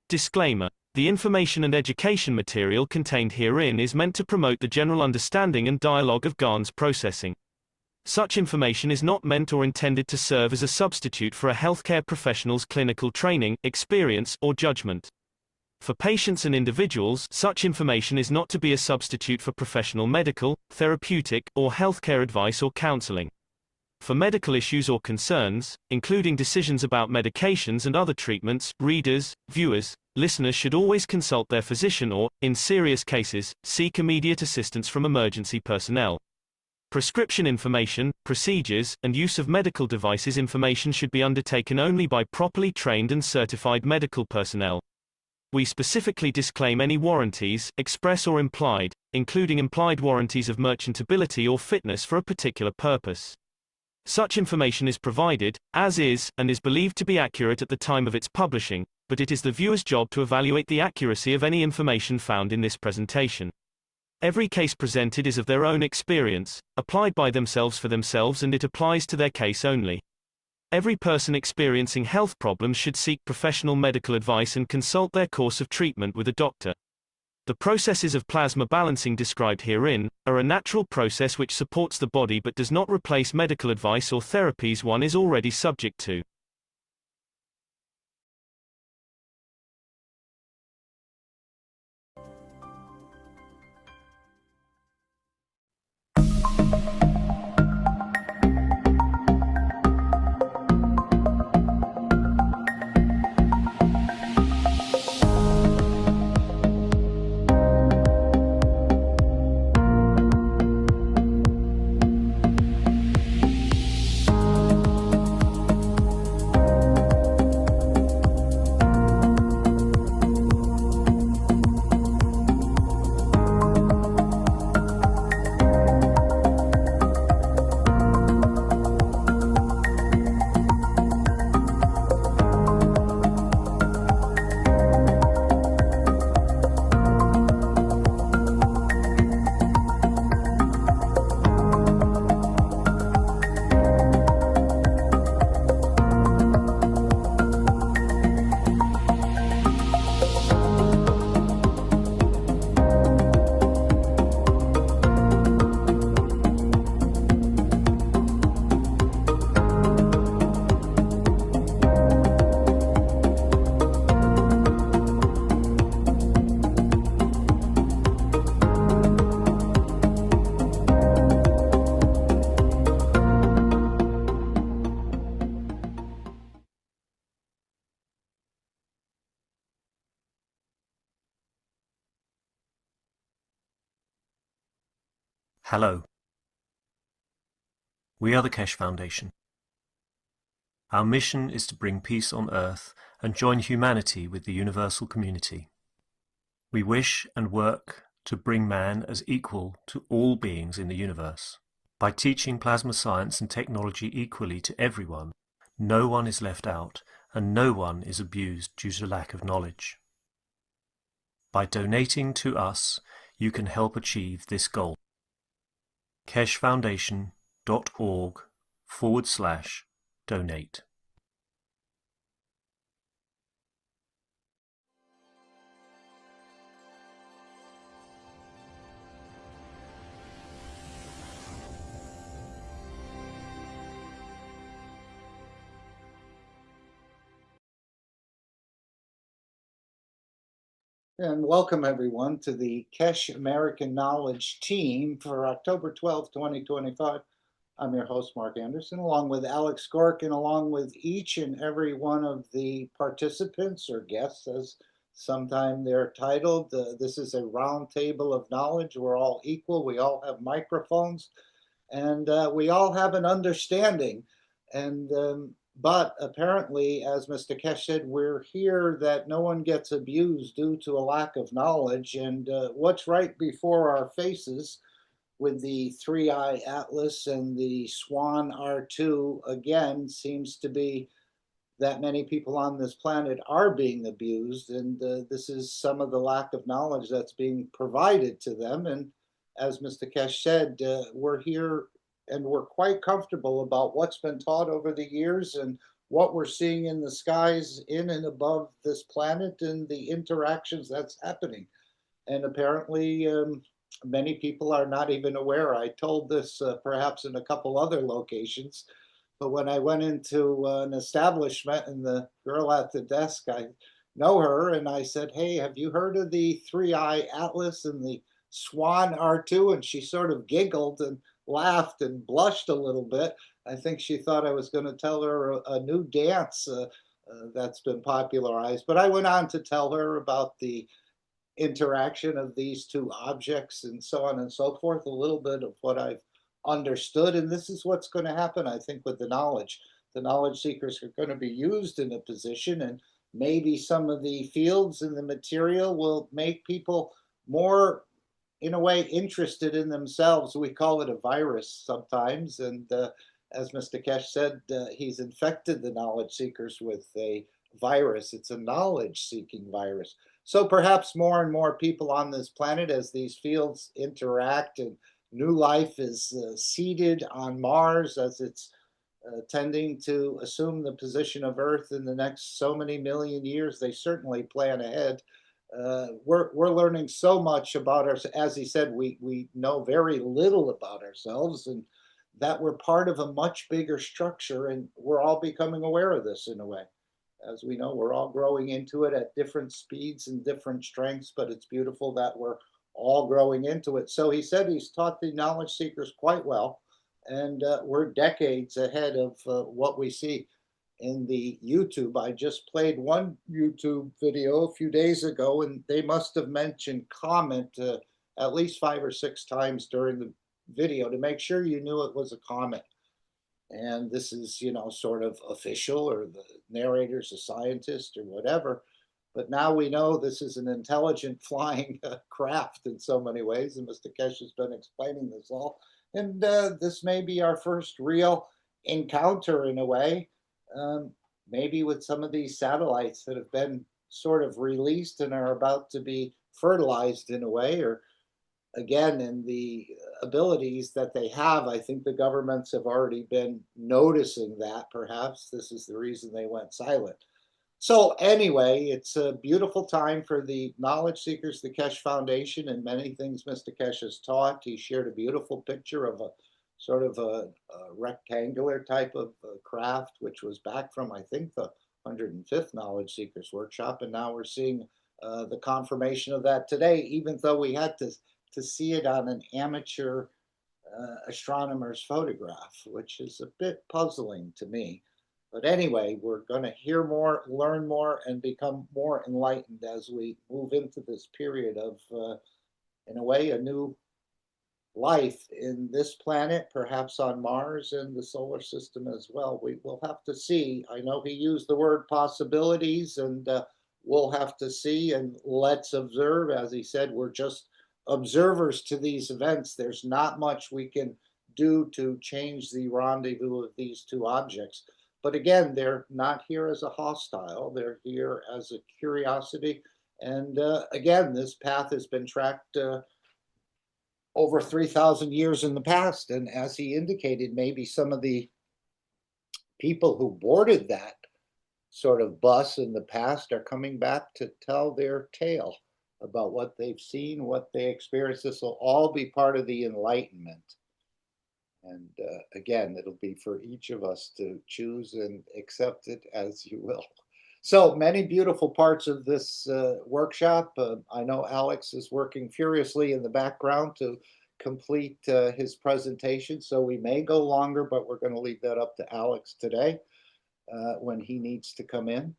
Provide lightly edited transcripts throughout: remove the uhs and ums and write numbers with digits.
Disclaimer. The information and education material contained herein is meant to promote the general understanding and dialogue of GAN's processing. Such information is not meant or intended to serve as a substitute for a healthcare professional's clinical training, experience, or judgment. For patients and individuals, such information is not to be a substitute for professional medical, therapeutic, or healthcare advice or counseling. For medical issues or concerns, including decisions about medications and other treatments, readers, viewers, listeners should always consult their physician or, in serious cases, seek immediate assistance from emergency personnel. Prescription information, procedures, and use of medical devices information should be undertaken only by properly trained and certified medical personnel. We specifically disclaim any warranties, express or implied, including implied warranties of merchantability or fitness for a particular purpose. Such information is provided, as is, and is believed to be accurate at the time of its publishing, but it is the viewer's job to evaluate the accuracy of any information found in this presentation. Every case presented is of their own experience, applied by themselves for themselves, and it applies to their case only. Every person experiencing health problems should seek professional medical advice and consult their course of treatment with a doctor. The processes of plasma balancing described herein are a natural process which supports the body but does not replace medical advice or therapies one is already subject to. Hello. We are the Keshe Foundation. Our mission is to bring peace on earth and join humanity with the universal community. We wish and work to bring man as equal to all beings in the universe. By teaching plasma science and technology equally to everyone, no one is left out and no one is abused due to lack of knowledge. By donating to us, you can help achieve this goal. keshefoundation.org/donate. And welcome everyone to the Keshe American Knowledge Team for October 12th, 2025. I'm your host, Mark Anderson, along with Alex Gork, and along with each and every one of the participants or guests, as sometimes they're titled. This is a round table of knowledge. We're all equal. We all have microphones, and we all have an understanding. But apparently, as Mr. Keshe said, we're here that no one gets abused due to a lack of knowledge. And what's right before our faces with the 3-eye atlas and the Swan R2, again, seems to be that many people on this planet are being abused. And this is some of the lack of knowledge that's being provided to them. And as Mr. Keshe said, we're here and we're quite comfortable about what's been taught over the years and what we're seeing in the skies in and above this planet and the interactions that's happening. And apparently, many people are not even aware. I told this perhaps in a couple other locations, but when I went into an establishment and the girl at the desk, I know her, and I said, "Hey, have you heard of the Three-Eye Atlas and the Swan R2?" And she sort of giggled and laughed and blushed a little bit. I think she thought I was going to tell her a new dance that's been popularized. But I went on to tell her about the interaction of these two objects and so on and so forth, a little bit of what I've understood. And this is what's going to happen, I think, with the knowledge. The knowledge seekers are going to be used in a position, and maybe some of the fields and the material will make people more, in a way, interested in themselves. We call it a virus sometimes. And as Mr. Keshe said, he's infected the knowledge seekers with a virus. It's a knowledge seeking virus. So perhaps more and more people on this planet, as these fields interact and new life is seeded on Mars, as it's tending to assume the position of Earth in the next so many million years, they certainly plan ahead. We're learning so much about us. As he said, we know very little about ourselves, and that we're part of a much bigger structure, and we're all becoming aware of this in a way. As we know, we're all growing into it at different speeds and different strengths, but it's beautiful that we're all growing into it. So he said he's taught the knowledge seekers quite well, and we're decades ahead of what we see in the YouTube. I just played one YouTube video a few days ago, and they must have mentioned comet at least 5 or 6 times during the video to make sure you knew it was a comet. And this is, sort of official, or the narrator's a scientist or whatever. But now we know this is an intelligent flying craft in so many ways. And Mr. Keshe has been explaining this all. And this may be our first real encounter in a way, maybe with some of these satellites that have been sort of released and are about to be fertilized in a way, or again, in the abilities that they have. I think the governments have already been noticing that. Perhaps this is the reason they went silent. So anyway, it's a beautiful time for the knowledge seekers, the Keshe Foundation, and many things Mr. Keshe has taught. He shared a beautiful picture of a sort of a rectangular type of craft, which was back from, I think, the 105th Knowledge Seekers Workshop. And now we're seeing the confirmation of that today, even though we had to see it on an amateur astronomer's photograph, which is a bit puzzling to me. But anyway, we're going to hear more, learn more, and become more enlightened as we move into this period of, in a way, a new life in this planet, perhaps on Mars and the solar system as well. We will have to see. I know he used the word possibilities, and we'll have to see, and let's observe. As he said, we're just observers to these events. There's not much we can do to change the rendezvous of these two objects. But again, they're not here as a hostile. They're here as a curiosity. And again, this path has been tracked over 3,000 years in the past. And as he indicated, maybe some of the people who boarded that sort of bus in the past are coming back to tell their tale about what they've seen, what they experienced. This will all be part of the Enlightenment. And again, it'll be for each of us to choose and accept it as you will. So many beautiful parts of this workshop. I know Alex is working furiously in the background to complete his presentation, so we may go longer, but we're going to leave that up to Alex today when he needs to come in.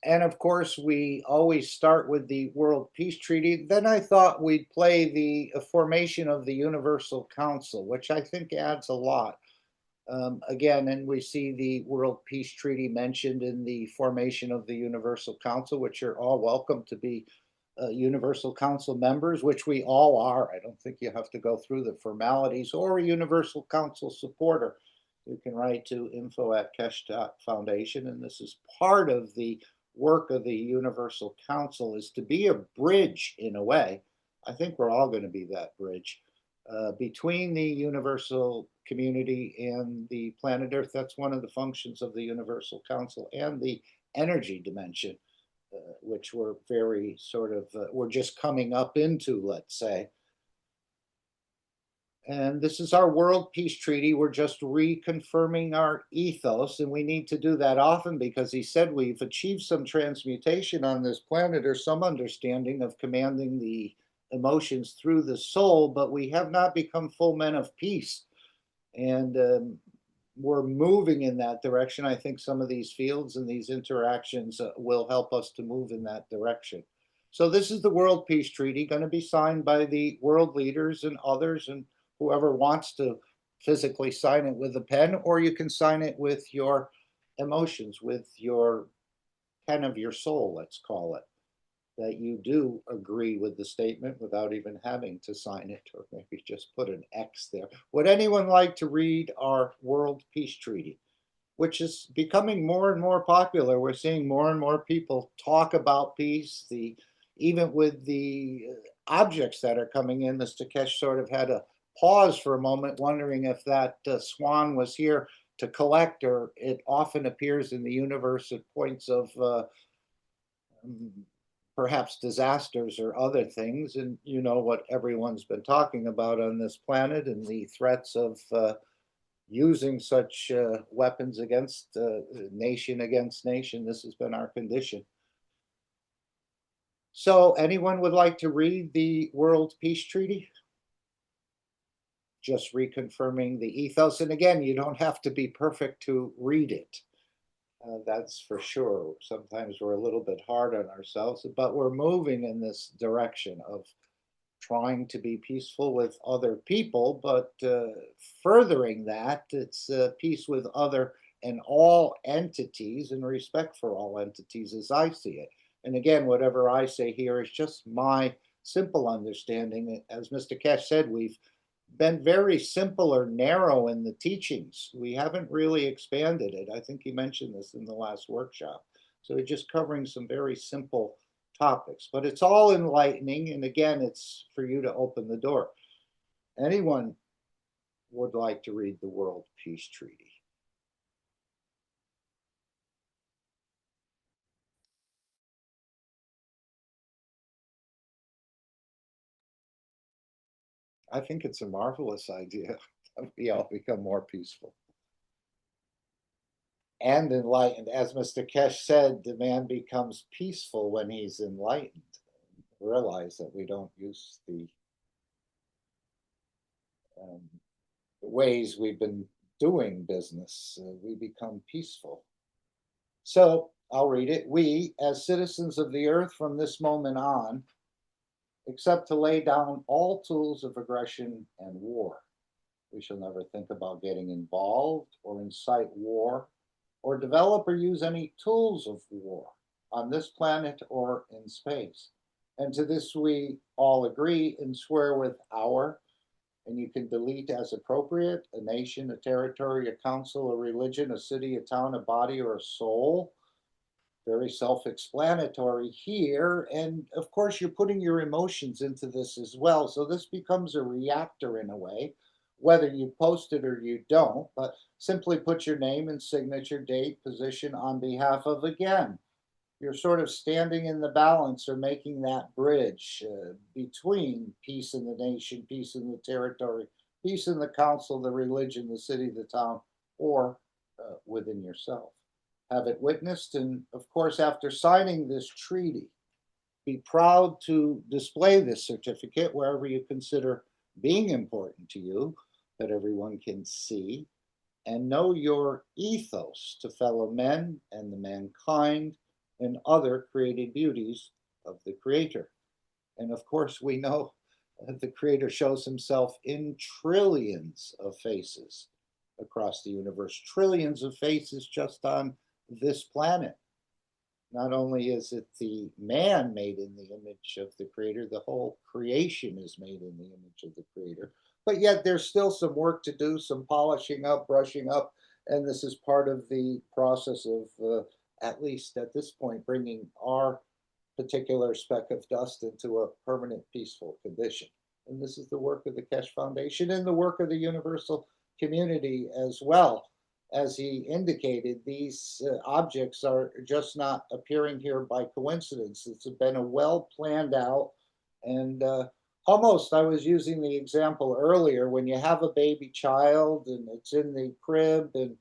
And of course, we always start with the World Peace Treaty. Then I thought we'd play the formation of the Universal Council, which I think adds a lot. Again, and we see the World Peace Treaty mentioned in the formation of the Universal Council, which are all welcome to be Universal Council members, which we all are. I don't think you have to go through the formalities, or a Universal Council supporter. You can write to info@Keshe.Foundation, and this is part of the work of the Universal Council, is to be a bridge in a way. I think we're all going to be that bridge between the Universal community and the planet Earth. That's one of the functions of the Universal Council, and the energy dimension, which we're very sort of, we're just coming up into, let's say. And this is our World Peace Treaty. We're just reconfirming our ethos, and we need to do that often because he said we've achieved some transmutation on this planet, or some understanding of commanding the emotions through the soul, but we have not become full men of peace. And we're moving in that direction. I think some of these fields and these interactions will help us to move in that direction. So this is the World Peace Treaty, going to be signed by the world leaders and others, and whoever wants to physically sign it with a pen, or you can sign it with your emotions, with your pen of your soul, let's call it, that you do agree with the statement without even having to sign it, or maybe just put an X there. Would anyone like to read our World Peace Treaty, which is becoming more and more popular? We're seeing more and more people talk about peace, even with the objects that are coming in. Mr. Keshe sort of had a pause for a moment, wondering if that swan was here to collect, or it often appears in the universe at points of perhaps disasters or other things. And you know what everyone's been talking about on this planet, and the threats of using such weapons against nation against nation. This has been our condition. So anyone would like to read the World Peace Treaty? Just reconfirming the ethos. And again, you don't have to be perfect to read it. That's for sure. Sometimes we're a little bit hard on ourselves, but we're moving in this direction of trying to be peaceful with other people, but furthering that, it's peace with other and all entities, and respect for all entities as I see it. And again, whatever I say here is just my simple understanding. As Mr. Keshe said, we've been very simple or narrow in the teachings. We haven't really expanded it. I think he mentioned this in the last workshop. So we're just covering some very simple topics, but it's all enlightening. And again, it's for you to open the door. Anyone would like to read the World Peace Treaty? I think it's a marvelous idea that we all become more peaceful and enlightened. As Mr. Keshe said, the man becomes peaceful when he's enlightened. Realize that we don't use the ways we've been doing business. We become peaceful. So I'll read it. We, as citizens of the earth from this moment on, except to lay down all tools of aggression and war. We shall never think about getting involved or incite war or develop or use any tools of war on this planet or in space. And to this we all agree and swear with our, and you can delete as appropriate, a nation, a territory, a council, a religion, a city, a town, a body, or a soul. Very self-explanatory here. And of course, you're putting your emotions into this as well. So this becomes a reactor in a way, whether you post it or you don't, but simply put your name and signature, date, position on behalf of, again, you're sort of standing in the balance or making that bridge between peace in the nation, peace in the territory, peace in the council, the religion, the city, the town, or within yourself. Have it witnessed, and of course, after signing this treaty, be proud to display this certificate wherever you consider being important to you, that everyone can see, and know your ethos to fellow men and the mankind and other created beauties of the Creator. And of course, we know that the Creator shows himself in trillions of faces across the universe, trillions of faces just on this planet. Not only is it the man made in the image of the Creator, the whole creation is made in the image of the Creator. But yet there's still some work to do, some polishing up, brushing up, and this is part of the process of, at least at this point, bringing our particular speck of dust into a permanent peaceful condition. And this is the work of the Keshe Foundation and the work of the Universal community as well. As he indicated, these objects are just not appearing here by coincidence. It's been a well planned out and almost, I was using the example earlier when you have a baby child and it's in the crib and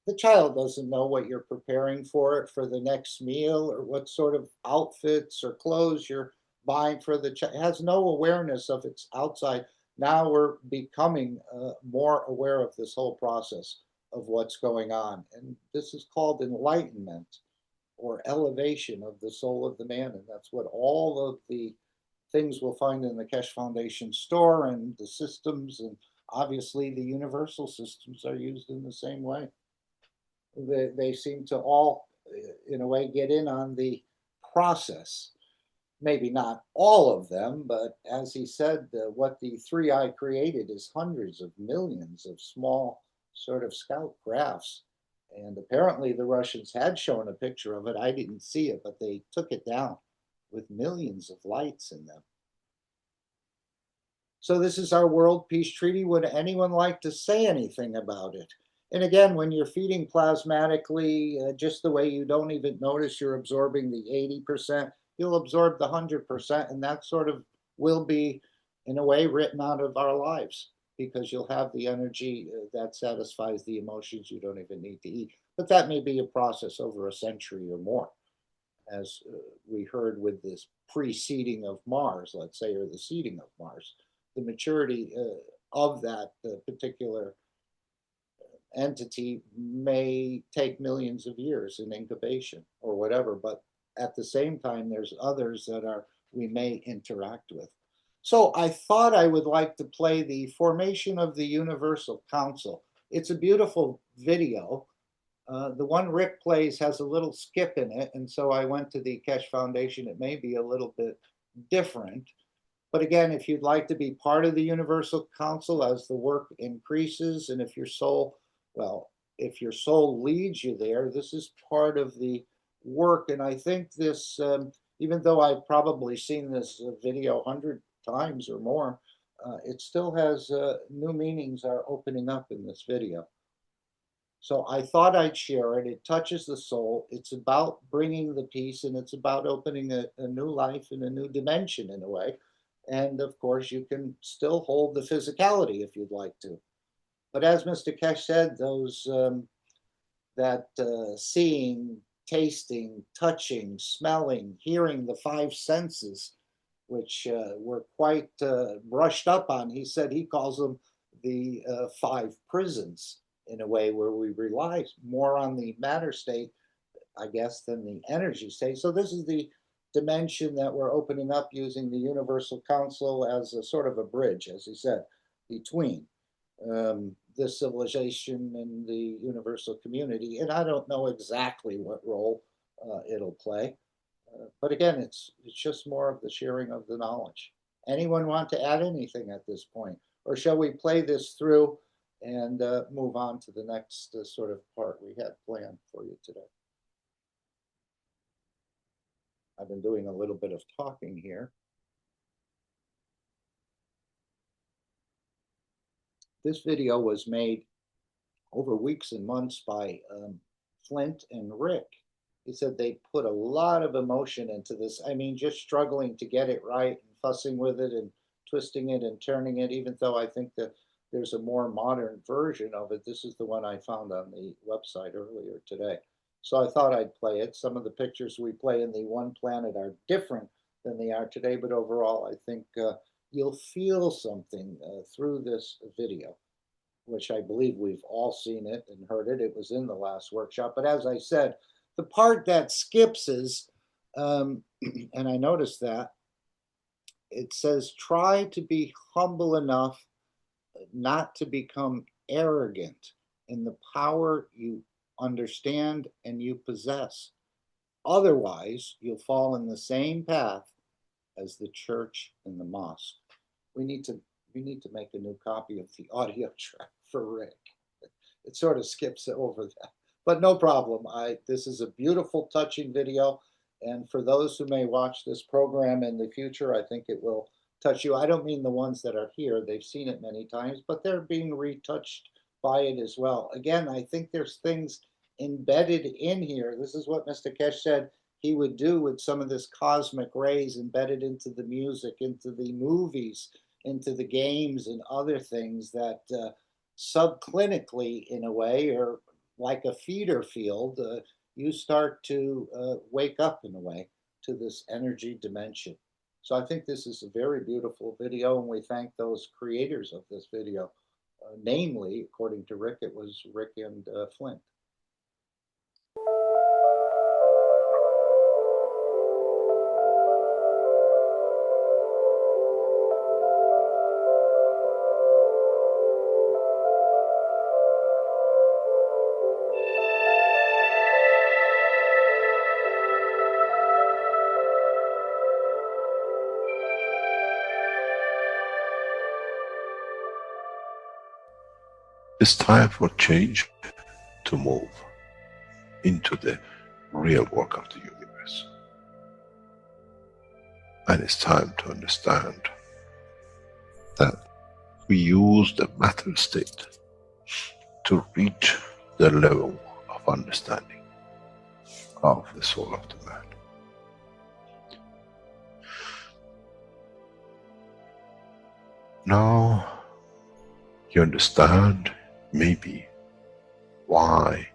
the child doesn't know what you're preparing for it for the next meal or what sort of outfits or clothes you're buying for the child. It has no awareness of its outside. Now we're becoming more aware of this whole process of what's going on. And this is called enlightenment or elevation of the soul of the man. And that's what all of the things we'll find in the Keshe Foundation store and the systems and obviously the universal systems are used in the same way. They seem to all, in a way, get in on the process. Maybe not all of them, but as he said, what the 3i created is hundreds of millions of small sort of scout crafts. And apparently the Russians had shown a picture of it. I didn't see it, but they took it down with millions of lights in them. So this is our World Peace Treaty. Would anyone like to say anything about it? And again, when you're feeding plasmatically, just the way you don't even notice you're absorbing the 80%, you'll absorb the 100%, and that sort of will be, in a way, written out of our lives because you'll have the energy that satisfies the emotions you don't even need to eat. But that may be a process over a century or more, as we heard with this preceding of Mars, let's say, or the seeding of Mars. The maturity of that particular entity may take millions of years in incubation or whatever, but at the same time, there's others that we may interact with. So I thought I would like to play the formation of the Universal Council. It's a beautiful video. The one Rick plays has a little skip in it, and so I went to the Keshe Foundation. It may be a little bit different. But again, if you'd like to be part of the Universal Council as the work increases, and if your soul leads you there, this is part of the work. And I think this, even though I've probably seen this video 100 times or more, it still has new meanings are opening up in this video. So I thought I'd share it. It touches the soul. It's about bringing the peace, and it's about opening a new life in a new dimension in a way. And of course, you can still hold the physicality if you'd like to. But as Mr. Keshe said, those seeing, tasting, touching, smelling, hearing, the five senses, which were quite brushed up on. He said he calls them the five prisons in a way where we rely more on the matter state, I guess, than the energy state. So this is the dimension that we're opening up using the Universal Council as a sort of a bridge, as he said, between this civilization and the universal community. And I don't know exactly what role it'll play. But again, it's just more of the sharing of the knowledge. Anyone want to add anything at this point? Or shall we play this through and move on to the next sort of part we had planned for you today? I've been doing a little bit of talking here. This video was made over weeks and months by Flint and Rick. He said they put a lot of emotion into this. I mean, just struggling to get it right and fussing with it and twisting it and turning it, even though I think that there's a more modern version of it. This is the one I found on the website earlier today. So I thought I'd play it. Some of the pictures we play in the One Planet are different than they are today, but overall, I think you'll feel something through this video, which I believe we've all seen it and heard it. It was in the last workshop. But as I said, the part that skips is, and I noticed that, it says, try to be humble enough not to become arrogant in the power you understand and you possess. Otherwise, you'll fall in the same path as the church and the mosque. We need to make a new copy of the audio track for Rick. It sort of skips over that, but no problem. This is a beautiful, touching video, and for those who may watch this program in the future, I think it will touch you. I don't mean the ones that are here; they've seen it many times, but they're being retouched apply it as well. Again, I think there's things embedded in here. This is what Mr. Keshe said he would do with some of this cosmic rays embedded into the music, into the movies, into the games and other things that subclinically, in a way, or like a feeder field, you start to wake up in a way to this energy dimension. So I think this is a very beautiful video, and we thank those creators of this video. Namely, according to Rick, it was Rick and Flint. It's time for change to move into the real work of the universe. And it's time to understand that we use the matter state to reach the level of understanding of the soul of the man. Now you understand maybe why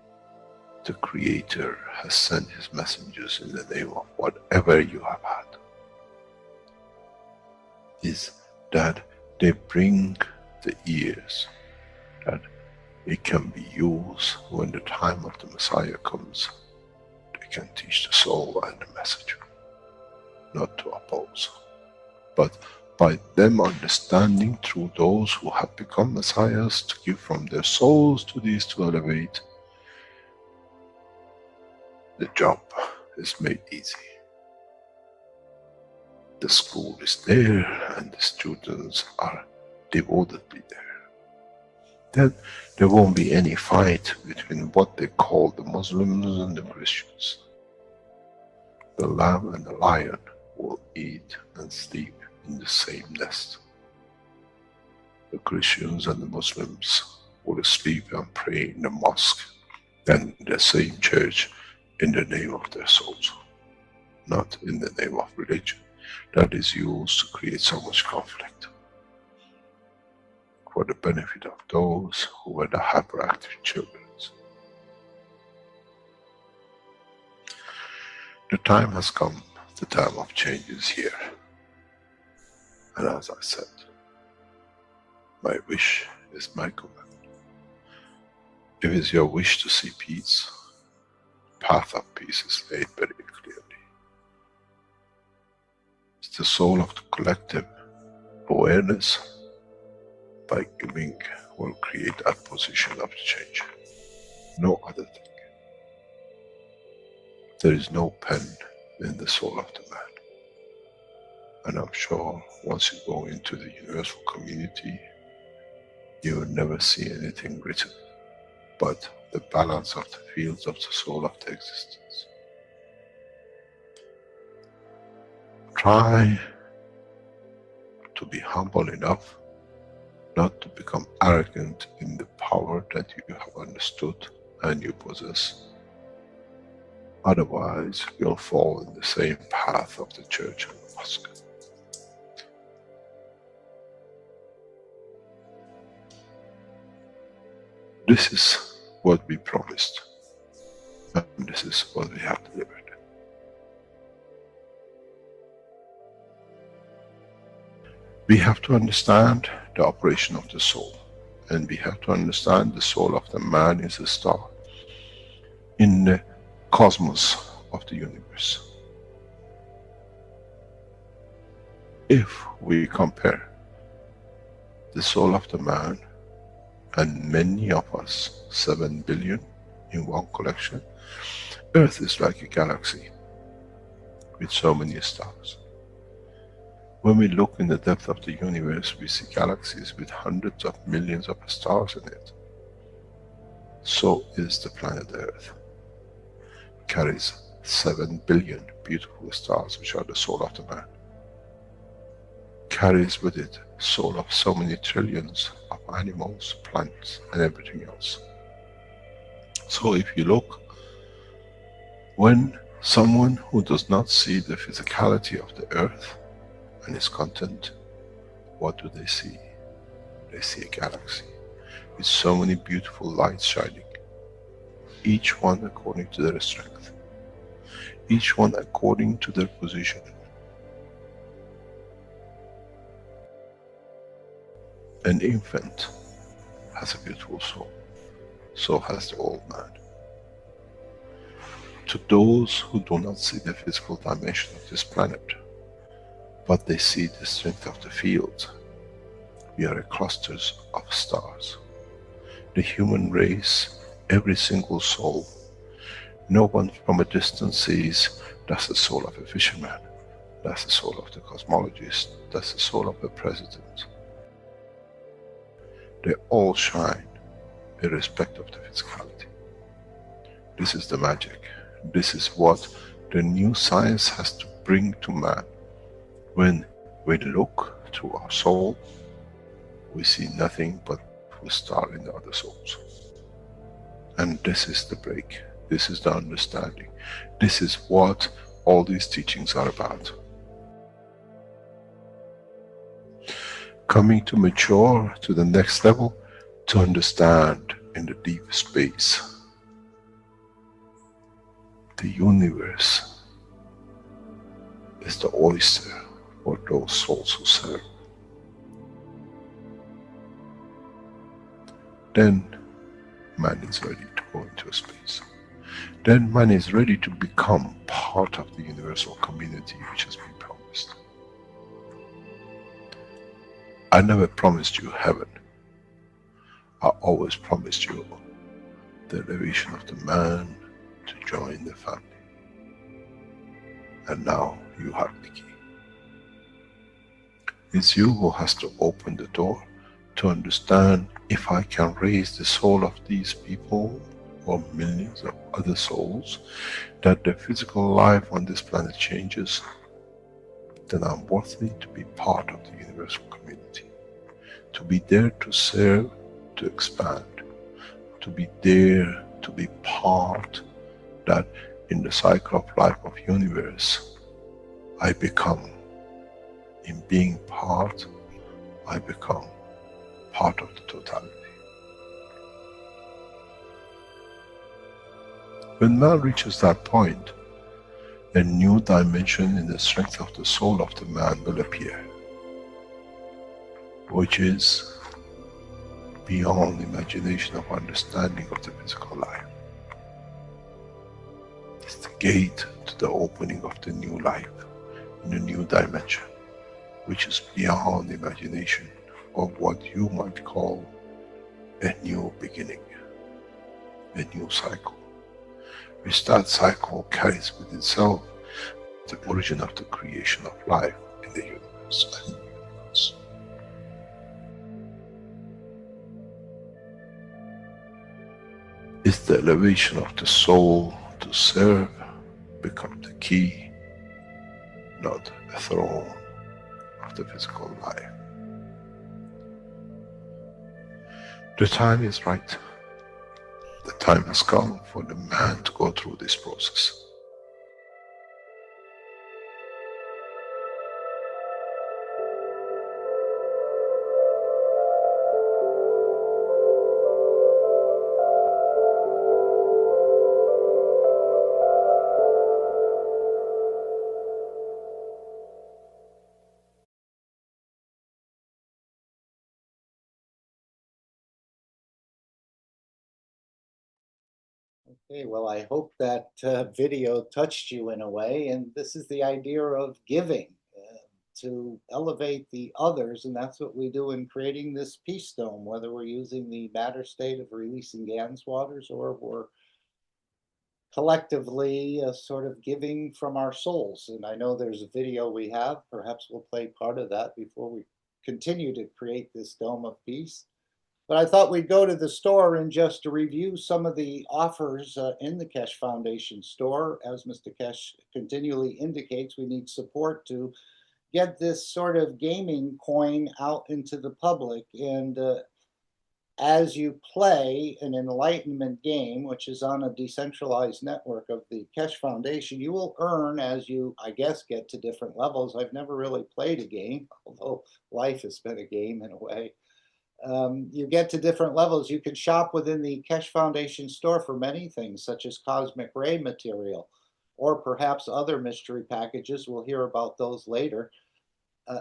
the Creator has sent his messengers in the name of whatever you have had. Is that they bring the ears, that it can be used when the time of the Messiah comes. They can teach the soul and the message, not to oppose, but by them understanding through those who have become messiahs, to give from their souls to these to elevate, the job is made easy. The school is there and the students are devotedly there. Then there won't be any fight between what they call the Muslims and the Christians. The lamb and the lion will eat and sleep in the same nest. The Christians and the Muslims will sleep and pray in the mosque and in the same church in the name of their souls, not in the name of religion that is used to create so much conflict for the benefit of those who were the hyperactive children. The time has come, the time of change is here. And as I said, my wish is my command. If it's your wish to see peace, the path of peace is laid very clearly. It's the soul of the collective awareness. By giving will create that position of change. No other thing. There is no pen in the soul of the man. And I'm sure once you go into the universal community, you will never see anything written but the balance of the fields of the soul of the existence. Try to be humble enough not to become arrogant in the power that you have understood and you possess. Otherwise, you'll fall in the same path of the church and the mosque. This is what we promised, and this is what we have delivered. We have to understand the operation of the soul, and we have to understand the soul of the man is a star in the cosmos of the universe. If we compare the soul of the man and many of us, 7 billion in one collection, Earth is like a galaxy with so many stars. When we look in the depth of the universe, we see galaxies with hundreds of millions of stars in it. So is the planet Earth. It carries 7 billion beautiful stars, which are the soul of the man. Carries with it soul of so many trillions of of animals, plants, and everything else. So if you look, when someone who does not see the physicality of the earth and its content, what do they see? They see a galaxy with so many beautiful lights shining, each one according to their strength, each one according to their position. An infant has a beautiful soul, so has the old man. To those who do not see the physical dimension of this planet, but they see the strength of the field, we are clusters of stars. The human race, every single soul, no one from a distance sees, that's the soul of a fisherman, that's the soul of the cosmologist, that's the soul of the president. They all shine, irrespective of the physicality. This is the magic. This is what the new science has to bring to man. When we look through our soul, we see nothing but a star in the other souls. And this is the break. This is the understanding. This is what all these teachings are about. Coming to mature to the next level, to understand in the deep space, the universe is the oyster for those souls who serve. Then man is ready to go into space. Then man is ready to become part of the universal community which has been promised. I never promised you heaven. I always promised you the elevation of the man to join the family. And now you have the key. It's you who has to open the door to understand, if I can raise the soul of these people or millions of other souls, that the physical life on this planet changes, then I'm worthy to be part of the universal community. To be there to serve, to expand, to be there, to be part, that in the cycle of life of universe, I become, in being part, I become part of the totality. When man reaches that point, a new dimension in the strength of the soul of the man will appear, which is beyond imagination of understanding of the physical life. It's the gate to the opening of the new life, in a new dimension, which is beyond imagination of what you might call a new beginning, a new cycle. Which that cycle carries with itself the origin of the creation of life in the universe and in the universe. It's the elevation of the soul to serve become the key, not a throne of the physical life. The time is right. The time has come for the man to go through this process. Okay, well, I hope that video touched you in a way, and this is the idea of giving to elevate the others, and that's what we do in creating this peace dome, whether we're using the matter state of releasing Gans waters or we're collectively sort of giving from our souls. And I know there's a video we have, perhaps we'll play part of that before we continue to create this dome of peace. But I thought we'd go to the store and just to review some of the offers in the Keshe Foundation store. As Mr. Keshe continually indicates, we need support to get this sort of gaming coin out into the public. And as you play an enlightenment game, which is on a decentralized network of the Keshe Foundation, you will earn as you, I guess, get to different levels. I've never really played a game, although life has been a game in a way. You get to different levels. You can shop within the Keshe Foundation store for many things, such as cosmic ray material, or perhaps other mystery packages. We'll hear about those later.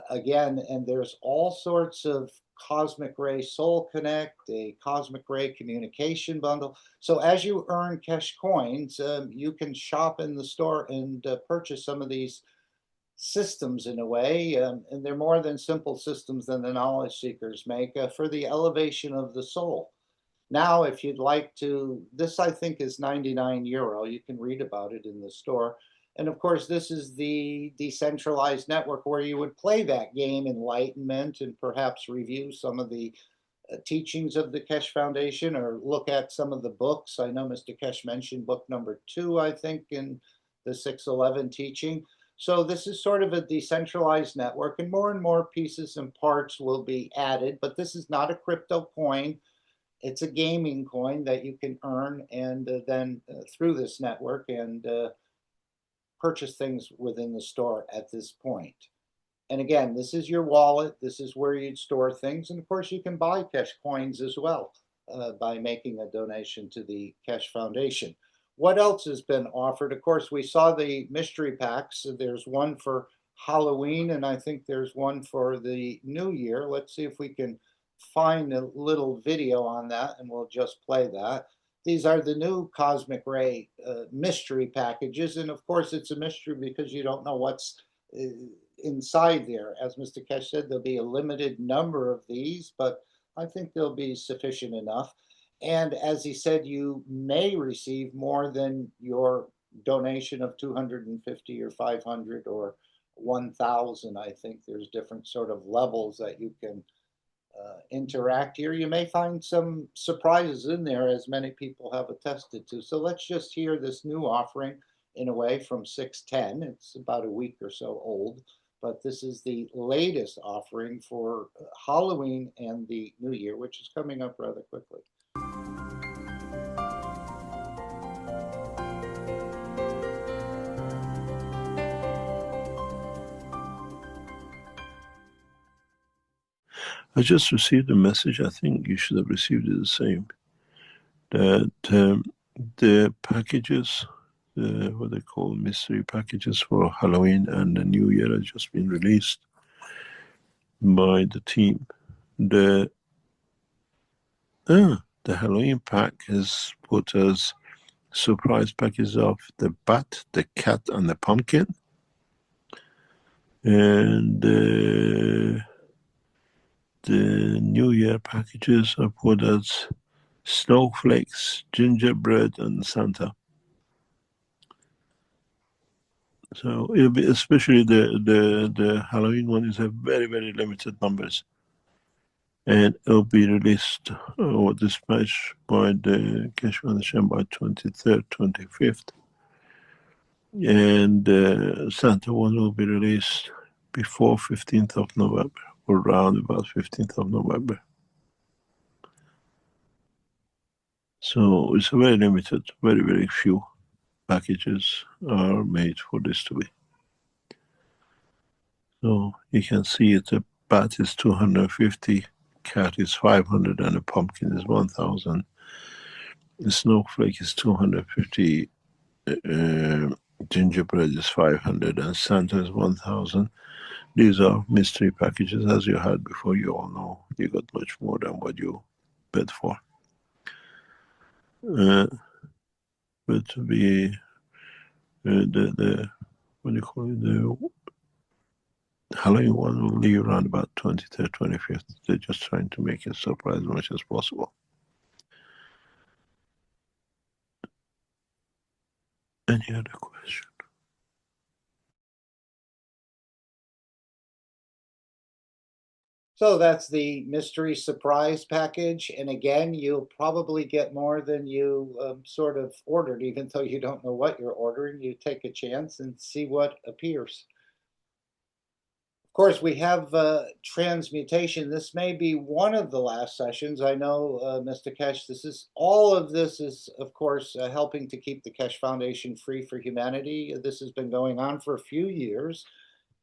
Again, and there's all sorts of cosmic ray soul connect, a cosmic ray communication bundle. So as you earn Keshe coins, you can shop in the store and purchase some of these systems in a way, and they're more than simple systems than the knowledge seekers make for the elevation of the soul. Now, if you'd like to, this I think is €99. You can read about it in the store. And of course, this is the decentralized network where you would play that game, Enlightenment, and perhaps review some of the teachings of the Keshe Foundation or look at some of the books. I know Mr. Keshe mentioned book number 2, I think, in the 611 teaching. So this is sort of a decentralized network, and more pieces and parts will be added, but this is not a crypto coin. It's a gaming coin that you can earn and then through this network and purchase things within the store at this point. And again, this is your wallet. This is where you'd store things. And of course, you can buy Keshe coins as well by making a donation to the Keshe Foundation. What else has been offered? Of course, we saw the mystery packs. There's one for Halloween, and I think there's one for the New Year. Let's see if we can find a little video on that, and we'll just play that. These are the new Cosmic Ray mystery packages, and of course it's a mystery because you don't know what's inside there. As Mr. Keshe said, there'll be a limited number of these, but I think they'll be sufficient enough. And as he said, you may receive more than your donation of 250 or 500 or 1,000. I think there's different sort of levels that you can interact here. You may find some surprises in there, as many people have attested to. So let's just hear this new offering in a way from 610. It's about a week or so old, but this is the latest offering for Halloween and the New Year, which is coming up rather quickly. I just received a message, I think you should have received it the same, that the packages, what they call mystery packages for Halloween and the New Year, has just been released by the team. The Halloween pack has put us surprise packages of the bat, the cat, and the pumpkin. And the New Year packages are put as snowflakes, gingerbread, and Santa. So it'll be, especially the Halloween one is a very limited numbers, and it'll be released or dispatched by the Keshe Foundation by 23rd, 25th, and Santa one will be released before 15th of November, or around about 15th of November. So it's a very limited, very few packages are made for this to be. So you can see it, the bat is 250, cat is 500, and a pumpkin is 1,000. The snowflake is 250, gingerbread is 500, and Santa is 1,000. These are mystery packages, as you had before. You all know you got much more than what you bid for. But to be the what do you call it, the Halloween one will leave around about 23rd, 25th. They're just trying to make it surprise as much as possible. Any other question? So that's the mystery surprise package. And again, you'll probably get more than you sort of ordered, even though you don't know what you're ordering. You take a chance and see what appears. Of course, we have transmutation. This may be one of the last sessions. I know, Mr. Keshe, all of this is, of course, helping to keep the Keshe Foundation free for humanity. This has been going on for a few years,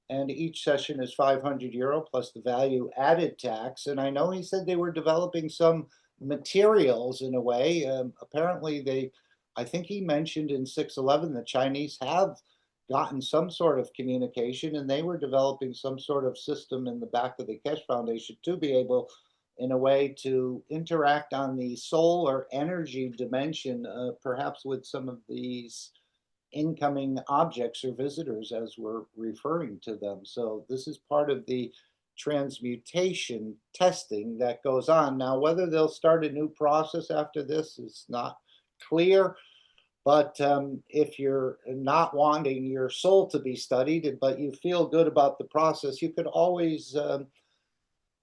and each session is €500 plus the value added tax. And I know he said they were developing some materials in a way. Apparently, I think he mentioned in 611 the Chinese have gotten some sort of communication, and they were developing some sort of system in the back of the Keshe Foundation to be able, in a way, to interact on the soul or energy dimension, perhaps with some of these incoming objects or visitors as we're referring to them. So this is part of the transmutation testing that goes on. Now, whether they'll start a new process after this is not clear. But if you're not wanting your soul to be studied, but you feel good about the process, you could always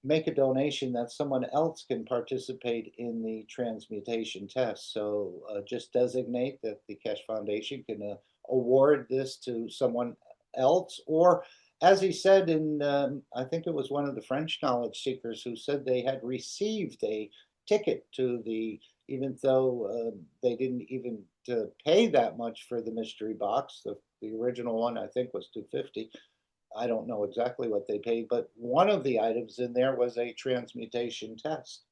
make a donation that someone else can participate in the transmutation test. So just designate that the Keshe Foundation can award this to someone else. Or as he said in, I think it was one of the French knowledge seekers who said they had received a ticket to the, even though they didn't even pay that much for the mystery box. The original one I think was $250. I don't know exactly what they paid, but one of the items in there was a transmutation test.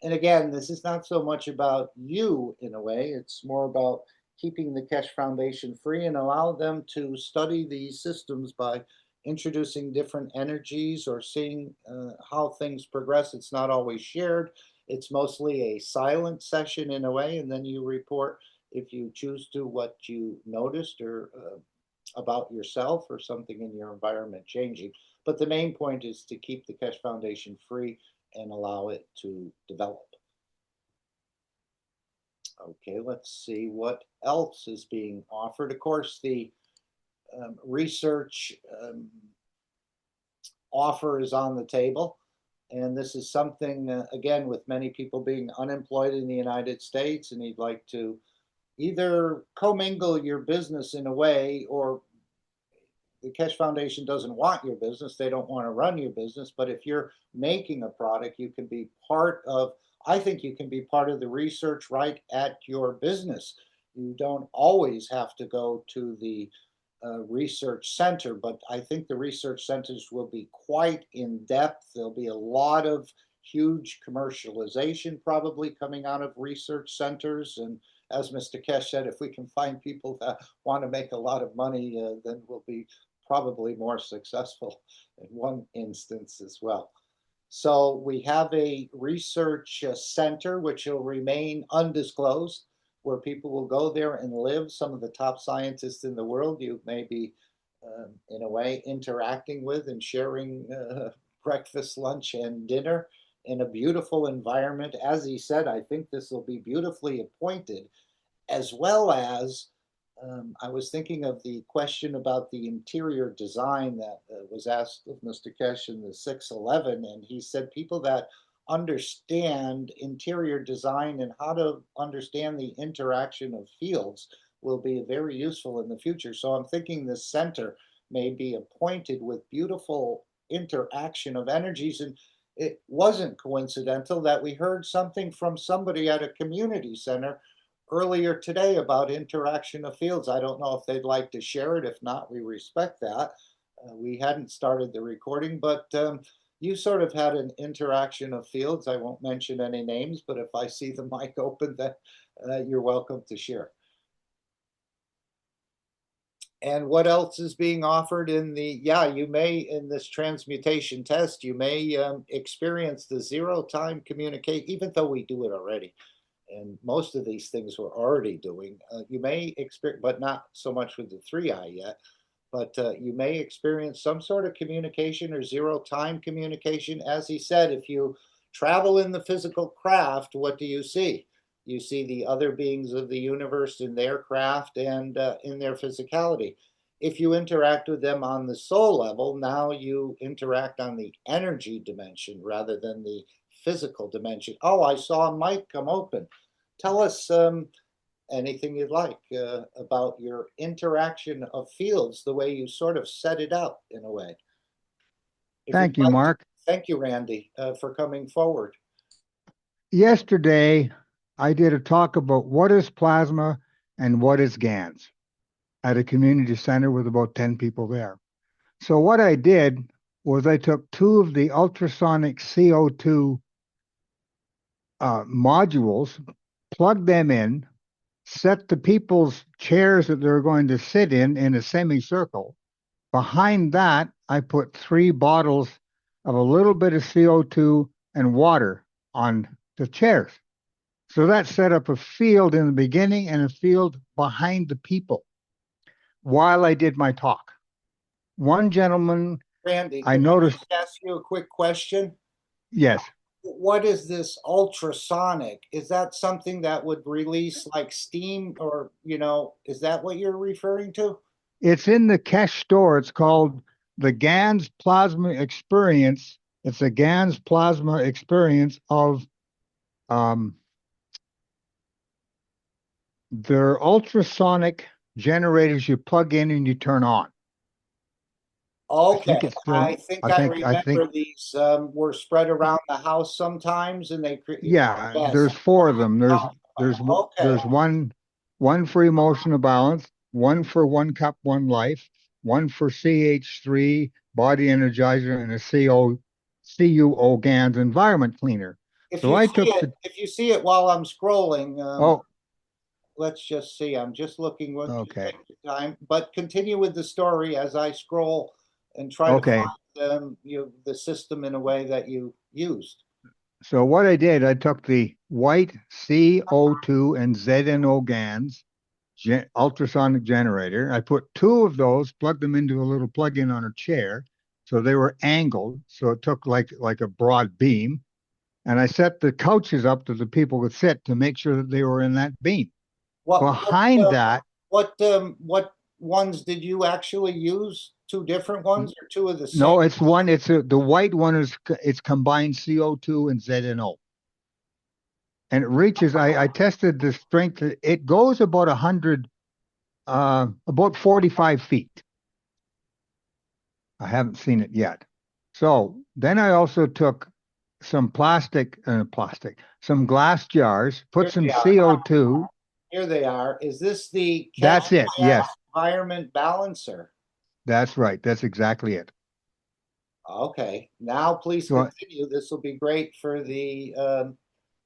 And again, this is not so much about you in a way, it's more about keeping the Keshe Foundation free and allow them to study these systems by introducing different energies or seeing how things progress. It's not always shared. It's mostly a silent session in a way, and then you report if you choose to what you noticed or about yourself or something in your environment changing. But the main point is to keep the Keshe Foundation free and allow it to develop. Okay, let's see what else is being offered. Of course, the research offer is on the table. And this is something, again, with many people being unemployed in the United States, and you'd like to either commingle your business in a way, or the Keshe Foundation doesn't want your business. They don't want to run your business. But if you're making a product, you can be part of, I think you can be part of the research right at your business. You don't always have to go to the research center, but I think the research centers will be quite in depth. There'll be a lot of huge commercialization probably coming out of research centers. And as Mr. Keshe said, if we can find people that want to make a lot of money, then we'll be probably more successful in one instance as well. So we have a research center which will remain undisclosed, where people will go there and live. Some of the top scientists in the world you may be, in a way, interacting with and sharing breakfast, lunch, and dinner in a beautiful environment. As he said, I think this will be beautifully appointed, as well as I was thinking of the question about the interior design that was asked of Mr. Keshe in the 611, and he said people that understand interior design and how to understand the interaction of fields will be very useful in the future. So I'm thinking the center may be appointed with beautiful interaction of energies. And it wasn't coincidental that we heard something from somebody at a community center earlier today about interaction of fields. I don't know if they'd like to share it. If not, we respect that. We hadn't started the recording, but you sort of had an interaction of fields. I won't mention any names, but if I see the mic open, then you're welcome to share. And what else is being offered in the, you may, in this transmutation test, you may experience the zero-time communicate, even though we do it already. And most of these things we're already doing. You may experience, but not so much with the 3i yet, but you may experience some sort of communication or zero-time communication. As he said, if you travel in the physical craft, what do you see? You see the other beings of the universe in their craft and in their physicality. If you interact with them on the soul level, now you interact on the energy dimension rather than the physical dimension. Oh, I saw a mic come open. Tell us anything you'd like about your interaction of fields, the way you sort of set it up in a way. If Thank you, you'd like to, Mark. thank you, Randy, for coming forward. Yesterday, I did a talk about what is plasma and what is GANs at a community center with about 10 people there. So what I did was I took two of the ultrasonic CO2 modules, plugged them in, set the people's chairs that they're going to sit in a semicircle. Behind that, I put 3 bottles of a little bit of CO2 and water on the chairs. So that set up a field in the beginning and a field behind the people while I did my talk. One gentleman, Randy, I can noticed, just ask you a quick question? yes, What is this ultrasonic? Is that something that would release like steam, or, is that what you're referring to? it's in the Keshe store. It's called the GANS Plasma Experience. It's a GANS Plasma Experience of their ultrasonic generators you plug in and you turn on. Okay, I think I remember these were spread around the house sometimes, and they yeah, yes. there's 4 of them. There's Okay. one for emotional balance, one for 1 cup, 1 life, one for CH3 body energizer, and a CUO GANs environment cleaner. If So you I see took it, if you see it while I'm scrolling, oh, let's just see. I'm just looking what okay. time, but continue with the story as I scroll and try Okay. to find the system in a way that you used. So what I did, I took the white CO2 and ZNO GANs ultrasonic generator. I put 2 of those, plugged them into a little plug-in on a chair, so they were angled, so it took like a broad beam. And I set the couches up that the people could sit to make sure that they were in that beam. Behind that, what ones did you actually use? 2 different ones or 2 of the same? no, it's one. The white one it's combined CO2 and ZNO. And it reaches, I tested the strength. It goes about 100, about 45 feet. I haven't seen it yet. So then I also took some some glass jars, put some CO2. Here they are. Is this the That's it. Yes, environment balancer? that's right. That's exactly it. Okay. Now please continue. This will be great for the,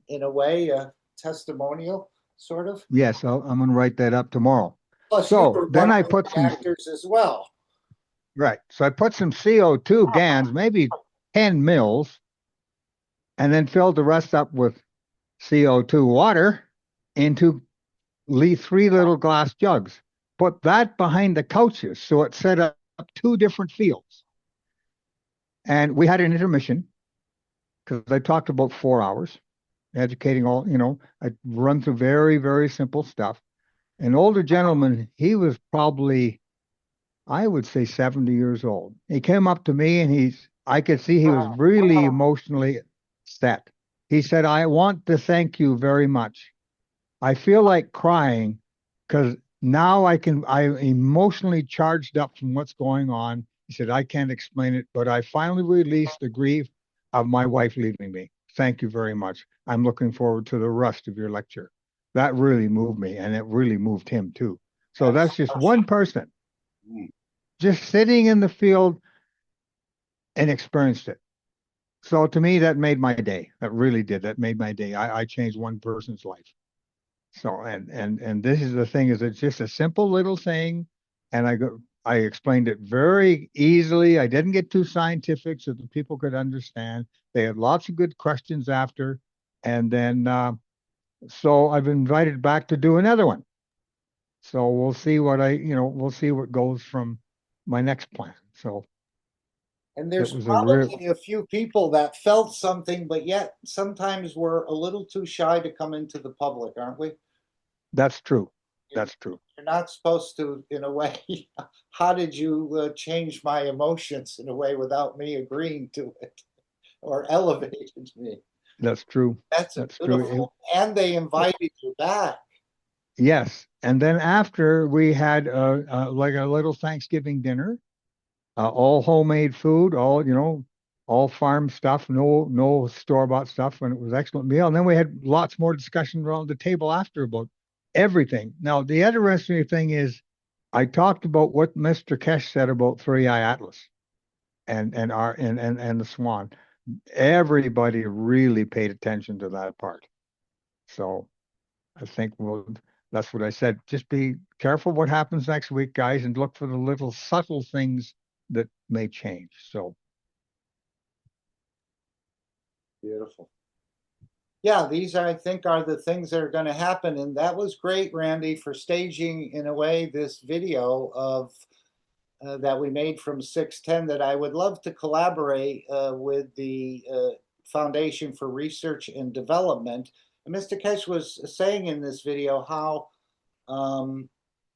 in a way, testimonial, sort of. Yes, I'm going to write that up tomorrow. Plus, so then I put some actors as well. Right. So I put some CO2 GANs, maybe 10 mils, and then filled the rest up with CO2 water into 3 little glass jugs. Put that behind the couches, so it set up 2 different fields. And we had an intermission because I talked about 4 hours, educating all, I run through very, very simple stuff. An older gentleman, he was probably, I would say 70 years old. He came up to me and I could see he was really emotionally set. He said, I want to thank you very much. I feel like crying because now I'm emotionally charged up from what's going on. He said, I can't explain it, but I finally released the grief of my wife leaving me. Thank you very much. I'm looking forward to the rest of your lecture. That really moved me, and it really moved him too. So that's just one person just sitting in the field and experienced it. So to me, that made my day. That really did. That made my day. I changed one person's life. So and this is the thing, is it's just a simple little thing, and I explained it very easily. I didn't get too scientific so that people could understand. They had lots of good questions after, and then so I've invited back to do another one. So we'll see we'll see what goes from my next plan. So. And there's probably a few people that felt something, but yet sometimes we're a little too shy to come into the public, aren't we? That's true. That's true. You're not supposed to, in a way. How did you change my emotions in a way without me agreeing to it or elevated me? That's true. That's beautiful. True. And they invited you back. Yes. And then after we had like a little Thanksgiving dinner. All homemade food, all, all farm stuff, no store-bought stuff, and it was an excellent meal. And then we had lots more discussion around the table after about everything. Now, the interesting thing is I talked about what Mr. Keshe said about Three Eye Atlas and the Swan. Everybody really paid attention to that part. So I think that's what I said. Just be careful what happens next week, guys, and look for the little subtle things that may change. So beautiful. Yeah, these I think are the things that are going to happen. And that was great, Randy, for staging in a way this video of that we made from 610 that I would love to collaborate with the Foundation for Research and Development. And Mr. Keshe was saying in this video how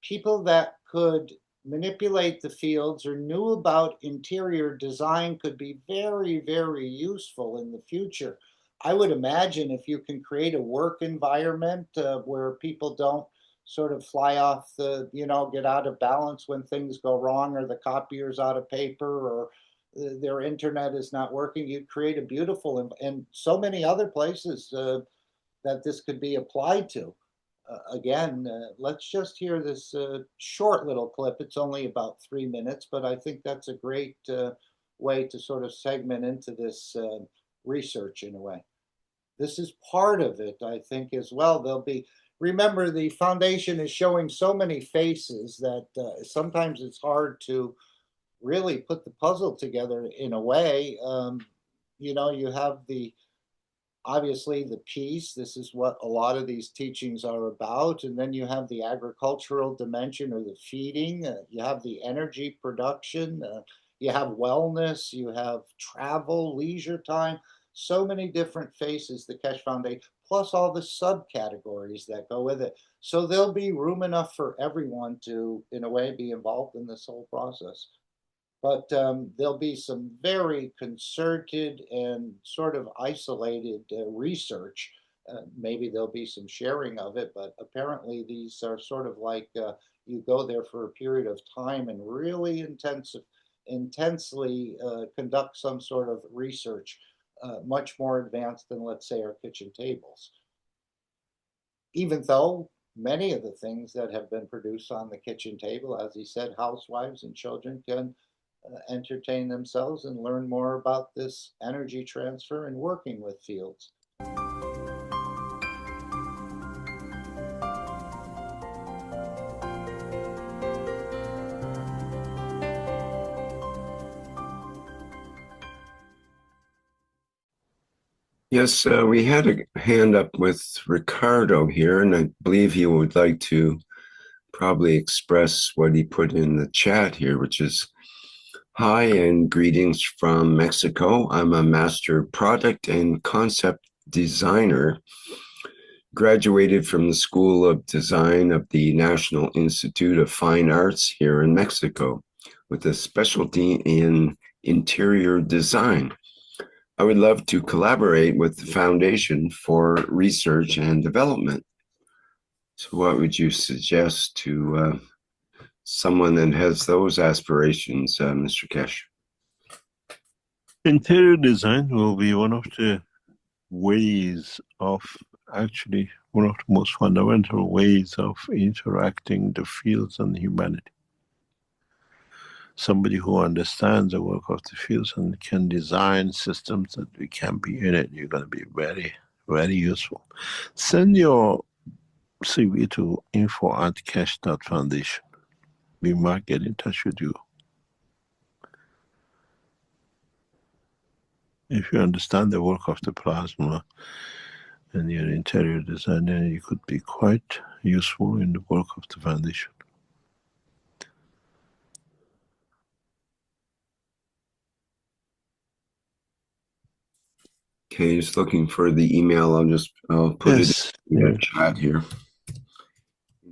people that could manipulate the fields or knew about interior design could be very, very useful in the future. I would imagine if you can create a work environment where people don't sort of fly off the, get out of balance when things go wrong or the copier's out of paper or their internet is not working, you'd create a beautiful, and so many other places that this could be applied to. Again, let's just hear this short little clip. It's only about 3 minutes, but I think that's a great way to sort of segment into this research in a way. This is part of it, I think, as well. There'll be, remember, the foundation is showing so many faces that sometimes it's hard to really put the puzzle together in a way. You have obviously the peace. This is what a lot of these teachings are about. And then you have the agricultural dimension or the feeding. You have the energy production. You have wellness. You have travel, leisure time. So many different faces, the Keshe Foundation, plus all the subcategories that go with it. So there'll be room enough for everyone to, in a way, be involved in this whole process. But there'll be some very concerted and sort of isolated research. Maybe there'll be some sharing of it, but apparently these are sort of like you go there for a period of time and really intensely conduct some sort of research, much more advanced than, let's say, our kitchen tables. Even though many of the things that have been produced on the kitchen table, as he said, housewives and children can entertain themselves and learn more about this energy transfer and working with fields. Yes, we had a hand up with Ricardo here, and I believe he would like to probably express what he put in the chat here, which is, hi and greetings from Mexico. I'm a master product and concept designer, graduated from the School of Design of the National Institute of Fine Arts here in Mexico, with a specialty in interior design. I would love to collaborate with the Foundation for Research and Development. So what would you suggest to someone that has those aspirations, Mr. Keshe? Interior design will be one of the ways of, actually, one of the most fundamental ways of interacting the fields and humanity. Somebody who understands the work of the fields and can design systems that we can be in it, you're going to be very, very useful. Send your CV to info@keshe.foundation. We might get in touch with you. If you understand the work of the plasma and you're an interior designer, you could be quite useful in the work of the foundation. Okay, just looking for the email. I'll put it in the chat here.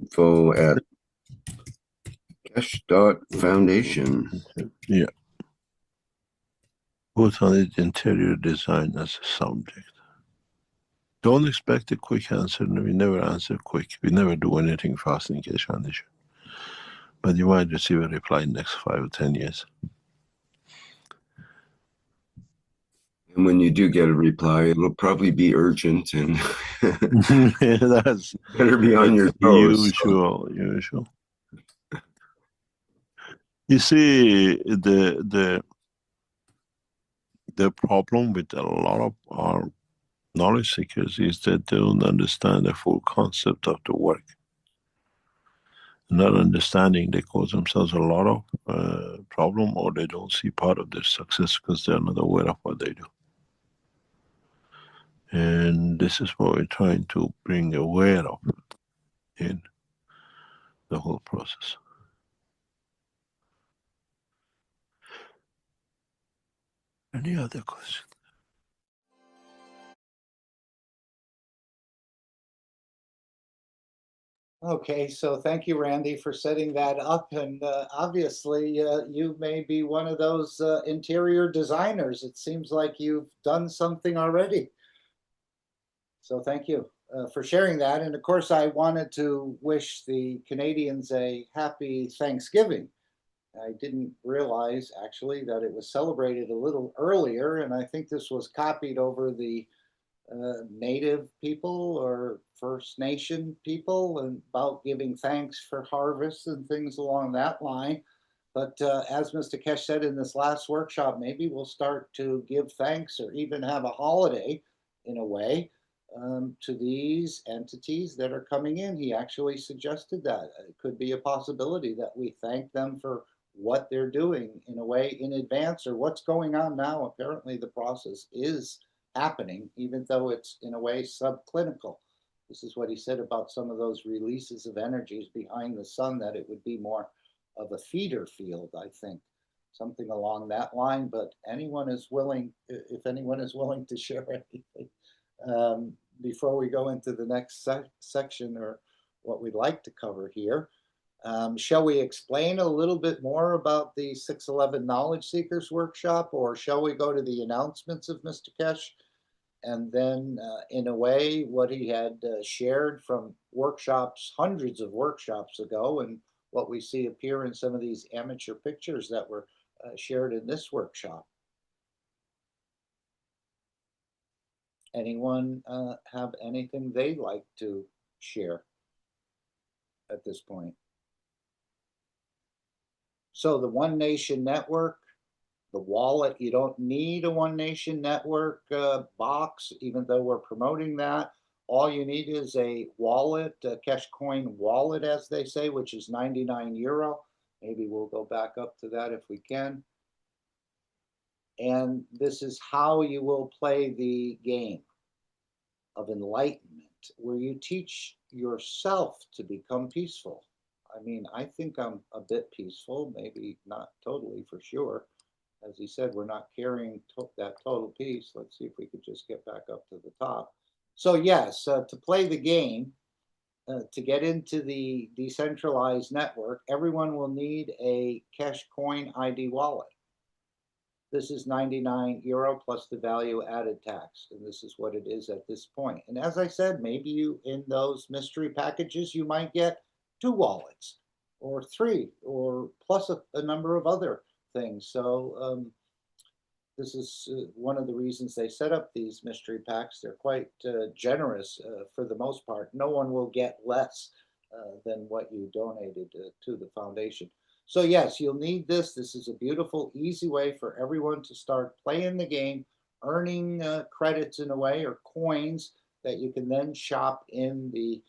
info@keshe.foundation. Yeah. Put on it interior design as a subject. Don't expect a quick answer. We never answer quick. We never do anything fast in Keshe Foundation. But you might receive a reply in the next 5 or 10 years. And when you do get a reply, it'll probably be urgent and That's better be on your toes. usual. You see, the problem with a lot of our knowledge seekers is that they don't understand the full concept of the work. Not understanding, they cause themselves a lot of problem, or they don't see part of their success because they're not aware of what they do. And this is what we're trying to bring aware of in the whole process. Any other questions? Okay, so thank you, Randy, for setting that up. And obviously, you may be one of those interior designers. It seems like you've done something already. So thank you for sharing that. And of course, I wanted to wish the Canadians a happy Thanksgiving. I didn't realize actually that it was celebrated a little earlier, and I think this was copied over the Native people or First Nation people and about giving thanks for harvests and things along that line. But as Mr. Keshe said in this last workshop, maybe we'll start to give thanks or even have a holiday in a way to these entities that are coming in. He actually suggested that it could be a possibility that we thank them for what they're doing in a way in advance or what's going on now. Apparently the process is happening, even though it's in a way subclinical. This is what he said about some of those releases of energies behind the sun, that it would be more of a feeder field, I think, something along that line. But anyone is willing, if anyone is willing to share anything before we go into the next section or what we'd like to cover here. Shall we explain a little bit more about the 611 Knowledge Seekers Workshop, or shall we go to the announcements of Mr. Keshe? And then, in a way, what he had shared from workshops, hundreds of workshops ago, and what we see appear in some of these amateur pictures that were shared in this workshop. Anyone have anything they'd like to share at this point? So the One Nation Network, the wallet, you don't need a One Nation Network box, even though we're promoting that. All you need is a wallet, a Keshe Coin wallet, as they say, which is 99 euro. Maybe we'll go back up to that if we can. And this is how you will play the game of enlightenment, where you teach yourself to become peaceful. I mean, I think I'm a bit peaceful, maybe not totally for sure. As he said, we're not carrying that total peace. Let's see if we could just get back up to the top. So yes, to play the game, to get into the decentralized network, everyone will need a Keshe Coin ID wallet. This is 99 euro plus the value added tax. And this is what it is at this point. And as I said, maybe you, in those mystery packages, you might get 2 wallets or 3 or plus a number of other things. So this is one of the reasons they set up these mystery packs. They're quite generous for the most part. No one will get less than what you donated to the foundation. So yes, you'll need this. This is a beautiful, easy way for everyone to start playing the game, earning credits in a way, or coins that you can then shop in the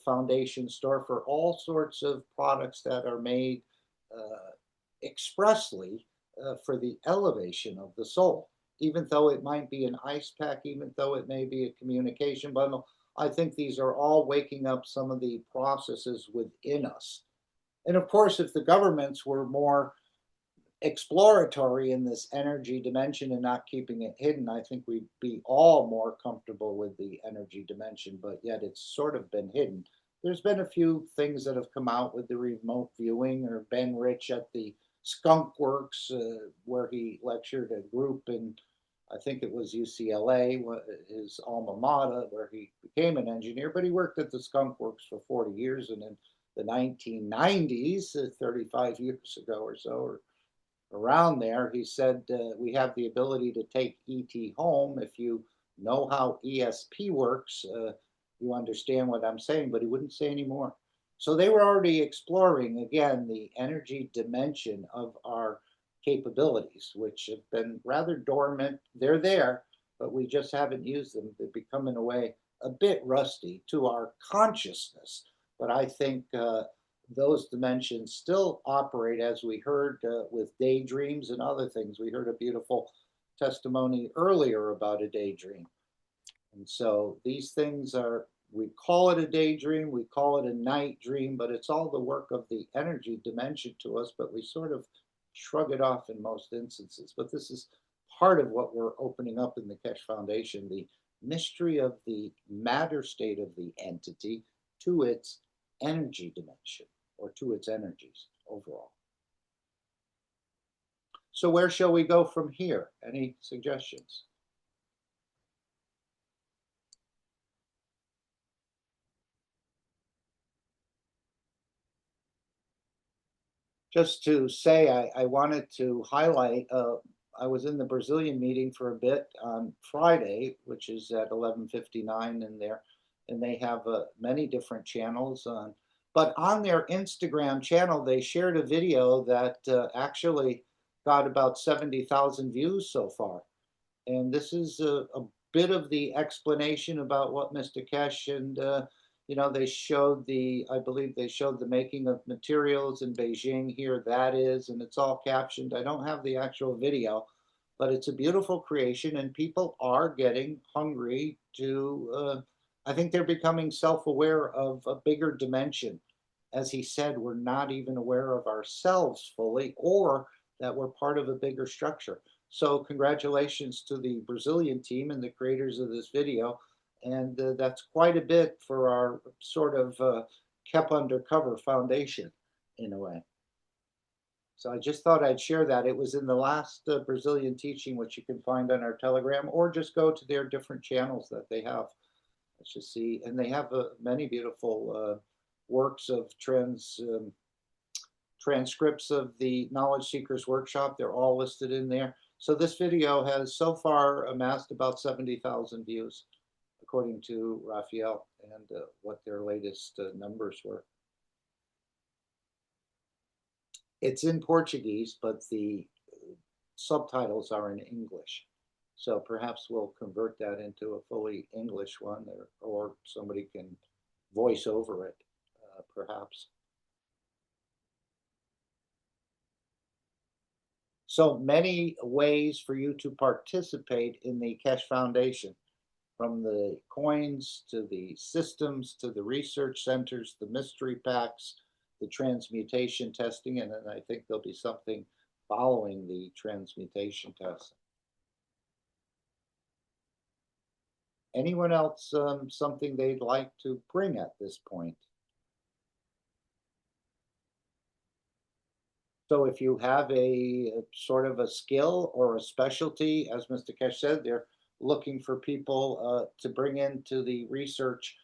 foundation store for all sorts of products that are made expressly for the elevation of the soul. Even though it might be an ice pack, even though it may be a communication bundle, I think these are all waking up some of the processes within us. And of course, if the governments were more exploratory in this energy dimension and not keeping it hidden, I think we'd be all more comfortable with the energy dimension, but yet it's sort of been hidden. There's been a few things that have come out with the remote viewing, or Ben Rich at the Skunk Works, where he lectured a group in, I think it was UCLA, his alma mater, where he became an engineer, but he worked at the Skunk Works for 40 years, and in the 1990s, 35 years ago or so, or around there. He said, we have the ability to take ET home. If you know how ESP works, you understand what I'm saying, but he wouldn't say any more. So they were already exploring, again, the energy dimension of our capabilities, which have been rather dormant. They're there, but we just haven't used them. They've become, in a way, a bit rusty to our consciousness. But I think those dimensions still operate, as we heard with daydreams and other things. We heard a beautiful testimony earlier about a daydream. And so these things are, we call it a daydream, we call it a night dream, but it's all the work of the energy dimension to us, but we sort of shrug it off in most instances. But this is part of what we're opening up in the Keshe Foundation, the mystery of the matter state of the entity to its energy dimension, or to its energies overall. So where shall we go from here? Any suggestions? Just to say, I wanted to highlight, I was in the Brazilian meeting for a bit on Friday, which is at 11:59 in there, and they have many different channels on. But on their Instagram channel, they shared a video that actually got about 70,000 views so far. And this is a bit of the explanation about what Mr. Keshe and you know, they showed the, I believe they showed the making of materials in Beijing here, that is, and it's all captioned. I don't have the actual video, but it's a beautiful creation, and people are getting hungry to, I think they're becoming self-aware of a bigger dimension. As he said, we're not even aware of ourselves fully, or that we're part of a bigger structure. So congratulations to the Brazilian team and the creators of this video. And that's quite a bit for our sort of kept undercover foundation, in a way. So I just thought I'd share that. It was in the last Brazilian teaching, which you can find on our Telegram, or just go to their different channels that they have. Let's just see. And they have many beautiful works of transcripts of the Knowledge Seekers Workshop. They're all listed in there. So this video has so far amassed about 70,000 views, according to Raphael, and what their latest numbers were. It's in Portuguese, but the subtitles are in English. So perhaps we'll convert that into a fully English one, or somebody can voice over it, perhaps. So many ways for you to participate in the Keshe Foundation, from the coins to the systems to the research centers, the mystery packs, the transmutation testing, and then I think there'll be something following the transmutation test. Anyone else something they'd like to bring at this point? So if you have a sort of a skill or a specialty, as Mr. Keshe said, they're looking for people to bring into the research,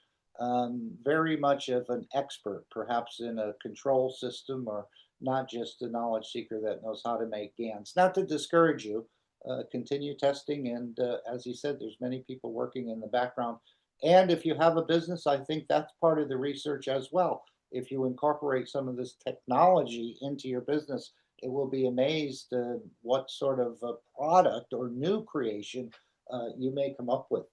very much of an expert, perhaps in a control system, or not just a knowledge seeker that knows how to make GANs. Not to discourage you, continue testing, and as he said, there's many people working in the background. And if you have a business, I think that's part of the research as well. If you incorporate some of this technology into your business, it will be amazed what sort of product or new creation you may come up with.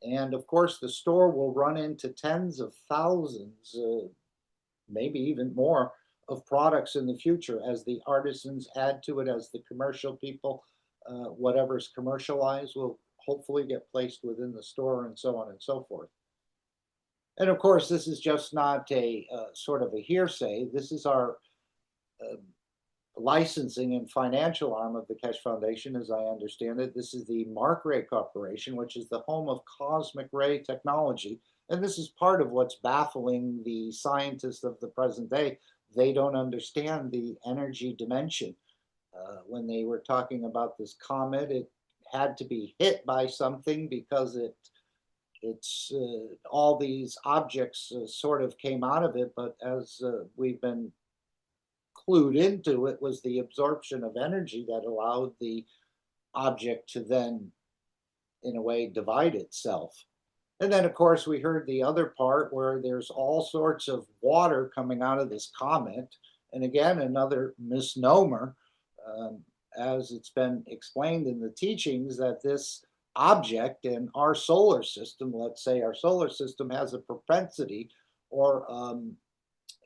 And of course, the store will run into tens of thousands, maybe even more, of products in the future as the artisans add to it, as the commercial people, whatever's commercialized will hopefully get placed within the store, and so on and so forth. And of course, this is just not a sort of a hearsay. This is our licensing and financial arm of the Keshe Foundation, as I understand it. This is the Mark Ray Corporation, which is the home of cosmic ray technology. And this is part of what's baffling the scientists of the present day. They don't understand the energy dimension. When they were talking about this comet, it had to be hit by something because it's all these objects sort of came out of it. But as we've been clued into it was the absorption of energy that allowed the object to then, in a way, divide itself. And then, of course, we heard the other part where there's all sorts of water coming out of this comet. And again, another misnomer, as it's been explained in the teachings, that this object in our solar system, let's say our solar system, has a propensity, or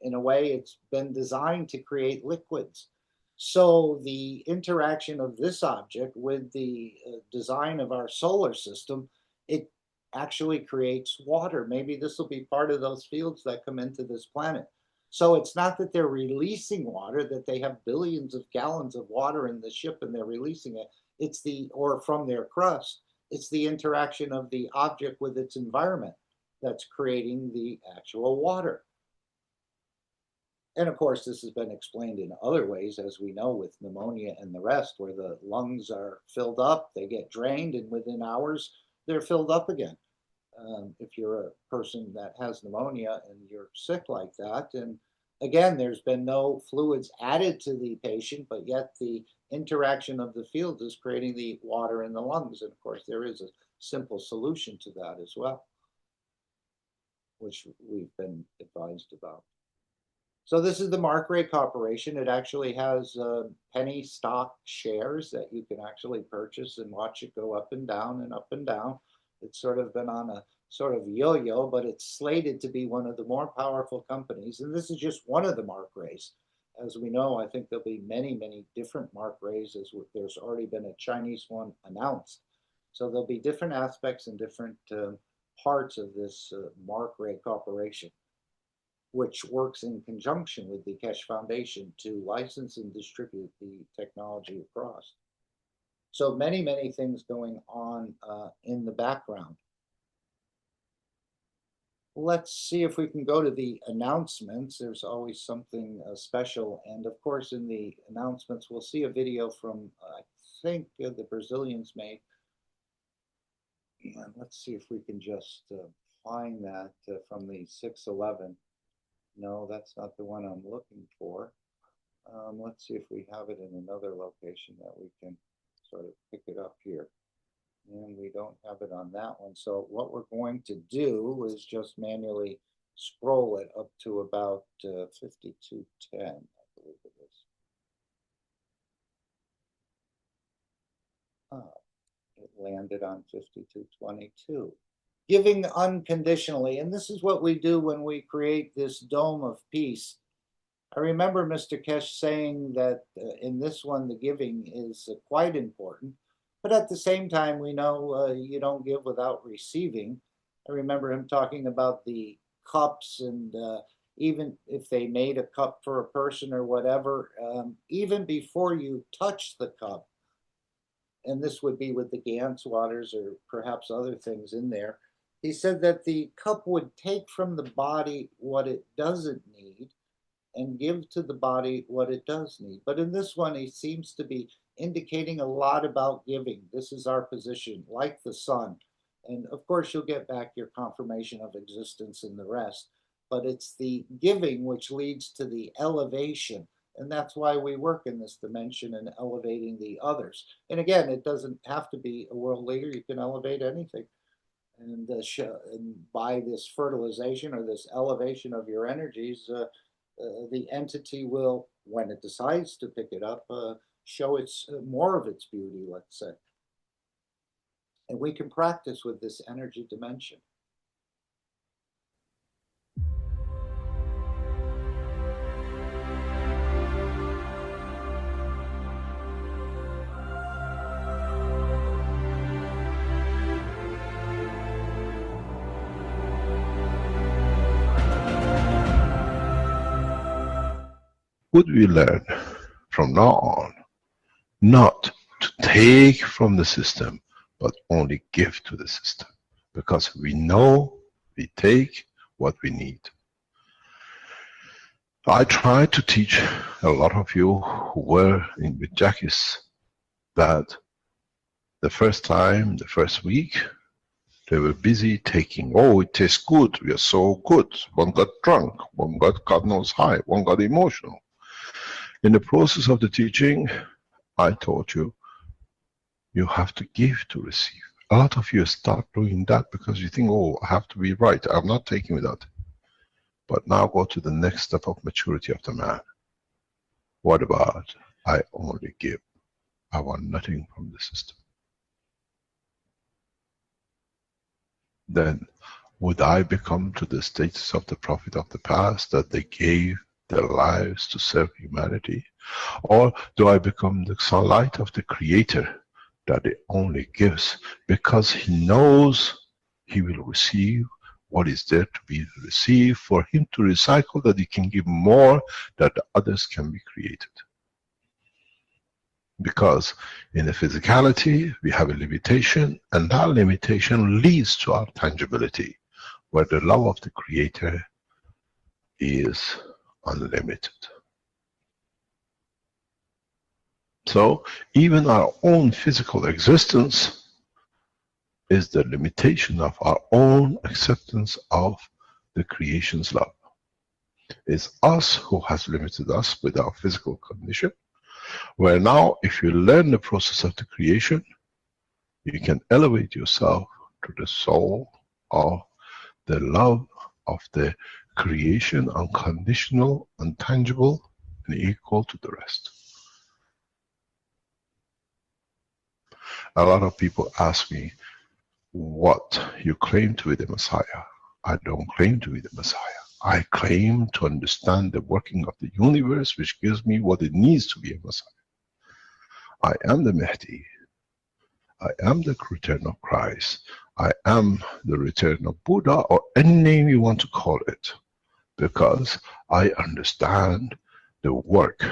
in a way, it's been designed to create liquids. So the interaction of this object with the design of our solar system, it actually creates water. Maybe this will be part of those fields that come into this planet. So it's not that they're releasing water, that they have billions of gallons of water in the ship and they're releasing it. It's or from their crust, it's the interaction of the object with its environment that's creating the actual water. And of course, this has been explained in other ways, as we know, with pneumonia and the rest, where the lungs are filled up, they get drained, and within hours, they're filled up again. If you're a person that has pneumonia and you're sick like that, and again, there's been no fluids added to the patient, but yet the interaction of the field is creating the water in the lungs. And of course, there is a simple solution to that as well, which we've been advised about. So this is the Mark Ray Corporation. It actually has penny stock shares that you can actually purchase and watch it go up and down and up and down. It's sort of been on a sort of yo-yo, but it's slated to be one of the more powerful companies. And this is just one of the Mark Rays. As we know, I think there'll be many, many different Mark Rays, as there's already been a Chinese one announced. So there'll be different aspects and different parts of this Mark Ray Corporation, which works in conjunction with the Keshe Foundation to license and distribute the technology across. So many, many things going on in the background. Let's see if we can go to the announcements. There's always something special. And of course, in the announcements, we'll see a video from, I think, the Brazilians made. And let's see if we can just find that from the 611. No, that's not the one I'm looking for. Let's see if we have it in another location that we can sort of pick it up here. And we don't have it on that one. So what we're going to do is just manually scroll it up to about 5210, I believe it is. It landed on 5222. Giving unconditionally. And this is what we do when we create this dome of peace. I remember Mr. Keshe saying that in this one, the giving is quite important. But at the same time, we know you don't give without receiving. I remember him talking about the cups, and even if they made a cup for a person or whatever, even before you touch the cup, and this would be with the Gans waters or perhaps other things in there, he said that the cup would take from the body what it doesn't need and give to the body what it does need. But in this one, he seems to be indicating a lot about giving. This is our position, like the sun. And of course, you'll get back your confirmation of existence and the rest. But it's the giving which leads to the elevation. And that's why we work in this dimension and elevating the others. And again, it doesn't have to be a world leader. You can elevate anything. And by this fertilization or this elevation of your energies, the entity will, when it decides to pick it up, show its more of its beauty, let's say. And we can practice with this energy dimension. Would we learn from now on not to take from the system, but only give to the system? Because we know we take what we need. I tried to teach a lot of you who were in with Jackie's that the first time, the first week, they were busy taking, oh, it tastes good, we are so good. One got drunk, one got God knows high, one got emotional. In the process of the teaching, I taught you, you have to give to receive. A lot of you start doing that because you think, oh, I have to be right. I'm not taking without. But now go to the next step of maturity of the man. What about, I only give. I want nothing from the system. Then, would I become to the status of the prophet of the past that they gave their lives to serve humanity? Or do I become the sunlight of the Creator that it only gives because he knows he will receive what is there to be received for him to recycle, that he can give more, that the others can be created? Because in the physicality we have a limitation, and that limitation leads to our tangibility, where the love of the Creator is unlimited. So even our own physical existence is the limitation of our own acceptance of the creation's love. It's us who has limited us with our physical condition, where now if you learn the process of the creation, you can elevate yourself to the soul of the love of the creation, unconditional, untangible, and equal to the rest. A lot of people ask me, what? You claim to be the Messiah. I don't claim to be the Messiah. I claim to understand the working of the universe, which gives me what it needs to be a Messiah. I am the Mahdi. I am the return of Christ. I am the return of Buddha, or any name you want to call it, because I understand the work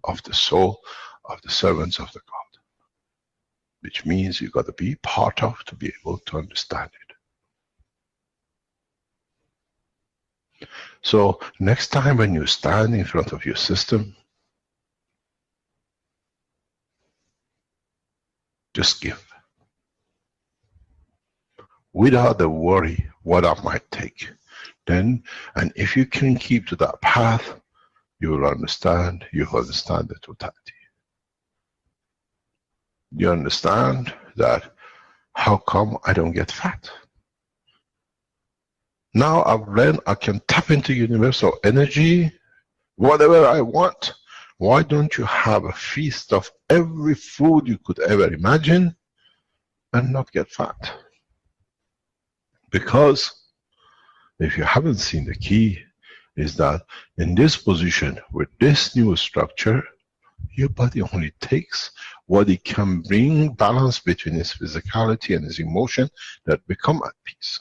of the soul of the servants of the God. Which means you got to be part of to be able to understand it. So next time when you stand in front of your system, just give. Without the worry what I might take. Then, and if you can keep to that path, you will understand the totality. You understand that how come I don't get fat? Now I've learned I can tap into universal energy, whatever I want. Why don't you have a feast of every food you could ever imagine and not get fat? Because if you haven't seen, the key is that in this position with this new structure, your body only takes what it can bring balance between its physicality and its emotion that become at peace.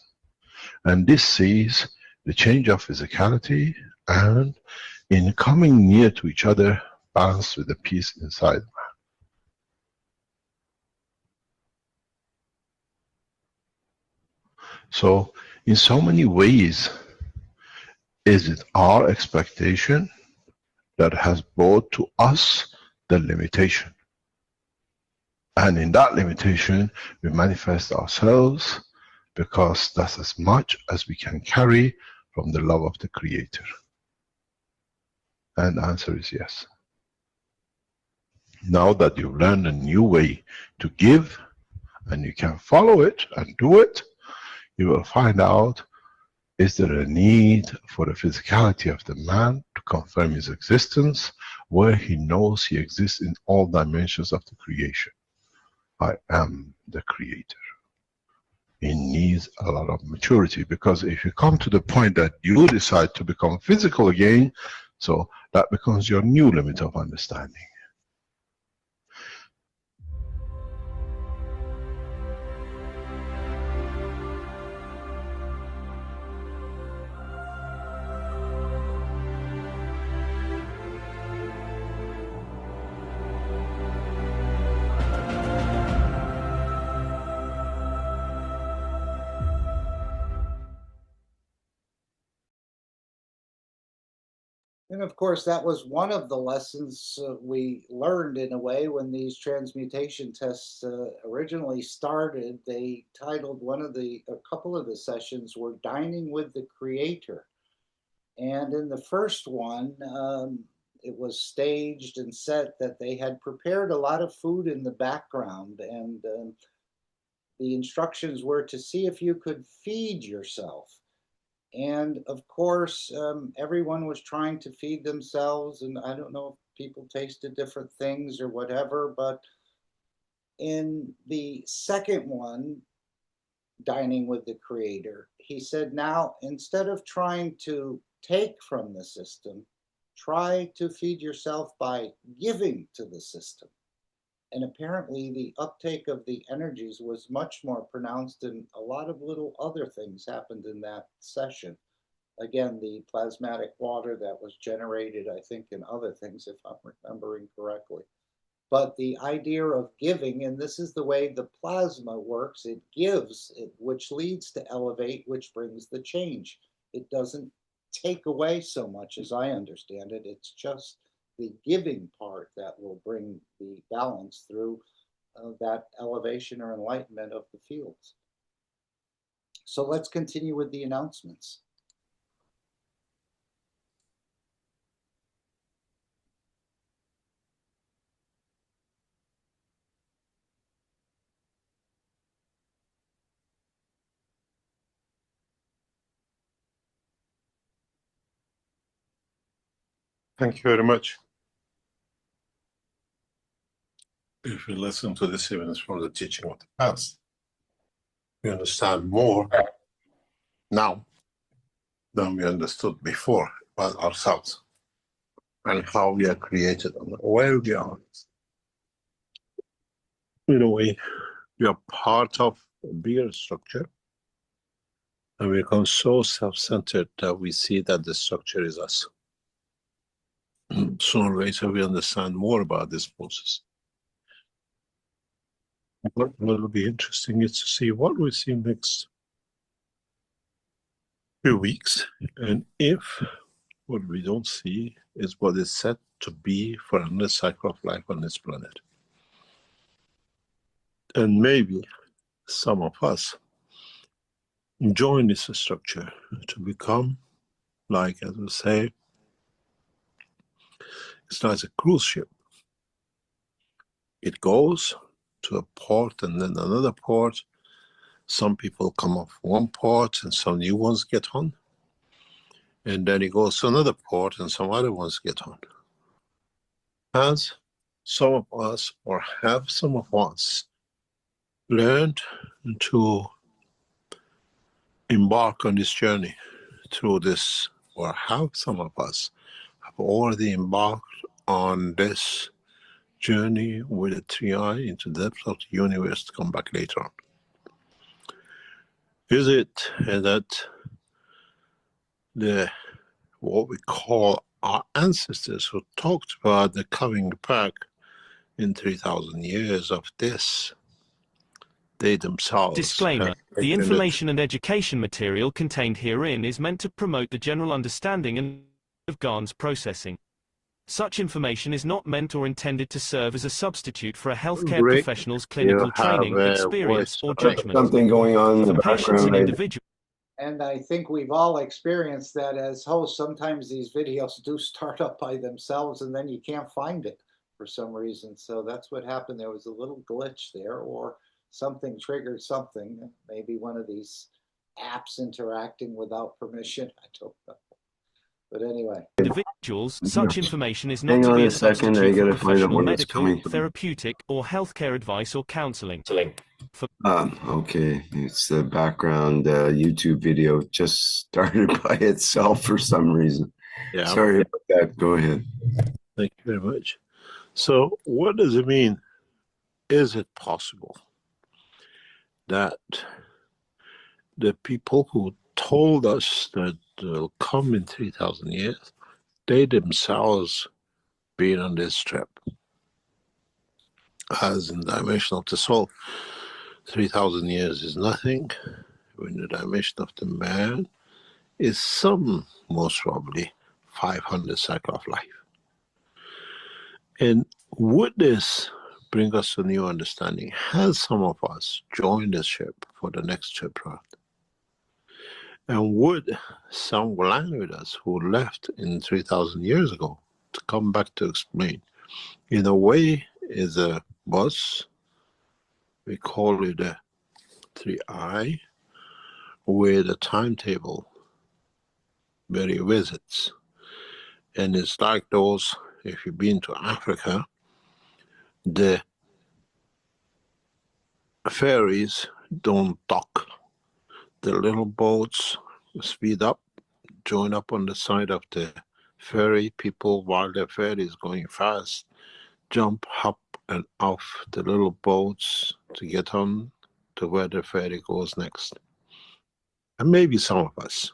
And this sees the change of physicality and in coming near to each other, balance with the peace inside man. So in so many ways is it our expectation that has brought to us the limitation. And in that limitation, we manifest ourselves because that's as much as we can carry from the love of the Creator. And the answer is yes. Now that you've learned a new way to give, and you can follow it and do it, you will find out, is there a need for the physicality of the man to confirm his existence, where he knows he exists in all dimensions of the creation. I am the Creator. It needs a lot of maturity, because if you come to the point that you decide to become physical again, so that becomes your new limit of understanding. And of course, that was one of the lessons we learned in a way when these transmutation tests originally started. They titled a couple of the sessions were Dining with the Creator. And in the first one, it was staged and set that they had prepared a lot of food in the background, and the instructions were to see if you could feed yourself. And of course, everyone was trying to feed themselves, and I don't know if people tasted different things or whatever, but in the second one, Dining with the Creator, he said, now, instead of trying to take from the system, try to feed yourself by giving to the system. And apparently the uptake of the energies was much more pronounced, and a lot of little other things happened in that session. Again, the plasmatic water that was generated, I think, and other things, if I'm remembering correctly. But the idea of giving, and this is the way the plasma works, it gives, which leads to elevate, which brings the change. It doesn't take away so much, as I understand it. It's just the giving part that will bring the balance through that elevation or enlightenment of the fields. So let's continue with the announcements. Thank you very much. If we listen to this evidence from the teaching of the past, we understand more now than we understood before about ourselves and how we are created and where we are. In a way, we are part of a bigger structure, and we become so self-centered that we see that the structure is us. Sooner or later, we understand more about this process. What will be interesting is to see what we see next few weeks, and if what we don't see is what is set to be for another cycle of life on this planet. And maybe some of us join this structure to become, like, as we say, it's like a cruise ship. It goes to a port and then another port. Some people come off one port and some new ones get on. And then it goes to another port and some other ones get on. Has some of us, or have some of us, learned to embark on this journey through this, or have some of us have already embarked on this journey with a 3i into the depths of the universe to come back later on? Is it that what we call our ancestors who talked about the coming back in 3,000 years of this, they themselves... Disclaimer: the information and education material contained herein is meant to promote the general understanding and of GAN's processing. Such information is not meant or intended to serve as a substitute for a healthcare professional's clinical training, experience, or judgment. Something going on in the For patients and background. individuals. And I think we've all experienced that as hosts. Sometimes these videos do start up by themselves and then you can't find it for some reason. So that's what happened. There was a little glitch there, or something triggered something. Maybe one of these apps interacting without permission. I don't know. But anyway. Individuals, such information is not to be a substitute for professional medical, therapeutic, or healthcare advice or counseling. Okay, it's the background YouTube video just started by itself for some reason. Yeah. Sorry about that. Go ahead. Thank you very much. So what does it mean? Is it possible that the people who told us that they'll come in 3,000 years, they themselves been on this trip? As in the dimension of the soul, 3,000 years is nothing. In the dimension of the man is some, most probably, 500 cycle of life. And would this bring us to new understanding? Has some of us joined the ship for the next trip round? And would some land with us who left in 3,000 years ago to come back to explain. In a way, is a bus. We call it a 3i, with a timetable where he visits. And it's like those, if you've been to Africa, the ferries don't dock. The little boats speed up, join up on the side of the ferry. People, while the ferry is going fast, jump, hop, and off the little boats to get on to where the ferry goes next. And maybe some of us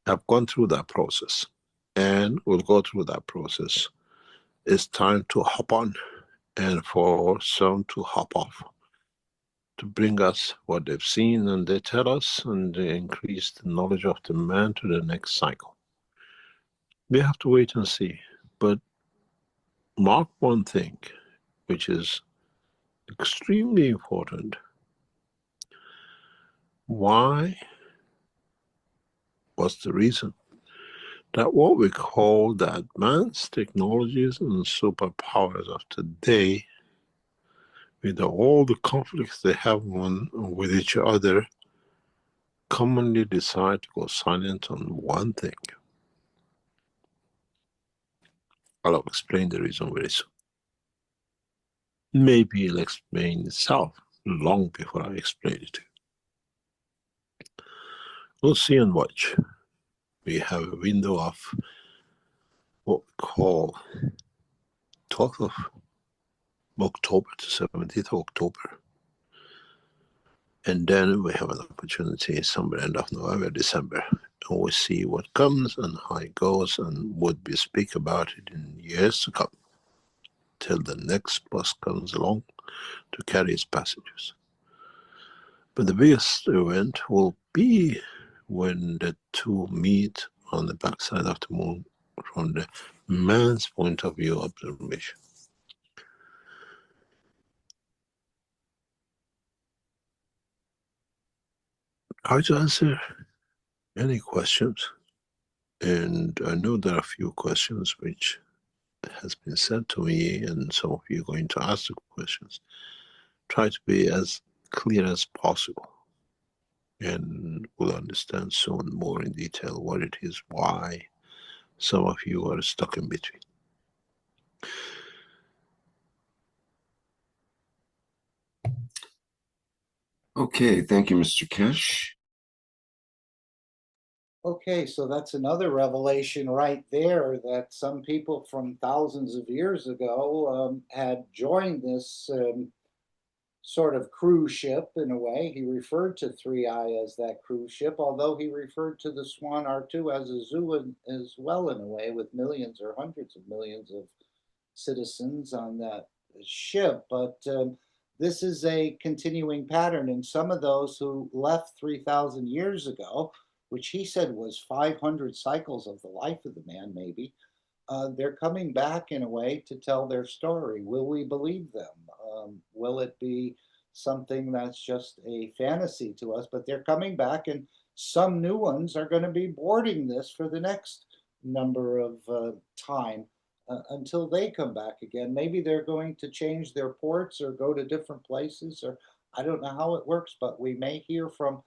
have gone through that process and will go through that process. It's time to hop on, and for some to hop off, to bring us what they've seen and they tell us, and they increase the knowledge of the man to the next cycle. We have to wait and see. But mark one thing, which is extremely important. Why? What's the reason? That what we call the advanced technologies and superpowers of today, with all the conflicts they have one with each other, commonly decide to go silent on one thing. I'll explain the reason very soon. Maybe it'll explain itself long before I explain it to you. We'll see and watch. We have a window of what we call 12th of October to 17th of October. And then we have an opportunity somewhere end of November, December. And we see what comes and how it goes and what we speak about it in years to come, till the next bus comes along to carry its passengers. But the biggest event will be when the two meet on the backside of the moon from the man's point of view observation. Try to answer any questions. And I know there are a few questions which has been said to me, and some of you are going to ask the questions. Try to be as clear as possible, and we'll understand soon more in detail what it is, why some of you are stuck in between. Okay, thank you, Mr. Keshe. Okay, so that's another revelation right there, that some people from thousands of years ago had joined this sort of cruise ship in a way. He referred to 3i as that cruise ship, although he referred to the Swan R2 as a zoo as well, in a way, with millions or hundreds of millions of citizens on that ship. But this is a continuing pattern, and some of those who left 3,000 years ago, which he said was 500 cycles of the life of the man, maybe, they're coming back in a way to tell their story. Will we believe them? Will it be something that's just a fantasy to us? But they're coming back, and some new ones are going to be boarding this for the next number of time until they come back again. Maybe they're going to change their ports or go to different places, or I don't know how it works, but we may hear from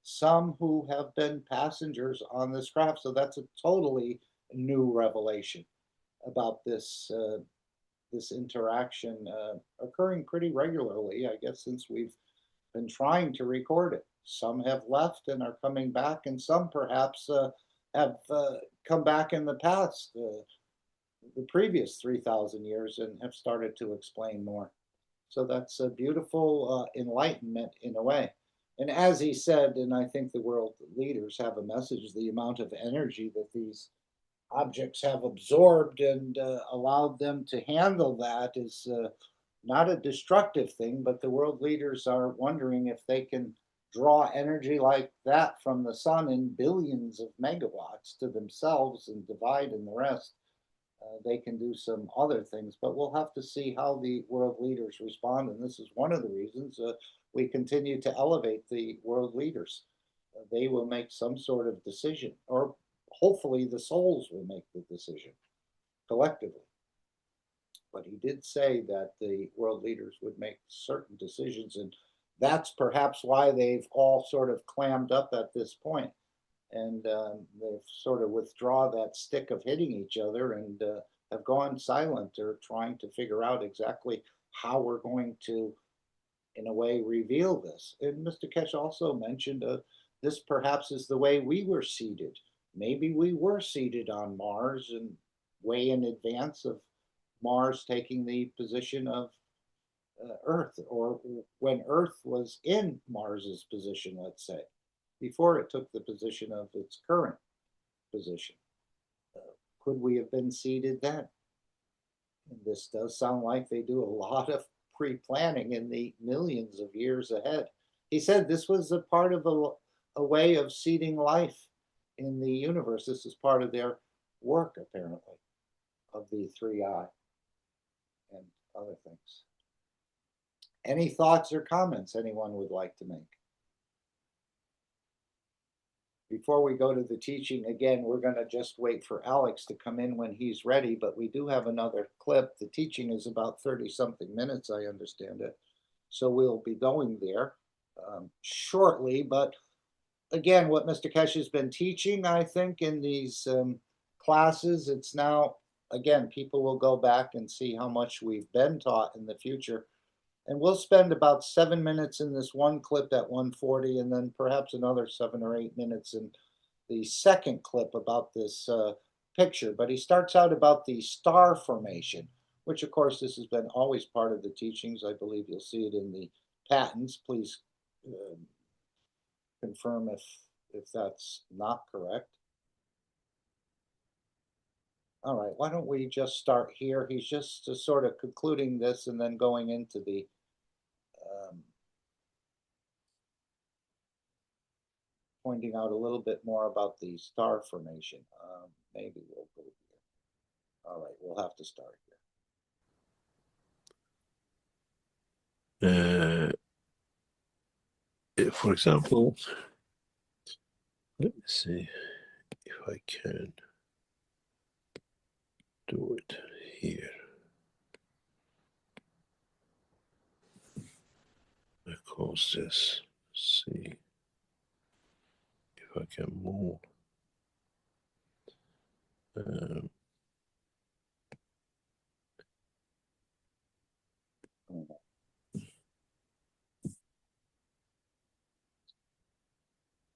some who have been passengers on this craft. So that's a totally new revelation about this this interaction occurring pretty regularly, I guess, since we've been trying to record it. Some have left and are coming back, and some perhaps have come back in the past, the previous 3,000 years, and have started to explain more. So that's a beautiful enlightenment in a way. And as he said, and I think the world leaders have a message, the amount of energy that these objects have absorbed and allowed them to handle that is not a destructive thing, but the world leaders are wondering if they can draw energy like that from the sun in billions of megawatts to themselves and divide in the rest. They can do some other things, but we'll have to see how the world leaders respond. And this is one of the reasons we continue to elevate the world leaders. They will make some sort of decision, or hopefully the souls will make the decision. collectively. But he did say that the world leaders would make certain decisions, and that's perhaps why they've all sort of clammed up at this point, and they've sort of withdrawn that stick of hitting each other and have gone silent or trying to figure out exactly how we're going to, in a way, reveal this. And Mr. Keshe also mentioned this perhaps is the way we were seated. Maybe we were seated on Mars and way in advance of Mars taking the position of Earth, or when Earth was in Mars's position, let's say, before it took the position of its current position. Could we have been seated then? And this does sound like they do a lot of pre-planning in the millions of years ahead. He said this was a part of a way of seeding life in the universe. This is part of their work, apparently, of the 3I and other things. Any thoughts or comments anyone would like to make? Before we go to the teaching, again, we're going to just wait for Alex to come in when he's ready, but we do have another clip. The teaching is about 30-something minutes, I understand it. So we'll be going there shortly. But again, what Mr. Keshe has been teaching, I think, in these classes, it's now, again, people will go back and see how much we've been taught in the future. And we'll spend about 7 minutes in this one clip at 1:40, and then perhaps another 7 or 8 minutes in the second clip about this picture. But he starts out about the star formation, which of course this has been always part of the teachings. I believe you'll see it in the patents. Please confirm if that's not correct. All right, why don't we just start here? He's just sort of concluding this and then going into the pointing out a little bit more about the star formation. Maybe we'll go here. All right, we'll have to start here. For example, let me see if I can do it here. I close this. See if I can move.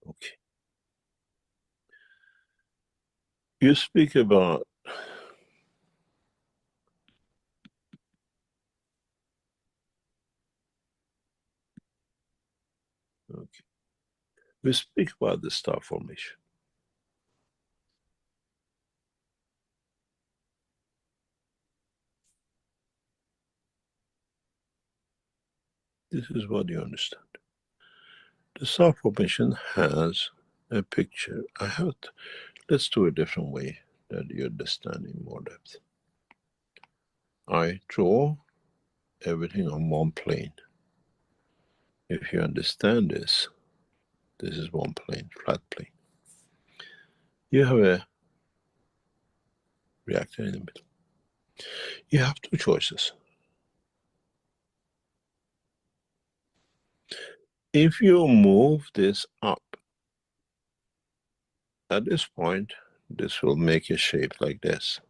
Okay. You speak about we speak about the star formation. This is what you understand. The star formation has a picture. Let's do a different way that you understand in more depth. I draw everything on one plane. If you understand this, this is one plane, flat plane. You have a reactor in the middle. You have two choices. If you move this up, at this point, this will make a shape like this.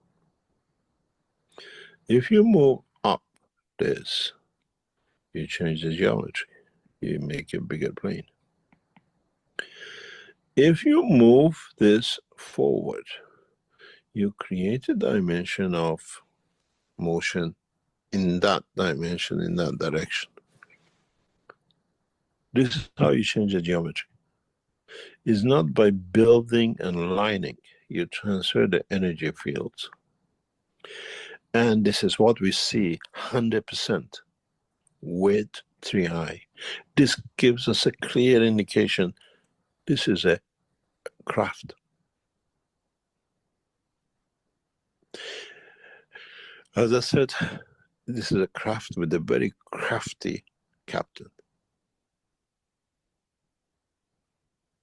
If you move up this, you change the geometry. You make a bigger plane. If you move this forward, you create a dimension of motion in that dimension, in that direction. This is how you change the geometry. It's not by building and lining. You transfer the energy fields. And this is what we see 100% with 3I. This gives us a clear indication this is a craft. As I said, this is a craft with a very crafty captain.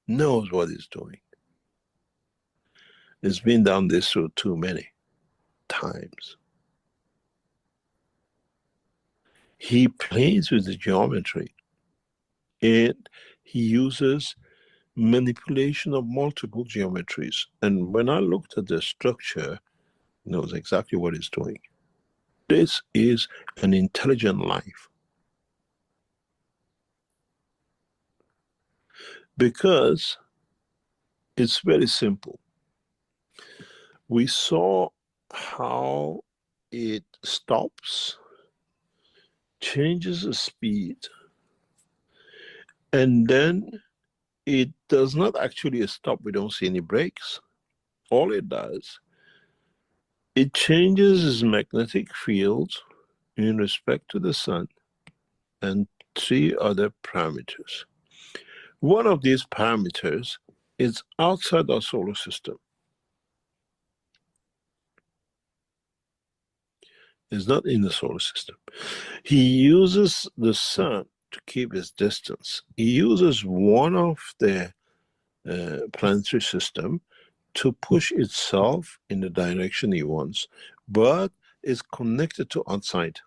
Knows what he's doing. It's been done this to too many. times. He plays with the geometry, and he uses manipulation of multiple geometries. And when I looked at the structure, it knows exactly what it's doing. This is an intelligent life. Because it's very simple. We saw how it stops, changes the speed, and then it does not actually stop. We don't see any brakes. All it does, it changes its magnetic field in respect to the sun and 3 other parameters. One of these parameters is outside our solar system. It's not in the solar system. He uses the sun to keep his distance. He uses one of the planetary system to push itself in the direction he wants, but is connected to outside.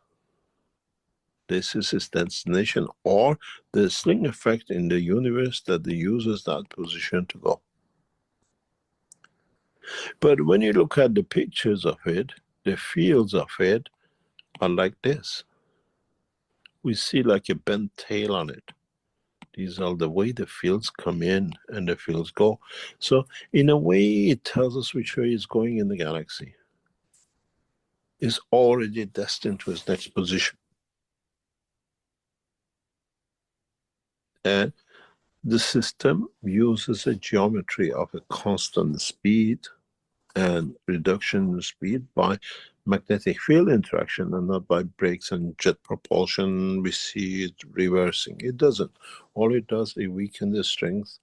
This is his destination, or the sling effect in the universe that uses that position to go. But when you look at the pictures of it, the fields of it are like this. We see like a bent tail on it. These are the way the fields come in and the fields go. So in a way, it tells us which way it's going in the galaxy. It's already destined to its next position. And the system uses a geometry of a constant speed and reduction in speed by magnetic field interaction and not by brakes and jet propulsion. We see it reversing. It doesn't. All it does is weaken the strength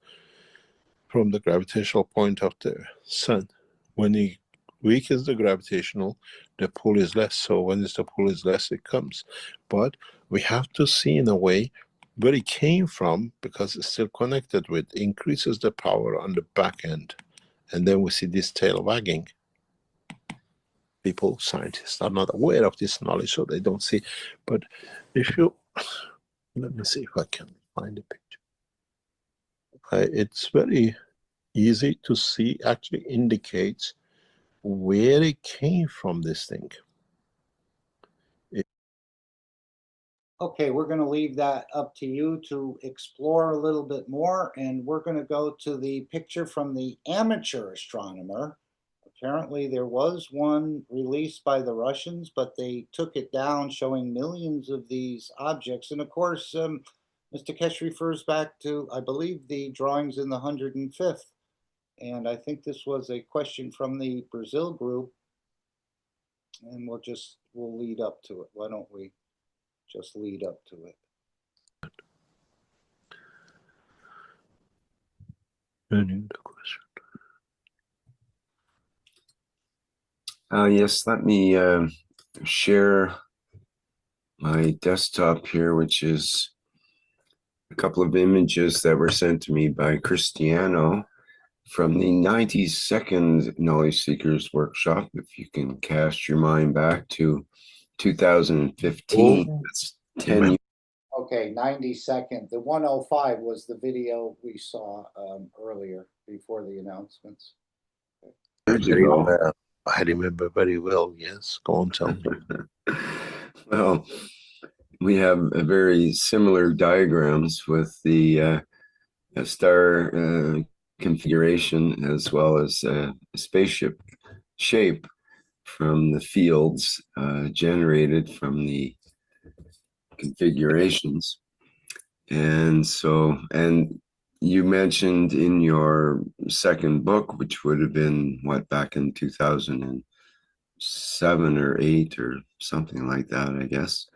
from the gravitational point of the sun. When it weakens the gravitational, the pull is less. So when the pull is less, it comes. But we have to see in a way where it came from, because it's still connected with, increases the power on the back end. And then we see this tail wagging. People, scientists, are not aware of this knowledge, so they don't see. But if you, let me see if I can find a picture. It's very easy to see, actually indicates where it came from, this thing. Okay, we're going to leave that up to you to explore a little bit more, and we're going to go to the picture from the amateur astronomer. Apparently there was one released by the Russians, but they took it down, showing millions of these objects. And of course, Mr. Keshe refers back to, I believe, the drawings in the 105th. And I think this was a question from the Brazil group. And we'll lead up to it. Why don't we just lead up to it? Any other question? Yes, let me share my desktop here, which is a couple of images that were sent to me by Cristiano from the 92nd Knowledge Seekers Workshop. If you can cast your mind back to 2015, that's 10 years. Okay, 92nd. The 105 was the video we saw earlier before the announcements. Ago. I remember very well, yes. Go on, tell me. Well, we have a very similar diagrams with the star configuration as well as a spaceship shape from the fields generated from the configurations. And so, and you mentioned in your second book, which would have been what, back in 2007 or 8 or something like that, I guess,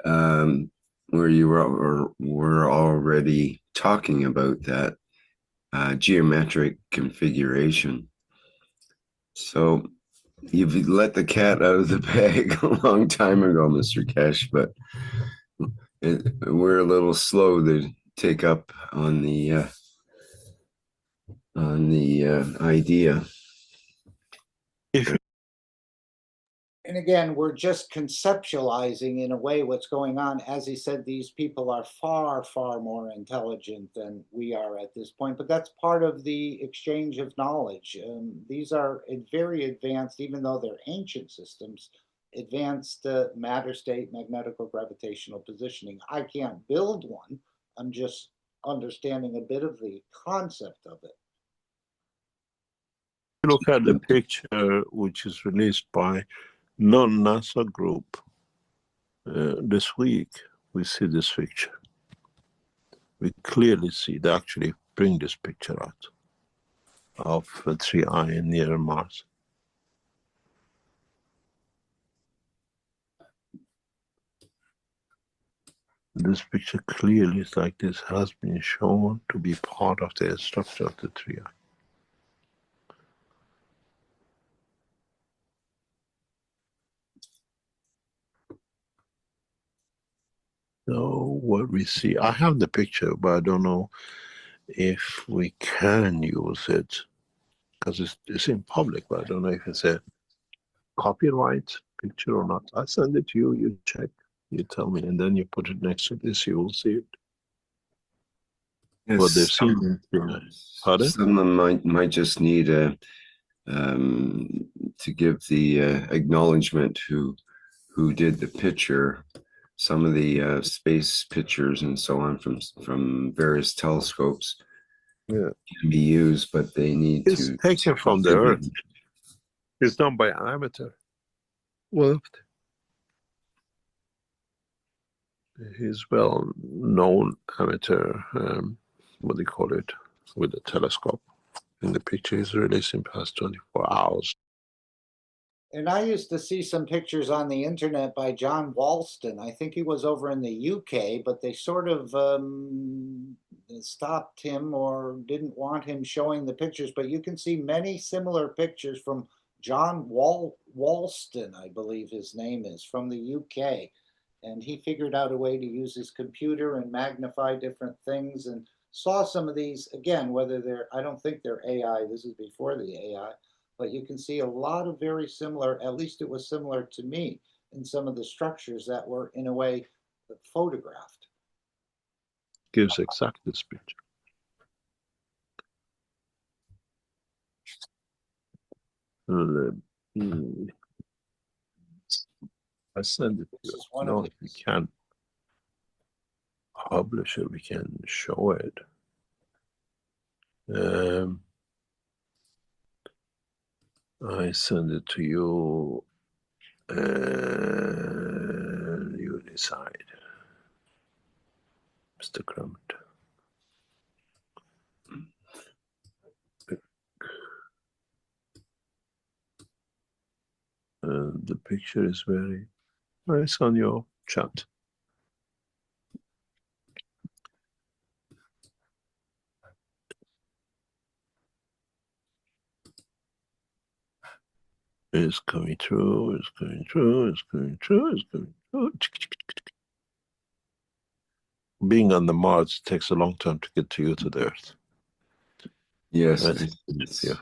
where you were already talking about that geometric configuration. So you've let the cat out of the bag a long time ago, Mr. Keshe, but we're a little slow to take up on the idea. If And again, we're just conceptualizing in a way what's going on. As he said, these people are far, far more intelligent than we are at this point, but that's part of the exchange of knowledge. These are very advanced, even though they're ancient systems, advanced matter state magnetical gravitational positioning. I can't build one. I'm just understanding a bit of the concept of it. Look at the picture which is released by non-NASA group this week. We see this picture. We clearly see, they actually bring this picture out of 3I near Mars. This picture clearly is like this has been shown to be part of the structure of the 3I. So what we see, I have the picture, but I don't know if we can use it because it's in public, but I don't know if it's a copyright picture or not. I send it to you, you check, you tell me, and then you put it next to this, you will see it. Yes, What they've seen. Pardon? someone might just need to give the acknowledgement who did the picture. Some of the space pictures and so on from various telescopes can be used, but they need it's to. It's taken from the Earth. It's done by an amateur. Well, he's well-known amateur, what do you call it, with a telescope. In the picture he's released in past 24 hours. And I used to see some pictures on the internet by John Walston. I think he was over in the UK, but they sort of stopped him or didn't want him showing the pictures. But you can see many similar pictures from John Walston, I believe his name is, from the UK. And he figured out a way to use his computer and magnify different things and saw some of these, again, whether they're, I don't think they're AI, this is before the AI, but you can see a lot of very similar, at least it was similar to me, in some of the structures that were, in a way, photographed. Gives exact this picture. I send it to you. No, if we can publish it, we can show it. I send it to you, and you decide, Mr. Clement. The picture is very nice on your chat. It's coming through, it's coming through, it's coming through, it's coming through. Being on the Mars takes a long time to get to you to the Earth. Yes, yeah.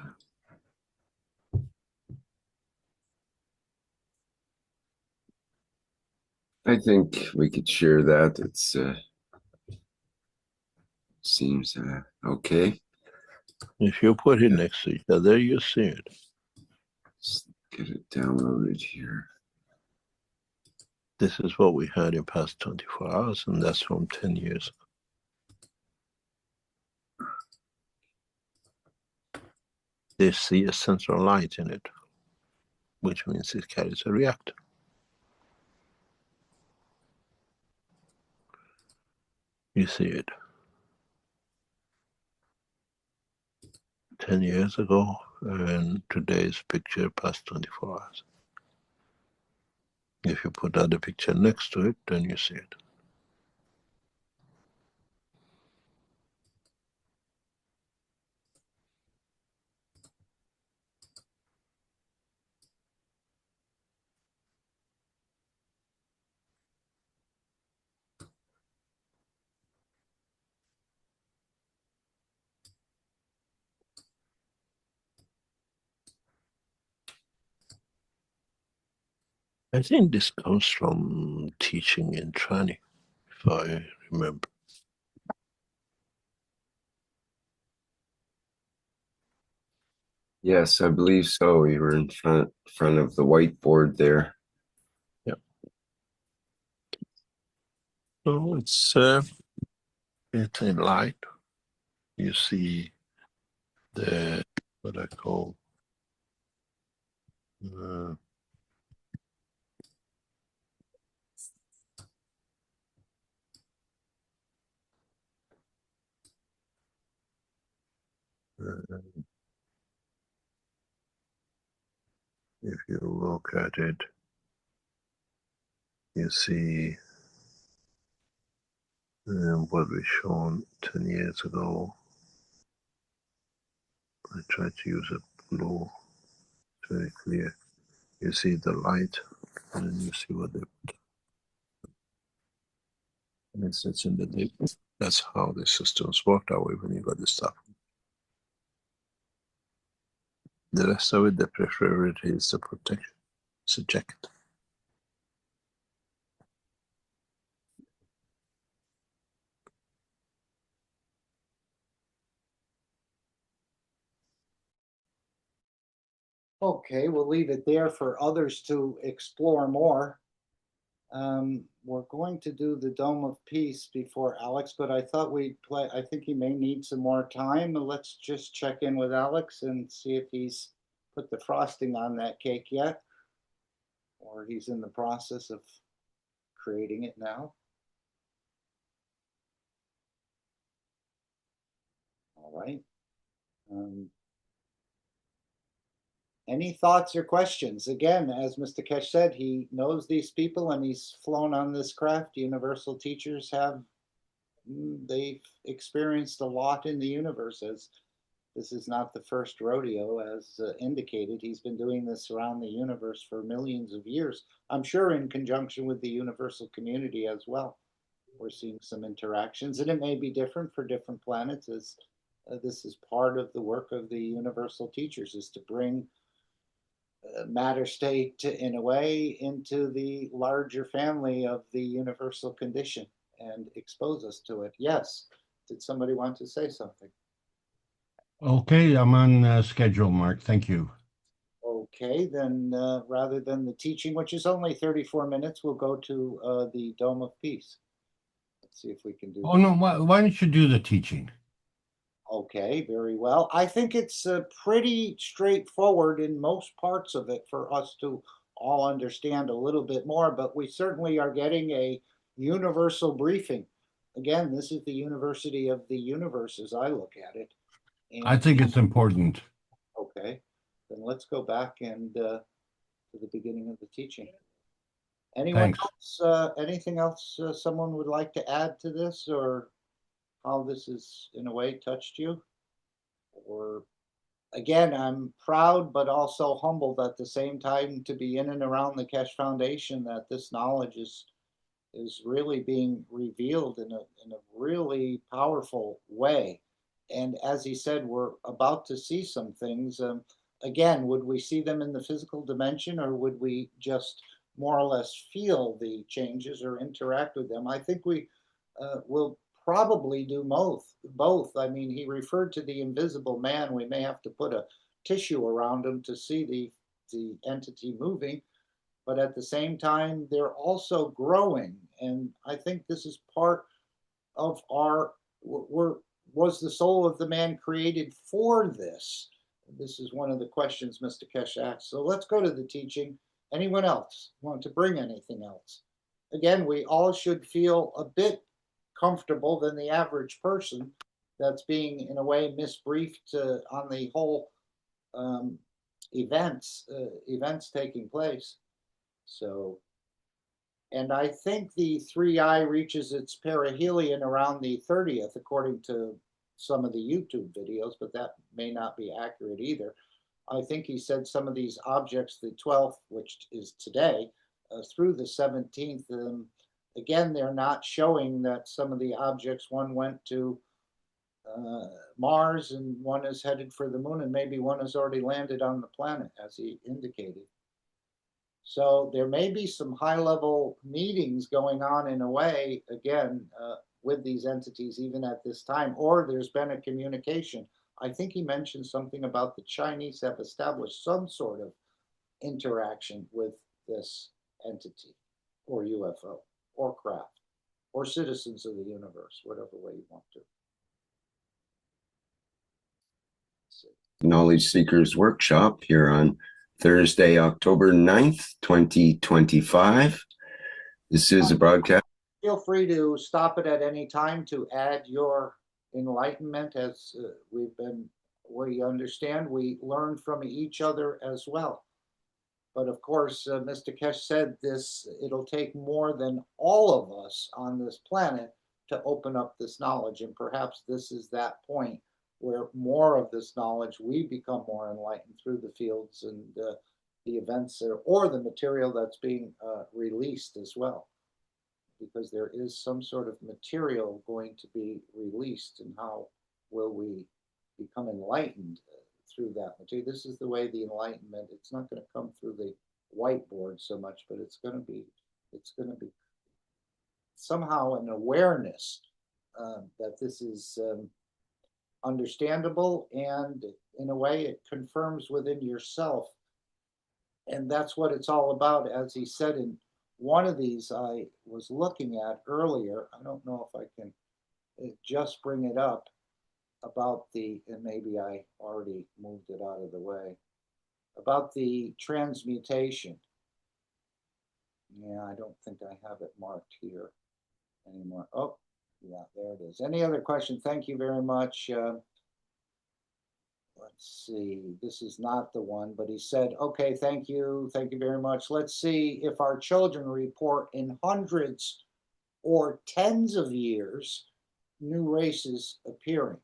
I think we could share that. It's seems okay. If you put it next to each other, you see it. Let's get it downloaded here. This is what we had in past 24 hours, and that's from 10 years ago. They see a central light in it, which means it carries a reactor. You see it. 10 years ago, and today's picture past 24 hours. If you put other picture next to it, then you see it. I think this comes from teaching in training, if I remember. Yes, I believe so. We were in front of the whiteboard there. Yeah. So it's in light. You see the what I call if you look at it, you see what we shown 10 years ago. I tried to use a blue, very clear. You see the light, and then you see what they put. And it sits in the dip. That's how the systems work that way when you got this stuff. The rest of it, the preferability is the protection. It's a jacket. Okay, we'll leave it there for others to explore more. We're going to do the Dome of Peace before Alex, but I thought we'd play. I think he may need some more time. Let's just check in with Alex and see if he's put the frosting on that cake yet, or he's in the process of creating it now. All right. Any thoughts or questions? Again, as Mr. Keshe said, he knows these people and he's flown on this craft. Universal teachers have, they've experienced a lot in the universe, as this is not the first rodeo, as indicated. He's been doing this around the universe for millions of years. I'm sure in conjunction with the universal community as well. We're seeing some interactions, and it may be different for different planets, as this is part of the work of the universal teachers, is to bring matter state in a way into the larger family of the universal condition and expose us to it. Yes. Did somebody want to say something? Okay, I'm on schedule, Mark. Thank you. Okay, then rather than the teaching, which is only 34 minutes, we'll go to the Dome of Peace. Let's see if we can do Oh, no, why don't you do the teaching? Okay, very well. I think it's pretty straightforward in most parts of it for us to all understand a little bit more, but we certainly are getting a universal briefing. Again, this is the University of the Universe as I look at it. I think it's important. Okay, then let's go back and to the beginning of the teaching. Anyone Thanks. else, anything else someone would like to add to this, or how this has in a way touched you? Or again, I'm proud but also humbled at the same time to be in and around the Keshe Foundation, that this knowledge is really being revealed in a really powerful way. And as he said, we're about to see some things. Again, would we see them in the physical dimension, or would we just more or less feel the changes or interact with them? I think we will probably do both. I mean, he referred to the invisible man. We may have to put a tissue around him to see the entity moving, but at the same time, they're also growing. And I think this is part of was the soul of the man created for this? This is one of the questions Mr. Keshe asked. So let's go to the teaching. Anyone else want to bring anything else? Again, we all should feel a bit comfortable than the average person that's being in a way misbriefed on the whole events taking place. So, and I think the 3i reaches its perihelion around the 30th, according to some of the YouTube videos, but that may not be accurate either. I think he said some of these objects, the 12th, which is today, through the 17th, again, they're not showing that some of the objects, one went to Mars and one is headed for the moon, and maybe one has already landed on the planet, as he indicated. So there may be some high-level meetings going on in a way, again, with these entities even at this time, or there's been a communication. I think he mentioned something about the Chinese have established some sort of interaction with this entity or UFO or craft or citizens of the universe, whatever way you want to. Knowledge Seekers Workshop here on Thursday, October 9th, 2025. This is a broadcast. Feel free to stop it at any time to add your enlightenment as we understand, we learn from each other as well. But of course, Mr. Keshe said this, it'll take more than all of us on this planet to open up this knowledge. And perhaps this is that point where more of this knowledge, we become more enlightened through the fields and the events or the material that's being released as well. Because there is some sort of material going to be released, and how will we become enlightened through that material? This is the way the enlightenment, it's not going to come through the whiteboard so much, but it's going to be somehow an awareness that this is understandable, and in a way it confirms within yourself. And that's what it's all about. As he said in one of these I was looking at earlier, I don't know if I can just bring it up, about and maybe I already moved it out of the way, about the transmutation. Yeah, I don't think I have it marked here anymore. Oh, yeah, there it is. Any other question? Thank you very much. Let's see, this is not the one, but he said, okay, thank you very much. Let's see if our children report in hundreds or tens of years new races appearing.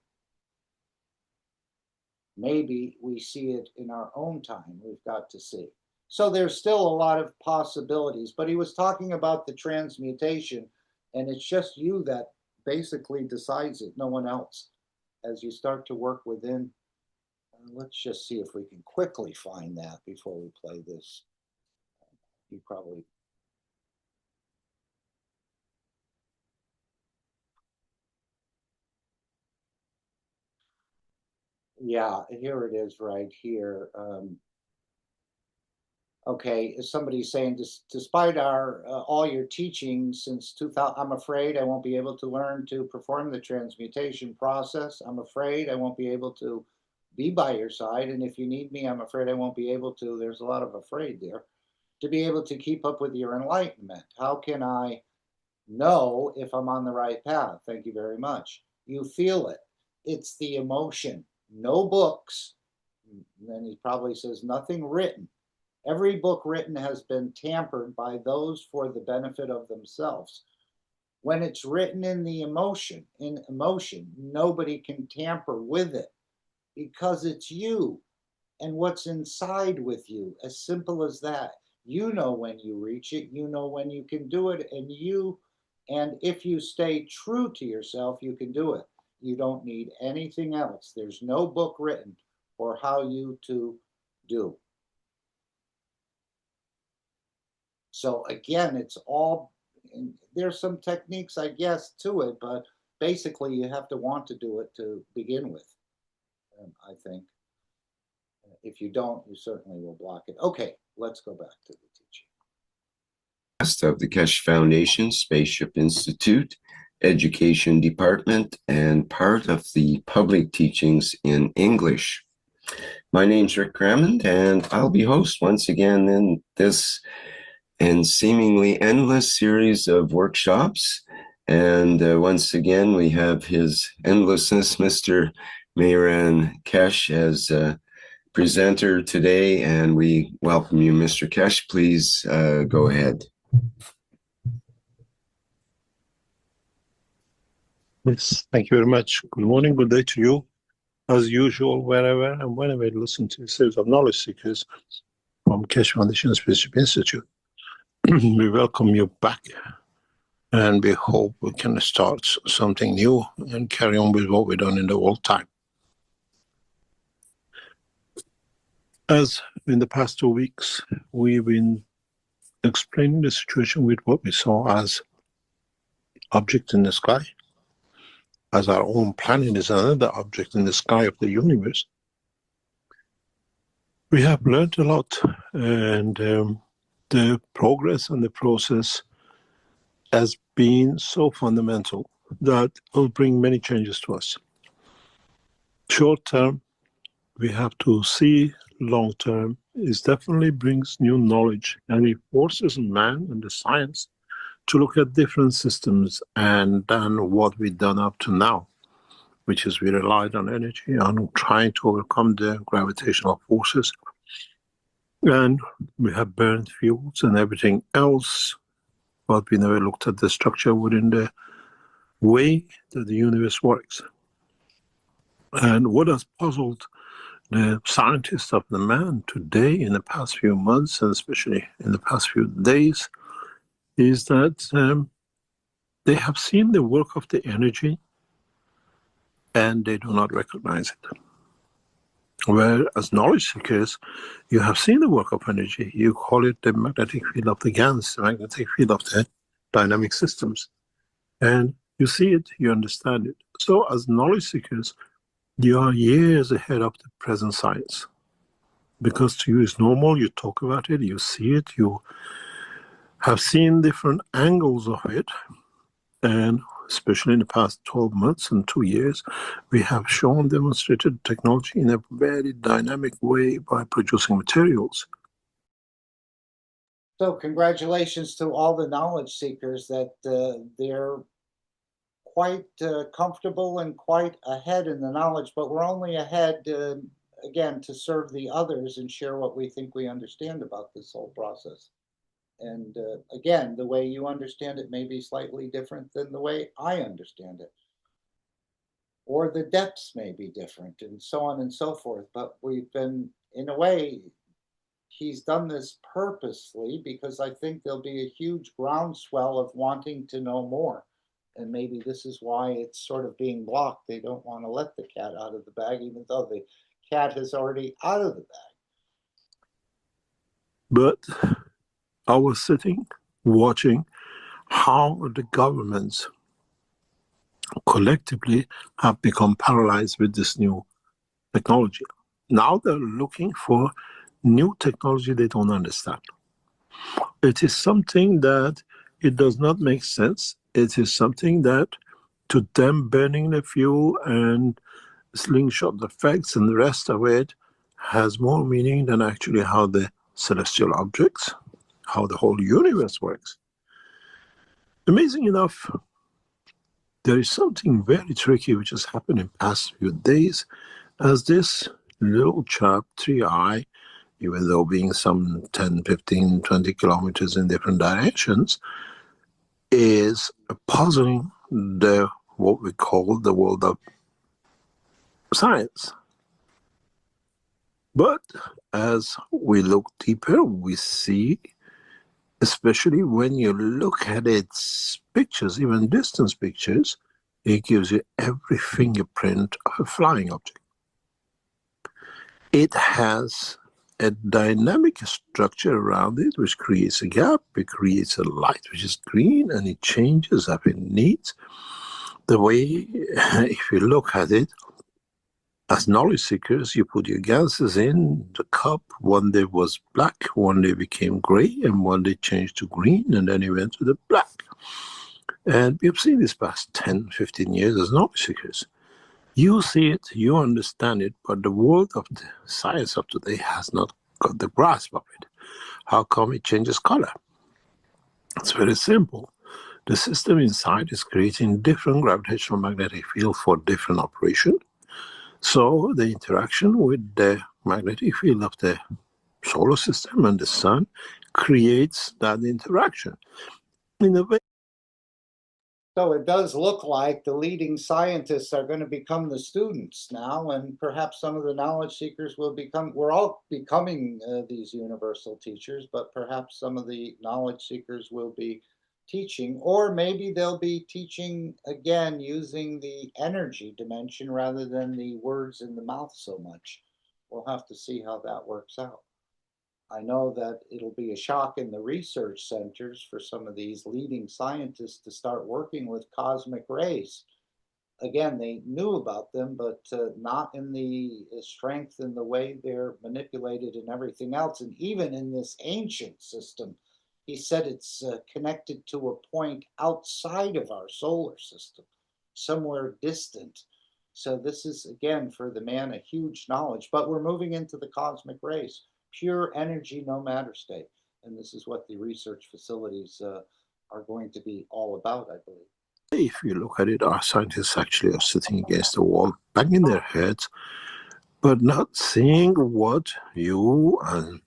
Maybe we see it in our own time. We've got to see. So there's still a lot of possibilities, but he was talking about the transmutation, and it's just you that basically decides it, no one else. As you start to work within, let's just see if we can quickly find that before we play this. You probably. Yeah, here it is right here. Okay, somebody's saying, despite all your teaching since 2000, I'm afraid I won't be able to learn to perform the transmutation process. I'm afraid I won't be able to be by your side. And if you need me, I'm afraid I won't be able to. There's a lot of afraid there. To be able to keep up with your enlightenment. How can I know if I'm on the right path? Thank you very much. You feel it. It's the emotion. No books. And then he probably says nothing written. Every book written has been tampered by those for the benefit of themselves. When it's written in emotion, nobody can tamper with it because it's you and what's inside with you. As simple as that. You know when you reach it, you know when you can do it, and if you stay true to yourself, you can do it. You don't need anything else. There's no book written for how you to do. So again, it's all, there's some techniques, I guess, to it, but basically you have to want to do it to begin with, I think. If you don't, you certainly will block it. Okay, let's go back to the teaching. Of the Keshe Foundation, Spaceship Institute, Education Department, and part of the public teachings in English. My name's Rick Crammond, and I'll be host once again in this and seemingly endless series of workshops. And once again, we have his endlessness, Mr. American Keshe, as presenter today, and we welcome you, Mr. Keshe. Please go ahead. Yes, thank you very much. Good morning, good day to you. As usual, wherever and whenever you listen to Series of Knowledge Seekers from Keshe Foundation Spaceship Institute, we welcome you back, and we hope we can start something new and carry on with what we've done in the old time. As in the past 2 weeks, we've been explaining the situation with what we saw as object in the sky, as our own planet is another object in the sky of the universe. We have learned a lot, and the progress and the process has been so fundamental that will bring many changes to us. Short term, we have to see long term. It definitely brings new knowledge, and it forces man and the science to look at different systems and than what we've done up to now, which is we relied on energy, on trying to overcome the gravitational forces. And we have burned fuels and everything else, but we never looked at the structure within the way that the universe works. And what has puzzled the scientists of the man today in the past few months, and especially in the past few days, is that they have seen the work of the energy and they do not recognize it. Whereas knowledge seekers, you have seen the work of energy. You call it the magnetic field of the GANs, the magnetic field of the dynamic systems. And you see it, you understand it. So as knowledge seekers, you are years ahead of the present science. Because to you it's normal, you talk about it, you see it, you have seen different angles of it. And especially in the past 12 months and 2 years, we have demonstrated technology in a very dynamic way by producing materials. So congratulations to all the knowledge seekers that they're quite comfortable and quite ahead in the knowledge, but we're only ahead, again, to serve the others and share what we think we understand about this whole process. And again, the way you understand it may be slightly different than the way I understand it. Or the depths may be different, and so on and so forth. But we've been, in a way, he's done this purposely because I think there'll be a huge groundswell of wanting to know more. And maybe this is why it's sort of being blocked. They don't want to let the cat out of the bag, even though the cat is already out of the bag. But I was sitting, watching how the governments collectively have become paralyzed with this new technology. Now they're looking for new technology they don't understand. It is something that it does not make sense. It is something that to them burning the fuel and slingshot effects and the rest of it has more meaning than actually how the celestial objects, how the whole universe works. Amazing enough, there is something very tricky which has happened in past few days as this little chap, 3i, even though being some 10, 15, 20 kilometers in different directions, is puzzling the what we call the world of science. But as we look deeper, we see, especially when you look at its pictures, even distance pictures, it gives you every fingerprint of a flying object. It has a dynamic structure around it, which creates a gap, it creates a light which is green, and it changes up in needs. The way, if you look at it, as knowledge seekers, you put your gases in the cup. One day was black, one day became gray, and one day changed to green, and then it went to the black. And we've seen this past 10, 15 years as knowledge seekers. You see it, you understand it, but the world of the science of today has not got the grasp of it. How come it changes color? It's very simple. The system inside is creating different gravitational magnetic field for different operation. So the interaction with the magnetic field of the solar system and the sun creates that interaction. In a way, so it does look like the leading scientists are going to become the students now, and perhaps some of the knowledge seekers will become, we're all becoming these universal teachers, but perhaps some of the knowledge seekers will be teaching, or maybe they'll be teaching again using the energy dimension rather than the words in the mouth so much. We'll have to see how that works out. I know that it'll be a shock in the research centers for some of these leading scientists to start working with cosmic rays. Again, they knew about them, but not in the strength and the way they're manipulated and everything else. And even in this ancient system, he said it's connected to a point outside of our solar system, somewhere distant. So this is, again, for the man, a huge knowledge. But we're moving into the cosmic rays, pure energy, no matter state. And this is what the research facilities are going to be all about, I believe. If you look at it, our scientists actually are sitting against the wall, banging their heads, but not seeing what you and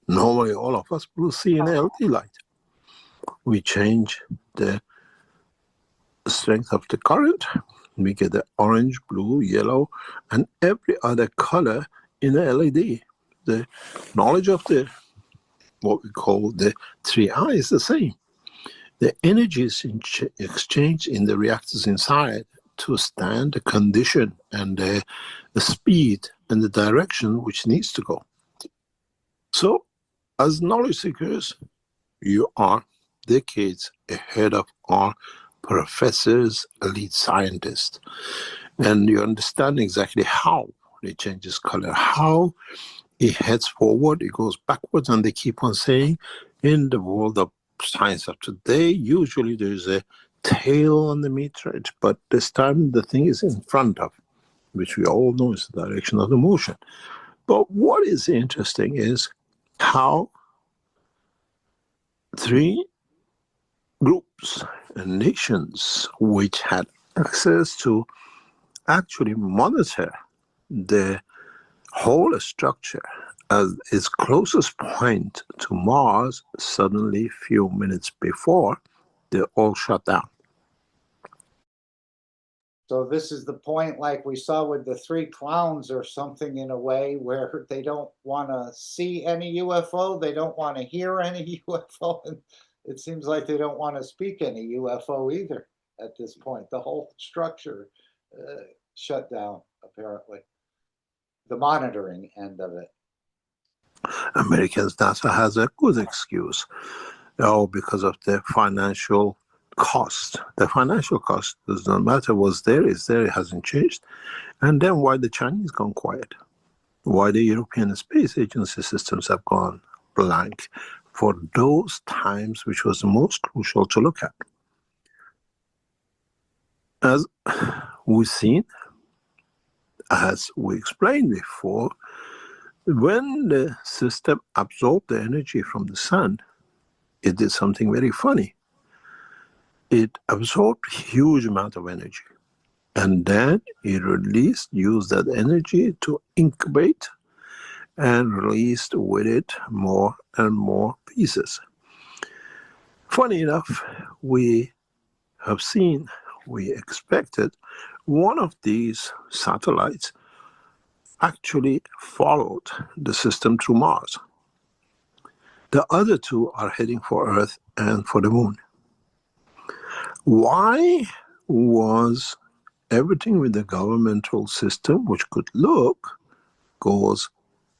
normally all of us will see in LED light. We change the strength of the current, we get the orange, blue, yellow, and every other color in the LED. The knowledge of the what we call the 3I is the same. The energy is exchanged in the reactors inside to stand the condition and the speed and the direction which needs to go. So, as knowledge seekers, you are decades ahead of our professors, elite scientists, and you understand exactly how it changes color, how it heads forward, it goes backwards, and they keep on saying in the world of science of today, usually there's a tail on the meteorite, but this time the thing is in front of, which we all know is the direction of the motion. But what is interesting is how three groups and nations which had access to actually monitor the whole structure as its closest point to Mars, suddenly a few minutes before, they all shut down. So this is the point like we saw with the three clowns or something, in a way, where they don't want to see any UFO, they don't want to hear any UFO, and it seems like they don't want to speak any UFO either at this point. The whole structure shut down, apparently. The monitoring end of it. Americans, NASA has a good excuse. Because of the financial cost. The financial cost does not matter. What's there is there. It hasn't changed. And then why the Chinese gone quiet? Why the European Space Agency systems have gone blank for those times which was the most crucial to look at. As we've seen, as we explained before, when the system absorbed the energy from the sun, it did something very funny. It absorbed a huge amount of energy, and then it used that energy to incubate and released with it more and more pieces. Funny enough, we expected one of these satellites actually followed the system through Mars. The other two are heading for Earth and for the Moon. Why was everything with the governmental system, which could look, goes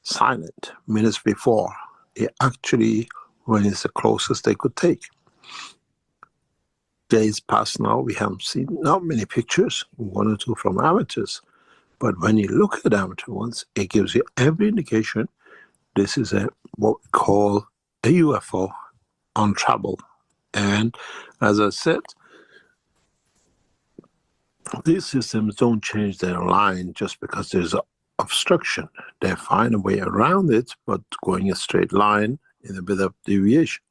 silent minutes before it actually, when it's the closest they could take? Days pass now, we haven't seen not many pictures, one or two from amateurs, but when you look at amateur ones, it gives you every indication this is what we call a UFO on travel. And as I said, these systems don't change their line just because there's an obstruction. They find a way around it, but going a straight line in a bit of deviation.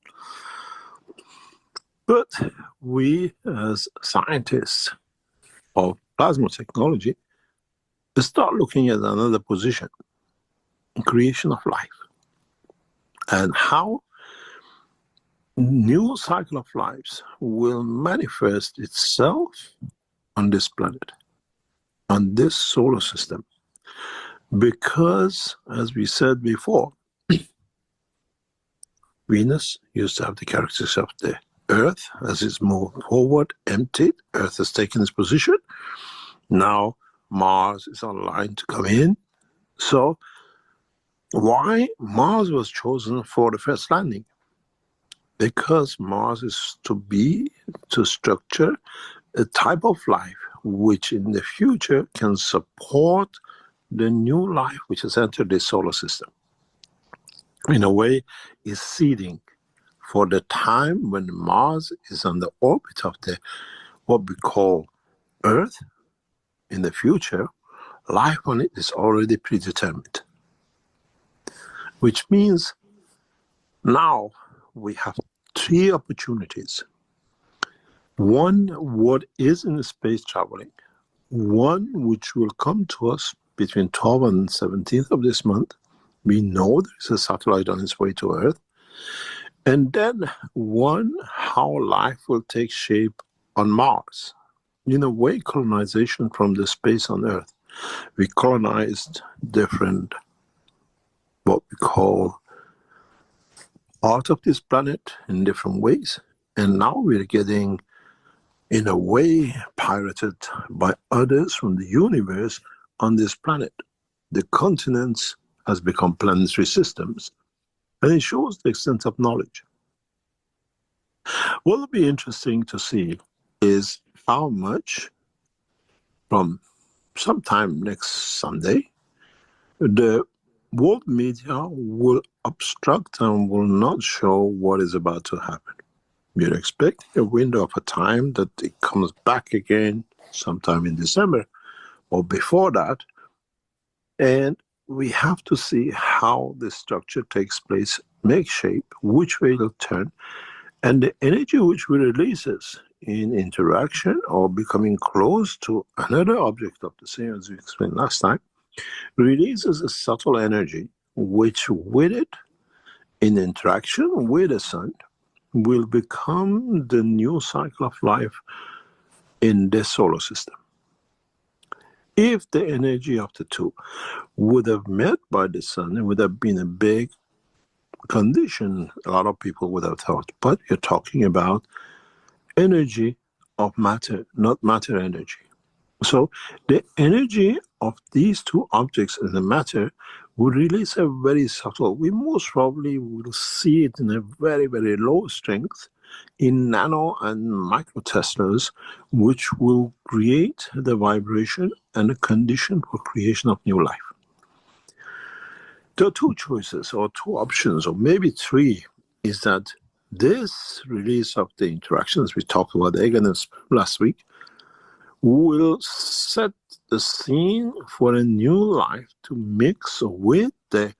But we, as scientists of plasma technology, start looking at another position, creation of life, and how new cycle of lives will manifest itself on this planet, on this solar system. Because, as we said before, Venus used to have the characteristics of the Earth. As it's moved forward, emptied, Earth has taken its position. Now Mars is on line to come in. So Why Mars was chosen for the first landing? Because Mars is to structure a type of life which in the future can support the new life which has entered the solar system. In a way, is seeding for the time when Mars is on the orbit of the what we call Earth. In the future, life on it is already predetermined. Which means now we have three opportunities. One, what is in space traveling. One, which will come to us between 12th and 17th of this month. We know there's a satellite on its way to Earth. And then one, how life will take shape on Mars. In a way, colonization from the space on Earth. We colonized different, what we call, part of this planet in different ways. And now we're getting, in a way, pirated by others from the universe on this planet. The continents has become planetary systems. And it shows the extent of knowledge. What will be interesting to see is how much from sometime next Sunday, the world media will obstruct and will not show what is about to happen. You're expecting a window of a time that it comes back again sometime in December or before that. And we have to see how the structure takes place, make shape, which way it'll turn, and the energy which we releases in interaction or becoming close to another object of the same, as we explained last time, releases a subtle energy which with it, in interaction with the sun, will become the new cycle of life in the solar system. If the energy of the two would have met by the sun, it would have been a big condition, a lot of people would have thought. But you're talking about energy of matter, not matter energy. So the energy of these two objects in the matter will release a very subtle, we most probably will see it in a very, very low strength in nano and microteslas, which will create the vibration and a condition for creation of new life. There are two choices or two options, or maybe three, is that this release of the interactions we talked about again last week will set the scene for a new life to mix with the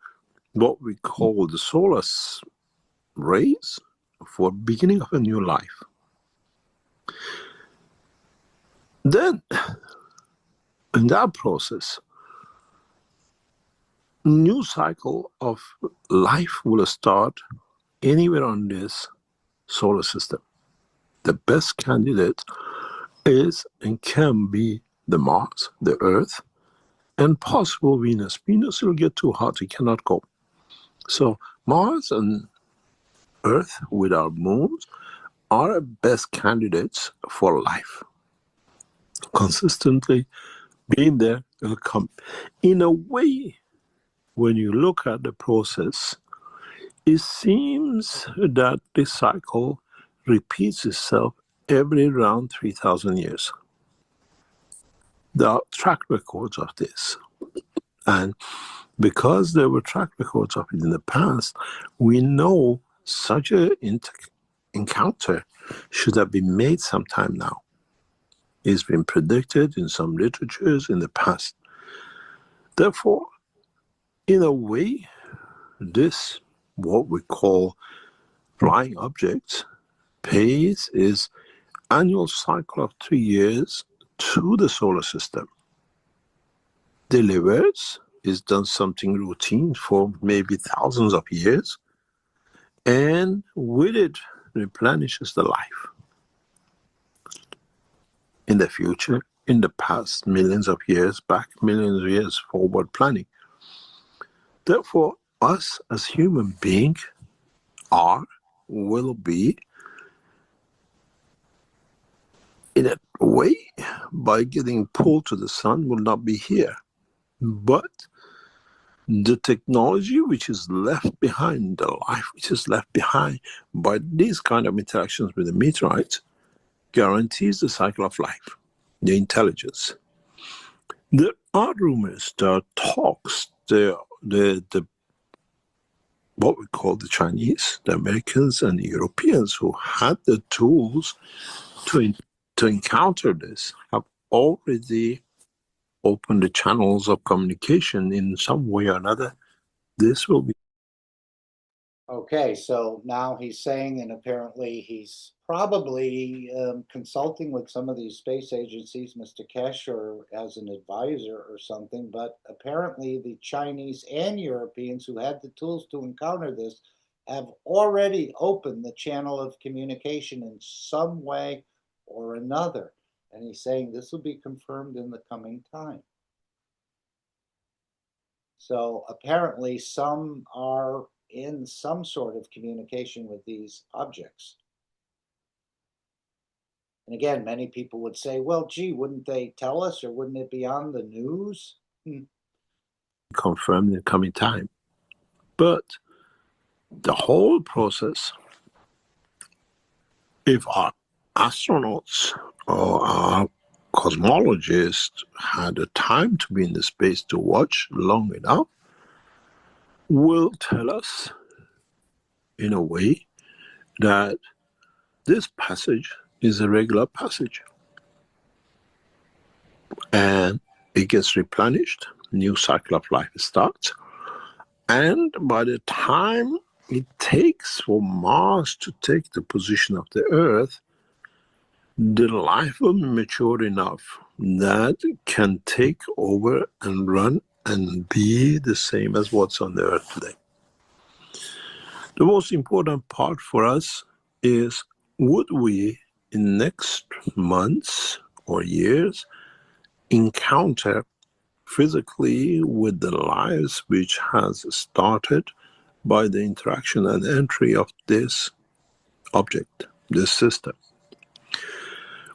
what we call the solar rays for beginning of a new life. Then, in that process, new cycle of life will start anywhere on this solar system. The best candidate is and can be the Mars, the Earth, and possible Venus. Venus will get too hot, it cannot go. So Mars and Earth with our moons are the best candidates for life. Consistently being there will come. In a way, when you look at the process, it seems that this cycle repeats itself every around 3,000 years. There are track records of this. And because there were track records of it in the past, we know such an encounter should have been made sometime now. It's been predicted in some literatures in the past. Therefore, in a way, this, what we call flying objects, pays its annual cycle of 3 years to the solar system. Delivers, is done something routine for maybe thousands of years, and with it replenishes the life. In the future, in the past, millions of years back, millions of years forward planning. Therefore, us as human beings will be, in a way, by getting pulled to the sun, will not be here. But The technology which is left behind, the life which is left behind by these kind of interactions with the meteorites, guarantees the cycle of life, the intelligence. There are rumors, there are talks, the what we call the Chinese, the Americans, and the Europeans who had the tools to encounter this have already opened the channels of communication in some way or another. This will be. Okay, so now he's saying, and apparently he's probably consulting with some of these space agencies, Mr. Keshe, or as an advisor or something, but apparently the Chinese and Europeans who had the tools to encounter this have already opened the channel of communication in some way or another. And he's saying this will be confirmed in the coming time. So apparently some are in some sort of communication with these objects. And again, many people would say, well, gee, wouldn't they tell us, or wouldn't it be on the news? Confirmed in the coming time. But the whole process, if our astronauts or our cosmologists had the time to be in the space to watch long enough, will tell us in a way that this passage is a regular passage. And it gets replenished, new cycle of life starts. And by the time it takes for Mars to take the position of the Earth, the life will be mature enough that can take over and run and be the same as what's on the Earth today. The most important part for us is, would we in next months or years encounter physically with the lives which has started by the interaction and entry of this object, this system.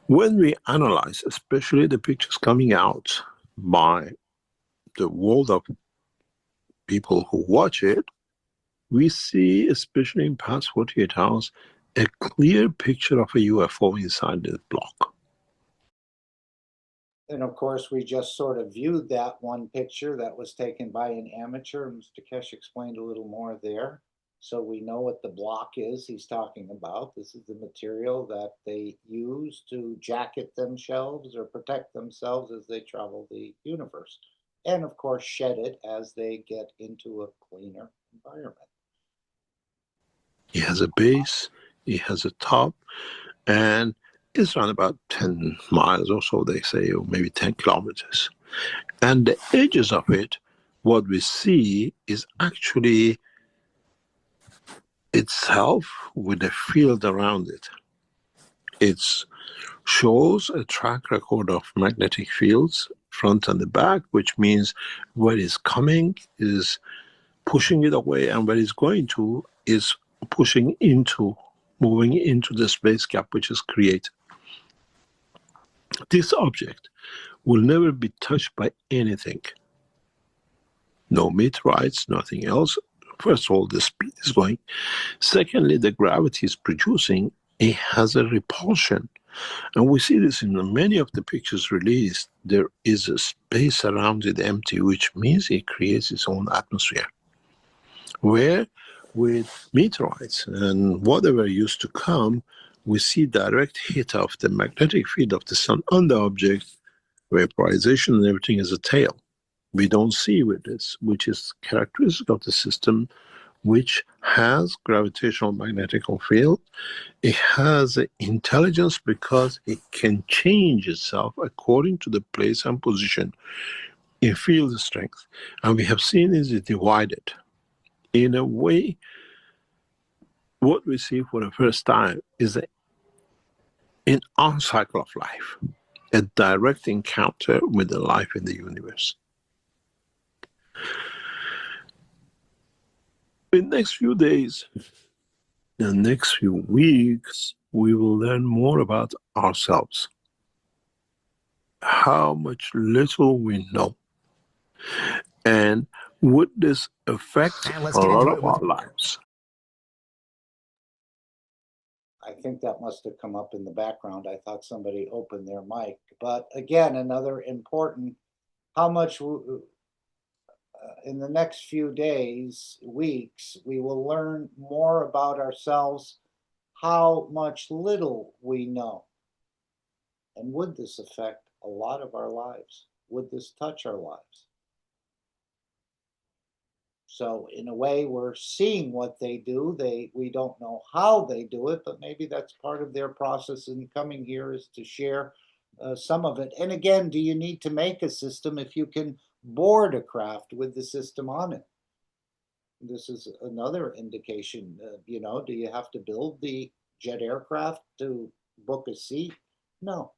When we analyze, especially the pictures coming out by the world of people who watch it, we see, especially in past 48 hours, a clear picture of a UFO inside this block. And of course, we just sort of viewed that one picture that was taken by an amateur. Mr. Keshe explained a little more there. So we know what the block is he's talking about. This is the material that they use to jacket themselves or protect themselves as they travel the universe. And of course, shed it as they get into a cleaner environment. It has a base, it has a top, and it's around about 10 miles or so, they say, or maybe 10 kilometers. And the edges of it, what we see is actually itself with a field around it. It shows a track record of magnetic fields, front and the back, which means where it's coming is pushing it away, and where it's going to is pushing into, moving into the space gap which is created. This object will never be touched by anything. No meteorites, nothing else. First of all, the speed is going. Secondly, the gravity is producing. It has a repulsion. And we see this in many of the pictures released. There is a space around it empty, which means it creates its own atmosphere. Where with meteorites and whatever used to come, we see direct hit of the magnetic field of the sun on the object, vaporization and everything is a tail. We don't see with this, which is characteristic of the system, which has gravitational magnetic field. It has intelligence because it can change itself according to the place and position in field strength. And we have seen is it divided. In a way, what we see for the first time is in our cycle of life, a direct encounter with the life in the universe. In the next few days, the next few weeks, we will learn more about ourselves, how much little we know, and Would this affect And let's a get lot into of it with our lives? I think that must have come up in the background. I thought somebody opened their mic. But again, another important, how much in the next few days, weeks, we will learn more about ourselves, how much little we know. And would this affect a lot of our lives? Would this touch our lives? So in a way, we're seeing what they do. We don't know how they do it, but maybe that's part of their process in coming here, is to share some of it. And again, do you need to make a system if you can board a craft with the system on it? This is another indication. Do you have to build the jet aircraft to book a seat? No.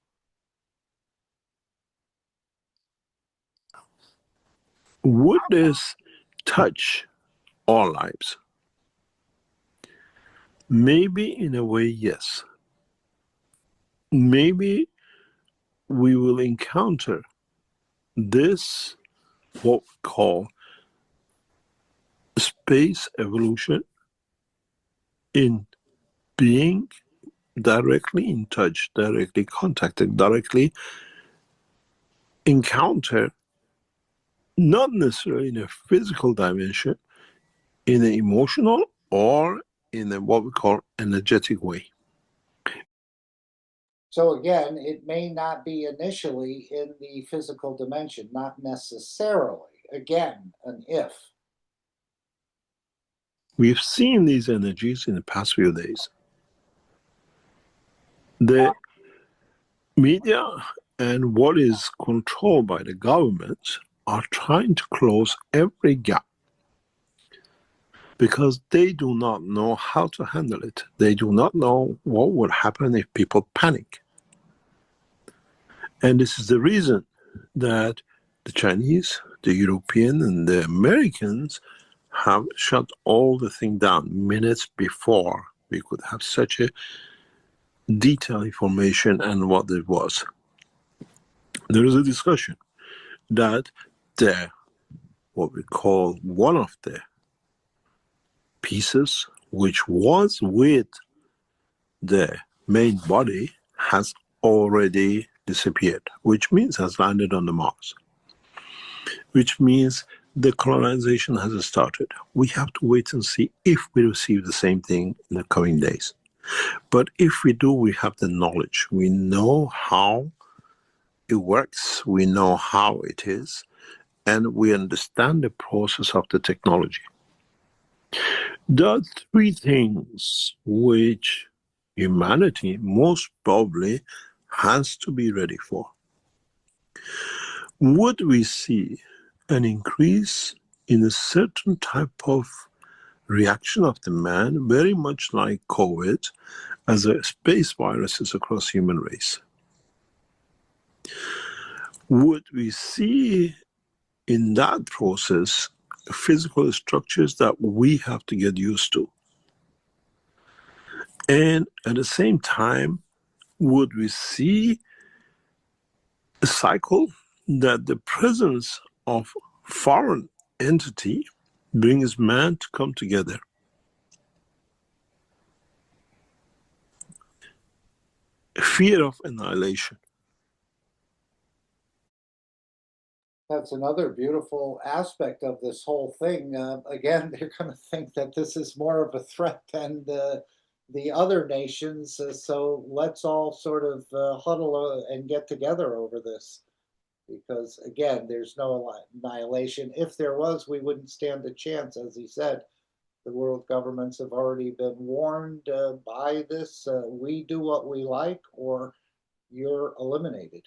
Would this touch our lives? Maybe in a way, yes. Maybe we will encounter this, what we call space evolution, in being directly in touch, directly contacted, directly encounter, not necessarily in a physical dimension, in an emotional or in a what we call energetic way. So again, it may not be initially in the physical dimension, not necessarily. Again, an if. We've seen these energies in the past few days. The media and what is controlled by the government are trying to close every gap because they do not know how to handle it. They do not know what would happen if people panic. And this is the reason that the Chinese, the European, and the Americans have shut all the thing down minutes before we could have such a detailed information and what it was. There is a discussion that what we call one of the pieces which was with the main body has already disappeared, which means has landed on the Mars, which means the colonization has started. We have to wait and see if we receive the same thing in the coming days. But if we do, we have the knowledge. We know how it works, we know how it is, and we understand the process of the technology. There are three things which humanity most probably has to be ready for. Would we see an increase in a certain type of reaction of the man, very much like COVID, as a space viruses across human race? Would we see in that process physical structures that we have to get used to? And at the same time, would we see a cycle that the presence of foreign entity brings man to come together? Fear of annihilation. That's another beautiful aspect of this whole thing. Again, they're going to think that this is more of a threat than the other nations. So let's all sort of huddle and get together over this. Because again, there's no annihilation. If there was, we wouldn't stand a chance. As he said, the world governments have already been warned by this. We do what we like, or you're eliminated.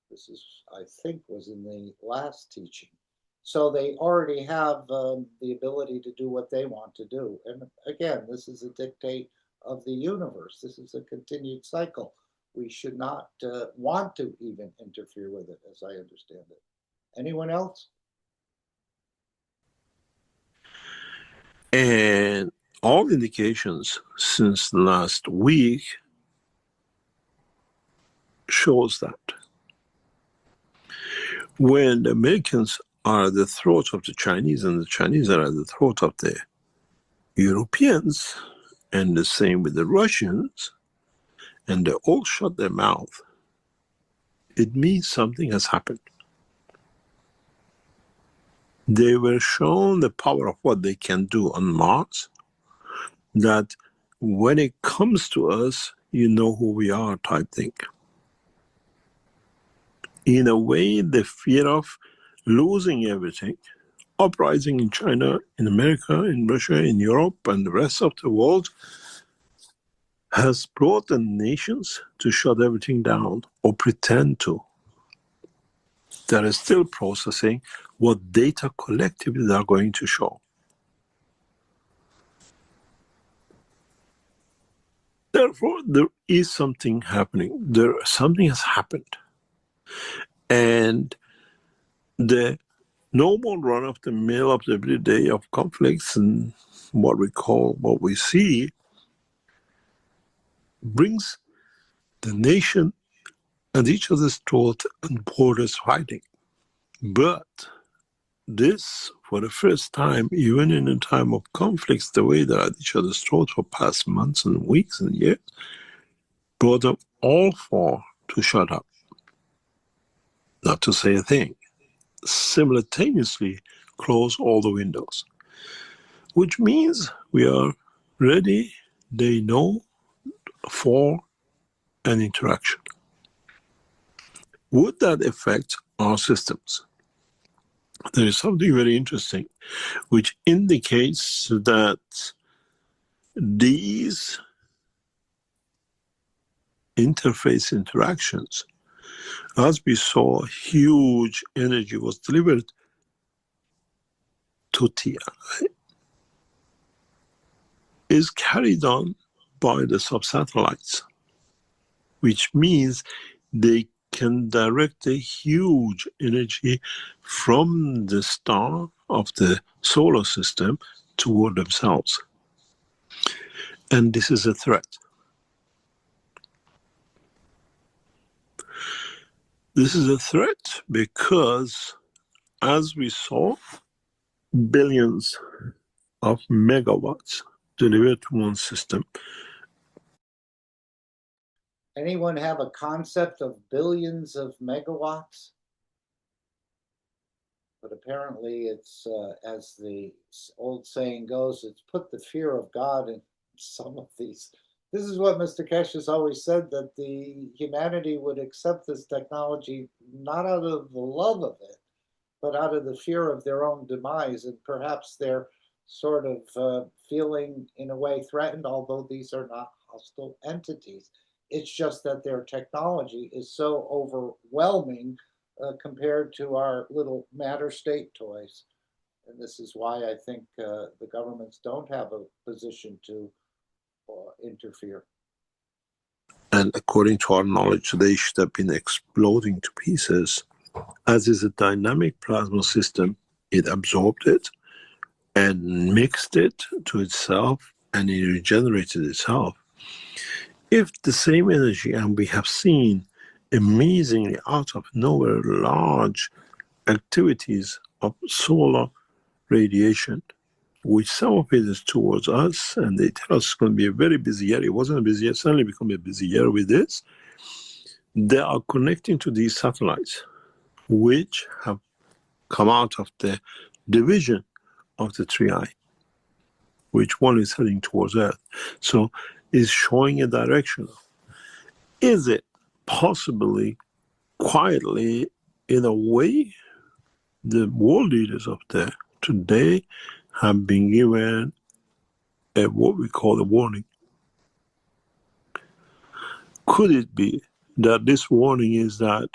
This is, I think, was in the last teaching. So they already have the ability to do what they want to do. And again, this is a dictate of the universe. This is a continued cycle. We should not want to even interfere with it, as I understand it. Anyone else? And all indications since last week shows that when the Americans are at the throat of the Chinese, and the Chinese are at the throat of the Europeans, and the same with the Russians, and they all shut their mouth, it means something has happened. They were shown the power of what they can do on Mars, that when it comes to us, you know who we are type thing. In a way, the fear of losing everything, uprising in China, in America, in Russia, in Europe, and the rest of the world, has brought the nations to shut everything down or pretend to. They are still processing what data collectively they are going to show. Therefore, there is something happening. Something has happened. And the normal run of the mill of the every day of conflicts and what we see brings the nation at each other's throat and borders fighting. But this, for the first time, even in a time of conflicts, the way they're at each other's throat for past months and weeks and years, brought them all four to shut up, not to say a thing, simultaneously close all the windows, which means we are ready, they know, for an interaction. Would that affect our systems? There is something very interesting which indicates that these interface interactions, as we saw, huge energy was delivered to TI, is carried on by the subsatellites, which means they can direct a huge energy from the star of the solar system toward themselves. And this is a threat. This is a threat because, as we saw, billions of megawatts delivered to one system. Anyone have a concept of billions of megawatts? But apparently it's, as the old saying goes, it's put the fear of God in some of these. This is what Mr. Keshe has always said, that the humanity would accept this technology not out of the love of it, but out of the fear of their own demise, and perhaps they're sort of feeling in a way threatened, although these are not hostile entities. It's just that their technology is so overwhelming compared to our little matter state toys. And this is why I think the governments don't have a position to interfere. And according to our knowledge, they should have been exploding to pieces. As is a dynamic plasma system, it absorbed it and mixed it to itself, and it regenerated itself. If the same energy, and we have seen amazingly out of nowhere large activities of solar radiation, which some of it is towards us, and they tell us it's going to be a very busy year. It wasn't a busy year, suddenly become a busy year with this. They are connecting to these satellites, which have come out of the division of the 3i, which one is heading towards Earth. So is showing a direction. Is it possibly, quietly, in a way, the world leaders of there today have been given what we call a warning? Could it be that this warning is that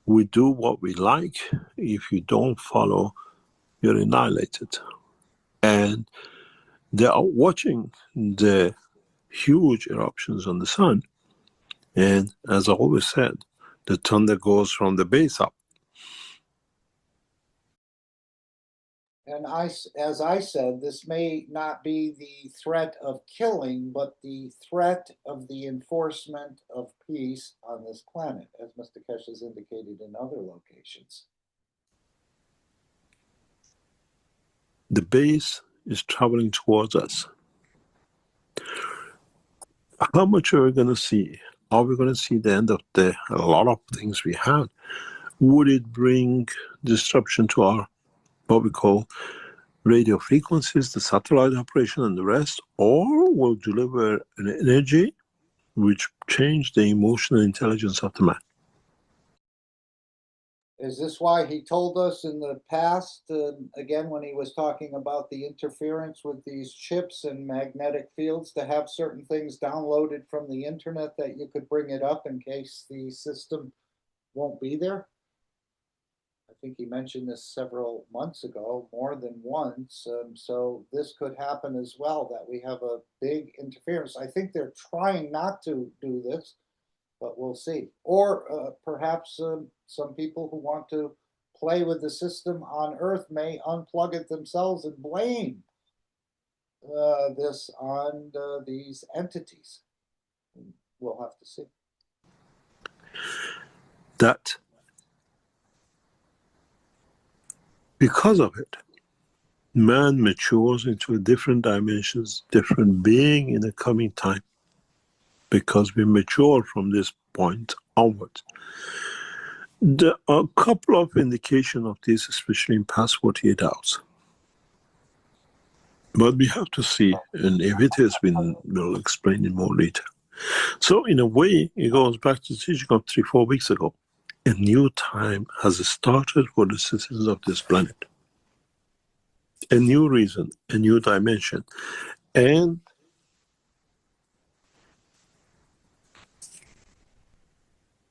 we do what we like, if you don't follow, you're annihilated? And they are watching the huge eruptions on the sun. And as I always said, the thunder goes from the base up. And as I said, this may not be the threat of killing, but the threat of the enforcement of peace on this planet, as Mr. Keshe has indicated in other locations. The base is traveling towards us. How much are we going to see? Are we going to see the end of a lot of things we had? Would it bring disruption to our, what we call, radio frequencies, the satellite operation and the rest, or will deliver an energy which change the emotional intelligence of the man? Is this why he told us in the past, again, when he was talking about the interference with these chips and magnetic fields, to have certain things downloaded from the internet that you could bring it up in case the system won't be there? I think he mentioned this several months ago, more than once. So this could happen as well, that we have a big interference. I think they're trying not to do this, but we'll see. Or perhaps some people who want to play with the system on Earth may unplug it themselves and blame this on these entities. We'll have to see. That because of it, man matures into a different dimensions, different being in the coming time, because we mature from this point onwards. There are a couple of indications of this, especially in past 48 hours. But we have to see, and if it has been, we'll explain in more detail. So in a way, it goes back to the teaching of 3-4 weeks ago. A new time has started for the citizens of this planet. A new reason, a new dimension. And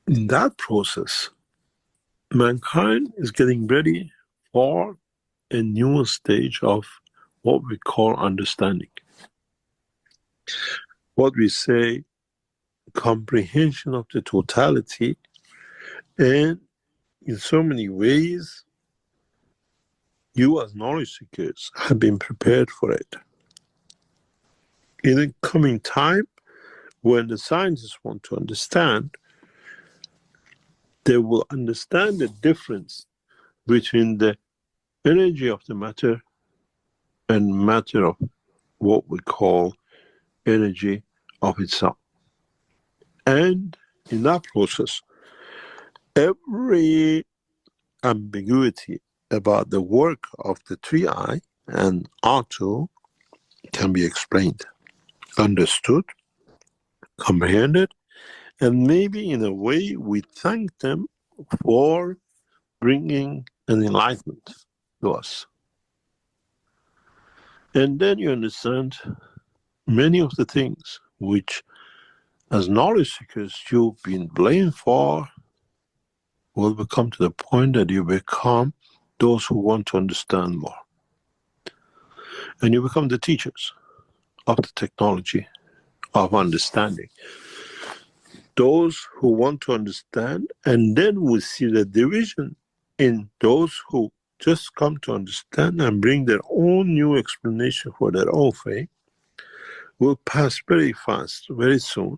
in that process, mankind is getting ready for a new stage of what we call understanding. What we say, comprehension of the totality, and in so many ways, you as knowledge seekers have been prepared for it. In the coming time, when the scientists want to understand, they will understand the difference between the energy of the matter and matter of what we call energy of itself. And in that process, every ambiguity about the work of the 3I and R2 can be explained, understood, comprehended, and maybe in a way we thank them for bringing an enlightenment to us. And then you understand many of the things which, as knowledge seekers, you've been blamed for, will become to the point that you become those who want to understand more. And you become the teachers of the technology of understanding. Those who want to understand, and then we see the division in those who just come to understand and bring their own new explanation for their own faith, will pass very fast, very soon,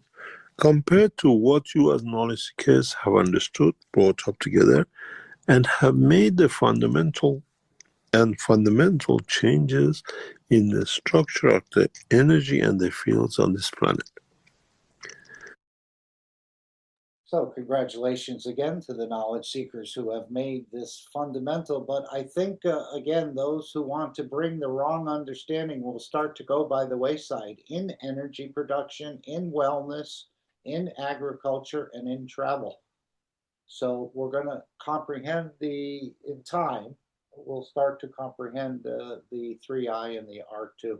compared to what you as knowledge seekers have understood, brought up together, and have made the fundamental changes in the structure of the energy and the fields on this planet. So congratulations again to the knowledge seekers who have made this fundamental. But I think, again, those who want to bring the wrong understanding will start to go by the wayside in energy production, in wellness, in agriculture, and in travel. So we're going to comprehend in time, we'll start to comprehend the 3I and the R2.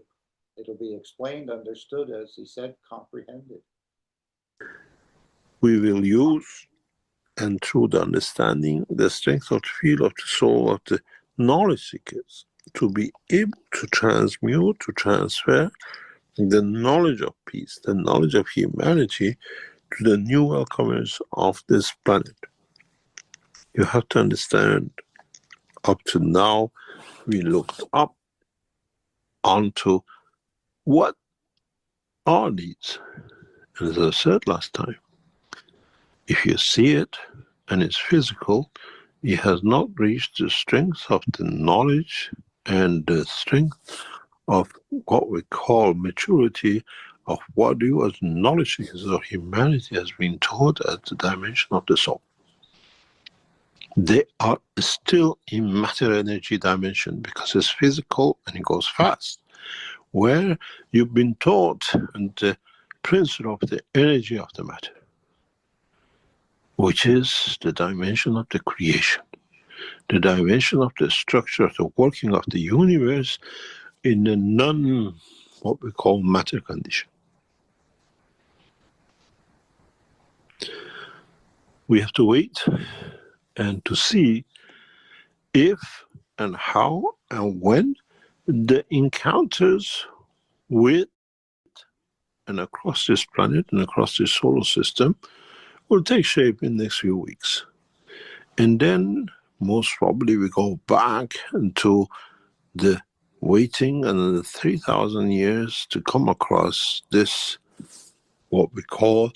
It'll be explained, understood, as he said, comprehended. We will use, and through the understanding, the strength of the field of the soul of the knowledge seekers to be able to transmute, to transfer the knowledge of peace, the knowledge of humanity to the new welcomers of this planet. You have to understand, up to now, we looked up onto what are these. And as I said last time, if you see it and it's physical, it has not reached the strength of the knowledge and the strength of what we call maturity of what you as knowledge seekers or humanity has been taught as the dimension of the soul. They are still in matter energy dimension because it's physical and it goes fast. Where you've been taught the principle of the energy of the matter, which is the dimension of the creation, the dimension of the structure of the working of the universe in a what we call matter condition. We have to wait and to see if and how and when the encounters with and across this planet and across this solar system will take shape in the next few weeks. And then most probably we go back into the waiting another 3,000 years to come across this, what we call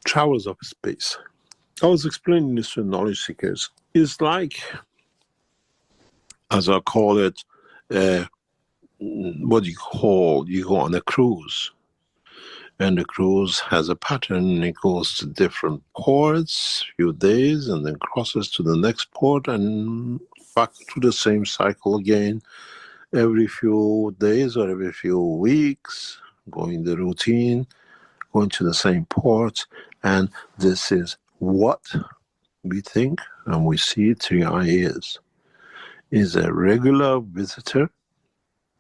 travels of space. I was explaining this to knowledge seekers. It's like, as I call it, what you go on a cruise. And the cruise has a pattern. It goes to different ports, few days, and then crosses to the next port and back to the same cycle again every few days or every few weeks, going the routine, going to the same port. And this is what we think and we see 3i is a regular visitor.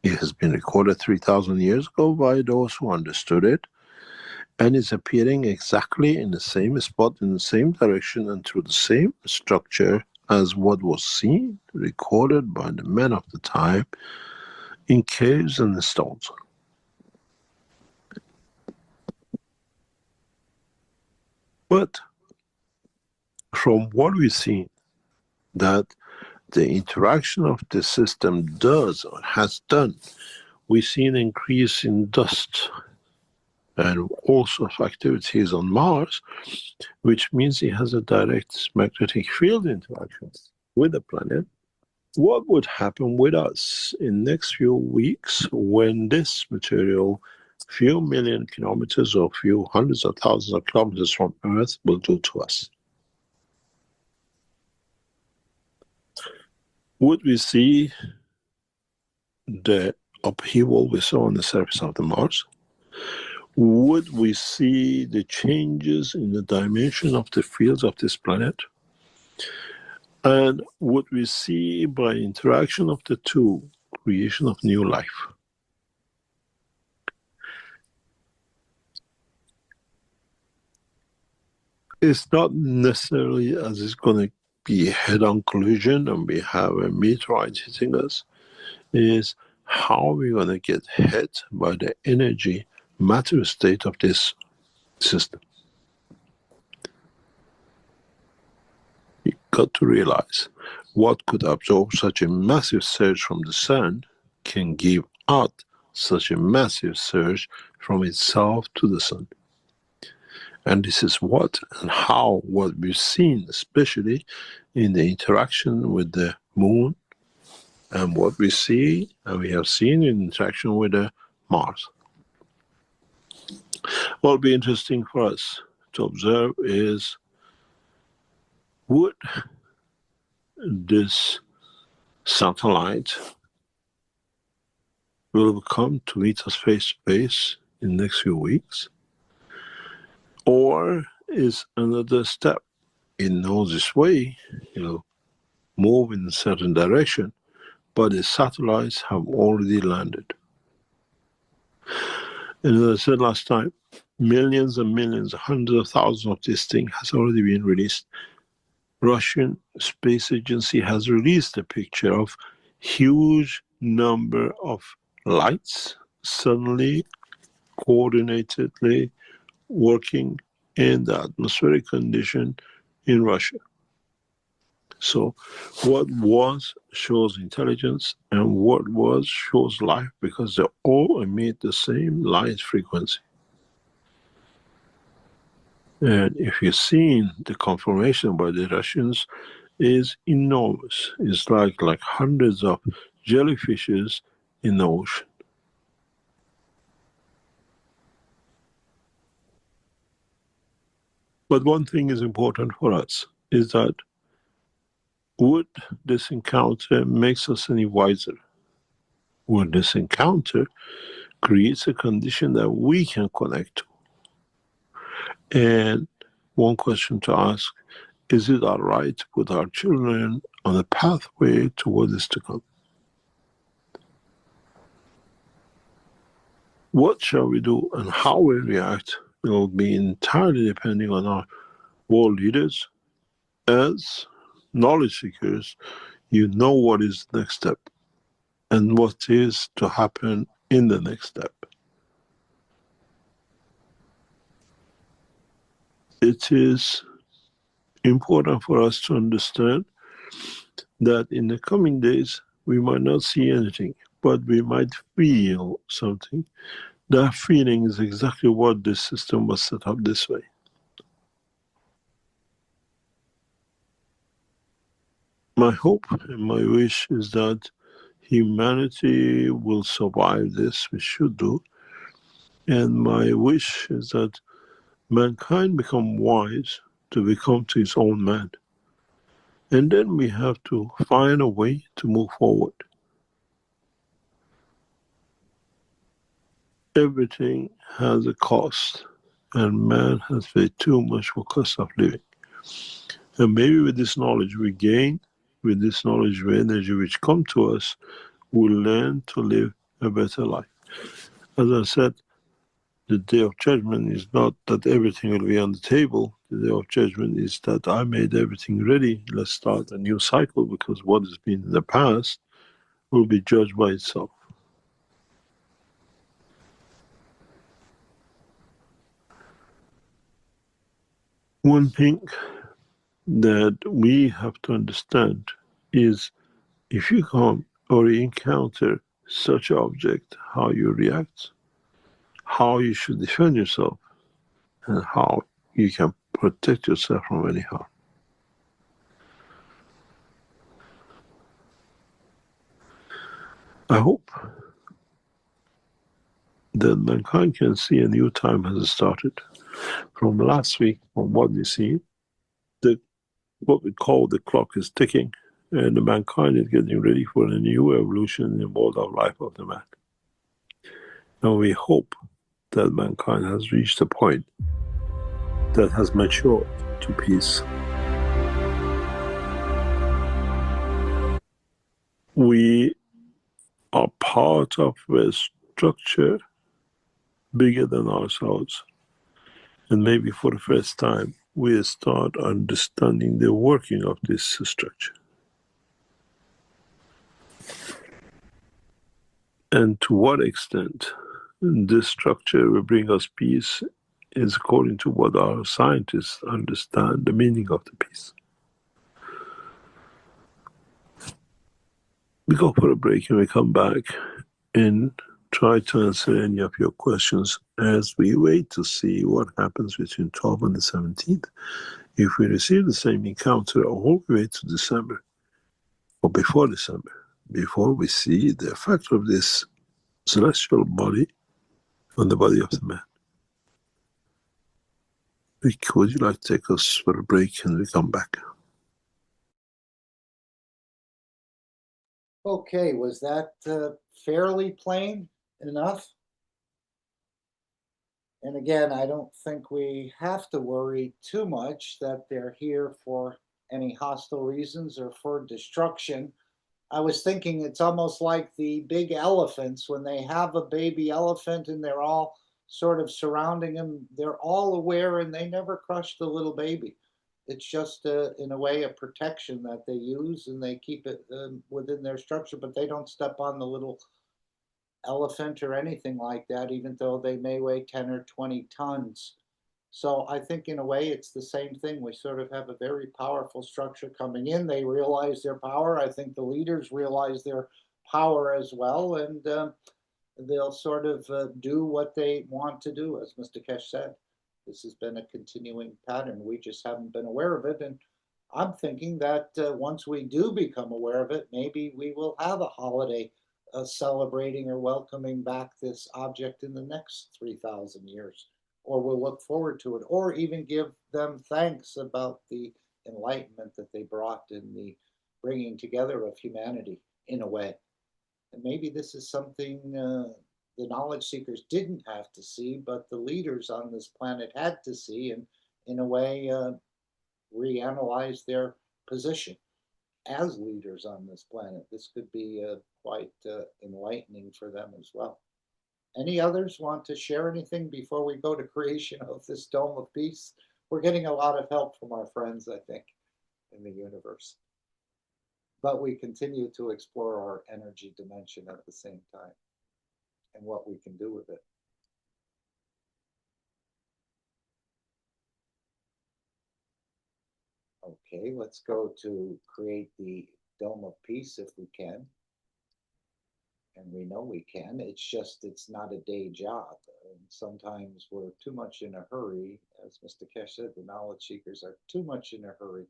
It has been recorded 3,000 years ago by those who understood it, and is appearing exactly in the same spot, in the same direction, and through the same structure as what was seen, recorded by the men of the time in caves and in stones. But from what we've seen, that the interaction of the system does or has done, we see an increase in dust and all sorts of activities on Mars, which means it has a direct magnetic field interaction with the planet. What would happen with us in the next few weeks when this material, few million kilometers or few hundreds of thousands of kilometers from Earth, will do to us? Would we see the upheaval we saw on the surface of the Mars? Would we see the changes in the dimension of the fields of this planet? And would we see, by interaction of the two, creation of new life? It's not necessarily as it's going to be a head-on collision and we have a meteorite hitting us. Is how we're going to get hit by the energy matter state of this system. You got to realize what could absorb such a massive surge from the sun can give out such a massive surge from itself to the sun. And this is what and how what we've seen, especially in the interaction with the moon, and what we see and we have seen in interaction with the Mars. What will be interesting for us to observe is, would this satellite will come to meet us face to face in the next few weeks? Or is another step? It knows its way, move in a certain direction, but the satellites have already landed. And as I said last time, millions and millions, hundreds of thousands of this thing has already been released. Russian Space Agency has released a picture of huge number of lights suddenly, coordinatedly working in the atmospheric condition in Russia. So what was shows intelligence and what was shows life, because they all emit the same light frequency. And if you've seen the confirmation by the Russians is enormous. It's like hundreds of jellyfishes in the ocean. But one thing is important for us, is that would this encounter makes us any wiser? Would this encounter creates a condition that we can connect to? And one question to ask, is it all right to put our children on a pathway to what is to come? What shall we do and how we react will be entirely depending on our world leaders. As knowledge seekers, you know what is the next step and what is to happen in the next step. It is important for us to understand that in the coming days, we might not see anything, but we might feel something. That feeling is exactly what this system was set up this way. My hope and my wish is that humanity will survive this, we should do. And my wish is that mankind become wise to become to its own man. And then we have to find a way to move forward. Everything has a cost, and man has paid too much for cost of living. And maybe with this knowledge we gain, with this knowledge and energy which come to us, we'll learn to live a better life. As I said, the day of judgment is not that everything will be on the table. The day of judgment is that I made everything ready. Let's start a new cycle, because what has been in the past will be judged by itself. One thing that we have to understand is if you come or encounter such an object, how you react, how you should defend yourself, and how you can protect yourself from any harm. I hope that mankind can see a new time has started. From last week, from what we see, what we call the clock is ticking, and the mankind is getting ready for a new evolution in the world of life of the man. And we hope that mankind has reached a point that has matured to peace. We are part of a structure bigger than ourselves. And maybe for the first time, we start understanding the working of this structure. And to what extent this structure will bring us peace is according to what our scientists understand the meaning of the peace. We go for a break and we come back and try to answer any of your questions as we wait to see what happens between 12 and the 17th. If we receive the same encounter all the way to December, or before December, before we see the effect of this celestial body on the body of the man. Rick, would you like to take us for a break and we come back? Okay, was that fairly plain enough? And again, I don't think we have to worry too much that they're here for any hostile reasons or for destruction. I was thinking it's almost like the big elephants when they have a baby elephant and they're all sort of surrounding him. They're all aware and they never crush the little baby. It's just, in a way, a protection that they use, and they keep it within their structure, but they don't step on the little elephant or anything like that, even though they may weigh 10 or 20 tons. So I think in a way it's the same thing. We sort of have a very powerful structure coming in. They realize their power. I think the leaders realize their power as well, and they'll sort of do what they want to do, as Mr. Keshe said. This has been a continuing pattern. We just haven't been aware of it, and I'm thinking that once we do become aware of it, maybe we will have a holiday celebrating or welcoming back this object in the next 3,000 years, or we'll look forward to it, or even give them thanks about the enlightenment that they brought in the bringing together of humanity in a way. And maybe this is something the knowledge seekers didn't have to see, but the leaders on this planet had to see, and in a way, reanalyze their position as leaders on this planet. This could be quite enlightening for them as well. Any others want to share anything before we go to creation of this dome of peace? We're getting a lot of help from our friends, I think, in the universe. But we continue to explore our energy dimension at the same time and what we can do with it. Okay, let's go to create the dome of peace if we can. And we know we can. It's just, it's not a day job. And sometimes we're too much in a hurry. As Mr. Keshe said, the knowledge seekers are too much in a hurry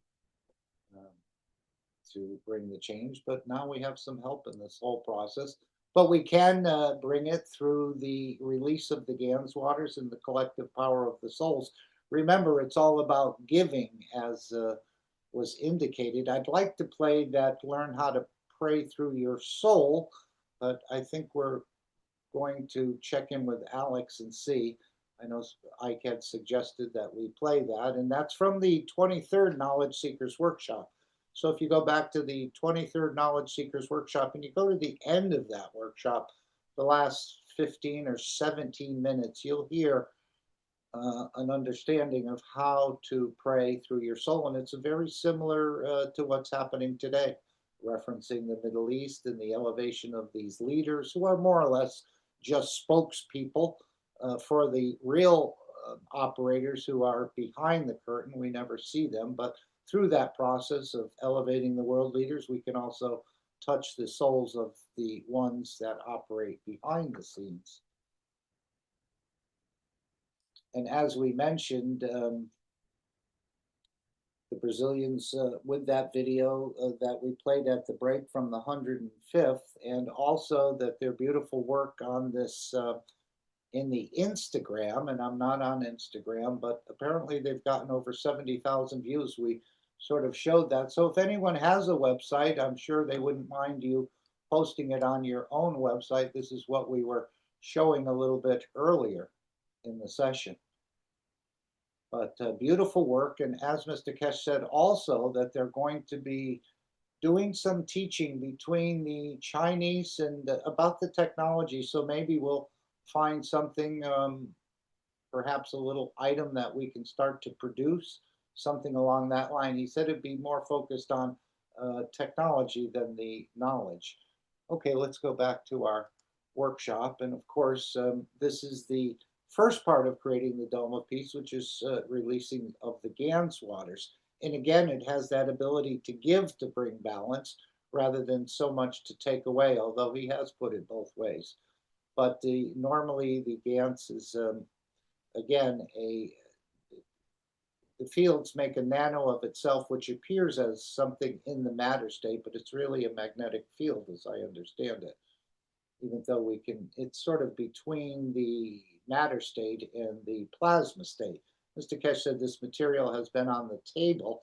to bring the change. But now we have some help in this whole process. But we can bring it through the release of the Gans waters and the collective power of the souls. Remember, it's all about giving, as was indicated. I'd like to play that Learn How to Pray Through Your Soul, but I think we're going to check in with Alex and see. I know ICAD suggested that we play that, and that's from the 23rd Knowledge Seekers Workshop. So if you go back to the 23rd Knowledge Seekers Workshop and you go to the end of that workshop, the last 15 or 17 minutes, you'll hear an understanding of how to pray through your soul. And it's very similar to what's happening today, referencing the Middle East and the elevation of these leaders who are more or less just spokespeople for the real operators who are behind the curtain. We never see them, but through that process of elevating the world leaders, we can also touch the souls of the ones that operate behind the scenes. And as we mentioned, the Brazilians with that video that we played at the break from the 105th, and also that their beautiful work on this in the Instagram, and I'm not on Instagram, but apparently they've gotten over 70,000 views. We sort of showed that. So if anyone has a website, I'm sure they wouldn't mind you posting it on your own website. This is what we were showing a little bit earlier in the session. But beautiful work. And as Mr. Keshe said also, that they're going to be doing some teaching between the Chinese and about the technology. So maybe we'll find something, perhaps a little item that we can start to produce, something along that line. He said it'd be more focused on technology than the knowledge. Okay, let's go back to our workshop. And of course, this is the first part of creating the Dome of Peace, which is releasing of the Gans waters. And again, it has that ability to give to bring balance rather than so much to take away, although he has put it both ways. But normally the Gans is, again, the fields make a nano of itself, which appears as something in the matter state, but it's really a magnetic field, as I understand it. Even though we can, it's sort of between the matter state and the plasma state. Mr. Keshe said this material has been on the table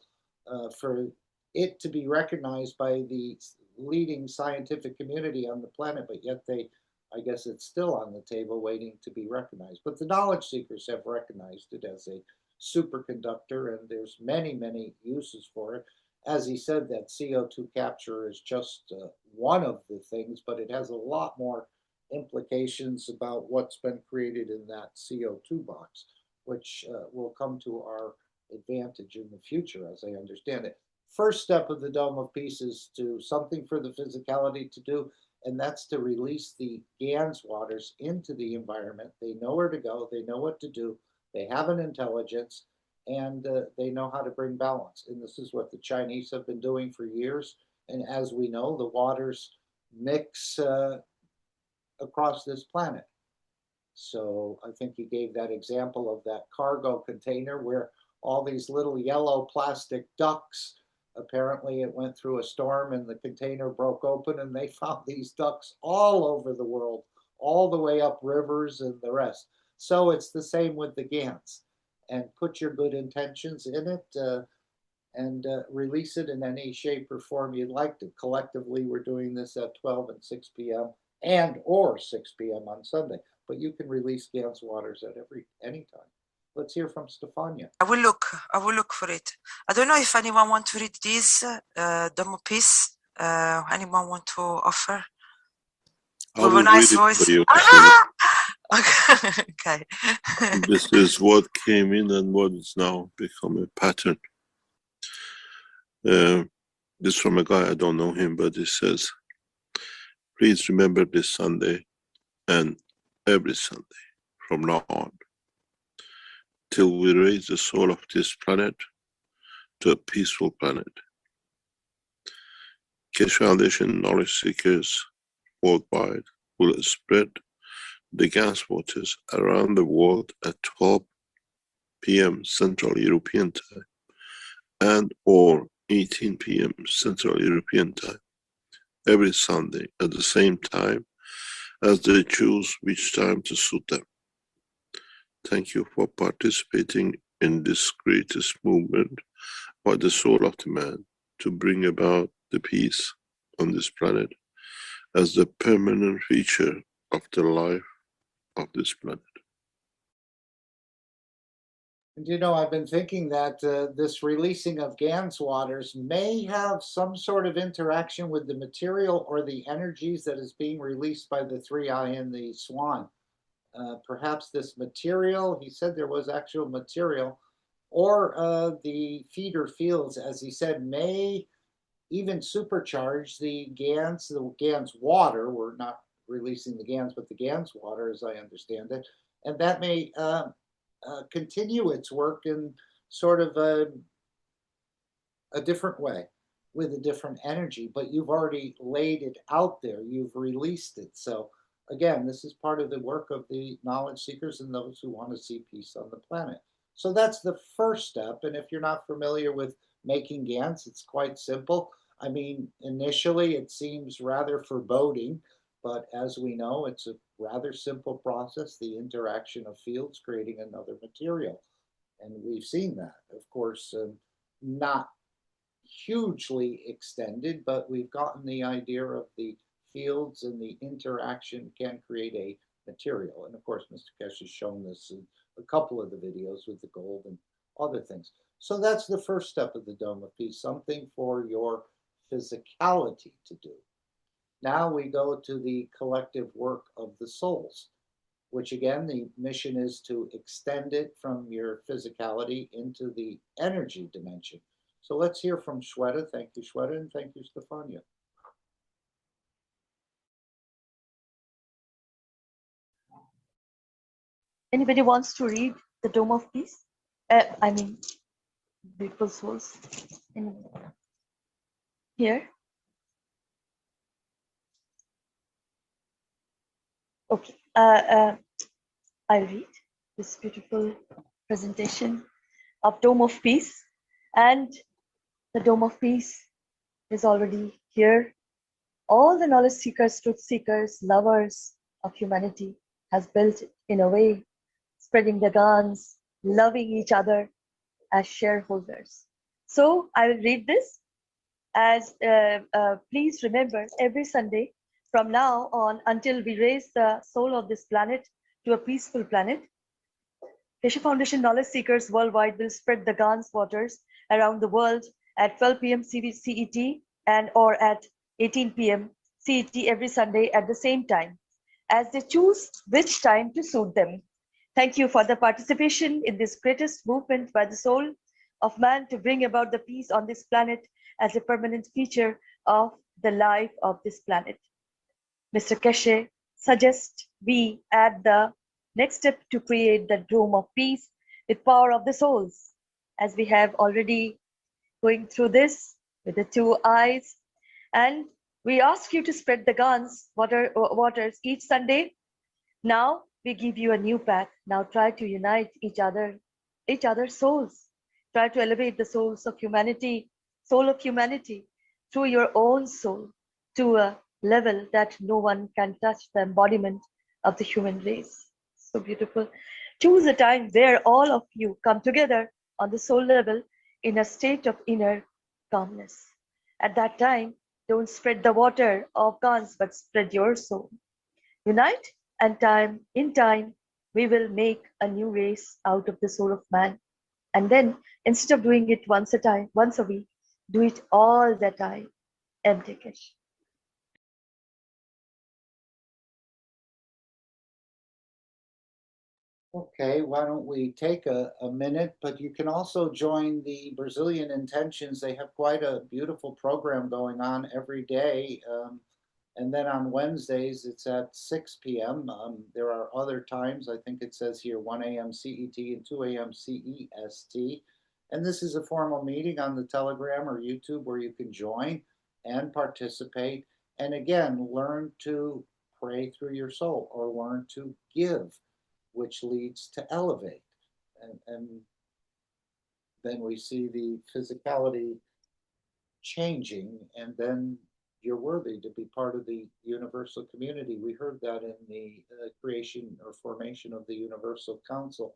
for it to be recognized by the leading scientific community on the planet, but yet I guess it's still on the table waiting to be recognized. But the knowledge seekers have recognized it as a superconductor, and there's many, many uses for it. As he said, that CO2 capture is just one of the things, but it has a lot more implications about what's been created in that CO2 box, which will come to our advantage in the future, as I understand it. First step of the Dome of Peace is to something for the physicality to do, and that's to release the Gans waters into the environment. They know where to go, they know what to do, they have an intelligence, and they know how to bring balance. And this is what the Chinese have been doing for years. And as we know, the waters mix across this planet. So I think he gave that example of that cargo container where all these little yellow plastic ducks Apparently it went through a storm and the container broke open and they found these ducks all over the world, all the way up rivers and the rest. So it's the same with the GANs. And put your good intentions in it and release it in any shape or form you'd like to. Collectively, we're doing this at 12 and 6 p.m. and or 6 p.m. on Sunday. But you can release GANs waters at any time. Let's hear from Stefania. I will look for it. I don't know if anyone want to read this demo piece. Anyone want to offer? I will With a nice read it voice. for you. Okay. This is what came in and what is now become a pattern. This from a guy, I don't know him, but he says, please remember this Sunday and every Sunday from now on, till we raise the soul of this planet to a peaceful planet. Keshe Foundation knowledge seekers worldwide will spread the gas waters around the world at 12 p.m. Central European Time and or 18 p.m. Central European Time every Sunday at the same time as they choose which time to suit them. Thank you for participating in this greatest movement by the soul of the man to bring about the peace on this planet as the permanent feature of the life of this planet. And you know, I've been thinking that this releasing of GANs waters may have some sort of interaction with the material or the energies that is being released by the 3i and the swan. Perhaps this material, he said there was actual material, or the feeder fields, as he said, may even supercharge the GANs water. We're not releasing the GANs, but the GANs water, as I understand it. And that may continue its work in sort of a different way with a different energy, but you've already laid it out there. You've released it. So again, this is part of the work of the knowledge seekers and those who want to see peace on the planet. So that's the first step. And if you're not familiar with making GANs, it's quite simple. I mean, initially it seems rather foreboding, but as we know, it's a rather simple process, the interaction of fields creating another material. And we've seen that, of course, not hugely extended, but we've gotten the idea of the fields and the interaction can create a material. And of course, Mr. Keshe has shown this in a couple of the videos with the gold and other things. So that's the first step of the Dome of Peace, something for your physicality to do. Now we go to the collective work of the souls, which again, the mission is to extend it from your physicality into the energy dimension. So let's hear from Shweta. Thank you, Shweta, and thank you, Stefania. Anybody wants to read the Dome of Peace? I mean, beautiful souls. Here. Okay. I'll read this beautiful presentation of Dome of Peace. And the Dome of Peace is already here. All the knowledge seekers, truth seekers, lovers of humanity has built it in a way, spreading the guns, loving each other as shareholders. So I will read this as please remember every Sunday from now on until we raise the soul of this planet to a peaceful planet, Keshe Foundation knowledge seekers worldwide will spread the GANs waters around the world at 12 p.m. CET and or at 18 p.m. CET every Sunday at the same time, as they choose which time to suit them. Thank you for the participation in this greatest movement by the soul of man to bring about the peace on this planet as a permanent feature of the life of this planet. Mr. Keshe suggests we add the next step to create the Dome of Peace with power of the souls, as we have already going through this with the 2 eyes. And we ask you to spread the GANs waters each Sunday. Now we give you a new path. Now try to unite each other's souls. Try to elevate the souls of humanity soul of humanity through your own soul to a level that no one can touch, the embodiment of the human race. So beautiful. Choose a time where all of you come together on the soul level in a state of inner calmness. At that time, don't spread the water of guns, but spread your soul. Unite, and in time, we will make a new race out of the soul of man. And then, instead of doing it once a week, do it all the time. Empty Keshe. Okay, why don't we take a minute, but you can also join the Brazilian Intentions. They have quite a beautiful program going on every day. And then on Wednesdays, it's at 6 p.m. There are other times, I think it says here 1 a.m. CET and 2 a.m. CEST. And this is a formal meeting on the Telegram or YouTube where you can join and participate. And again, learn to pray through your soul or learn to give, which leads to elevate. And then we see the physicality changing, and then you're worthy to be part of the universal community. We heard that in the creation or formation of the Universal Council.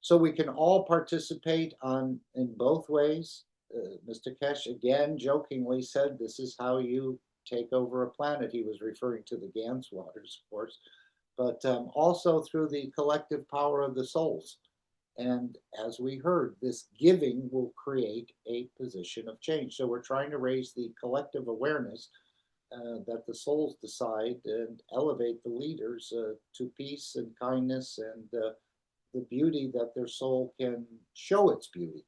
So we can all participate in both ways. Mr. Keshe again jokingly said, "This is how you take over a planet." He was referring to the Gans waters, of course, but also through the collective power of the souls. And as we heard, this giving will create a position of change. So we're trying to raise the collective awareness that the souls decide and elevate the leaders to peace and kindness and the beauty that their soul can show its beauty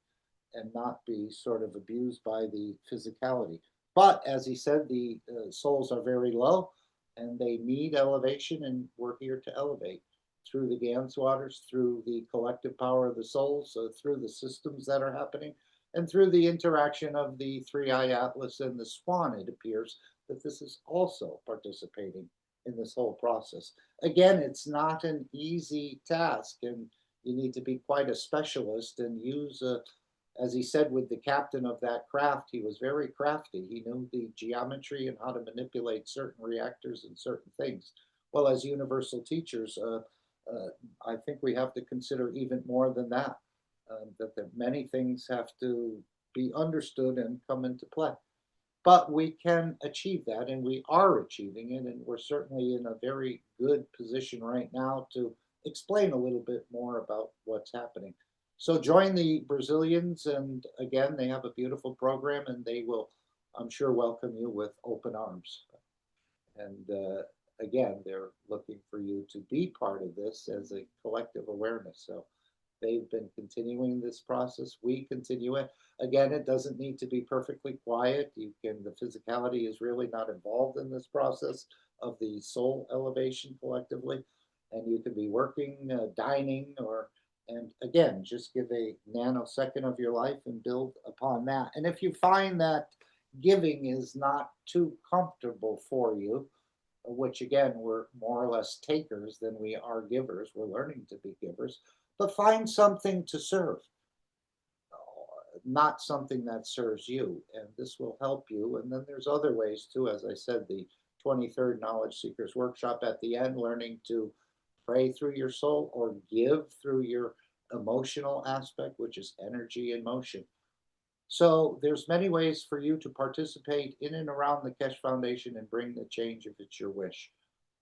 and not be sort of abused by the physicality. But as he said, the souls are very low and they need elevation, and we're here to elevate through the Gans waters, through the collective power of the souls, through the systems that are happening, and through the interaction of the three-eye atlas and the swan. It appears that this is also participating in this whole process. Again, it's not an easy task, and you need to be quite a specialist and use as he said with the captain of that craft, he was very crafty. He knew the geometry and how to manipulate certain reactors and certain things. Well, as universal teachers, I think we have to consider even more than that, that many things have to be understood and come into play. But we can achieve that, and we are achieving it, and we're certainly in a very good position right now to explain a little bit more about what's happening. So join the Brazilians, and again, they have a beautiful program, and they will, I'm sure, welcome you with open arms. And again, they're looking for you to be part of this as a collective awareness. So they've been continuing this process. We continue it. Again, it doesn't need to be perfectly quiet. The physicality is really not involved in this process of the soul elevation collectively. And you can be working, dining, and again, just give a nanosecond of your life and build upon that. And if you find that giving is not too comfortable for you, which again, we're more or less takers than we are givers. We're learning to be givers, but find something to serve, not something that serves you. And this will help you. And then there's other ways too. As I said, the 23rd Knowledge Seekers Workshop at the end, learning to pray through your soul or give through your emotional aspect, which is energy and motion. So there's many ways for you to participate in and around the Keshe Foundation and bring the change if it's your wish.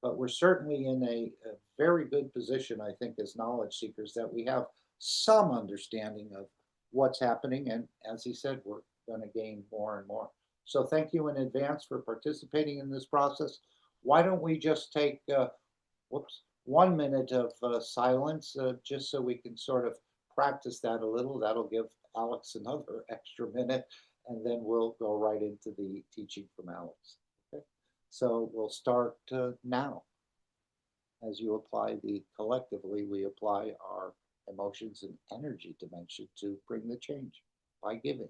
But we're certainly in a very good position, I think, as knowledge seekers, that we have some understanding of what's happening. And as he said, we're going to gain more and more. So thank you in advance for participating in this process. Why don't we just take 1 minute of silence, just so we can sort of practice that a little. That'll give Alex another extra minute, and then we'll go right into the teaching from Alex. Okay? So we'll start now. As you apply collectively, we apply our emotions and energy dimension to bring the change by giving.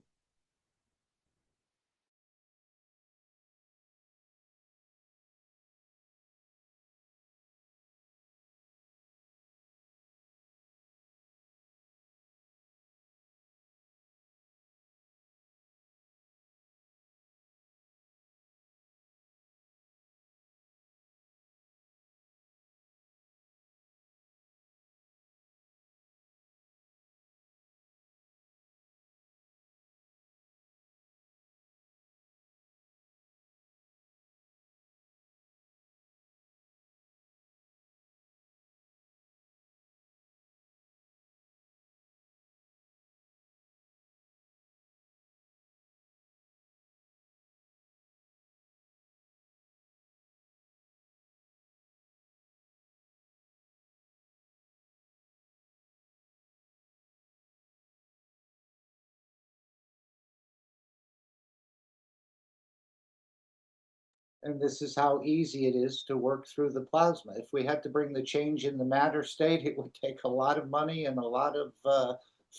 And this is how easy it is to work through the plasma. If we had to bring the change in the matter state, it would take a lot of money and a lot of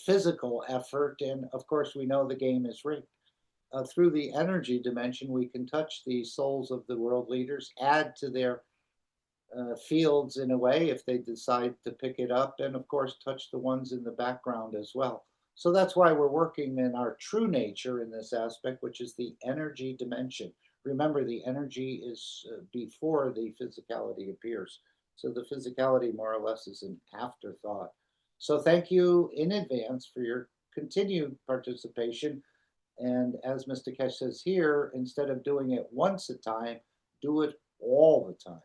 physical effort. And of course, we know the game is rigged. Through the energy dimension, we can touch the souls of the world leaders, add to their fields in a way if they decide to pick it up, and of course, touch the ones in the background as well. So that's why we're working in our true nature in this aspect, which is the energy dimension. Remember, the energy is before the physicality appears. So the physicality more or less is an afterthought. So thank you in advance for your continued participation. And as Mr. Keshe says here, instead of doing it once a time, do it all the time.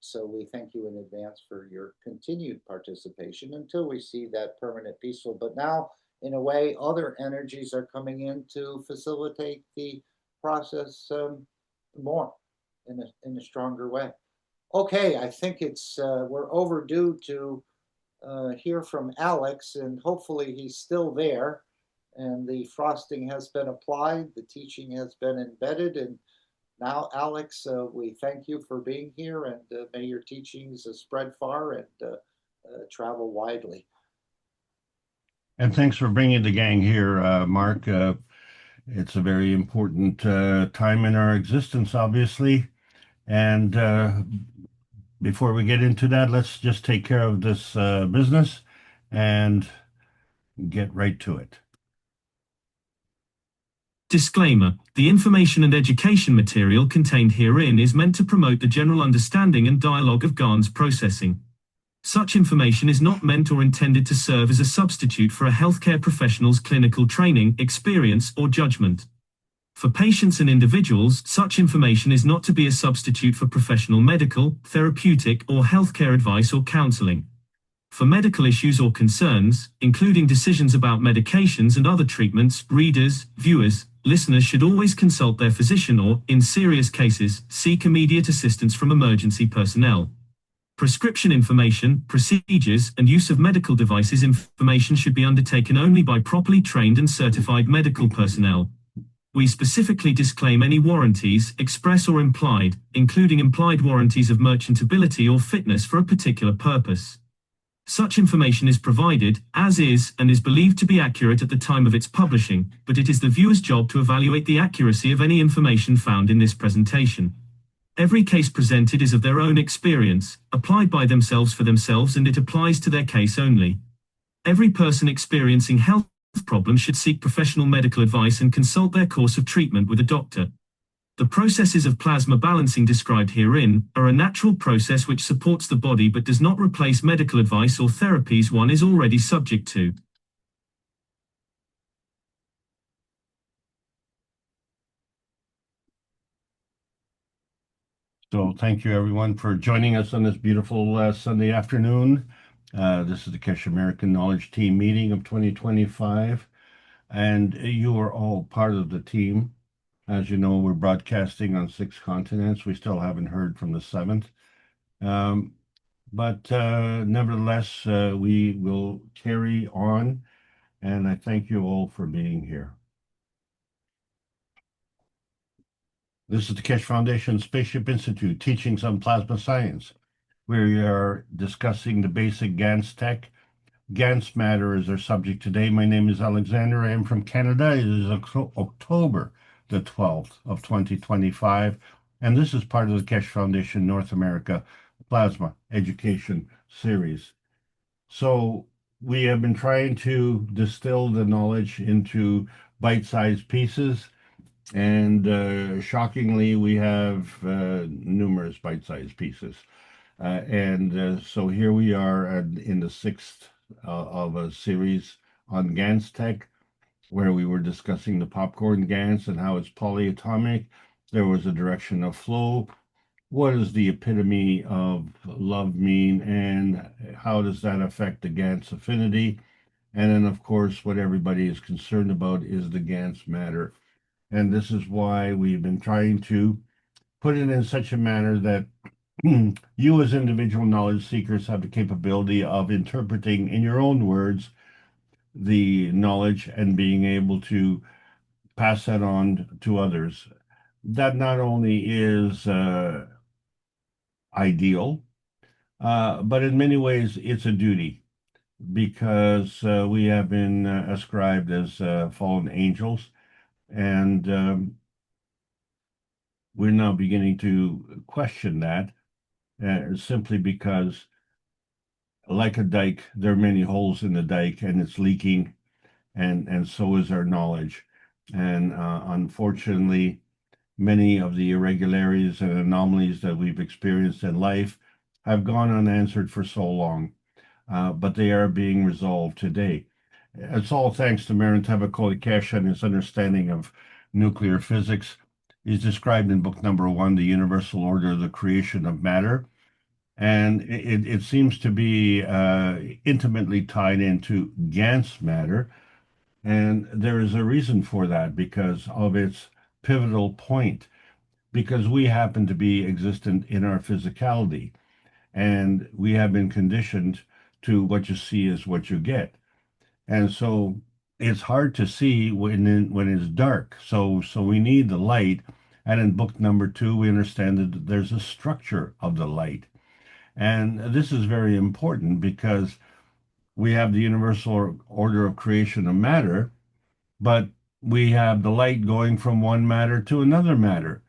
So we thank you in advance for your continued participation until we see that permanent peaceful. But now, in a way, other energies are coming in to facilitate the process more in a stronger way. Okay, I think it's we're overdue to hear from Alex, and hopefully he's still there. And the frosting has been applied, the teaching has been embedded, and now, Alex, we thank you for being here, and may your teachings spread far and travel widely. And thanks for bringing the gang here, Mark. It's a very important time in our existence, obviously. And before we get into that, let's just take care of this business and get right to it. Disclaimer: the information and education material contained herein is meant to promote the general understanding and dialogue of GAN's processing. Such information is not meant or intended to serve as a substitute for a healthcare professional's clinical training, experience, or judgment. For patients and individuals, such information is not to be a substitute for professional medical, therapeutic, or healthcare advice or counseling. For medical issues or concerns, including decisions about medications and other treatments, readers, viewers, listeners should always consult their physician or, in serious cases, seek immediate assistance from emergency personnel. Prescription information, procedures, and use of medical devices information should be undertaken only by properly trained and certified medical personnel. We specifically disclaim any warranties, express or implied, including implied warranties of merchantability or fitness for a particular purpose. Such information is provided, as is, and is believed to be accurate at the time of its publishing, but it is the viewer's job to evaluate the accuracy of any information found in this presentation. Every case presented is of their own experience, applied by themselves for themselves, and it applies to their case only. Every person experiencing health problems should seek professional medical advice and consult their course of treatment with a doctor. The processes of plasma balancing described herein are a natural process which supports the body but does not replace medical advice or therapies one is already subject to. So thank you, everyone, for joining us on this beautiful Sunday afternoon. This is the Keshe American Knowledge Team meeting of 2025, and you are all part of the team. As you know, we're broadcasting on 6 continents. We still haven't heard from the 7th. But nevertheless, we will carry on, and I thank you all for being here. This is the Keshe Foundation Spaceship Institute, Teachings on Plasma Science. We are discussing the basic GANS tech. GANS matter is our subject today. My name is Alexander. I am from Canada. It is October the 12th of 2025, and this is part of the Keshe Foundation North America Plasma Education Series. So we have been trying to distill the knowledge into bite-sized pieces, and shockingly, we have numerous bite-sized pieces. So here we are in the 6th of a series on GANS tech, where we were discussing the popcorn GANS and how it's polyatomic. There was a direction of flow. What does the epitome of love mean, and how does that affect the GANS affinity? And then, of course, what everybody is concerned about is the GANS matter. And this is why we've been trying to put it in such a manner that you as individual knowledge seekers have the capability of interpreting in your own words the knowledge and being able to pass that on to others. that not only is ideal, but in many ways it's a duty because we have been ascribed as fallen angels, and we're now beginning to question that simply because, like a dike, there are many holes in the dike and it's leaking, and so is our knowledge. And unfortunately, many of the irregularities and anomalies that we've experienced in life have gone unanswered for so long, but they are being resolved today. It's all thanks to Maritabakoli Keshe and his understanding of nuclear physics. He's described in book number 1, The Universal Order of the Creation of Matter. And it seems to be intimately tied into Gans matter. And there is a reason for that because of its pivotal point, because we happen to be existent in our physicality. And we have been conditioned to what you see is what you get. And so it's hard to see when it's dark. So we need the light. And in book number 2, we understand that there's a structure of the light. And this is very important because we have the universal order of creation of matter, but we have the light going from one matter to another matter.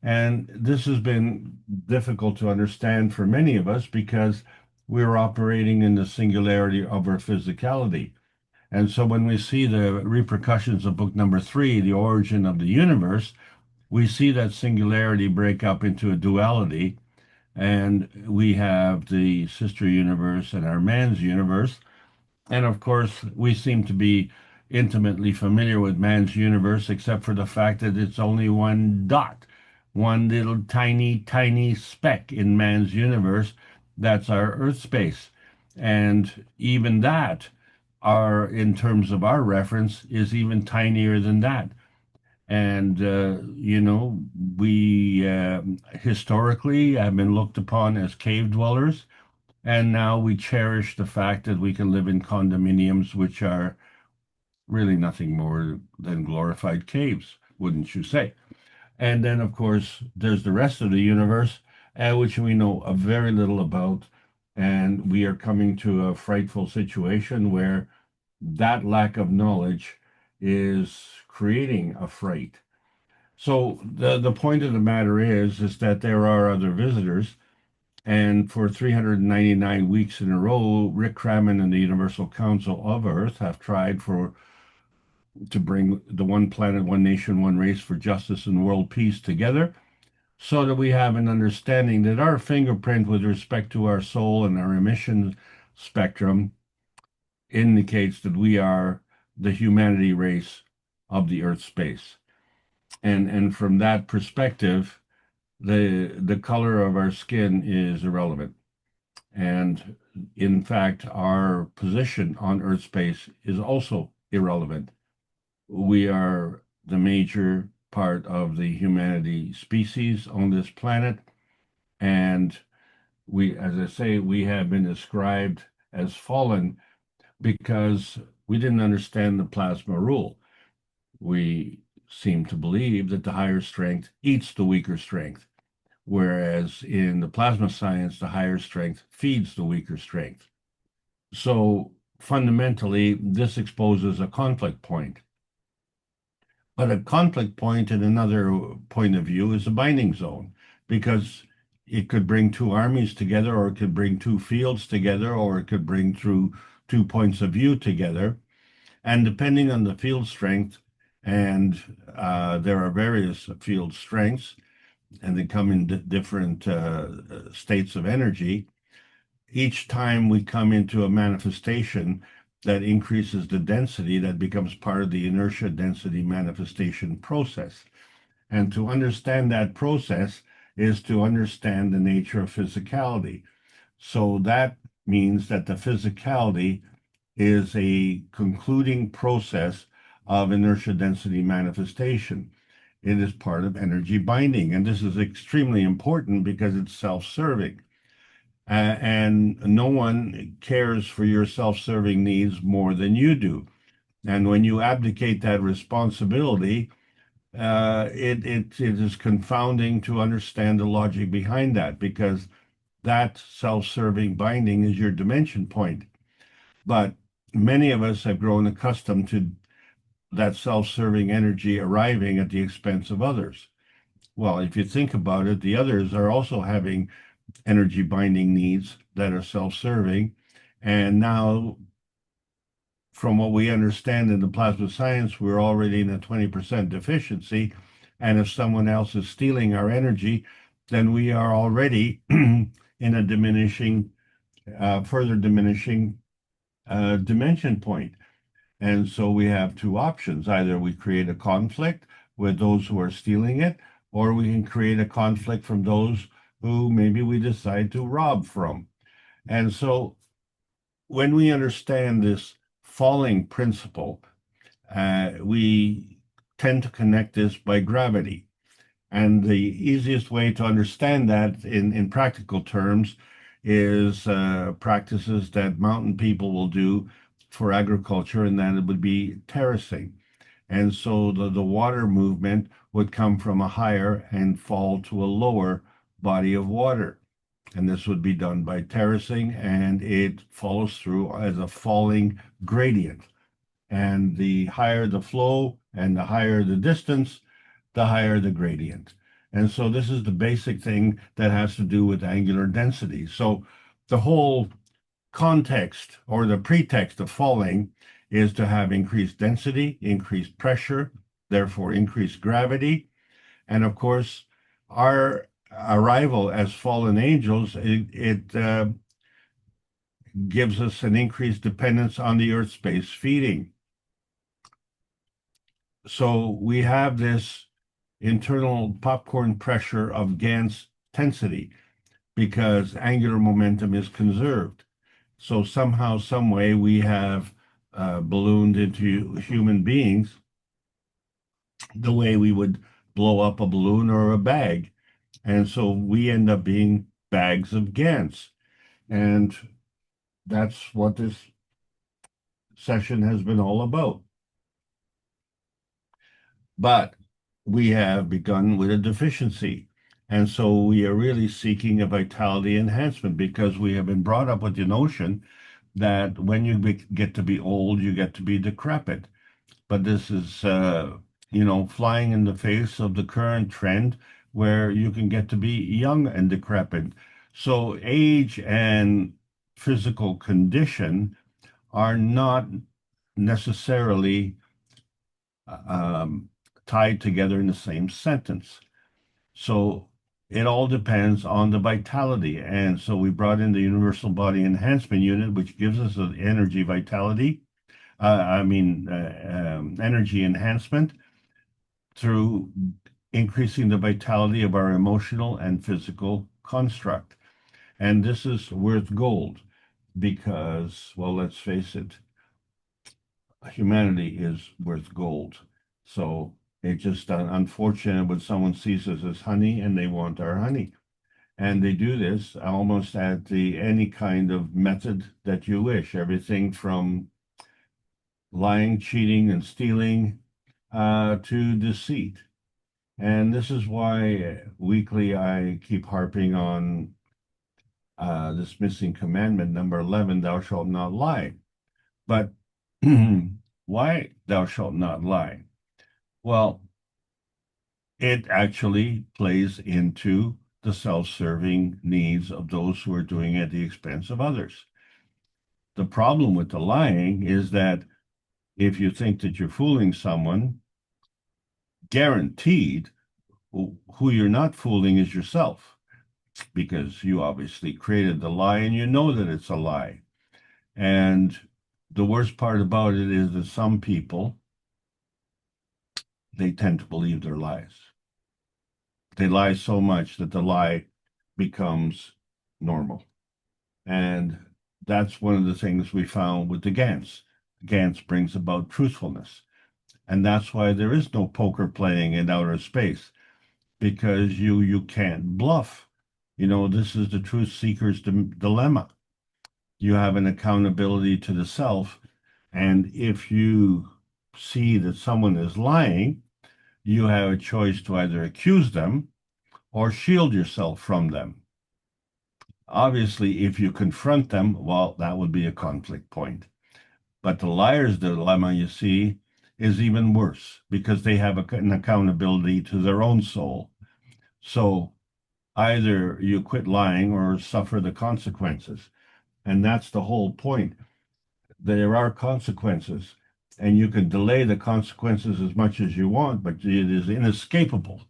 And this has been difficult to understand for many of us because we're operating in the singularity of our physicality. And so when we see the repercussions of book number 3, The Origin of the Universe, we see that singularity break up into a duality. And we have the sister universe and our man's universe. And of course, we seem to be intimately familiar with man's universe, except for the fact that it's only one dot, one little tiny, tiny speck in man's universe. That's our Earth space. And even that, in terms of our reference, is even tinier than that. And, we historically have been looked upon as cave dwellers. And now we cherish the fact that we can live in condominiums, which are really nothing more than glorified caves, wouldn't you say? And then, of course, there's the rest of the universe, which we know a very little about. And we are coming to a frightful situation where that lack of knowledge is creating a fright. So the point of the matter is that there are other visitors, and for 399 weeks in a row, Rick Crammond and the Universal Council of Earth have tried to bring the one planet, one nation, one race for justice and world peace together, so that we have an understanding that our fingerprint with respect to our soul and our emission spectrum indicates that we are the humanity race of the Earth space. And from that perspective, the color of our skin is irrelevant. And in fact, our position on Earth space is also irrelevant. We are the major part of the humanity species on this planet. And we, as I say, we have been described as fallen because we didn't understand the plasma rule. We seem to believe that the higher strength eats the weaker strength, whereas in the plasma science, the higher strength feeds the weaker strength. So fundamentally, this exposes a conflict point. But a conflict point in another point of view is a binding zone, because it could bring two armies together, or it could bring two fields together, or it could bring through two points of view together. And depending on the field strength, and there are various field strengths, and they come in different states of energy. Each time we come into a manifestation that increases the density, that becomes part of the inertia density manifestation process. And to understand that process is to understand the nature of physicality. So that means that the physicality is a concluding process of inertia density manifestation. It is part of energy binding. And this is extremely important because it's self-serving. And no one cares for your self-serving needs more than you do. And when you abdicate that responsibility, it is confounding to understand the logic behind that, because that self-serving binding is your dimension point. But many of us have grown accustomed to that self-serving energy arriving at the expense of others. Well, if you think about it, the others are also having energy binding needs that are self-serving. And now, from what we understand in the plasma science, we're already in a 20% deficiency. And if someone else is stealing our energy, then we are already in a diminishing, further diminishing dimension point. And so we have two options. Either we create a conflict with those who are stealing it, or we can create a conflict from those who maybe we decide to rob from. And so when we understand this falling principle, we tend to connect this by gravity. And the easiest way to understand that in practical terms is practices that mountain people will do for agriculture, and that it would be terracing. And so the water movement would come from a higher and fall to a lower body of water. And this would be done by terracing, and it follows through as a falling gradient. And the higher the flow and the higher the distance, the higher the gradient. And so this is the basic thing that has to do with angular density. So the whole context or the pretext of falling is to have increased density, increased pressure, therefore increased gravity. And of course, our arrival as fallen angels, it gives us an increased dependence on the earth space feeding. So we have this internal popcorn pressure of Gans tensity because angular momentum is conserved. So somehow, some way, we have ballooned into human beings the way we would blow up a balloon or a bag. And so we end up being bags of Gans. And that's what this session has been all about. But we have begun with a deficiency. And so we are really seeking a vitality enhancement because we have been brought up with the notion that when you get to be old, you get to be decrepit. But this is, flying in the face of the current trend where you can get to be young and decrepit. So age and physical condition are not necessarily tied together in the same sentence. So it all depends on the vitality. And so we brought in the Universal Body Enhancement Unit, which gives us an energy vitality, energy enhancement through increasing the vitality of our emotional and physical construct. And this is worth gold because, well, let's face it, humanity is worth gold. So it's just unfortunate when someone sees us as honey and they want our honey. And they do this almost at any kind of method that you wish, everything from lying, cheating, and stealing to deceit. And this is why weekly I keep harping on this missing commandment, number 11, thou shalt not lie. But why thou shalt not lie? Well, it actually plays into the self-serving needs of those who are doing it at the expense of others. The problem with the lying is that if you think that you're fooling someone, guaranteed who you're not fooling is yourself, because you obviously created the lie and you know that it's a lie. And the worst part about it is that some people, they tend to believe their lies. They lie so much that the lie becomes normal. And that's one of the things we found with the Gans. Gans brings about truthfulness. And that's why there is no poker playing in outer space, because you can't bluff. This is the truth seeker's dilemma. You have an accountability to the self. And if you see that someone is lying, you have a choice to either accuse them or shield yourself from them. Obviously, if you confront them, well, that would be a conflict point. But the liar's dilemma, you see, is even worse because they have an accountability to their own soul. So either you quit lying or suffer the consequences. And that's the whole point. There are consequences, and you can delay the consequences as much as you want, but it is inescapable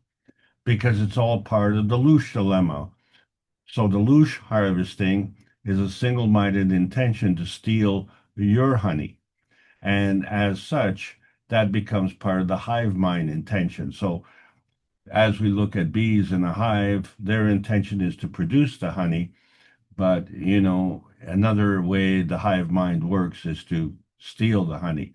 because it's all part of the Loosh dilemma. So the Loosh harvesting is a single-minded intention to steal your honey. And as such, that becomes part of the hive mind intention. So as we look at bees in a hive, their intention is to produce the honey. But, another way the hive mind works is to steal the honey.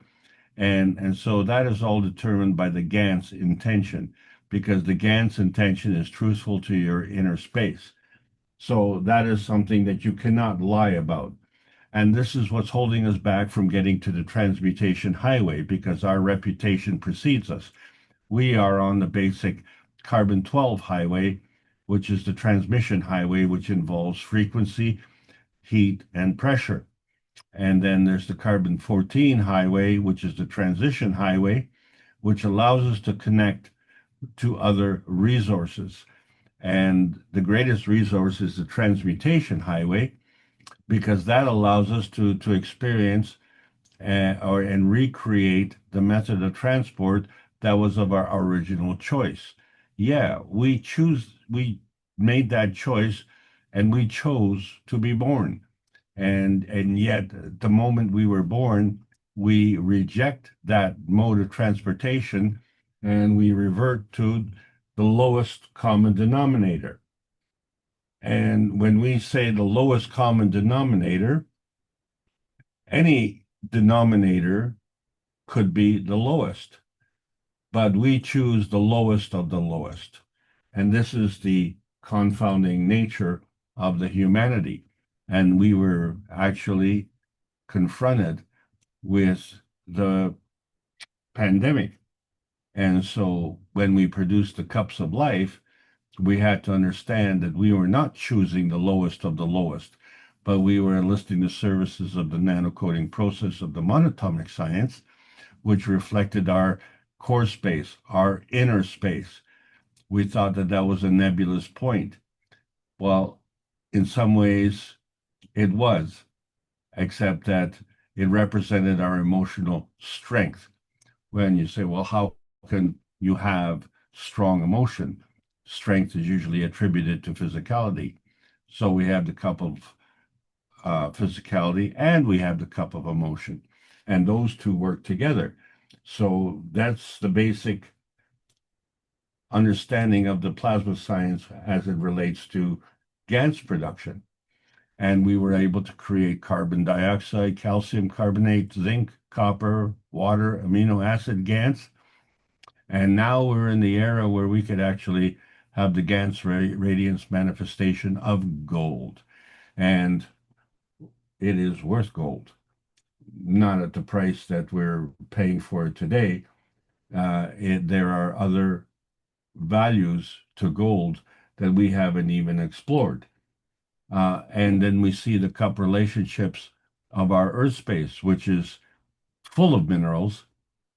And so that is all determined by the Gans intention, because the Gans intention is truthful to your inner space. So that is something that you cannot lie about. And this is what's holding us back from getting to the transmutation highway, because our reputation precedes us. We are on the basic carbon 12 highway, which is the transmission highway, which involves frequency, heat, and pressure. And then there's the carbon 14 highway, which is the transition highway, which allows us to connect to other resources. And the greatest resource is the transmutation highway, because that allows us to experience and recreate the method of transport that was of our original choice. Yeah, we made that choice, and we chose to be born. And yet, the moment we were born, we reject that mode of transportation and we revert to the lowest common denominator. And when we say the lowest common denominator, any denominator could be the lowest, but we choose the lowest of the lowest. And this is the confounding nature of the humanity. And we were actually confronted with the pandemic. And so when we produced the cups of life, we had to understand that we were not choosing the lowest of the lowest, but we were enlisting the services of the nanocoding process of the monatomic science, which reflected our core space, our inner space. We thought that that was a nebulous point. Well, in some ways, it was, except that it represented our emotional strength. When you say, well, how can you have strong emotion? Strength is usually attributed to physicality. So we have the cup of physicality and we have the cup of emotion. And those two work together. So that's the basic understanding of the plasma science as it relates to GANS production. And we were able to create carbon dioxide, calcium carbonate, zinc, copper, water, amino acid GANS. And now we're in the era where we could actually have the GANS radiance manifestation of gold. And it is worth gold, not at the price that we're paying for it today. There are other values to gold that we haven't even explored. And then we see the cup relationships of our Earth space, which is full of minerals,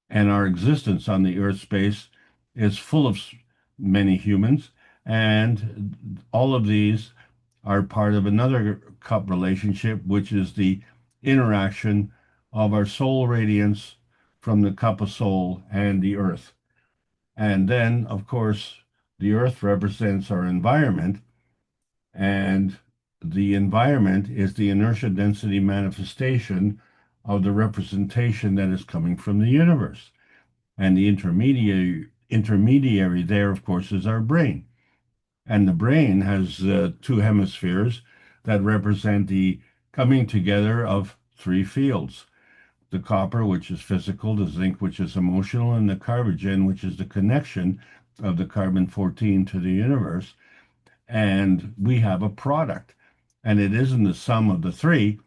and our existence on the Earth space is full of many humans. And all of these are part of another cup relationship, which is the interaction of our soul radiance from the cup of soul and the Earth. And then, of course, the Earth represents our environment, and the environment is the inertia density manifestation of the representation that is coming from the universe. And the intermediary there, of course, is our brain. And the brain has two hemispheres that represent the coming together of three fields: the copper, which is physical, the zinc, which is emotional, and the carbogen, which is the connection of the carbon 14 to the universe. And we have a product, and it isn't the sum of the three,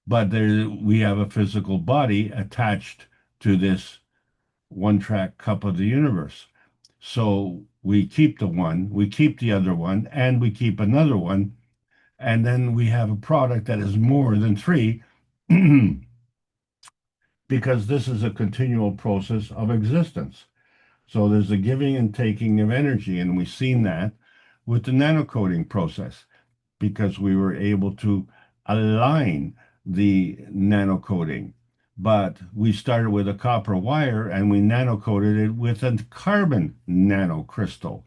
but we have a physical body attached to this one-track cup of the universe. So we keep the one, we keep the other one, and we keep another one. And then we have a product that is more than three because this is a continual process of existence. So there's a giving and taking of energy, and we've seen that with the nanocoating process because we were able to align the nanocoating. But we started with a copper wire and we nanocoated it with a carbon nanocrystal.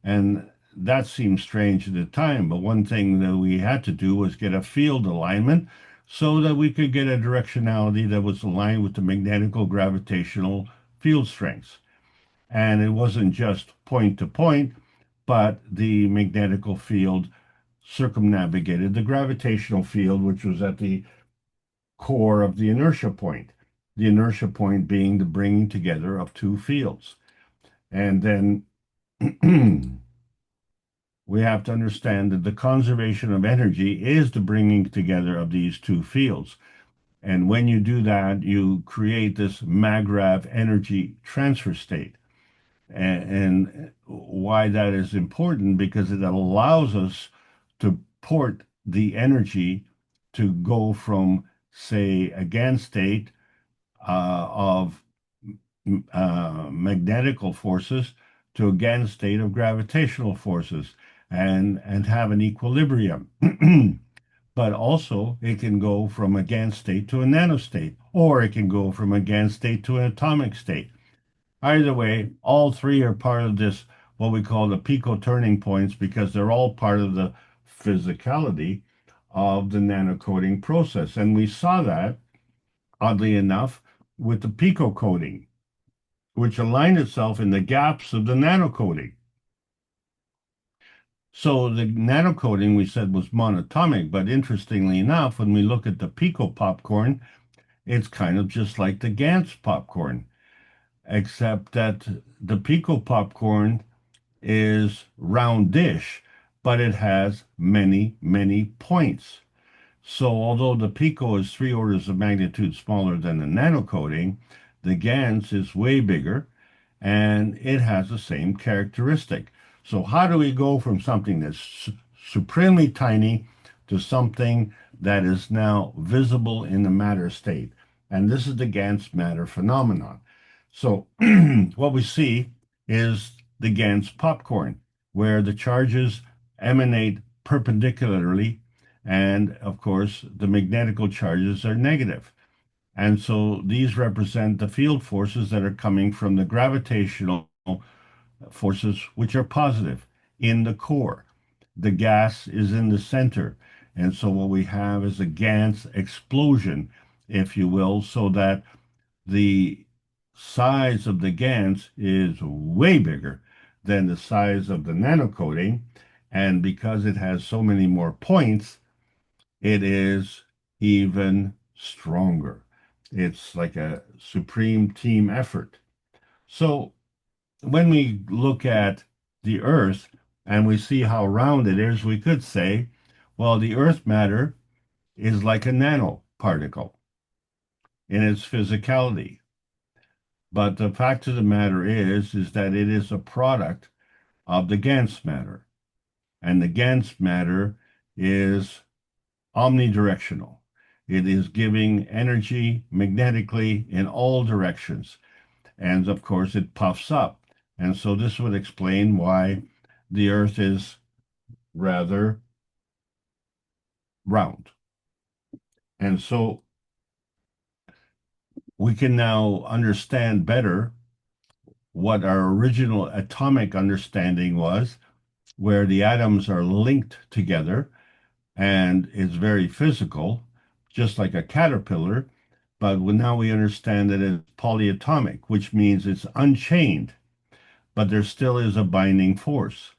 And that seemed strange at the time, but one thing that we had to do was get a field alignment so that we could get a directionality that was aligned with the magnetical gravitational field strengths. And it wasn't just point to point, but the magnetical field circumnavigated the gravitational field, which was at the core of the inertia point. The inertia point being the bringing together of two fields. And then we have to understand that the conservation of energy is the bringing together of these two fields. And when you do that, you create this MAGRAV energy transfer state. And why that is important, because it allows us to port the energy to go from, say, a GAN state of magnetical forces to a GAN state of gravitational forces and have an equilibrium. But also it can go from a GAN state to a nanostate, or it can go from a GAN state to an atomic state. Either way, all three are part of this, what we call the pico turning points, because they're all part of the physicality of the nanocoating process. And we saw that, oddly enough, with the pico coating, which aligned itself in the gaps of the nanocoating. So the nanocoating, we said, was monatomic, but interestingly enough, when we look at the pico popcorn, it's kind of just like the Gans popcorn, except that the pico popcorn is roundish, but it has many, many points. So although the pico is 3 orders of magnitude smaller than the nanocoating, the Gans is way bigger, and it has the same characteristic. So how do we go from something that's supremely tiny to something that is now visible in the matter state? And this is the Gans matter phenomenon. So what we see is the Gans popcorn, where the charges emanate perpendicularly, and of course, the magnetical charges are negative. And so these represent the field forces that are coming from the gravitational forces, which are positive in the core. The gas is in the center. And so what we have is a Gans explosion, if you will, so that the size of the Gans is way bigger than the size of the nanocoating. And because it has so many more points, it is even stronger. It's like a supreme team effort. So when we look at the Earth and we see how round it is, we could say, well, the Earth matter is like a nanoparticle in its physicality. But the fact of the matter is that it is a product of the Gans matter. And the Gans matter is omnidirectional. It is giving energy magnetically in all directions. And of course, it puffs up. And so this would explain why the Earth is rather round. And so we can now understand better what our original atomic understanding was, where the atoms are linked together and it's very physical, just like a caterpillar. But now we understand that it's polyatomic, which means it's unchained, but there still is a binding force.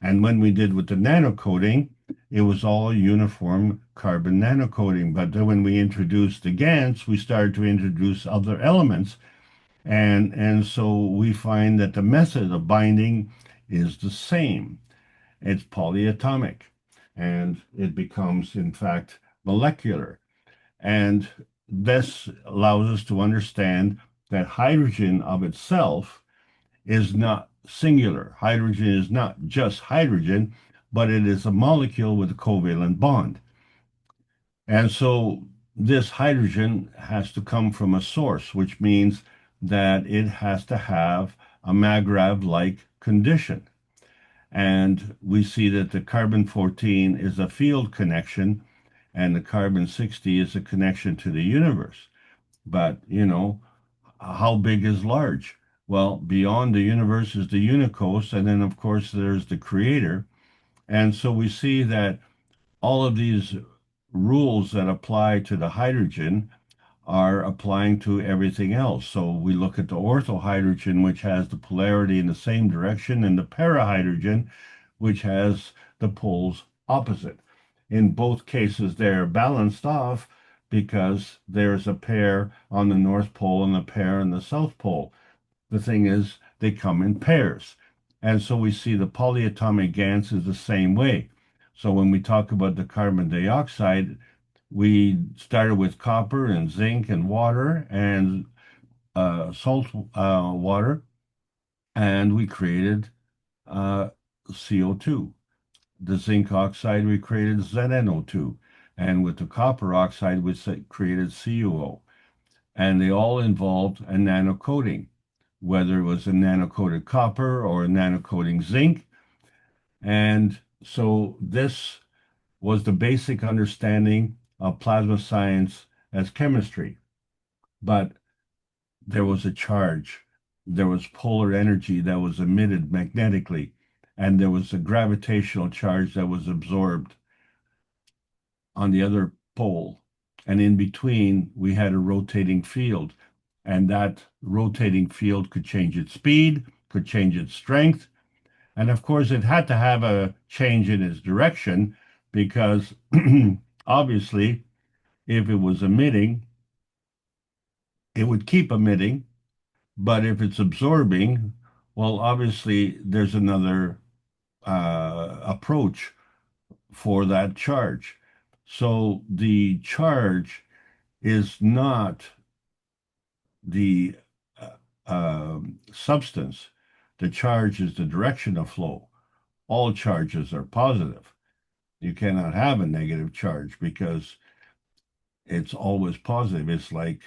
And when we did with the nanocoating, it was all uniform carbon nanocoating. But then when we introduced the GANs, we started to introduce other elements. And so we find that the method of binding is the same. It's polyatomic, and it becomes, in fact, molecular. And this allows us to understand that hydrogen of itself is not singular. Hydrogen is not just hydrogen, but it is a molecule with a covalent bond. And so this hydrogen has to come from a source, which means that it has to have a Magrav-like condition. And we see that the carbon-14 is a field connection, and the carbon-60 is a connection to the universe. But, how big is large? Well, beyond the universe is the unicos, and then, of course, there's the creator. And so we see that all of these rules that apply to the hydrogen are applying to everything else. So we look at the orthohydrogen, which has the polarity in the same direction, and the parahydrogen, which has the poles opposite. In both cases, they're balanced off because there's a pair on the North Pole and a pair on the South Pole. The thing is, they come in pairs. And so we see the polyatomic GANs is the same way. So when we talk about the carbon dioxide, we started with copper and zinc and water and salt water, and we created CO2. The zinc oxide, we created ZnO2. And with the copper oxide, we created CuO. And they all involved a nanocoating, whether it was a nanocoated copper or a nanocoating zinc. And so this was the basic understanding of plasma science as chemistry. But there was a charge, there was polar energy that was emitted magnetically, and there was a gravitational charge that was absorbed on the other pole. And in between, we had a rotating field, and that rotating field could change its speed, could change its strength. And of course, it had to have a change in its direction because obviously, if it was emitting, it would keep emitting. But if it's absorbing, well, obviously, there's another approach for that charge. So the charge is not the substance. The charge is the direction of flow. All charges are positive. You cannot have a negative charge because it's always positive. It's like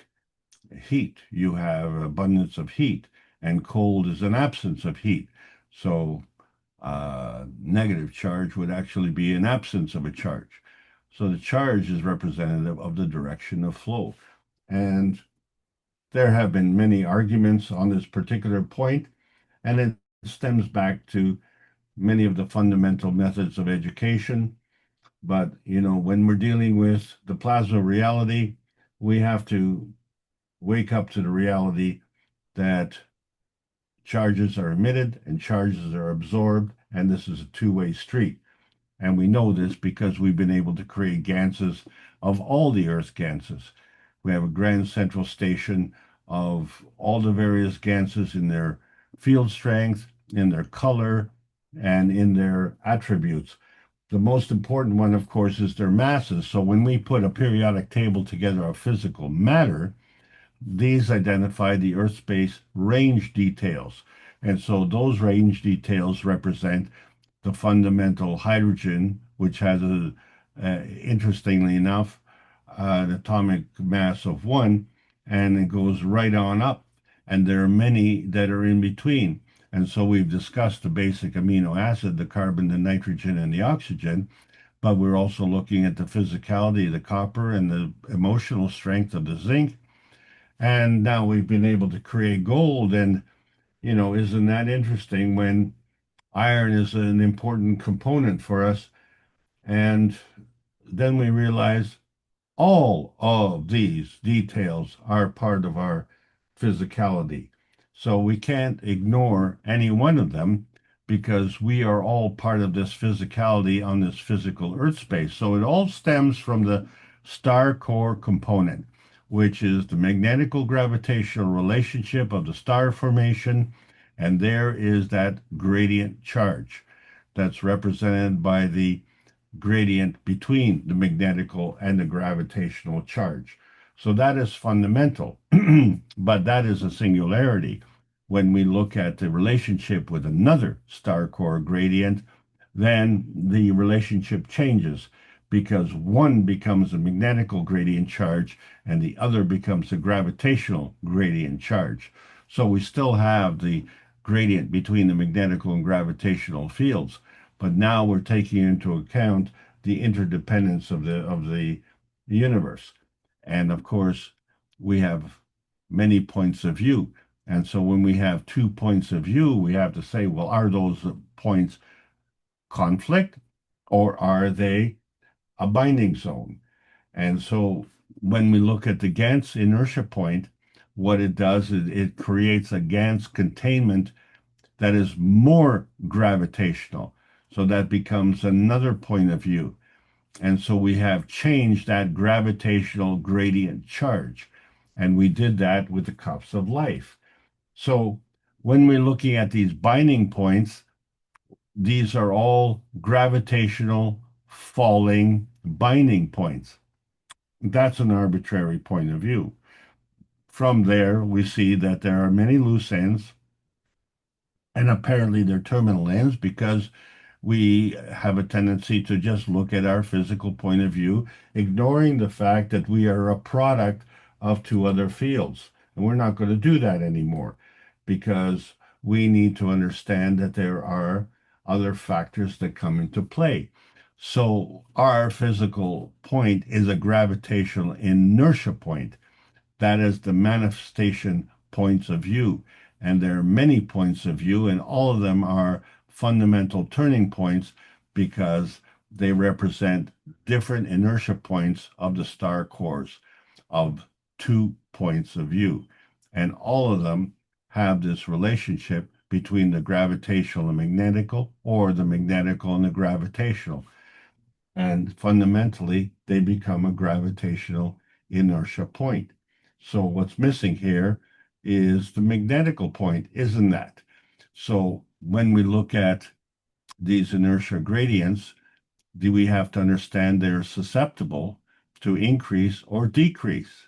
heat. You have abundance of heat, and cold is an absence of heat. So negative charge would actually be an absence of a charge. So the charge is representative of the direction of flow. And there have been many arguments on this particular point, and it stems back to many of the fundamental methods of education. But, when we're dealing with the plasma reality, we have to wake up to the reality that charges are emitted and charges are absorbed, and this is a two-way street. And we know this because we've been able to create ganses of all the Earth's ganses. We have a grand central station of all the various ganses in their field strength, in their color, and in their attributes. The most important one, of course, is their masses. So when we put a periodic table together of physical matter, these identify the Earth space range details. And so those range details represent the fundamental hydrogen, which has interestingly enough, an atomic mass of 1, and it goes right on up. And there are many that are in between. And so we've discussed the basic amino acid, the carbon, the nitrogen, and the oxygen, but we're also looking at the physicality of the copper and the emotional strength of the zinc. And now we've been able to create gold. And, isn't that interesting when iron is an important component for us? And then we realize all of these details are part of our physicality. So we can't ignore any one of them because we are all part of this physicality on this physical Earth space. So it all stems from the star core component, which is the magnetical gravitational relationship of the star formation. And there is that gradient charge that's represented by the gradient between the magnetical and the gravitational charge. So that is fundamental, but that is a singularity. when we look at the relationship with another star core gradient, then the relationship changes because one becomes a magnetical gradient charge and the other becomes a gravitational gradient charge. So we still have the gradient between the magnetical and gravitational fields, but now we're taking into account the interdependence of the universe. And of course, we have many points of view. And so when we have 2 points of view, we have to say, well, are those points conflict or are they a binding zone? And so when we look at the Gans inertia point, what it does is it creates a Gans containment that is more gravitational. So that becomes another point of view. And so we have changed that gravitational gradient charge. And we did that with the cups of life. So when we're looking at these binding points, these are all gravitational falling binding points. That's an arbitrary point of view. From there, we see that there are many loose ends, and apparently they're terminal ends because we have a tendency to just look at our physical point of view, ignoring the fact that we are a product of 2 other fields. And we're not going to do that anymore because we need to understand that there are other factors that come into play. So our physical point is a gravitational inertia point. That is the manifestation points of view. And there are many points of view, and all of them are fundamental turning points because they represent different inertia points of the star cores of 2 points of view. And all of them have this relationship between the gravitational and magnetical, or the magnetical and the gravitational. And fundamentally, they become a gravitational inertia point. So what's missing here is the magnetical point, isn't that? So when we look at these inertia gradients, do we have to understand they're susceptible to increase or decrease?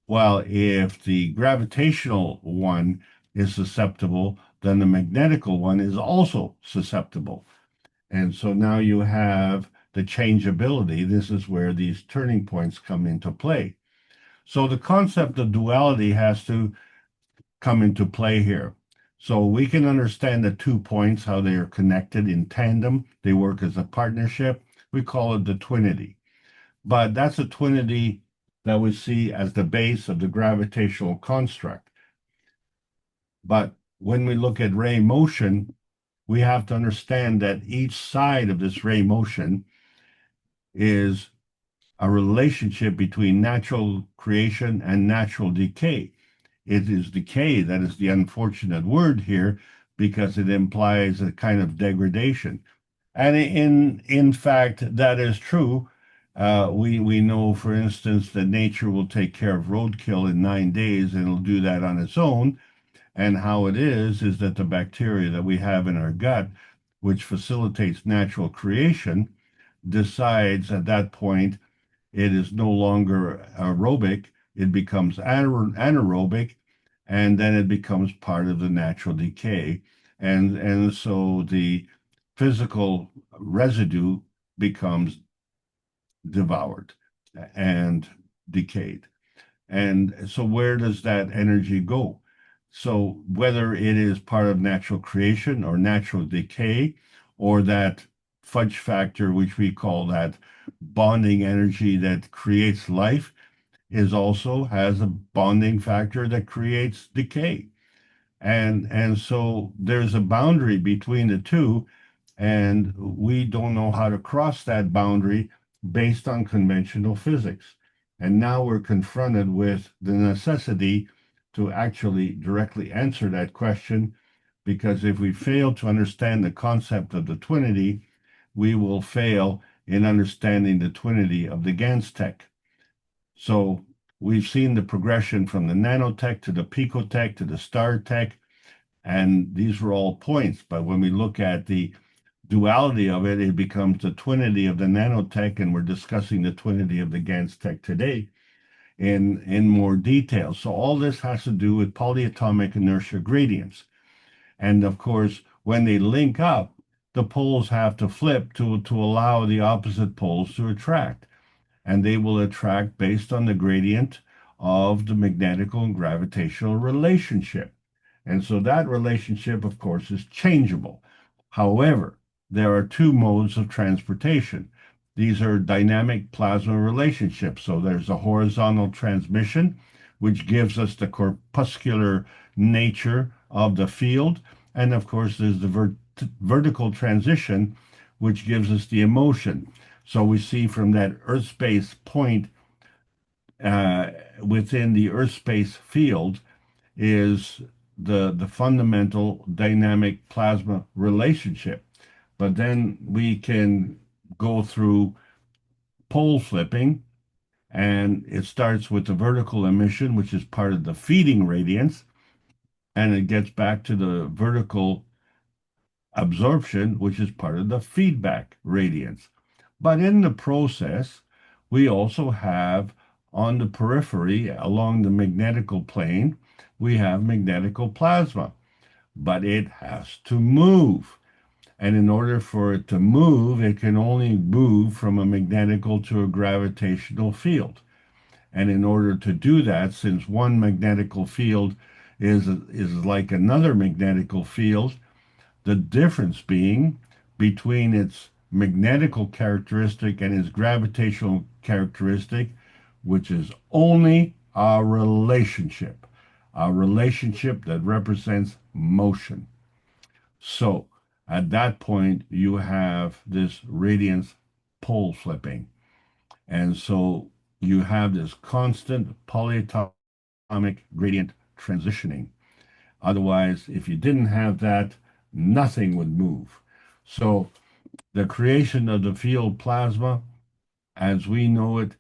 Well, if the gravitational one is susceptible, then the magnetical one is also susceptible. And so now you have the changeability. This is where these turning points come into play. So the concept of duality has to come into play here. So we can understand the 2 points, how they are connected in tandem. They work as a partnership. We call it the twinity. But that's a twinity that we see as the base of the gravitational construct. But when we look at ray motion, we have to understand that each side of this ray motion is a relationship between natural creation and natural decay. It is decay that is the unfortunate word here because it implies a kind of degradation. And in fact, that is true. We know, for instance, that nature will take care of roadkill in 9 days and it'll do that on its own. And how it is that the bacteria that we have in our gut, which facilitates natural creation, decides at that point it is no longer aerobic, it becomes anaerobic, and then it becomes part of the natural decay. And so the physical residue becomes devoured and decayed. And so where does that energy go? So whether it is part of natural creation or natural decay, or that fudge factor, which we call that bonding energy that creates life, is also has a bonding factor that creates decay. And so there's a boundary between the two, and we don't know how to cross that boundary based on conventional physics. And now we're confronted with the necessity to actually directly answer that question, because if we fail to understand the concept of the twinity, we will fail in understanding the twinity of the Gans-tech. So we've seen the progression from the nanotech to the picotech to the star tech, and these were all points. But when we look at the duality of it, it becomes the twinity of the nanotech, and we're discussing the twinity of the Gans-tech today. in more detail. So all this has to do with polyatomic inertia gradients. And of course, when they link up, the poles have to flip to allow the opposite poles to attract. And they will attract based on the gradient of the magnetical and gravitational relationship. And so that relationship, of course, is changeable. However, there are two modes of transportation. These are dynamic plasma relationships. So there's a horizontal transmission, which gives us the corpuscular nature of the field. And of course, there's the vertical transition, which gives us the emotion. So we see from that Earth space point within the Earth space field is the fundamental dynamic plasma relationship. But then we can go through pole flipping, and it starts with the vertical emission, which is part of the feeding radiance, and it gets back to the vertical absorption, which is part of the feedback radiance. But in the process, we also have on the periphery, along the magnetical plane, we have magnetical plasma, but it has to move. And in order for it to move, it can only move from a magnetical to a gravitational field. And in order to do that, since one magnetical field is like another magnetical field, the difference being between its magnetical characteristic and its gravitational characteristic, which is only a relationship that represents motion. So at that point, you have this radiance pole flipping. And so you have this constant polyatomic gradient transitioning. Otherwise, if you didn't have that, nothing would move. So the creation of the field plasma, as we know it,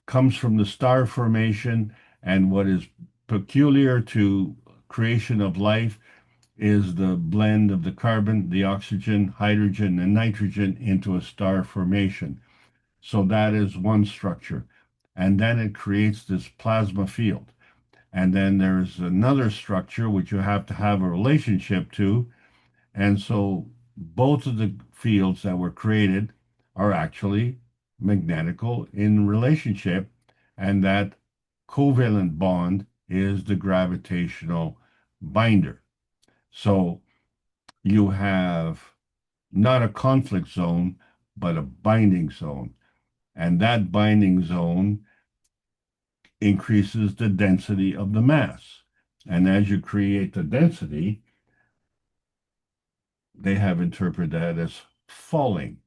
comes from the star formation, and what is peculiar to creation of life is the blend of the carbon, the oxygen, hydrogen, and nitrogen into a star formation. So that is one structure. And then it creates this plasma field. And then there's another structure which you have to have a relationship to. And so both of the fields that were created are actually magnetical in relationship. And that covalent bond is the gravitational binder. So you have not a conflict zone, but a binding zone. And that binding zone increases the density of the mass. And as you create the density, they have interpreted that as falling.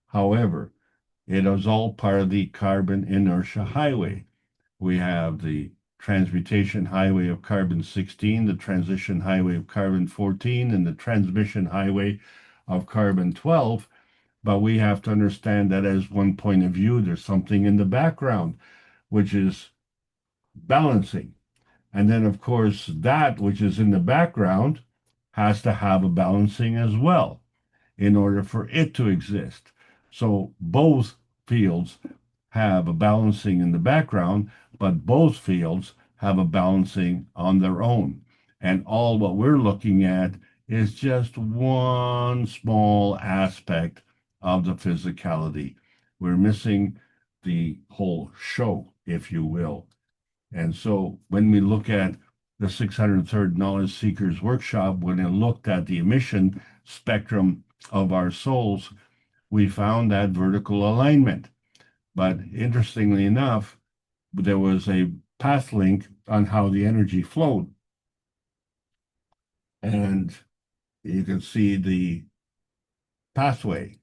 However, it is all part of the carbon inertia highway. We have the transmutation highway of carbon 16, the transition highway of carbon 14, and the transmission highway of carbon 12. But we have to understand that as one point of view, there's something in the background, which is balancing. And then, of course, that which is in the background has to have a balancing as well in order for it to exist. So both fields have a balancing in the background, but both fields have a balancing on their own. And all what we're looking at is just one small aspect of the physicality. We're missing the whole show, if you will. And so when we look at the 603rd Knowledge Seekers Workshop, when it looked at the emission spectrum of our souls, we found that vertical alignment. But interestingly enough, there was a path link on how the energy flowed. And you can see the pathway.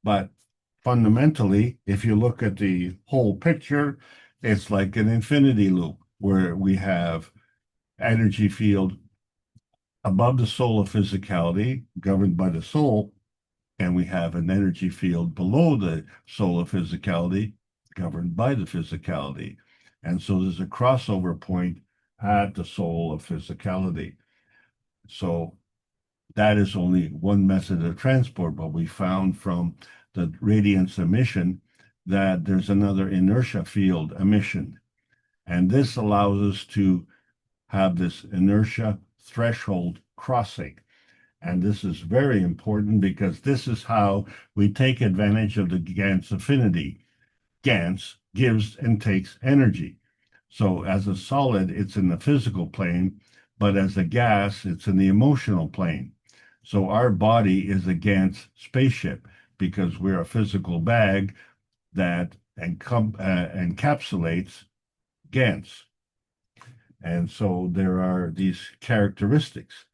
But fundamentally, if you look at the whole picture, it's like an infinity loop where we have energy field above the soul of physicality governed by the soul, and we have an energy field below the soul of physicality governed by the physicality. And so there's a crossover point at the soul of physicality. So that is only one method of transport, but we found from the radiance emission that there's another inertia field emission. And this allows us to have this inertia threshold crossing. And this is very important because this is how we take advantage of the GANS affinity. GANS gives and takes energy. So as a solid, it's in the physical plane, but as a gas, it's in the emotional plane. So our body is a GANS spaceship because we're a physical bag that encapsulates GANS. And so there are these characteristics.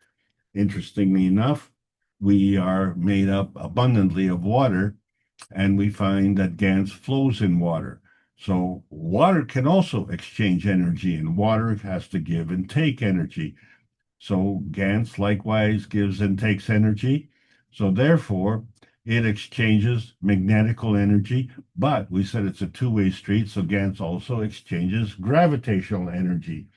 Interestingly enough, we are made up abundantly of water, and we find that GANS flows in water. So water can also exchange energy, and water has to give and take energy. So GANS likewise gives and takes energy. So therefore, it exchanges magnetical energy, but we said it's a two-way street, so GANS also exchanges gravitational energy.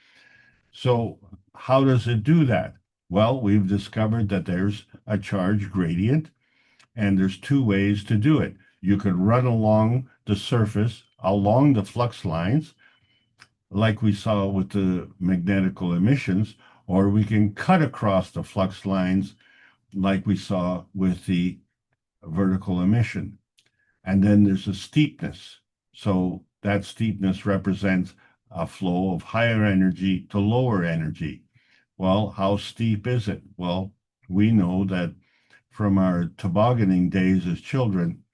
So how does it do that? Well, we've discovered that there's a charge gradient, and there's two ways to do it. You could run along the surface, along the flux lines, like we saw with the magnetical emissions, or we can cut across the flux lines, like we saw with the vertical emission. And then there's a steepness. So that steepness represents a flow of higher energy to lower energy. Well, how steep is it? Well, we know that from our tobogganing days as children,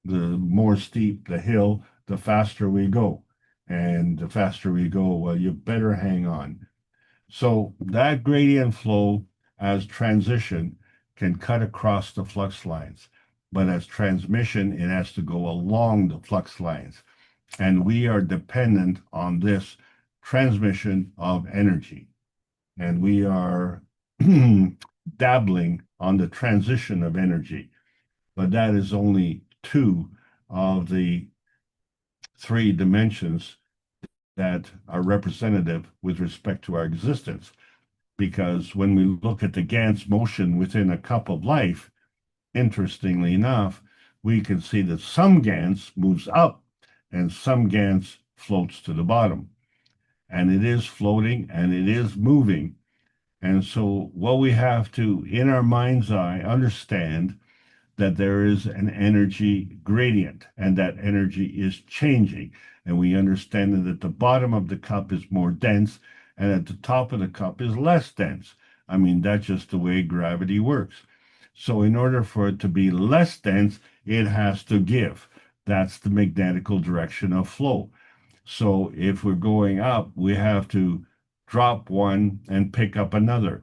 the more steep the hill, the faster we go. And the faster we go, well, you better hang on. So that gradient flow as transition can cut across the flux lines. But as transmission, it has to go along the flux lines. And we are dependent on this transmission of energy. And we are dabbling on the transition of energy. But that is only two of the three dimensions that are representative with respect to our existence. Because when we look at the GANS motion within a cup of life, interestingly enough, we can see that some GANS moves up and some GANS floats to the bottom. And it is floating and it is moving. And so what we have to, in our mind's eye, understand that there is an energy gradient and that energy is changing. And we understand that at the bottom of the cup is more dense and at the top of the cup is less dense. I mean, that's just the way gravity works. So in order for it to be less dense, it has to give. That's the magnetical direction of flow. So if we're going up, we have to drop one and pick up another.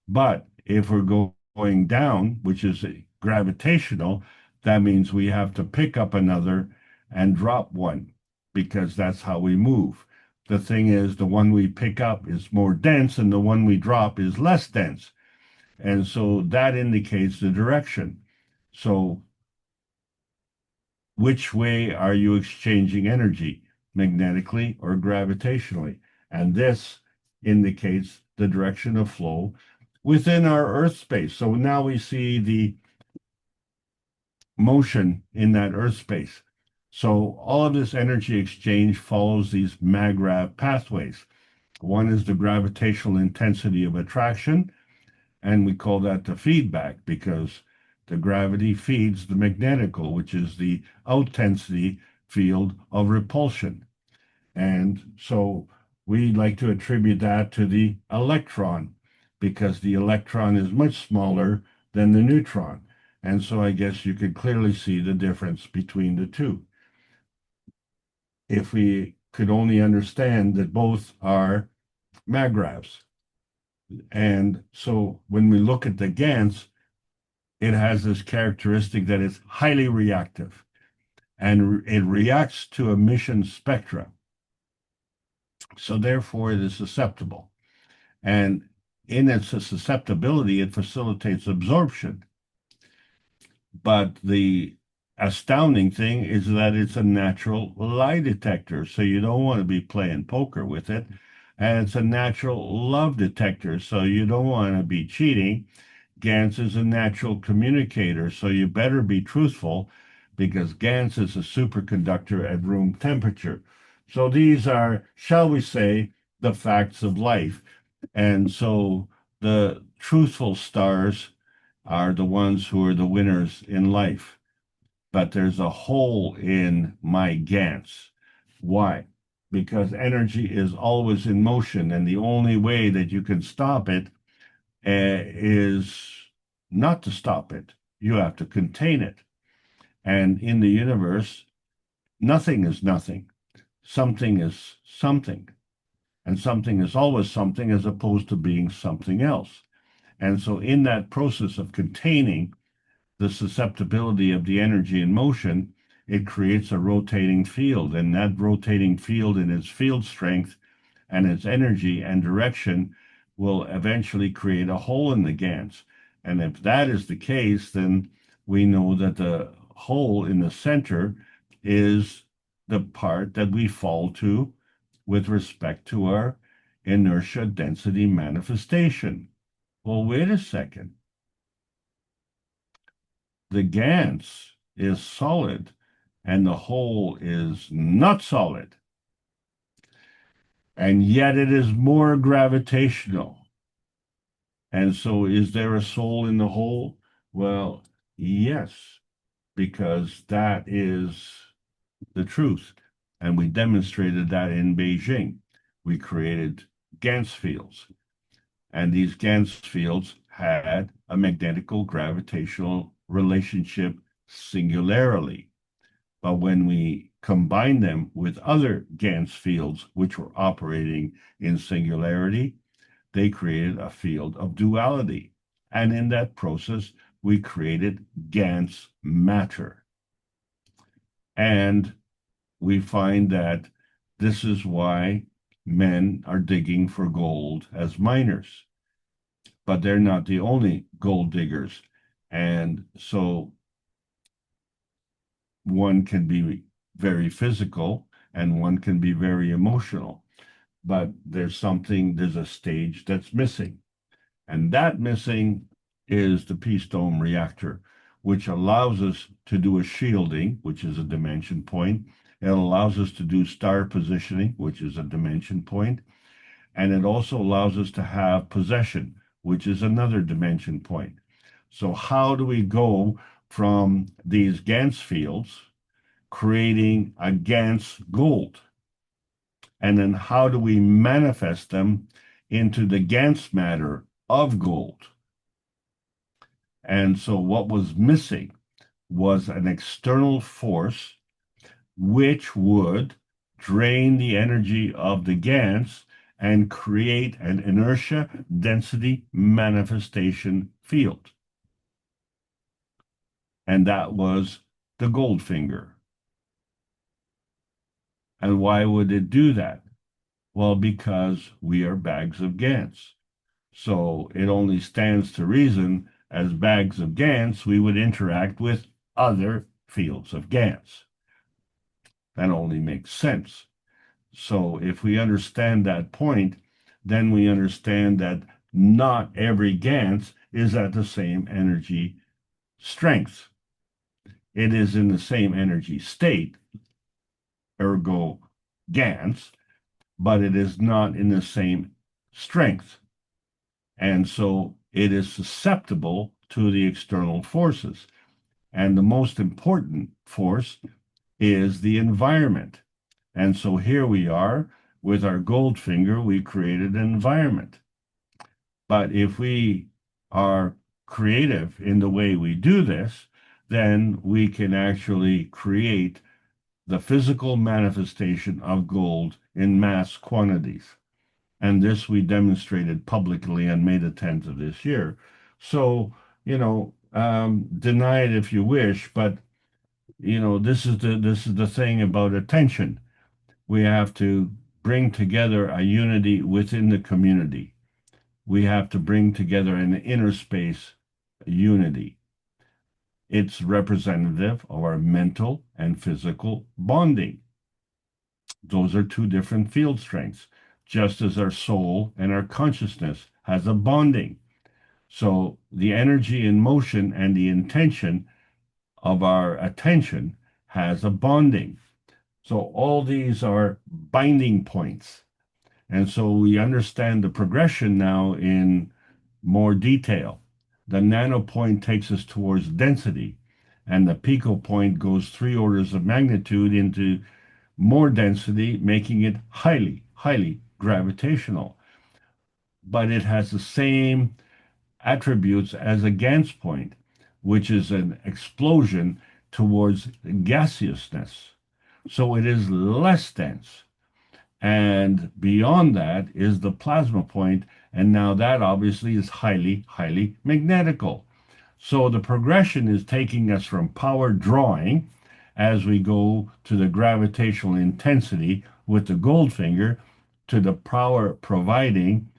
But if we're going down, which is gravitational, that means we have to pick up another and drop one, because that's how we move. The thing is, the one we pick up is more dense and the one we drop is less dense. And so that indicates the direction. So which way are you exchanging energy, magnetically or gravitationally? And this indicates the direction of flow within our Earth space. So now we see the motion in that Earth space. So all of this energy exchange follows these MAGRAV pathways. One is the gravitational intensity of attraction, and we call that the feedback because the gravity feeds the magnetical, which is the outintensity field of repulsion. And so we like to attribute that to the electron because the electron is much smaller than the neutron. And so I guess you could clearly see the difference between the two. If we could only understand that both are magravs. And so when we look at the GANS, it has this characteristic that it's highly reactive and it reacts to emission spectra. So therefore it is susceptible. And in its susceptibility, it facilitates absorption. But the astounding thing is that it's a natural lie detector. So you don't want to be playing poker with it. And it's a natural love detector. So you don't want to be cheating. GANS is a natural communicator. So you better be truthful because GaNs is a superconductor at room temperature. So these are, shall we say, the facts of life. And so the truthful stars are the ones who are the winners in life. But there's a hole in my GaNs. Why? Because energy is always in motion, and the only way that you can stop it is not to stop it. You have to contain it. And in the universe, nothing is nothing. Something is something. And something is always something as opposed to being something else. And so in that process of containing the susceptibility of the energy in motion, it creates a rotating field. And that rotating field in its field strength and its energy and direction will eventually create a hole in the GaNs. And if that is the case, then we know that the hole in the center is the part that we fall to with respect to our inertia density manifestation. Well, wait a second. The GaNs is solid and the hole is not solid. And yet it is more gravitational. And so is there a soul in the hole? Well, yes, because that is the truth. And we demonstrated that in Beijing. We created GaNs fields. And these GaNs fields had a magnetical gravitational relationship singularly. But when we combine them with other GaNs fields, which were operating in singularity, they created a field of duality. And in that process, we created GaNs matter. And we find that this is why men are digging for gold as miners. But they're not the only gold diggers. And so one can be very physical and one can be very emotional. But there's a stage that's missing. And that missing is the Peace Dome reactor, which allows us to do a shielding, which is a dimension point. It allows us to do star positioning, which is a dimension point. And it also allows us to have possession, which is another dimension point. So how do we go from these GaNs fields, creating a GaNs gold? And then how do we manifest them into the GaNs matter of gold? And so what was missing was an external force which would drain the energy of the GaNs and create an inertia density manifestation field. And that was the Goldfinger. And why would it do that? Well, because we are bags of GaNs. So it only stands to reason as bags of GaNs, we would interact with other fields of GaNs. That only makes sense. So if we understand that point, then we understand that not every GaNs is at the same energy strength. It is in the same energy state, ergo GaNs, but it is not in the same strength. And so it is susceptible to the external forces. And the most important force is the environment. And so here we are with our Goldfinger, we created an environment. But if we are creative in the way we do this, then we can actually create the physical manifestation of gold in mass quantities. And this we demonstrated publicly on May the 10th of this year. So, deny it if you wish, but this is the thing about attention. We have to bring together a unity within the community. We have to bring together an inner space unity. It's representative of our mental and physical bonding. Those are two different field strengths, just as our soul and our consciousness has a bonding. So the energy in motion and the intention of our attention has a bonding. So all these are binding points. And so we understand the progression now in more detail. The nanopoint takes us towards density, and the pico point goes 3 orders of magnitude into more density, making it highly, highly gravitational. But it has the same attributes as a Gans point, which is an explosion towards gaseousness. So it is less dense. And beyond that is the plasma point, and now that obviously is highly, highly magnetical. So the progression is taking us from power drawing as we go to the gravitational intensity with the gold finger to the power providing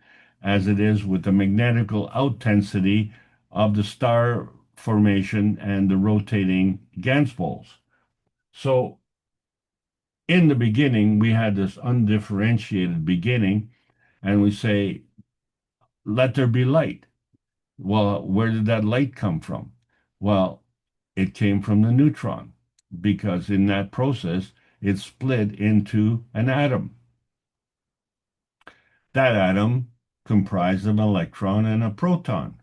as it is with the magnetical outintensity of the star formation and the rotating Gans balls. So in the beginning, we had this undifferentiated beginning, and we say, let there be light. Well, where did that light come from? Well, it came from the neutron, because in that process, it split into an atom. That atom comprised of an electron and a proton.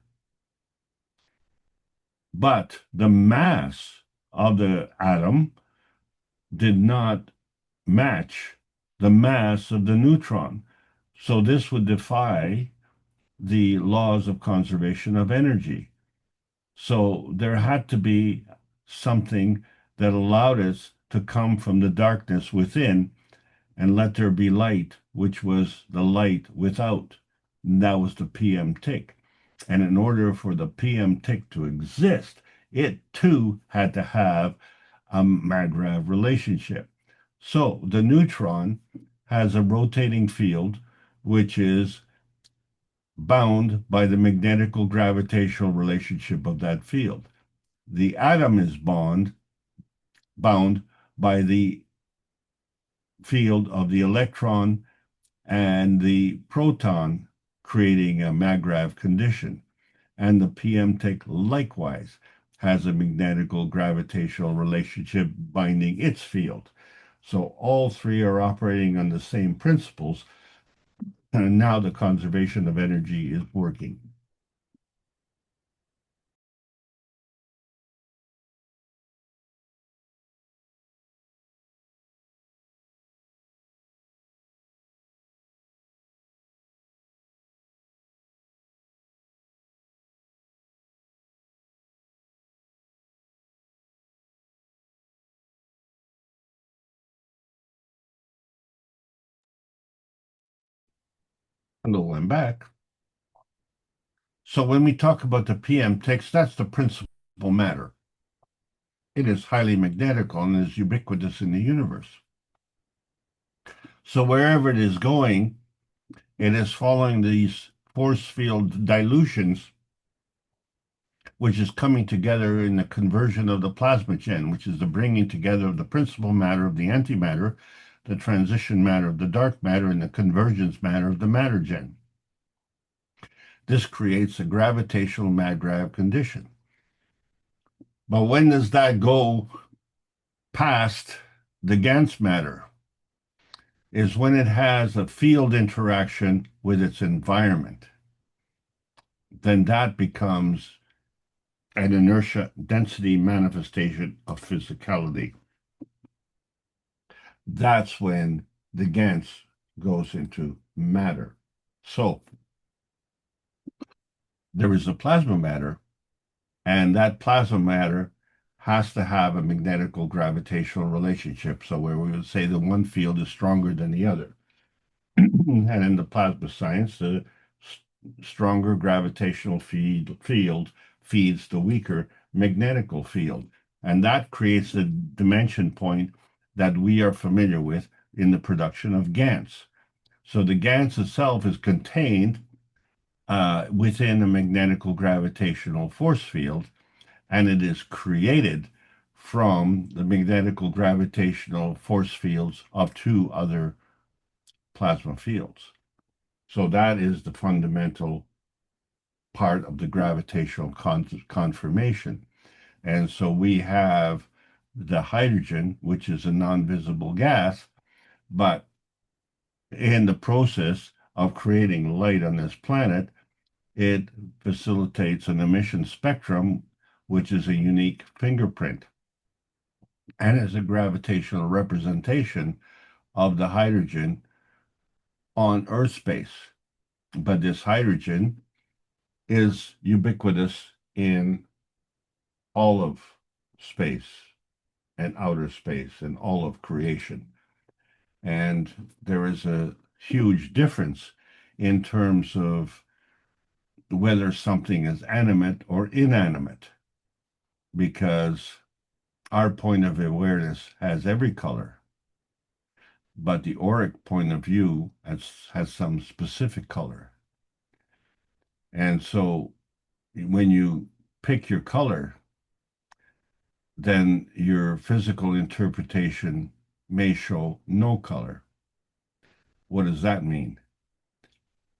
But the mass of the atom did not match the mass of the neutron. So this would defy the laws of conservation of energy. So there had to be something that allowed us to come from the darkness within and let there be light, which was the light without. And that was the PM tick. And in order for the PM tick to exist, it too had to have a mag-grav relationship. So the neutron has a rotating field, which is bound by the magnetical gravitational relationship of that field. The atom is bound by the field of the electron and the proton, creating a mag-grav condition. And the PM tick likewise has a magnetical gravitational relationship binding its field. So all three are operating on the same principles, and now the conservation of energy is working. Hello, I'm back. So when we talk about the PM ticks, that's the principal matter. It is highly magnetical and is ubiquitous in the universe. So wherever it is going, it is following these force field dilutions, which is coming together in the conversion of the plasmagen, which is the bringing together of the principal matter of the antimatter, the transition matter of the dark matter, and the convergence matter of the matter gen. This creates a gravitational mag-grav condition. But when does that go past the Gans matter? Is when it has a field interaction with its environment. Then that becomes an inertia density manifestation of physicality. That's when the Gans goes into matter. So there is a plasma matter, and that plasma matter has to have a magnetical gravitational relationship. So where we would say the one field is stronger than the other. And in the plasma science, the stronger gravitational field feeds the weaker magnetical field. And that creates the dimension point that we are familiar with in the production of Gans. So the Gans itself is contained within a magnetical gravitational force field, and it is created from the magnetical gravitational force fields of two other plasma fields. So that is the fundamental part of the gravitational conformation. And so we have the hydrogen, which is a non-visible gas, but in the process of creating light on this planet, it facilitates an emission spectrum, which is a unique fingerprint and is a gravitational representation of the hydrogen on Earth space. But this hydrogen is ubiquitous in all of space and outer space and all of creation. And there is a huge difference in terms of whether something is animate or inanimate, because our point of awareness has every color, but the auric point of view has some specific color. And so when you pick your color, then your physical interpretation may show no color. What does that mean?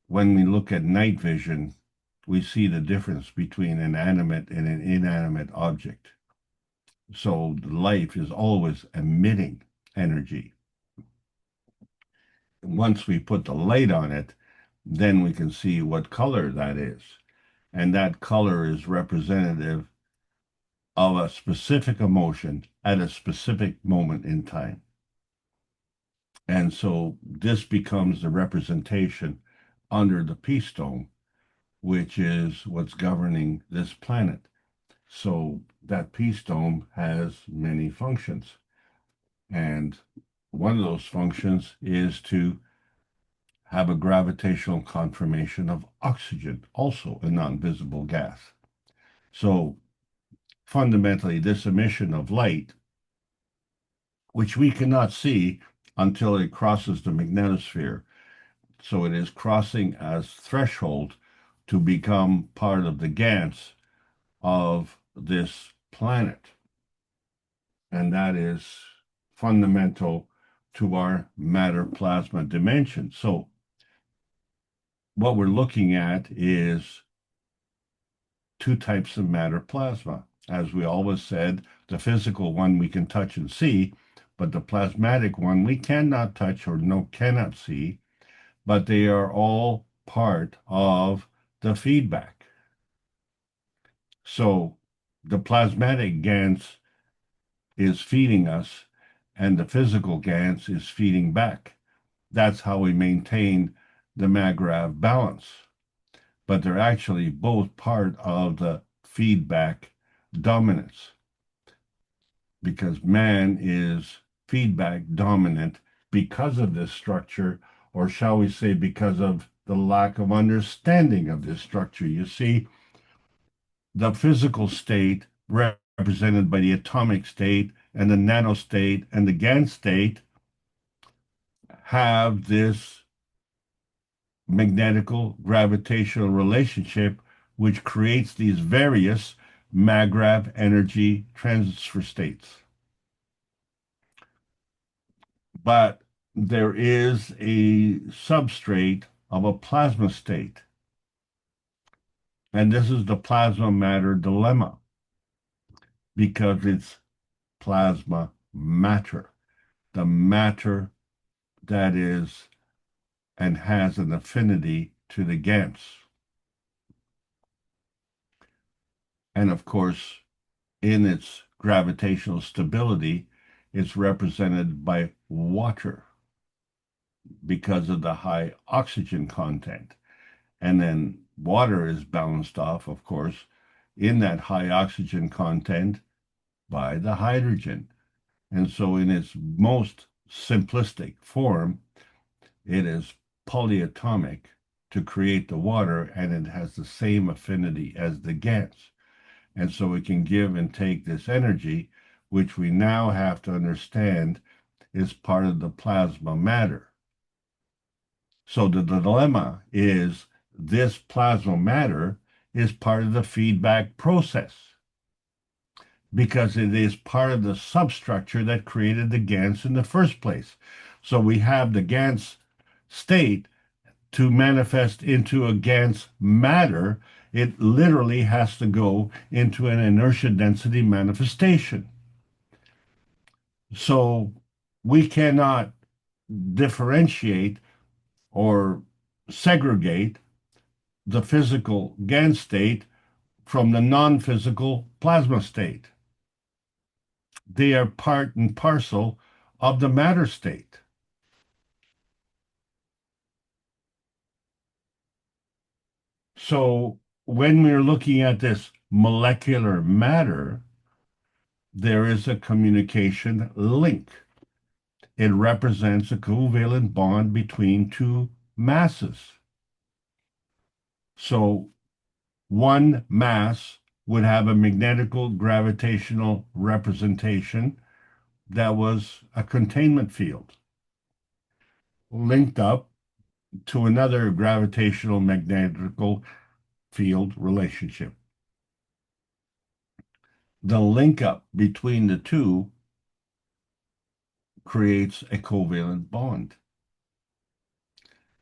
When we look at night vision, we see the difference between an animate and an inanimate object. So life is always emitting energy. Once we put the light on it, then we can see what color that is. And that color is representative of a specific emotion at a specific moment in time. And so this becomes the representation under the peace dome, which is what's governing this planet. So that peace dome has many functions. And one of those functions is to have a gravitational confirmation of oxygen, also a non-visible gas. So fundamentally, this emission of light, which we cannot see until it crosses the magnetosphere, so it is crossing as threshold to become part of the GANs of this planet. And that is fundamental to our matter plasma dimension. So what we're looking at is two types of matter plasma. As we always said, the physical one we can touch and see, but the plasmatic one we cannot touch or cannot see, but they are all part of the feedback. So the plasmatic GANs is feeding us, and the physical GANs is feeding back. That's how we maintain the MAGRAV balance. But they're actually both part of the feedback dominance, because man is feedback dominant because of this structure, or shall we say because of the lack of understanding of this structure. You see, the physical state represented by the atomic state and the nanostate and the GAN state have this magnetical gravitational relationship, which creates these various MAGRAV energy transfer states. But there is a substrate of a plasma state. And this is the plasma matter dilemma, because it's plasma matter, the matter that is and has an affinity to the GANs. And of course, in its gravitational stability, it's represented by water because of the high oxygen content. And then water is balanced off, of course, in that high oxygen content by the hydrogen. And so in its most simplistic form, it is polyatomic to create the water, and it has the same affinity as the GANs. And so we can give and take this energy, which we now have to understand is part of the plasma matter. So the dilemma is this plasma matter is part of the feedback process, because it is part of the substructure that created the GANs in the first place. So we have the GANs state to manifest into a GANs matter, It literally has to go into an inertia density manifestation. So we cannot differentiate or segregate the physical GAN state from the non-physical plasma state. They are part and parcel of the matter state. So when we're looking at this molecular matter, there is a communication link. It represents a covalent bond between two masses. So one mass would have a magnetical gravitational representation that was a containment field linked up to another gravitational magnetical field relationship. The link up between the two creates a covalent bond.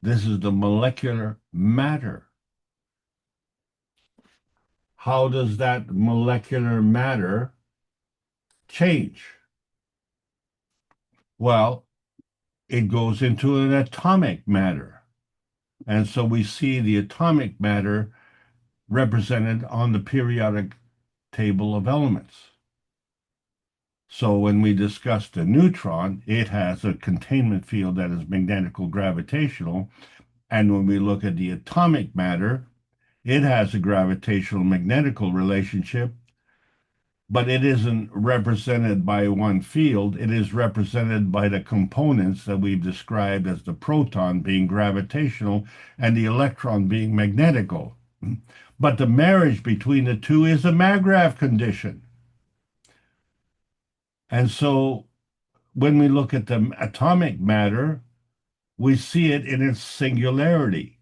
This is the molecular matter. How does that molecular matter change? Well, it goes into an atomic matter. And so we see the atomic matter represented on the periodic table of elements. So when we discuss the neutron, it has a containment field that is magnetical gravitational. And when we look at the atomic matter, it has a gravitational magnetical relationship, but it isn't represented by one field. It is represented by the components that we've described as the proton being gravitational and the electron being magnetical. But the marriage between the two is a Margraaf condition. And so when we look at the atomic matter, we see it in its singularity.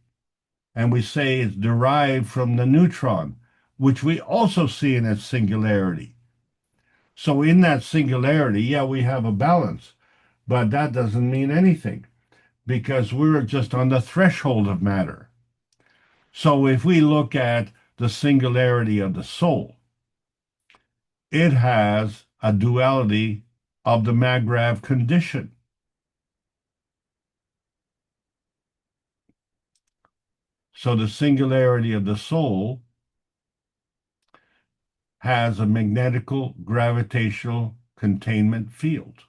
And we say it's derived from the neutron, which we also see in its singularity. So in that singularity, yeah, we have a balance, but that doesn't mean anything because we're just on the threshold of matter. So if we look at the singularity of the soul, it has a duality of the Margraaf condition. So the singularity of the soul has a magnetical gravitational containment field.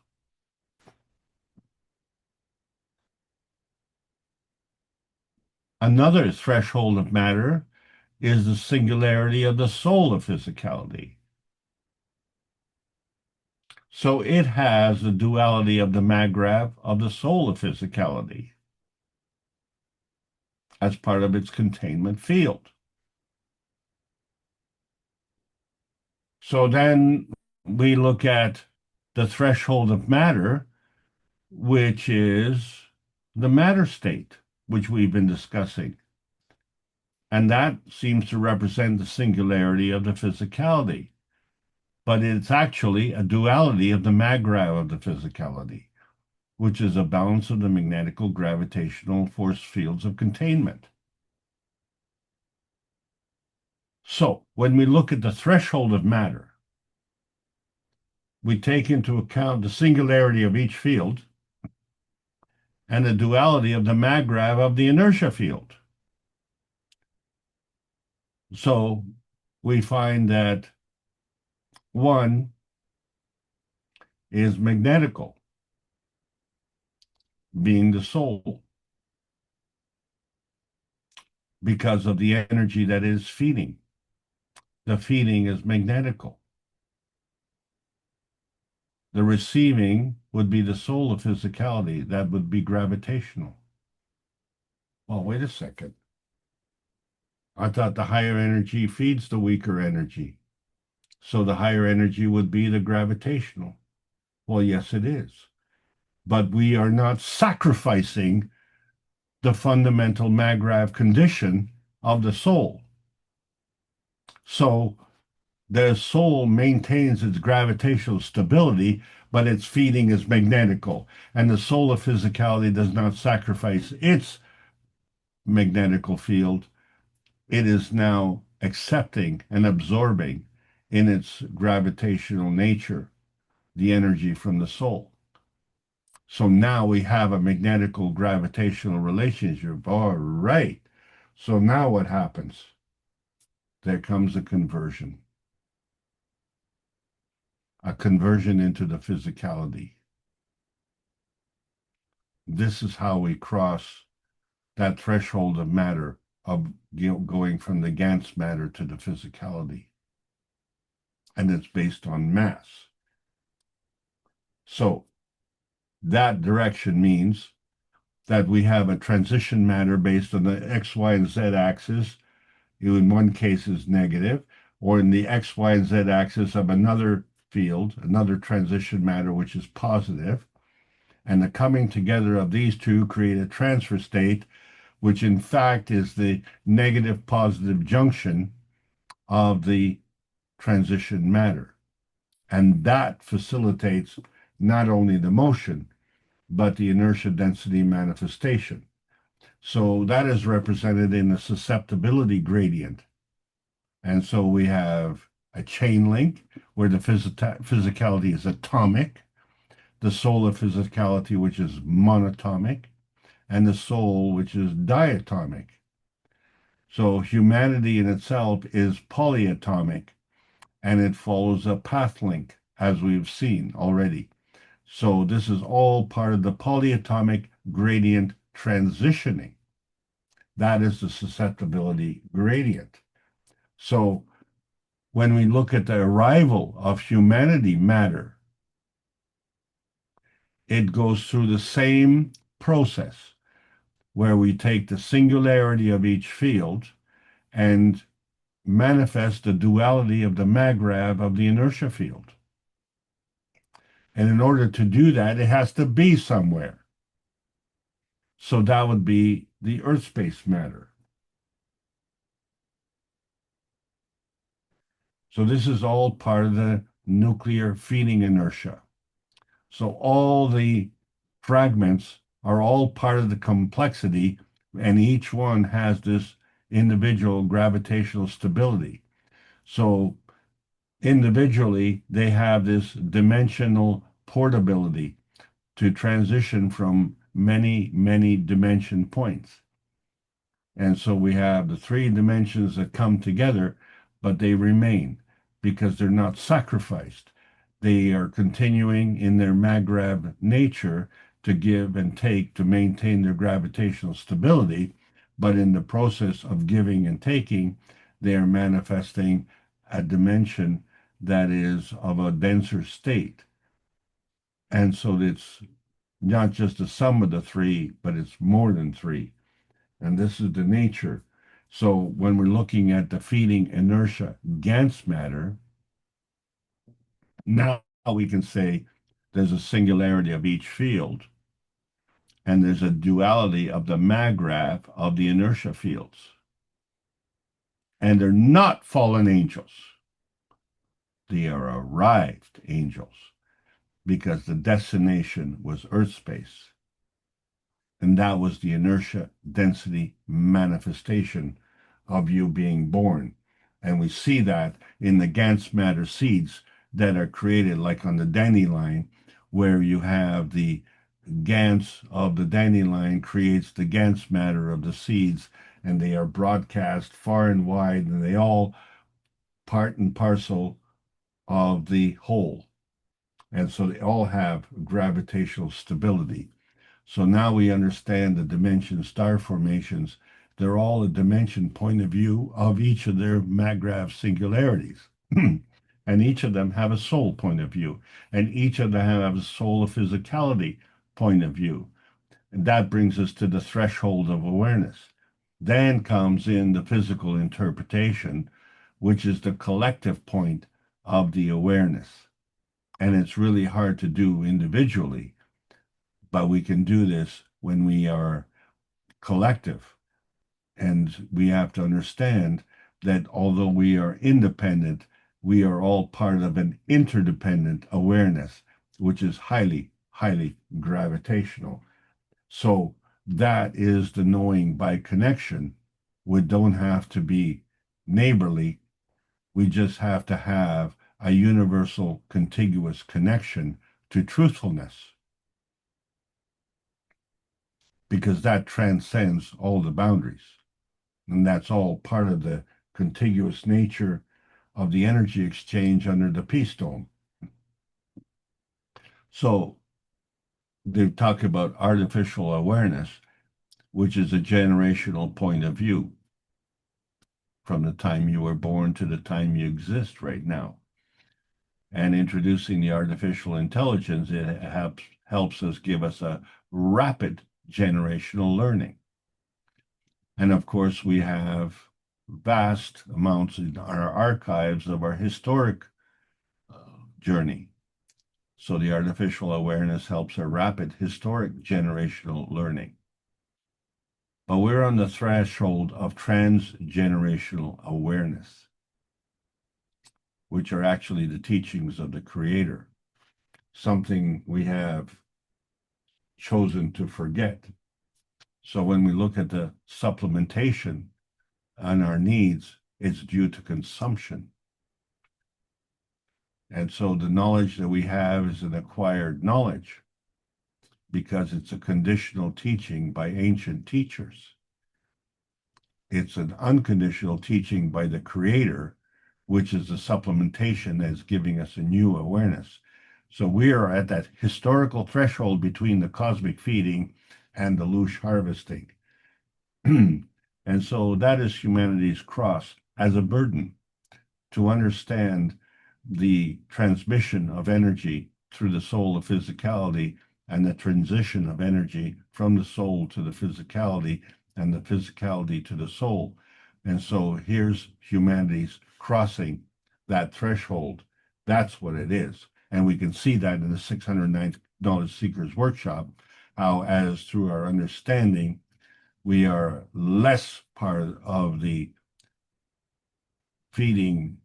Another threshold of matter is the singularity of the soul of physicality. So it has the duality of the Margraaf of the soul of physicality as part of its containment field. So then we look at the threshold of matter, which is the matter state, which we've been discussing. And that seems to represent the singularity of the physicality. But it's actually a duality of the Margraaf of the physicality, which is a balance of the magnetical gravitational force fields of containment. So when we look at the threshold of matter, we take into account the singularity of each field and the duality of the Margraaf of the inertia field. So we find that one is magnetical, being the soul, because of the energy that is feeding. The feeding is magnetical. The receiving would be the soul of physicality. That would be gravitational. Well, wait a second. I thought the higher energy feeds the weaker energy. So the higher energy would be the gravitational. Well, yes, it is. But we are not sacrificing the fundamental Margraaf condition of the soul. So the soul maintains its gravitational stability, but its feeding is magnetical. And the soul of physicality does not sacrifice its magnetical field. it is now accepting and absorbing in its gravitational nature the energy from the soul. So now we have a magnetical gravitational relationship. All right. So now what happens? There comes a conversion into the physicality. This is how we cross that threshold of matter, of going from the Gans matter to the physicality. And it's based on mass. So that direction means that we have a transition matter based on the X, Y, and Z axis. In one case is negative, or in the X, Y, and Z axis of another field, another transition matter, which is positive. And the coming together of these two create a transfer state, which in fact is the negative positive junction of the transition matter. And that facilitates not only the motion, but the inertia density manifestation. So that is represented in the susceptibility gradient. And so we have a chain link where the physicality is atomic, the soul of physicality, which is monatomic, and the soul, which is diatomic. So humanity in itself is polyatomic, and it follows a path link, as we've seen already. So this is all part of the polyatomic gradient transitioning. That is the susceptibility gradient. So when we look at the arrival of humanity matter, it goes through the same process where we take the singularity of each field and manifest the duality of the magrav of the inertia field. And in order to do that, it has to be somewhere. So that would be the earth space matter. So this is all part of the nuclear feeding inertia. So all the fragments are all part of the complexity, and each one has this individual gravitational stability. So individually, they have this dimensional portability to transition from many, many dimension points. And so we have the three dimensions that come together, but they remain because they're not sacrificed. They are continuing in their magrav nature to give and take to maintain their gravitational stability, but in the process of giving and taking, they are manifesting a dimension that is of a denser state. And so it's not just the sum of the three, but it's more than three. And this is the nature. So when we're looking at the feeding inertia Gans matter, now we can say there's a singularity of each field, and there's a duality of the magrav of the inertia fields. And they're not fallen angels. They are arrived angels, because the destination was Earth space. And that was the inertia density manifestation of you being born. And we see that in the Gans matter seeds that are created, like on the dandelion, where you have the Gans of the dandelion creates the Gans matter of the seeds, and they are broadcast far and wide, and they all part and parcel of the whole. And so they all have gravitational stability. So now we understand the dimension star formations. They're all a dimension point of view of each of their magrav singularities. And each of them have a soul point of view. And each of them have a soul of physicality point of view. And that brings us to the threshold of awareness. Then comes in the physical interpretation, which is the collective point of the awareness. And it's really hard to do individually, but we can do this when we are collective. And we have to understand that although we are independent, we are all part of an interdependent awareness, which is highly, highly gravitational. So that is the knowing by connection We don't have to be neighborly. We just have to have a universal contiguous connection to truthfulness, because that transcends all the boundaries. And that's all part of the contiguous nature of the energy exchange under the peace dome. So they talk about artificial awareness, which is a generational point of view from the time you were born to the time you exist right now. And introducing the artificial intelligence, it helps us give us a rapid generational learning. And of course, we have vast amounts in our archives of our historic journey. So the artificial awareness helps a rapid historic generational learning. But we're on the threshold of transgenerational awareness, which are actually the teachings of the Creator, something we have chosen to forget. So when we look at the supplementation on our needs, it's due to consumption. And so the knowledge that we have is an acquired knowledge because it's a conditional teaching by ancient teachers. It's an unconditional teaching by the Creator, which is the supplementation that is giving us a new awareness. So we are at that historical threshold between the cosmic feeding and the Lush harvesting. And so that is humanity's cross as a burden to understand the transmission of energy through the soul of physicality and the transition of energy from the soul to the physicality and the physicality to the soul. And so here's humanity's crossing that threshold. That's what it is. And we can see that in the 609th Knowledge Seekers Workshop, how as through our understanding, we are less part of the feeding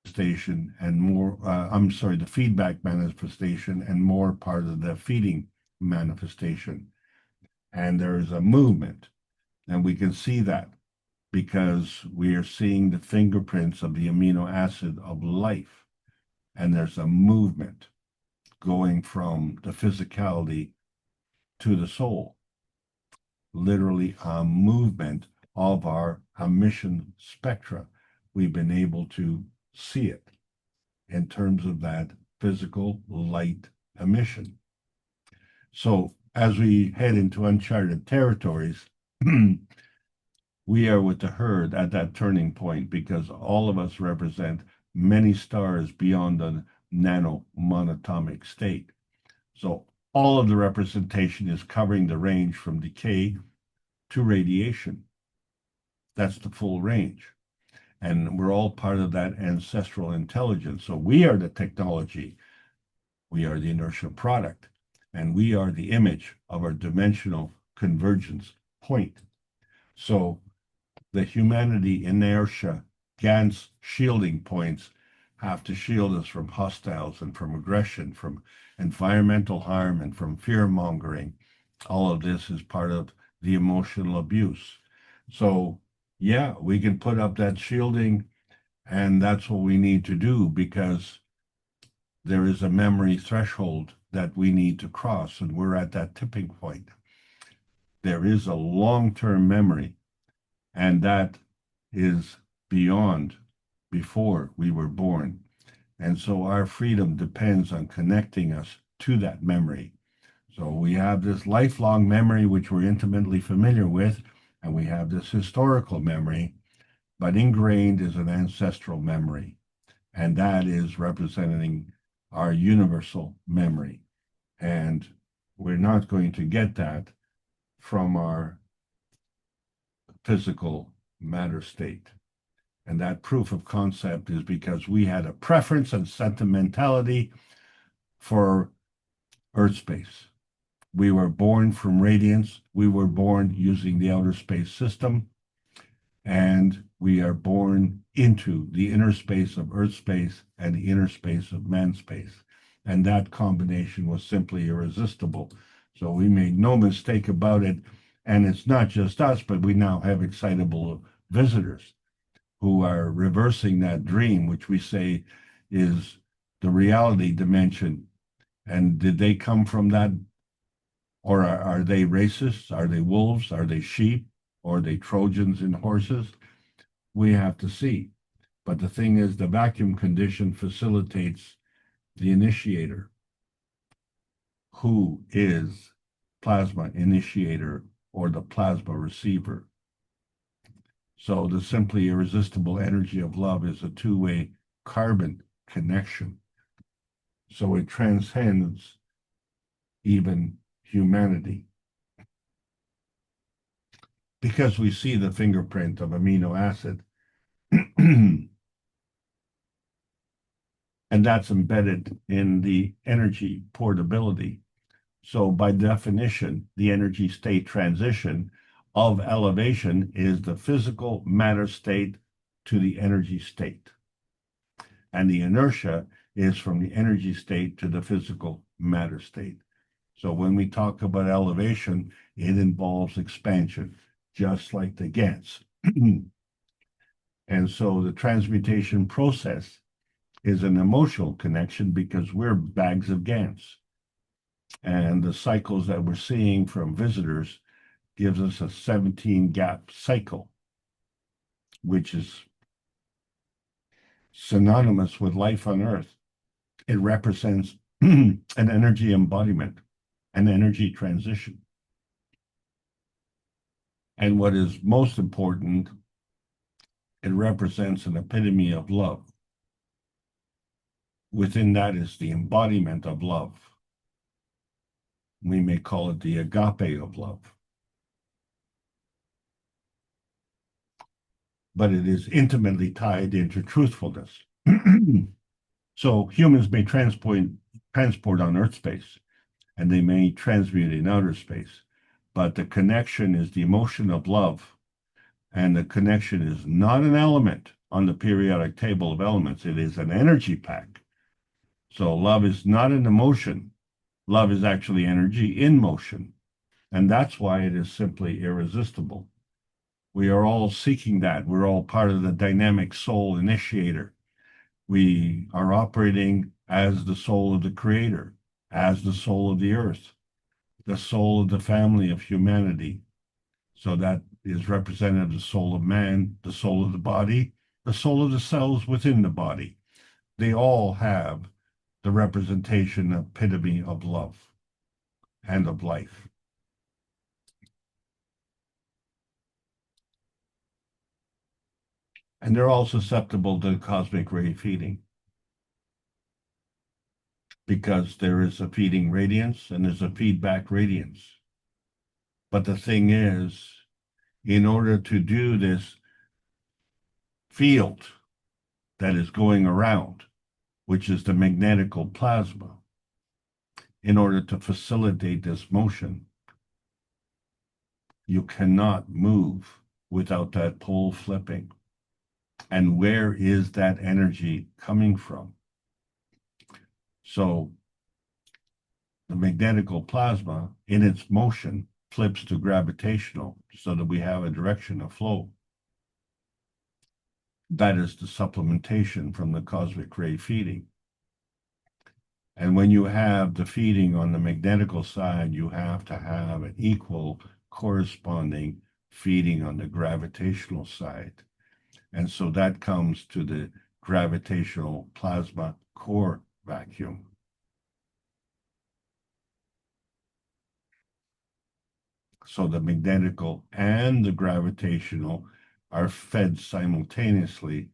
station and more, the feedback manifestation and more part of the feeding manifestation. And there is a movement, and we can see that because we are seeing the fingerprints of the amino acid of life. And there's a movement going from the physicality to the soul, literally a movement of our emission spectra. We've been able to see it in terms of that physical light emission. So as we head into uncharted territories, we are with the herd at that turning point because all of us represent many stars beyond the nano-monatomic state. So all of the representation is covering the range from decay to radiation. That's the full range. And we're all part of that ancestral intelligence. So we are the technology. We are the inertia product. And we are the image of our dimensional convergence point. So the humanity inertia GANS shielding points have to shield us from hostiles and from aggression, from environmental harm and from fear mongering. All of this is part of the emotional abuse. So yeah, we can put up that shielding, and that's what we need to do because there is a memory threshold that we need to cross, and we're at that tipping point. There is a long-term memory, and that is beyond before we were born. And so our freedom depends on connecting us to that memory. So we have this lifelong memory, which we're intimately familiar with, and we have this historical memory, but ingrained is an ancestral memory. And that is representing our universal memory. And we're not going to get that from our physical matter state. And that proof of concept is because we had a preference and sentimentality for Earth space. We were born from radiance. We were born using the outer space system. And we are born into the inner space of Earth space and the inner space of man space. And that combination was simply irresistible. So we made no mistake about it. And it's not just us, but we now have excitable visitors who are reversing that dream, which we say is the reality dimension. And did they come from that? Or are they racists? Are they wolves? Are they sheep? Or are they Trojans and horses? We have to see. But the thing is, the vacuum condition facilitates the initiator, who is plasma initiator or the plasma receiver. So the simply irresistible energy of love is a two-way carbon connection. So it transcends even humanity. Because we see the fingerprint of amino acid, and that's embedded in the energy portability. So by definition, the energy state transition of elevation is the physical matter state to the energy state. And the inertia is from the energy state to the physical matter state. So when we talk about elevation, it involves expansion, just like the GANs. And so the transmutation process is an emotional connection because we're bags of GANs. And the cycles that we're seeing from visitors gives us a 17 gap cycle, which is synonymous with life on Earth. It represents an energy embodiment, an energy transition. And what is most important, it represents an epitome of love. Within that is the embodiment of love. We may call it the agape of love. But it is intimately tied into truthfulness. So humans may transport on Earth space, and they may transmute in outer space, but the connection is the emotion of love, and the connection is not an element on the periodic table of elements. It is an energy pack. So love is not an emotion. Love is actually energy in motion, and that's why it is simply irresistible. We are all seeking that. We're all part of the dynamic soul initiator. We are operating as the soul of the creator, as the soul of the earth, the soul of the family of humanity. So that is represented the soul of man, the soul of the body, the soul of the cells within the body. They all have the representation, epitome of love and of life. And they're all susceptible to cosmic ray feeding, because there is a feeding radiance and there's a feedback radiance. But the thing is, in order to do this field that is going around, which is the magnetical plasma, in order to facilitate this motion, you cannot move without that pole flipping. And where is that energy coming from? So the magnetical plasma in its motion flips to gravitational so that we have a direction of flow. That is the supplementation from the cosmic ray feeding. And when you have the feeding on the magnetical side, you have to have an equal corresponding feeding on the gravitational side. And so that comes to the gravitational plasma core vacuum. So the magnetical and the gravitational are fed simultaneously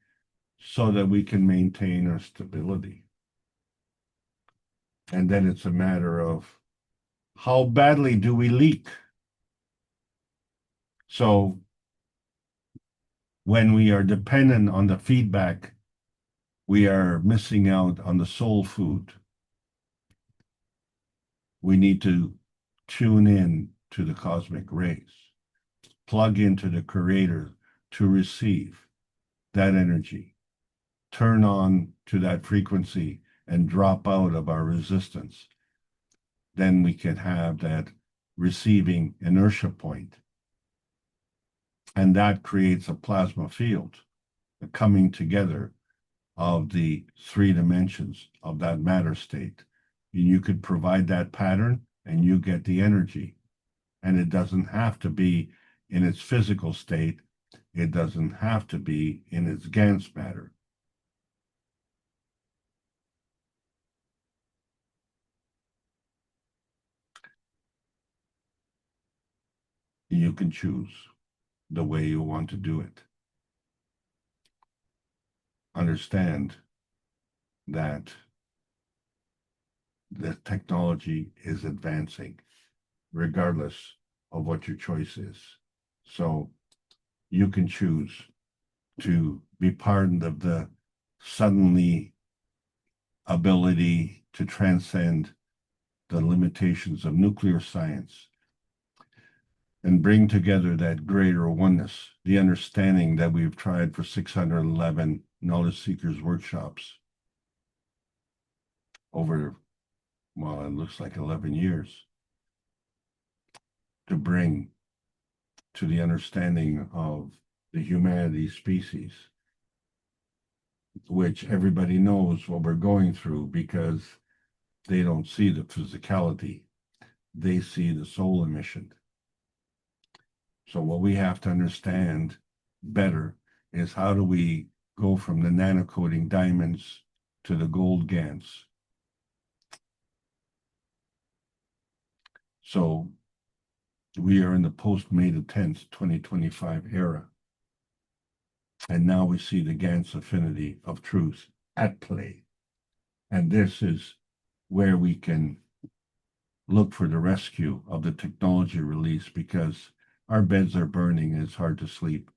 so that we can maintain our stability. And then it's a matter of how badly do we leak? So when we are dependent on the feedback, we are missing out on the soul food. We need to tune in to the cosmic rays, plug into the creator to receive that energy, turn on to that frequency and drop out of our resistance. Then we can have that receiving inertia point And that creates a plasma field, the coming together of the three dimensions of that matter state. And you could provide that pattern and you get the energy. And it doesn't have to be in its physical state. It doesn't have to be in its Gans matter. You can choose the way you want to do it. Understand that the technology is advancing regardless of what your choice is. So you can choose to be part of the suddenly ability to transcend the limitations of nuclear science and bring together that greater oneness, the understanding that we've tried for 611 knowledge seekers workshops over, well, it looks like 11 years, to bring to the understanding of the humanity species, which everybody knows what we're going through because they don't see the physicality. They see the soul emission. So what we have to understand better is how do we go from the nanocoating diamonds to the gold GANs. So we are in the post-May the 10th, 2025 era. And now we see the GANS affinity of truth at play. And this is where we can look for the rescue of the technology release because our beds are burning and it's hard to sleep.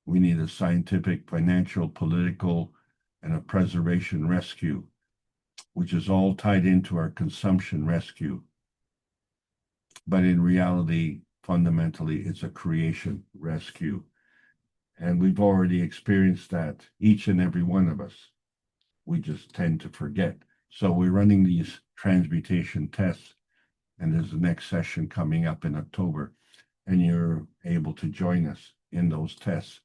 We need a scientific, financial, political, and a preservation rescue, which is all tied into our consumption rescue. But in reality, fundamentally, it's a creation rescue. And we've already experienced that, each and every one of us. We just tend to forget. So we're running these transmutation tests, and there's the next session coming up in October, and you're able to join us in those tests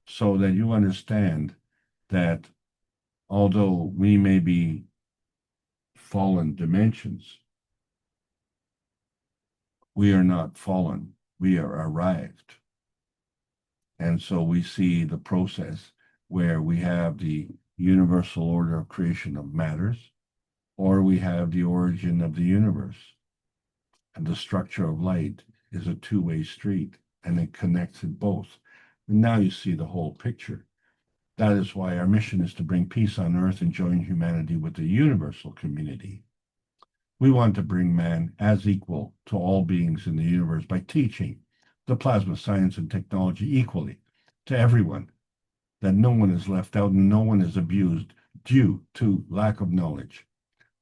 so that you understand that although we may be fallen dimensions, we are not fallen, we are arrived. And so we see the process where we have the universal order of creation of matters, or we have the origin of the universe. And the structure of light is a two-way street, and it connects it both. And now you see the whole picture. That is why our mission is to bring peace on earth and join humanity with the universal community. We want to bring man as equal to all beings in the universe by teaching the plasma science and technology equally to everyone, that no one is left out and no one is abused due to lack of knowledge.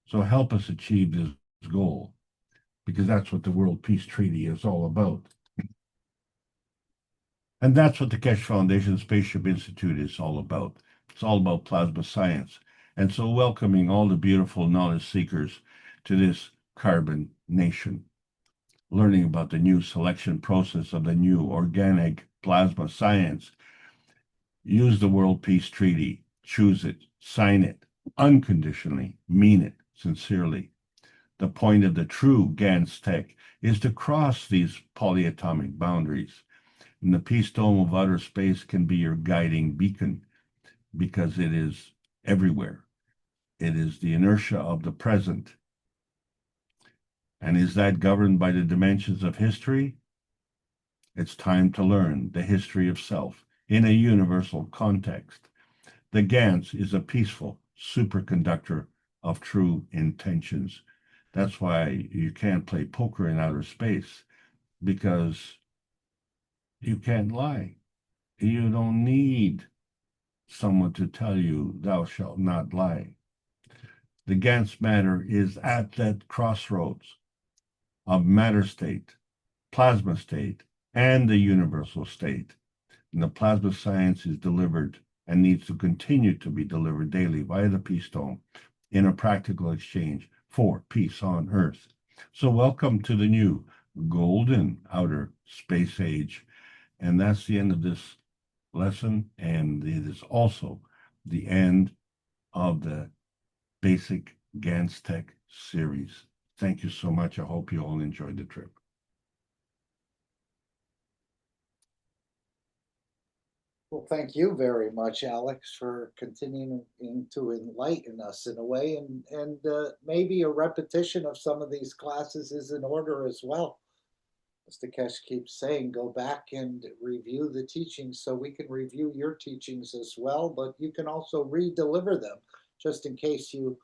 So help us achieve this goal, because that's what the World Peace Treaty is all about. And that's what the Keshe Foundation Spaceship Institute is all about. It's all about plasma science. And so welcoming all the beautiful knowledge seekers to this carbon nation, learning about the new selection process of the new organic plasma science. Use the World Peace Treaty, choose it, sign it, unconditionally, mean it, sincerely. The point of the true GANS tech is to cross these polyatomic boundaries. And the peace dome of outer space can be your guiding beacon because it is everywhere. It is the inertia of the present. And is that governed by the dimensions of history? It's time to learn the history of self in a universal context. The GANS is a peaceful superconductor of true intentions. That's why you can't play poker in outer space, because you can't lie. You don't need someone to tell you, thou shalt not lie. The GANS matter is at that crossroads of matter state, plasma state, and the universal state. And the plasma science is delivered and needs to continue to be delivered daily via the Peace Dome in a practical exchange for peace on Earth. So welcome to the new golden outer space age. And that's the end of this lesson, and it is also the end of the basic GANS Tech series. Thank you so much. I hope you all enjoyed the trip. Well, thank you very much, Alex, for continuing to enlighten us in a way, and maybe a repetition of some of these classes is in order as well. As Keshe keeps saying, go back and review the teachings so we can review your teachings as well, but you can also re-deliver them just in case you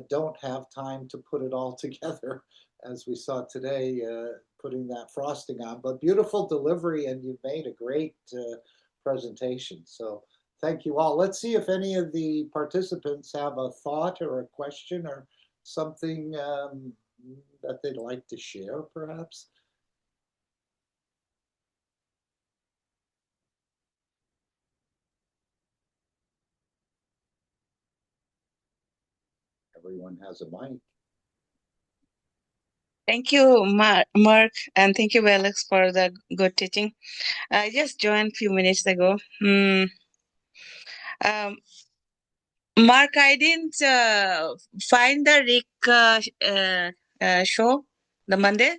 don't have time to put it all together, as we saw today, putting that frosting on. But beautiful delivery, and you've made a great presentation. So thank you all. Let's see if any of the participants have a thought or a question or something that they'd like to share, perhaps. Everyone has a mic. Thank you, Mark, and thank you, Alex, for the good teaching. I just joined a few minutes ago. Mark, I didn't find the Rick show, the Monday,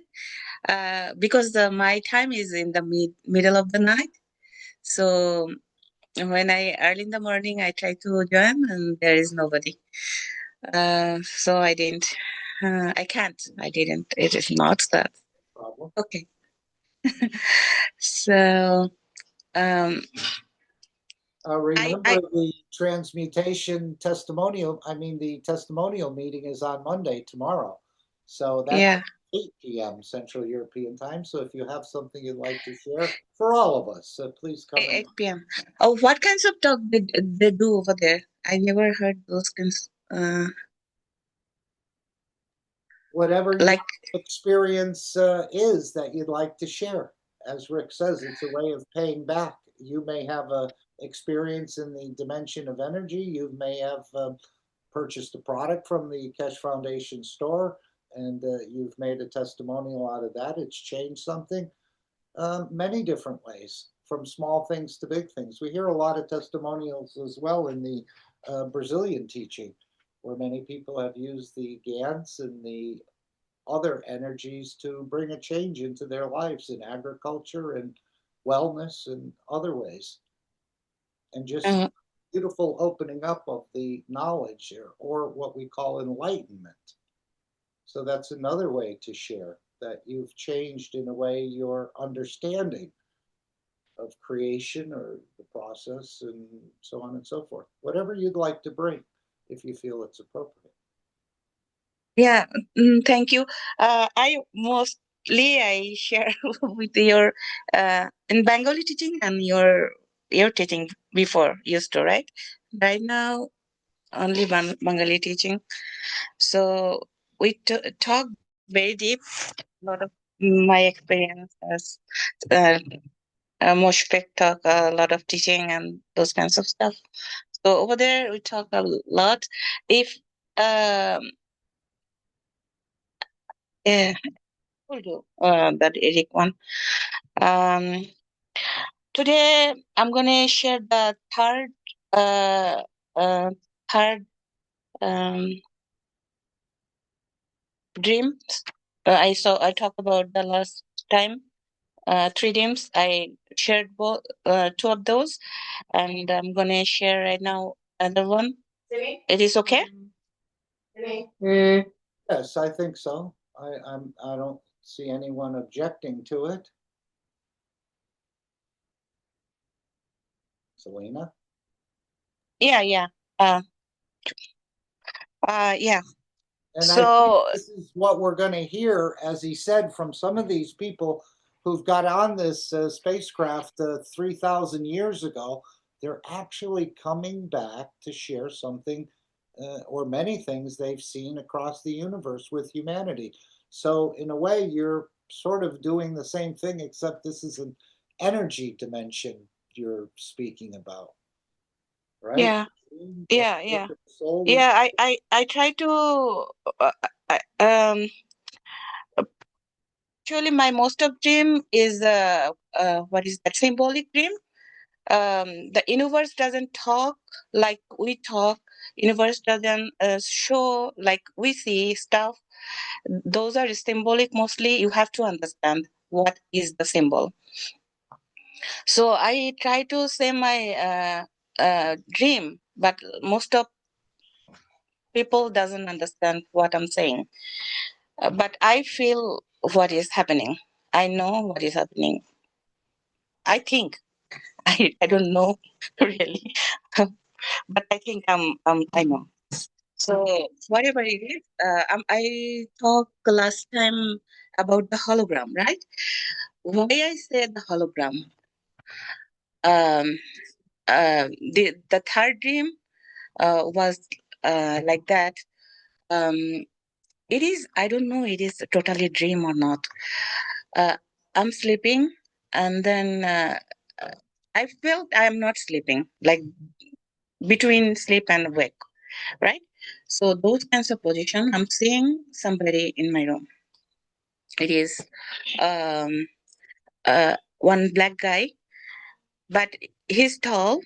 because my time is in the middle of the night. So when early in the morning, I try to join, and there is nobody. So I didn't. I can't. I didn't. It is not that. Problem. Okay. So. Remember the transmutation testimonial. I mean, the testimonial meeting is on Monday, tomorrow. So that's 8 p.m. Central European time. So if you have something you'd like to share for all of us, please come 8 p.m. Oh, what kinds of talk they do over there? I never heard those kinds. Whatever your experience is that you'd like to share. As Rick says, it's a way of paying back. You may have a experience in the dimension of energy. You may have purchased a product from the Keshe Foundation store, and you've made a testimonial out of that. It's changed something. Many different ways, from small things to big things. We hear a lot of testimonials as well in the Brazilian teaching, where many people have used the GANs and the other energies to bring a change into their lives in agriculture and wellness and other ways. And just beautiful opening up of the knowledge, or what we call enlightenment. So that's another way to share that you've changed in a way your understanding of creation or the process and so on and so forth. Whatever you'd like to bring, if you feel it's appropriate. Yeah, thank you. I share with your in Bengali teaching and your teaching before used to, right? Right now, only Bengali teaching. So we talk very deep. A lot of my experience as Moshfik talk a lot of teaching and those kinds of stuff. So over there we talk a lot. If yeah, we'll do that Eric one. Today I'm gonna share the third dream. I talked about the last time. 3 dreams. I shared both 2 of those, and I'm gonna share right now another one. It is okay? Yes, I think so. I don't see anyone objecting to it. Selena? Yeah. Yeah. And so, I think this is what we're going to hear, as he said, from some of these people who've got on this spacecraft 3,000 years ago. They're actually coming back to share something or many things they've seen across the universe with humanity. So in a way, you're sort of doing the same thing, except this is an energy dimension you're speaking about, right? Yeah. I try to Actually, my most of dream is what is that symbolic dream? The universe doesn't talk like we talk. Universe doesn't show like we see stuff. Those are symbolic mostly. You have to understand what is the symbol. So I try to say my dream, but most of people doesn't understand what I'm saying. But I feel what is happening. I know what is happening. I think I don't know really, but I think I know. So whatever it is, I talked last time about the hologram, right? Why I said the hologram? Um, the third dream was like that. It is, I don't know, it is totally a dream or not. I'm sleeping, and then I felt I am not sleeping, like between sleep and wake, right? So those kinds of position, I'm seeing somebody in my room. It is one black guy, but he's tall,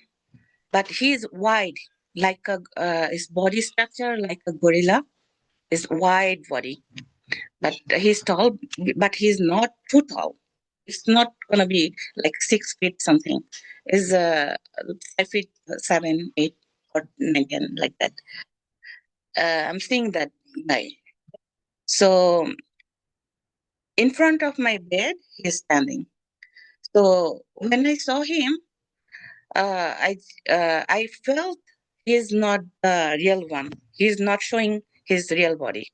but he's wide, like a his body structure like a gorilla. His wide body, but he's tall, but he's not too tall. It's not gonna be like 6 feet something. Is 5 feet 7, 8, or 9, 10, like that. I'm seeing that guy. So in front of my bed, he's standing. So when I saw him, I felt he's not the real one. He's not showing his real body.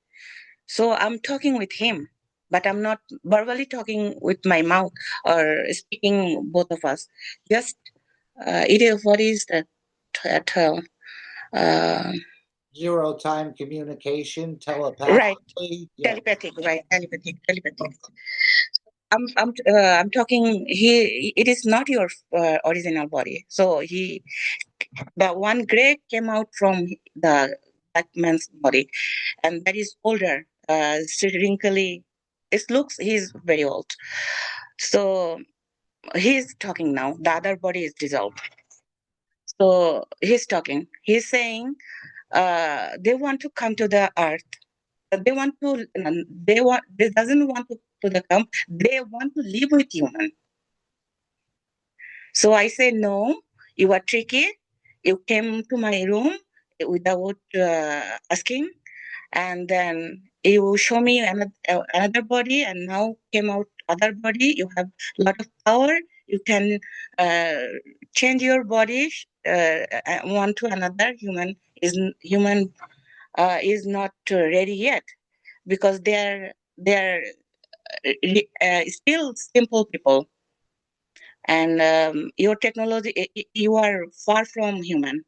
So I'm talking with him, but I'm not verbally talking with my mouth or speaking both of us. Just it is what is that term? Zero time communication, telepathically. Right. Yeah. Telepathic, right? Telepathic. I'm talking. It is not your original body. So the one gray came out from the black man's body, and that is older, wrinkly. It looks he's very old. So he's talking now. The other body is dissolved. So he's talking. He's saying they want to come to the earth. They want to. They want. They doesn't want to the come. They want to live with human. So I say no. You are tricky. You came to my room without asking, and then you show me another body, and now came out other body. You have a lot of power. You can change your body one to another. Human is not ready yet, because they're still simple people, and your technology, you are far from human.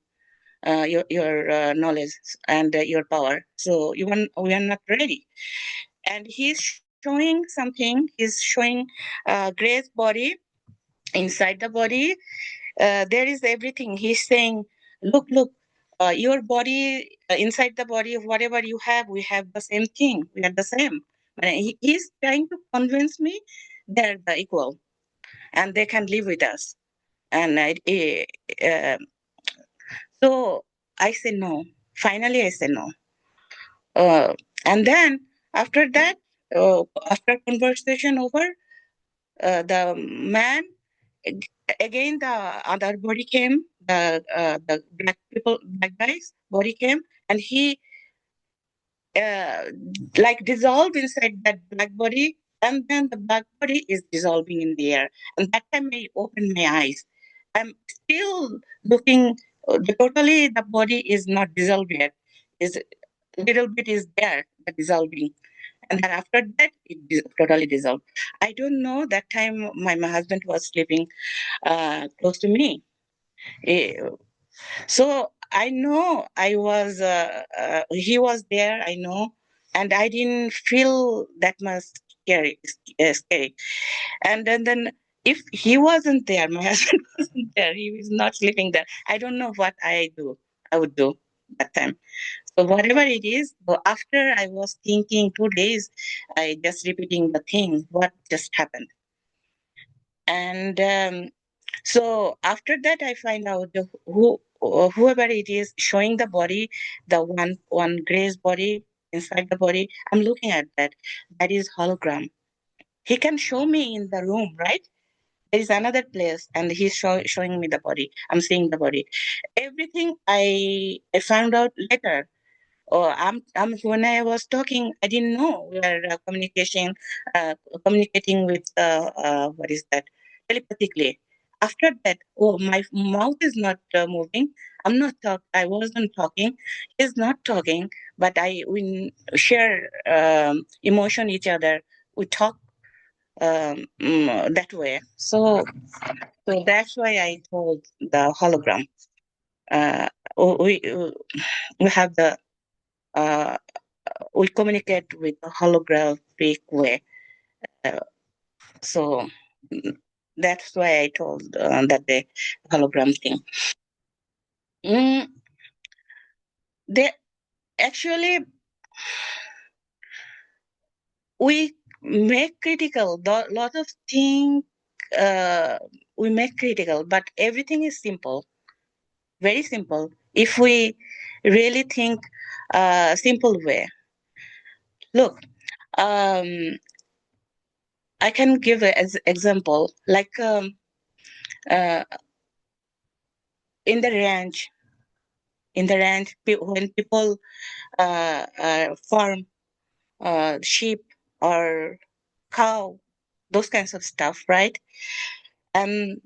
Your knowledge and your power. So we are not ready. And he's showing something. He's showing Gray's body. Inside the body, there is everything. He's saying, look, your body, inside the body of whatever you have, we have the same thing. We are the same. He's trying to convince me they're the equal and they can live with us. And so I say no. Finally, I say no. And then after that, after conversation over, the man again, the other body came. The black guys body came, and he uh, like dissolved inside that black body, and then the black body is dissolving in the air. And that time I opened my eyes. I'm still looking. Totally, the body is not dissolved yet. Is little bit is there, the dissolving, and then after that it totally dissolved. I don't know, that time my husband was sleeping close to me. Eh, so I know he was there, I know, and I didn't feel that much scary. And then if he wasn't there, my husband wasn't there, he was not sleeping there, I don't know what I would do that time. So whatever it is, so after I was thinking 2 days, I just repeating the thing, what just happened. And so after that, I find out whoever it is showing the body, the one gray's body inside the body. I'm looking at that. That is hologram. He can show me in the room, right? There is another place, and he's showing me the body. I'm seeing the body. Everything I found out later. Oh, I'm when I was talking, I didn't know we are communicating with what is that, telepathically. After that, oh, my mouth is not moving. I'm not talk. I wasn't talking. He's not talking, but we share emotion each other. We talk that way. So that's why I told the hologram. Uh, we we have the we communicate with a holographic way. Uh, so that's why I told that the hologram thing. They actually we make critical. Lot of things we make critical, but everything is simple, very simple. If we really think simple way. Look, I can give an example like uh, in the ranch. In the ranch, when people farm sheep or cow, those kinds of stuff, right? And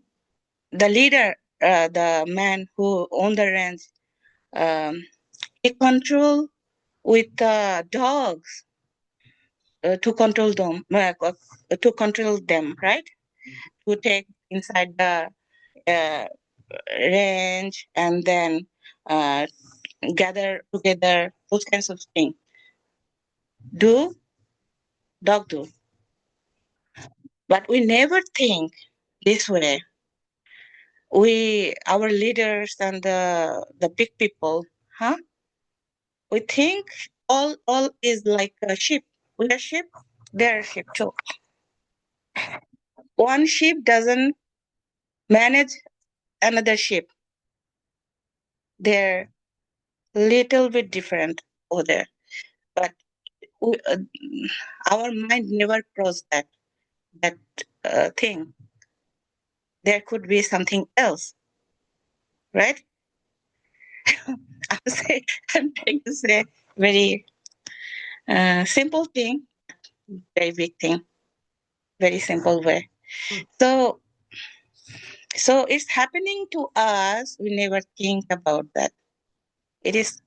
the leader, the man who owned the ranch, he control with dogs to control them, right? To take inside the uh, range and then uh, gather together, those kinds of things. Dog do. But we never think this way. Our leaders and the big people, huh? We think all is like a sheep. We are sheep, they're sheep too. One sheep doesn't manage another sheep. They're little bit different over there, but we, our mind never crossed that thing. There could be something else, right? I'm trying to say very simple thing, very big thing, very simple way. So it's happening to us. We never think about that. It is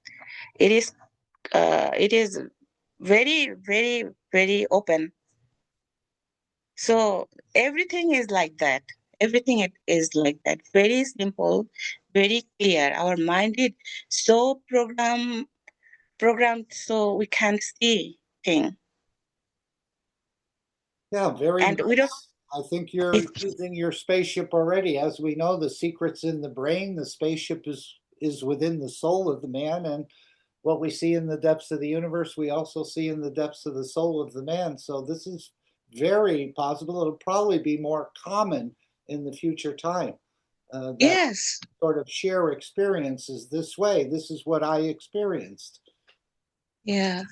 very, very, very open. So everything is like that. Everything is like that. Very simple, very clear. Our mind is so programmed so we can't see things. Yeah, very And nice. we don't. I think you're using your spaceship already. As we know, the secret's in the brain. The spaceship is within the soul of the man, and what we see in the depths of the universe, we also see in the depths of the soul of the man. So this is very possible. It'll probably be more common in the future time. That Yes. sort of share experiences this way. This is what I experienced. Yeah.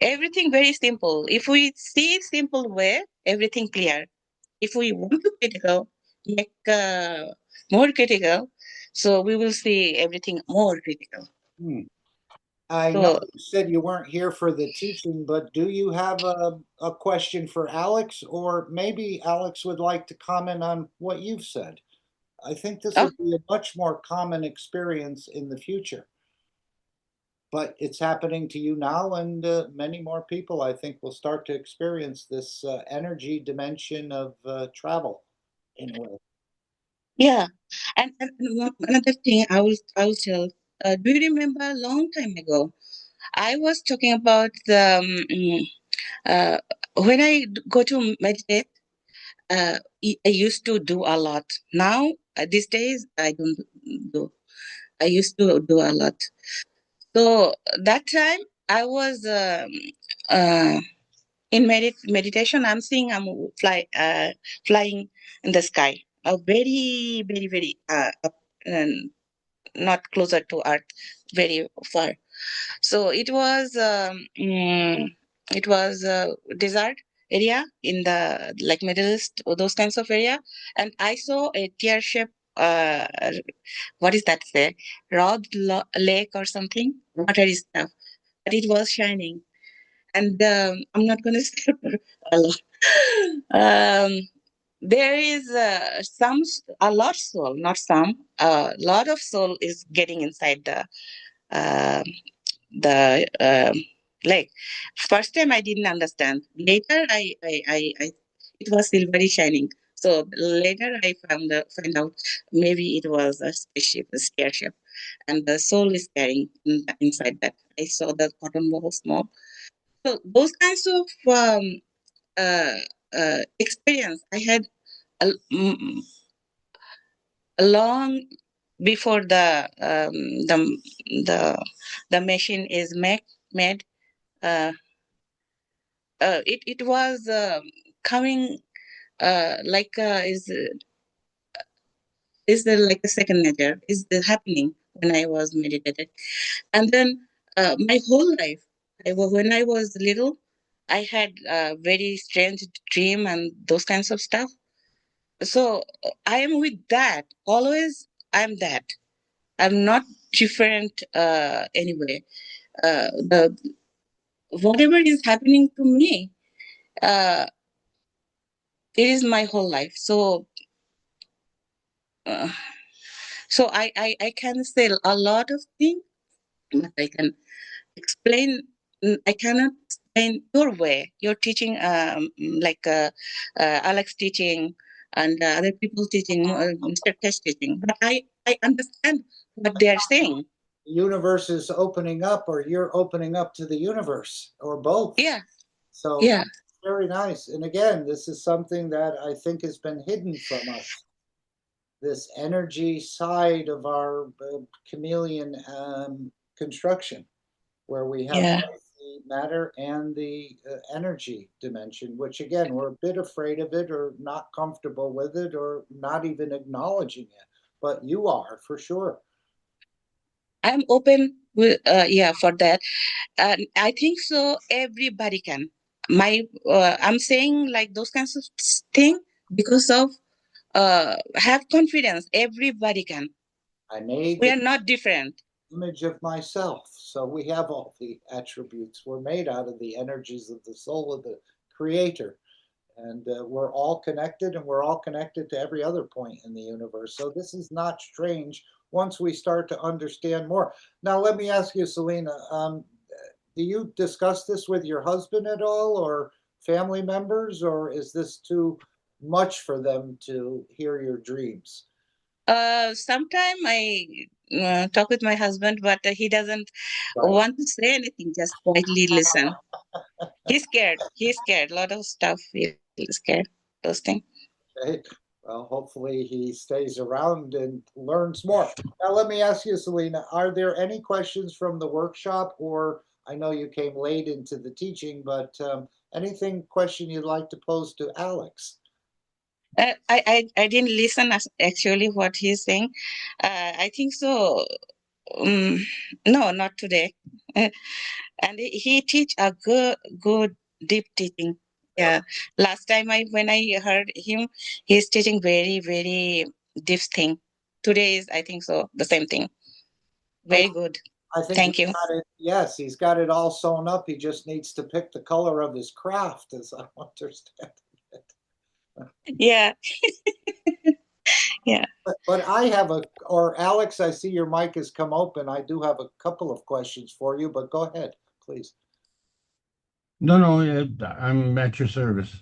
Everything very simple. If we see simple way, everything clear. If we want to critical, make more critical, so we will see everything more critical. I know you said you weren't here for the teaching, but do you have a question for Alex? Or maybe Alex would like to comment on what you've said. I think this will be a much more common experience in the future. But it's happening to you now, and many more people, I think, will start to experience this energy dimension of travel in a way. Yeah, and another thing I will tell. Do you remember a long time ago? I was talking about when I go to meditate. I used to do a lot. Now these days I don't do. I used to do a lot. So that time I was in meditation. I'm seeing I'm flying in the sky, very, very, very up, and not closer to Earth, very far. So it was a desert area in the like Middle East, or those kinds of area, and I saw a tear shape. What is that say? Lake or something? Watery stuff, but it was shining, and I'm not going to say a lot. Um, there is a lot soul, not some, a lot of soul is getting inside uh, the lake. First time I didn't understand. Later it was silvery shining. So later I find out maybe it was a spaceship, a starship, and the soul is carrying inside that. I saw the cotton ball smoke. So those kinds of uh, experience I had a, long before the the machine is made. Uh, it was coming like is the like a second nature is the happening when I was meditated, and then my whole life when I was little I had a very strange dream and those kinds of stuff. So I am with that always. I'm that. I'm not different anyway. The whatever is happening to me, uh, it is my whole life. So uh, I can say a lot of things, but I can explain. I cannot explain your way. Your teaching, like Alex teaching and other people teaching, Mr. Kesh teaching. But I understand what they are saying. The universe is opening up, or you're opening up to the universe, or both. Yeah. So Yeah. very nice. And again, this is something that I think has been hidden from us. This energy side of our chameleon construction, where we have Yeah. the matter and the energy dimension, which again, we're a bit afraid of it or not comfortable with it or not even acknowledging it. But you are for sure. I'm open with for that. I think so. Everybody can. I'm saying like those kinds of thing because of have confidence. Everybody can. I made We the are not different. image of myself. So we have all the attributes. We're made out of the energies of the soul of the creator. And we're all connected, and we're all connected to every other point in the universe. So this is not strange once we start to understand more. Now, let me ask you, Selena, do you discuss this with your husband at all, or family members, or is this too much for them to hear your dreams? Sometime I talk with my husband, but he doesn't Right. want to say anything. Just quietly listen. He's scared. He's scared. A lot of stuff. He's scared. Those things. Okay. Well, hopefully he stays around and learns more. Now, let me ask you, Selena, are there any questions from the workshop? Or I know you came late into the teaching, but anything question you'd like to pose to Alex? I didn't listen actually what he's saying. I think so. Um, no, not today. And he teach a good deep teaching. Yeah. Last time when I heard him, he's teaching very very deep thing. Today is I think so the same thing. Very good. I think Thank he's you. got it. Yes, he's got it all sewn up. He just needs to pick the color of his craft, as I understand it. Yeah. Yeah. But I have or Alex, I see your mic has come open. I do have a couple of questions for you, but go ahead, please. No, I'm at your service.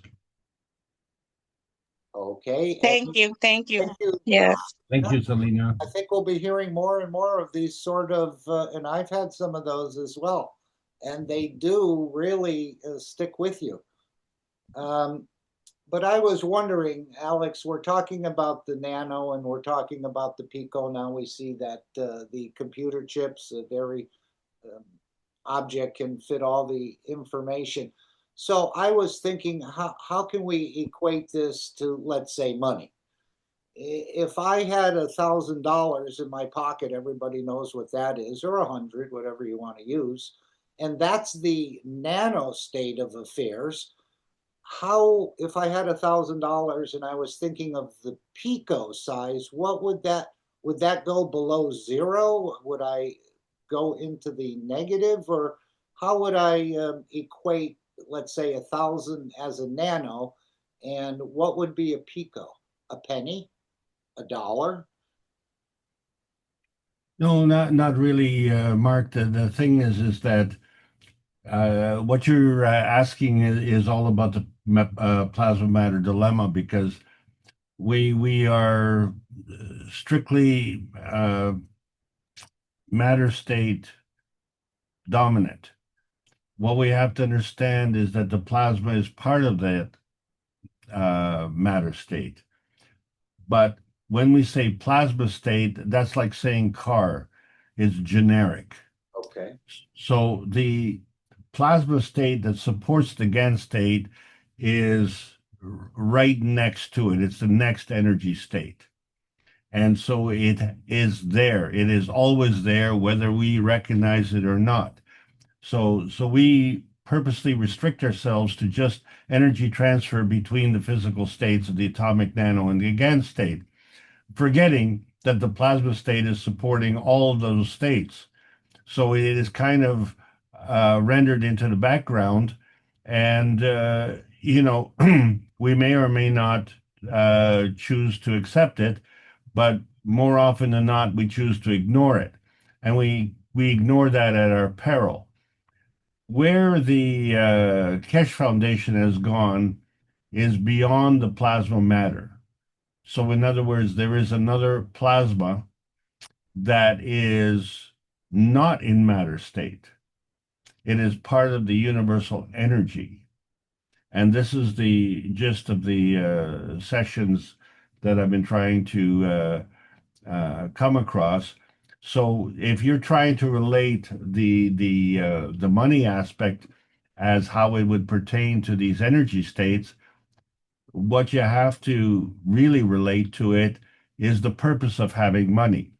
Okay. Thank you. Thank you. Thank you. Yeah. Thank you, Selena. I think we'll be hearing more and more of these sort of, and I've had some of those as well, and they do really stick with you. But I was wondering, Alex, we're talking about the nano and we're talking about the pico. Now we see that the computer chips, very object can fit all the information. So I was thinking, how can we equate this to, let's say, money? If I had $1,000 in my pocket, everybody knows what that is, or 100, whatever you want to use, and that's the nano state of affairs. How, if I had $1,000 and I was thinking of the pico size, what would that go below zero? Would I go into the negative, or how would I equate, let's say, 1,000 as a nano, and what would be a pico? A penny? A dollar? No, not really, Mark. The thing is that what you're asking is all about the plasma matter dilemma, because we are strictly matter state dominant. What we have to understand is that the plasma is part of that matter state. But when we say plasma state, that's like saying car. It's generic. Okay. So the plasma state that supports the GAN state is right next to it. It's the next energy state. And so it is there. It is always there, whether we recognize it or not. So we purposely restrict ourselves to just energy transfer between the physical states of the atomic, nano, and the GAN state, forgetting that the plasma state is supporting all of those states. So it is kind of rendered into the background, and we may or may not choose to accept it, but more often than not, we choose to ignore it, and we ignore that at our peril. Where the Keshe Foundation has gone is beyond the plasma matter. So, in other words, there is another plasma that is not in matter state. It is part of the universal energy. And this is the gist of the sessions that I've been trying to come across. So if you're trying to relate the money aspect as how it would pertain to these energy states, what you have to really relate to it is the purpose of having money.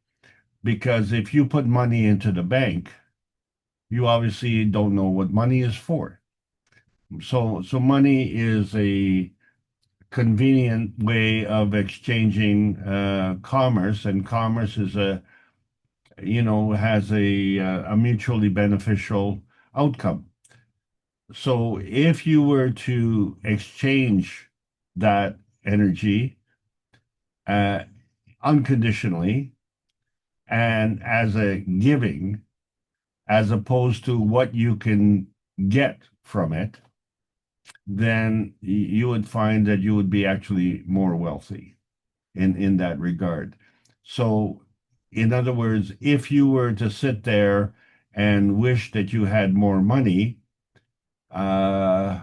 Because if you put money into the bank, you obviously don't know what money is for. So money is a convenient way of exchanging commerce, and commerce is has a mutually beneficial outcome. So if you were to exchange that energy unconditionally and as a giving, as opposed to what you can get from it, then you would find that you would be actually more wealthy in that regard. So, in other words, if you were to sit there and wish that you had more money, I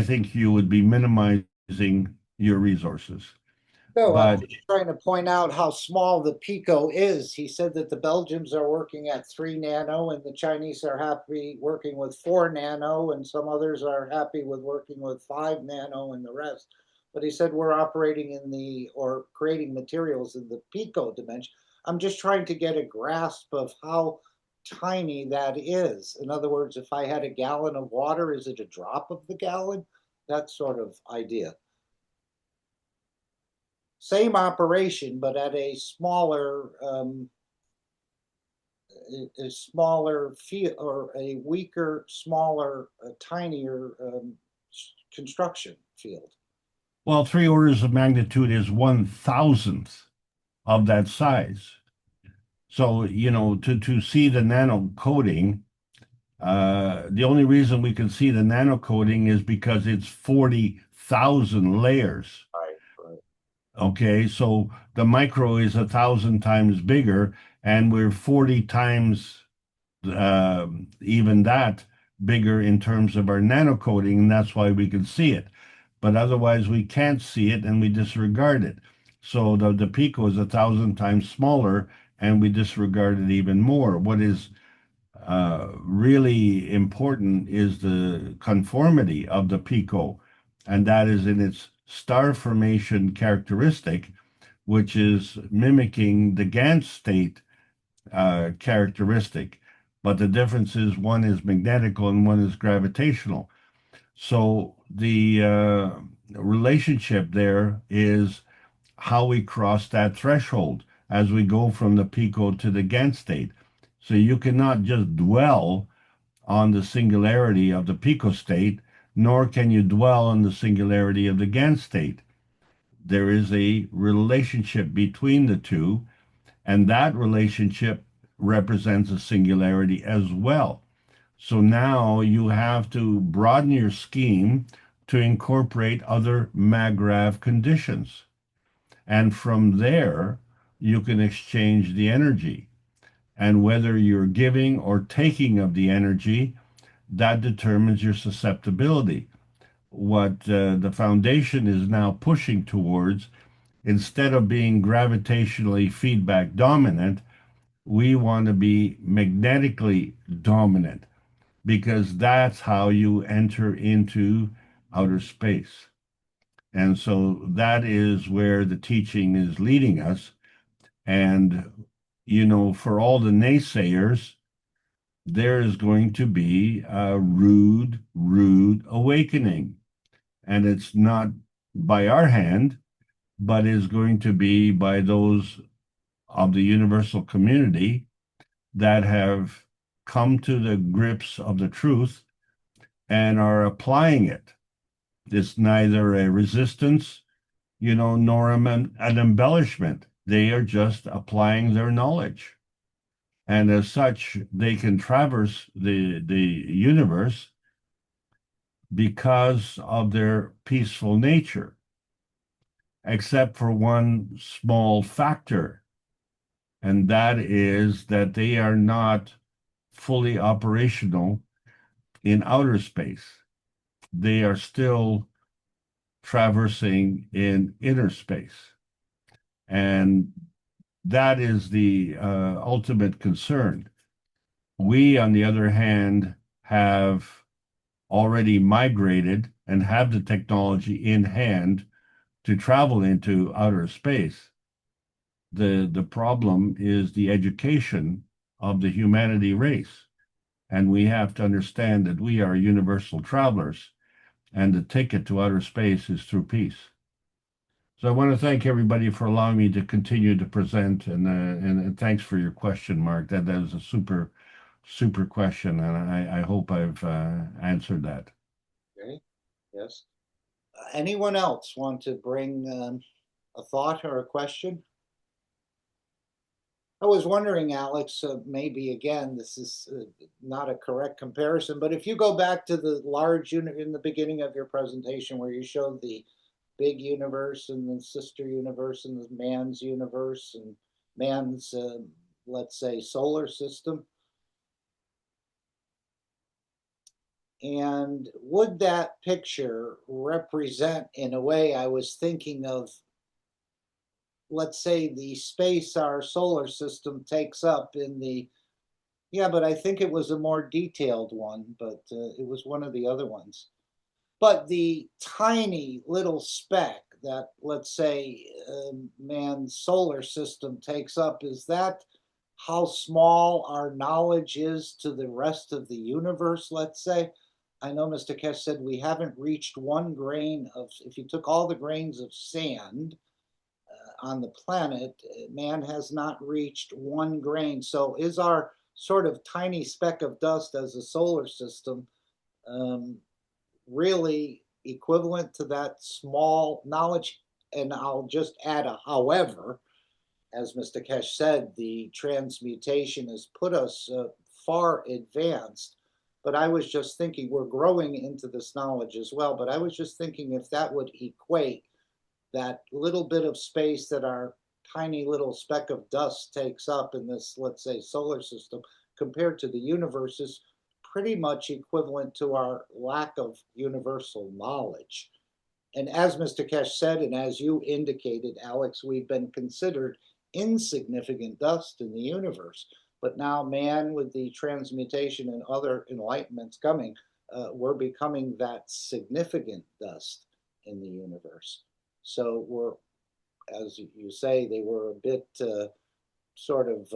think you would be minimizing your resources. So I But was trying to point out how small the pico is. He said that the Belgians are working at 3 nano and the Chinese are happy working with 4 nano, and some others are happy with working with 5 nano and the rest. But he said we're operating in or creating materials in the pico dimension. I'm just trying to get a grasp of how tiny that is. In other words, if I had a gallon of water, is it a drop of the gallon? That sort of idea. Same operation, but at a smaller field, or a weaker, smaller, tinier construction field. well, 3 orders of magnitude is 1,000th of that size. So, to see the nano coating, the only reason we can see the nano coating is because it's 40,000 layers. Right. Okay, so the micro is 1,000 times bigger, and we're 40 times even that bigger in terms of our nano coating, and that's why we can see it. But otherwise, we can't see it, and we disregard it. So the pico is 1,000 times smaller, and we disregard it even more. What is really important is the conformity of the pico, and that is in its star formation characteristic, which is mimicking the Gantt state characteristic. But the difference is one is magnetical and one is gravitational. So the relationship there is how we cross that threshold as we go from the pico to the Gantt state. So you cannot just dwell on the singularity of the pico state, nor can you dwell on the singularity of the Gantt state. There is a relationship between the two, and that relationship represents a singularity as well. So now you have to broaden your scheme to incorporate other MAGRAV conditions. And from there, you can exchange the energy. And whether you're giving or taking of the energy, that determines your susceptibility. What the foundation is now pushing towards, instead of being gravitationally feedback dominant, we want to be magnetically dominant, because that's how you enter into outer space. And so that is where the teaching is leading us. And, you know, for all the naysayers, there is going to be a rude awakening. And it's not by our hand, but is going to be by those of the universal community that have come to the grips of the truth and are applying it. It's neither a resistance, you know, nor an embellishment. They are just applying their knowledge. And as such, they can traverse the universe because of their peaceful nature, except for one small factor, and that is that they are not fully operational in outer space. They are still traversing in inner space. And that is the ultimate concern. We, on the other hand, have already migrated and have the technology in hand to travel into outer space. The problem is the education of the humanity race. And we have to understand that we are universal travelers, and the ticket to outer space is through peace. So I want to thank everybody for allowing me to continue to present, and thanks for your question, Mark. That was a super question, and I hope I've answered that. Okay. Yes. Anyone else want to bring a thought or a question? I was wondering, Alex, maybe again, this is not a correct comparison, but if you go back to the large unit in the beginning of your presentation where you showed the big universe and the sister universe and the man's universe and man's, let's say, solar system. And would that picture represent, in a way, I was thinking of, let's say, the space our solar system takes up in the, yeah, but I think it was a more detailed one, but it was one of the other ones. But the tiny little speck that, let's say, man's solar system takes up, is that how small our knowledge is to the rest of the universe, let's say? I know Mr. Keshe said we haven't reached 1 grain of, if you took all the grains of sand on the planet, man has not reached 1 grain. So is our sort of tiny speck of dust as a solar system really equivalent to that small knowledge? And I'll just add a however, as Mr. Keshe said, the transmutation has put us far advanced. But I was just thinking, we're growing into this knowledge as well, but I was just thinking if that would equate that little bit of space that our tiny little speck of dust takes up in this, let's say, solar system, compared to the universe, is pretty much equivalent to our lack of universal knowledge. And as Mr. Keshe said, and as you indicated, Alex, we've been considered insignificant dust in the universe. But now man, with the transmutation and other enlightenments coming, we're becoming that significant dust in the universe. So we're, as you say, they were a bit sort of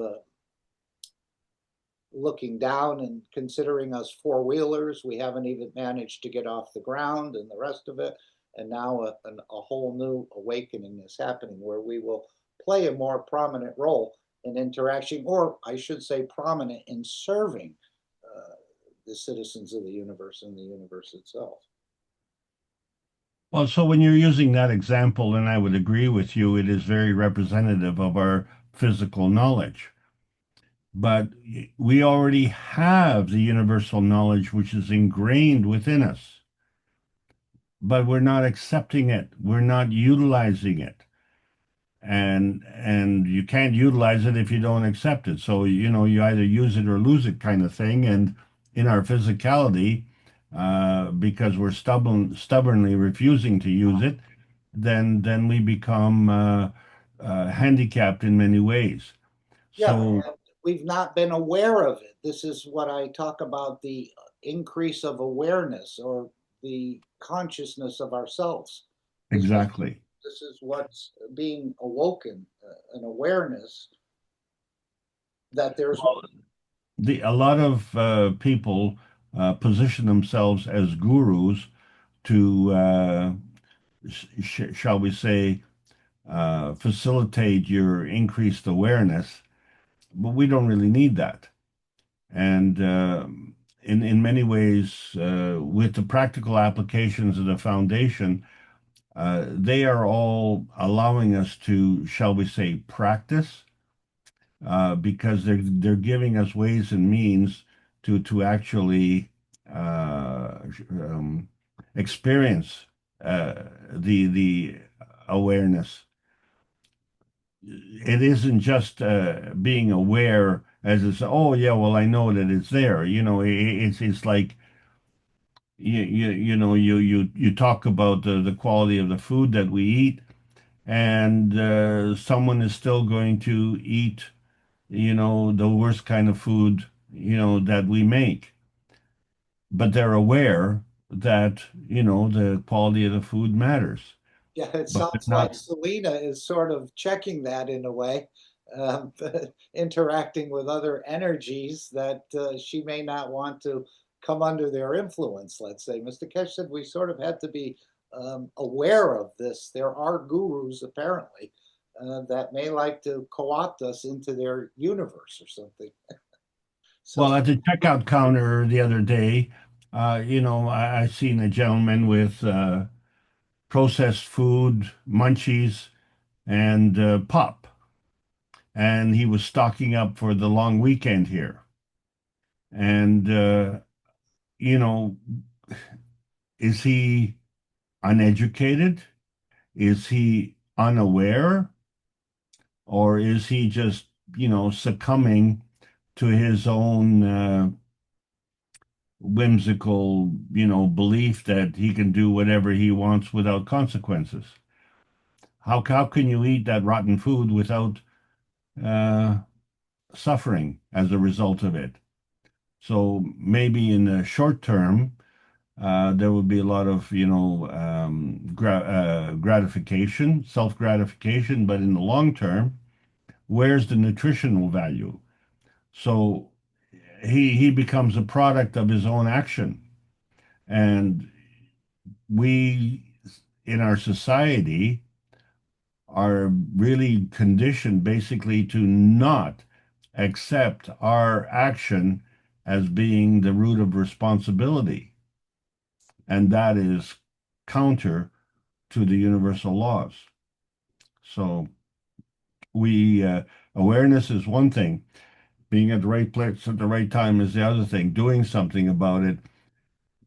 looking down and considering us four-wheelers. We haven't even managed to get off the ground and the rest of it. And now a whole new awakening is happening where we will play a more prominent role in interaction, or I should say prominent in serving the citizens of the universe and the universe itself. Well, so when you're using that example, and I would agree with you, it is very representative of our physical knowledge. But we already have the universal knowledge which is ingrained within us, but we're not accepting it. We're not utilizing it. And you can't utilize it if you don't accept it. So, you know, you either use it or lose it kind of thing. And in our physicality, because we're stubbornly refusing to use it, then we become handicapped in many ways. Yeah, So and we've not been aware of it. This is what I talk about, the increase of awareness or the consciousness of ourselves. exactly. This is what's being awoken, an awareness that there's. Well, a lot of people position themselves as gurus to, shall we say, facilitate your increased awareness, but we don't really need that. And in many ways, with the practical applications of the foundation, they are all allowing us to, shall we say, practice, because they're giving us ways and means to actually experience the awareness. It isn't just being aware as it's, oh yeah, well I know that it's there. You know, it's like you talk about the quality of the food that we eat, and someone is still going to eat, you know, the worst kind of food, you know, that we make. But they're aware that, you know, the quality of the food matters. Yeah, it But they're sounds like not Selena is sort of checking that in a way, um, interacting with other energies that she may not want to come under their influence, let's say. Mr. Keshe said we sort of had to be aware of this. There are gurus, apparently, that may like to co-opt us into their universe or something. So, well, at the checkout counter the other day, you know, I seen a gentleman with processed food, munchies, and pop, and he was stocking up for the long weekend here. And you know, is he uneducated? Is he unaware? Or is he just, you know, succumbing to his own whimsical, you know, belief that he can do whatever he wants without consequences? How can you eat that rotten food without uh, suffering as a result of it? So maybe in the short term, there would be a lot of, you know, gratification, self-gratification, but in the long term, where's the nutritional value? So he becomes a product of his own action. And we in our society are really conditioned basically to not accept our action as being the root of responsibility. And that is counter to the universal laws. So we awareness is one thing. Being at the right place at the right time is the other thing. Doing something about it,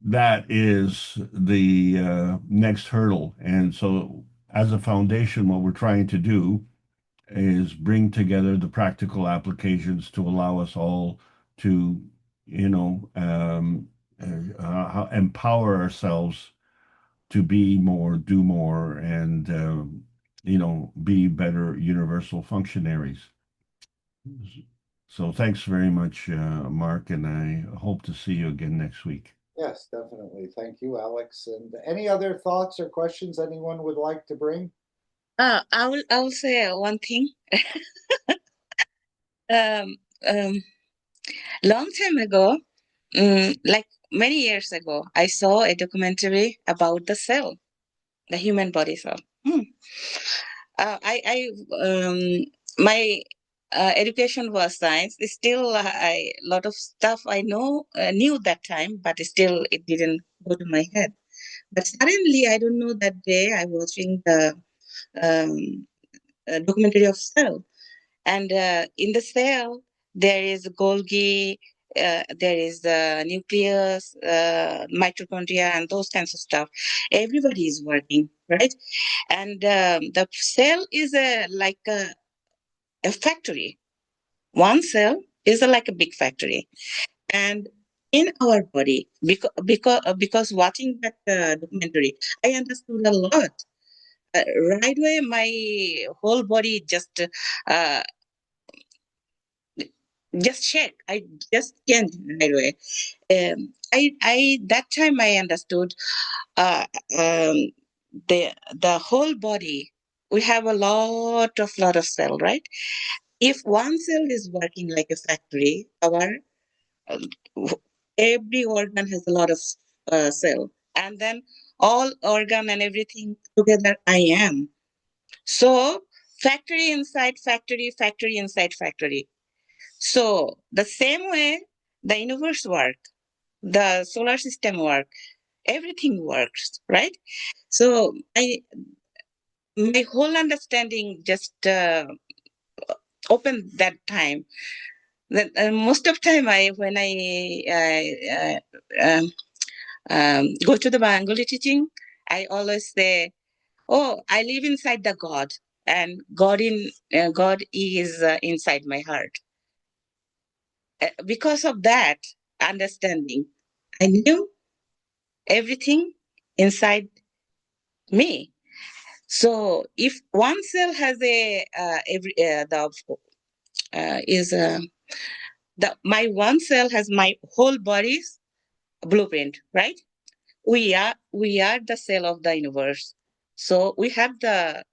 that is the next hurdle. And so, as a foundation, what we're trying to do is bring together the practical applications to allow us all to, you know, empower ourselves to be more, do more, and, you know, be better universal functionaries. So thanks very much, Mark, and I hope to see you again next week. Yes, definitely. Thank you, Alex. And any other thoughts or questions anyone would like to bring? I will say one thing. um, um, Long time ago, like many years ago, I saw a documentary about the cell, the human body cell. My education was science. Still, a lot of stuff I knew that time, but still it didn't go to my head. But suddenly, I don't know, that day I was watching the um, documentary of cell, and in the cell there is Golgi, there is the nucleus, mitochondria, and those kinds of stuff. Everybody is working, right? And the cell is like a factory. One cell is like a big factory, and in our body, because watching that documentary, I understood a lot. Right away, my whole body uh, just shake. I just can't right away. I that time I understood uh, um, the whole body. We have a lot of cell, right? If one cell is working like a factory, our uh, every organ has a lot of cell, and then all organ and everything together I am. So factory inside factory, factory inside factory. So the same way the universe work, the solar system work, everything works, right? So my whole understanding just opened that time. That most of time when I go to the Bengali teaching, I always say, "Oh, I live inside the God, and God is inside my heart." Because of that understanding, I knew everything inside me. So if one cell has a every the is the my one cell has my whole body's blueprint, right? We are the cell of the universe, so we have the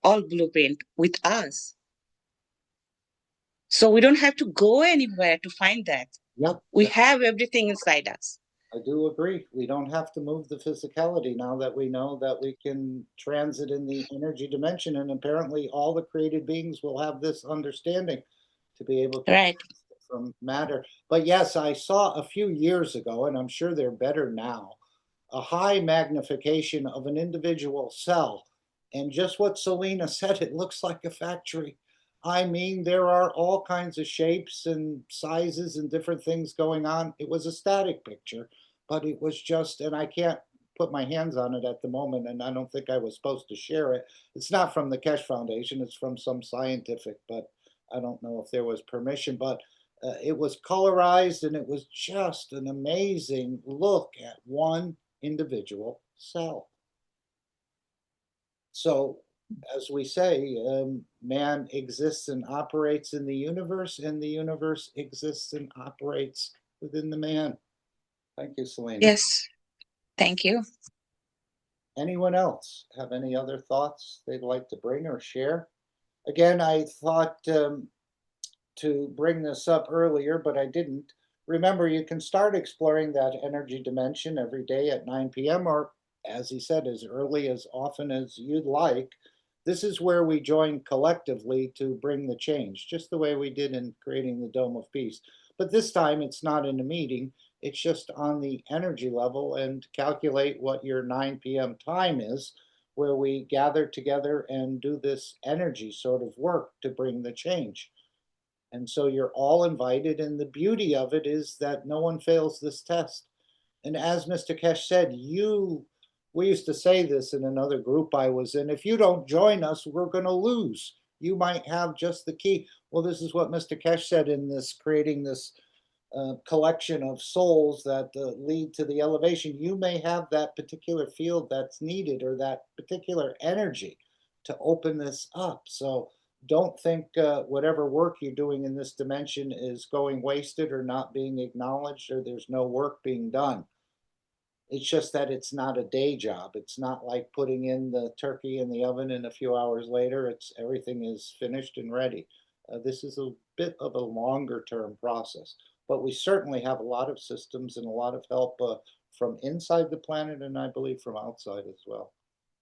all blueprint with us. So we don't have to go anywhere to find that. Yep. We have everything inside us. I do agree. We don't have to move the physicality now that we know that we can transit in the energy dimension. And apparently, all the created beings will have this understanding to be able to Right. from matter. But yes, I saw a few years ago, and I'm sure they're better now, a high magnification of an individual cell. And just what Selena said, it looks like a factory. I mean, there are all kinds of shapes and sizes and different things going on. It was a static picture, but it was just, and I can't put my hands on it at the moment, and I don't think I was supposed to share it. It's not from the Keshe Foundation, it's from some scientific, but I don't know if there was permission, but it was colorized and it was just an amazing look at one individual cell. So, as we say, man exists and operates in the universe, and the universe exists and operates within the man. Thank you, Selena. Yes. Thank you. Anyone else have any other thoughts they'd like to bring or share? Again, I thought to bring this up earlier, but I didn't. Remember, you can start exploring that energy dimension every day at 9 p.m. or, as he said, as early as often as you'd like. This is where we join collectively to bring the change, just the way we did in creating the Dome of Peace. But this time it's not in a meeting, it's just on the energy level, and calculate what your 9 p.m. time is, where we gather together and do this energy sort of work to bring the change. And so you're all invited, and the beauty of it is that no one fails this test. And as Mr. Keshe said, we used to say this in another group I was in, if you don't join us, we're going to lose. You might have just the key. Well, this is what Mr. Keshe said in this, creating this collection of souls that lead to the elevation. You may have that particular field that's needed, or that particular energy to open this up. So don't think whatever work you're doing in this dimension is going wasted or not being acknowledged or there's no work being done. It's just that it's not a day job. It's not like putting in the turkey in the oven and a few hours later everything is finished and ready. This is a bit of a longer term process, but we certainly have a lot of systems and a lot of help from inside the planet and I believe from outside as well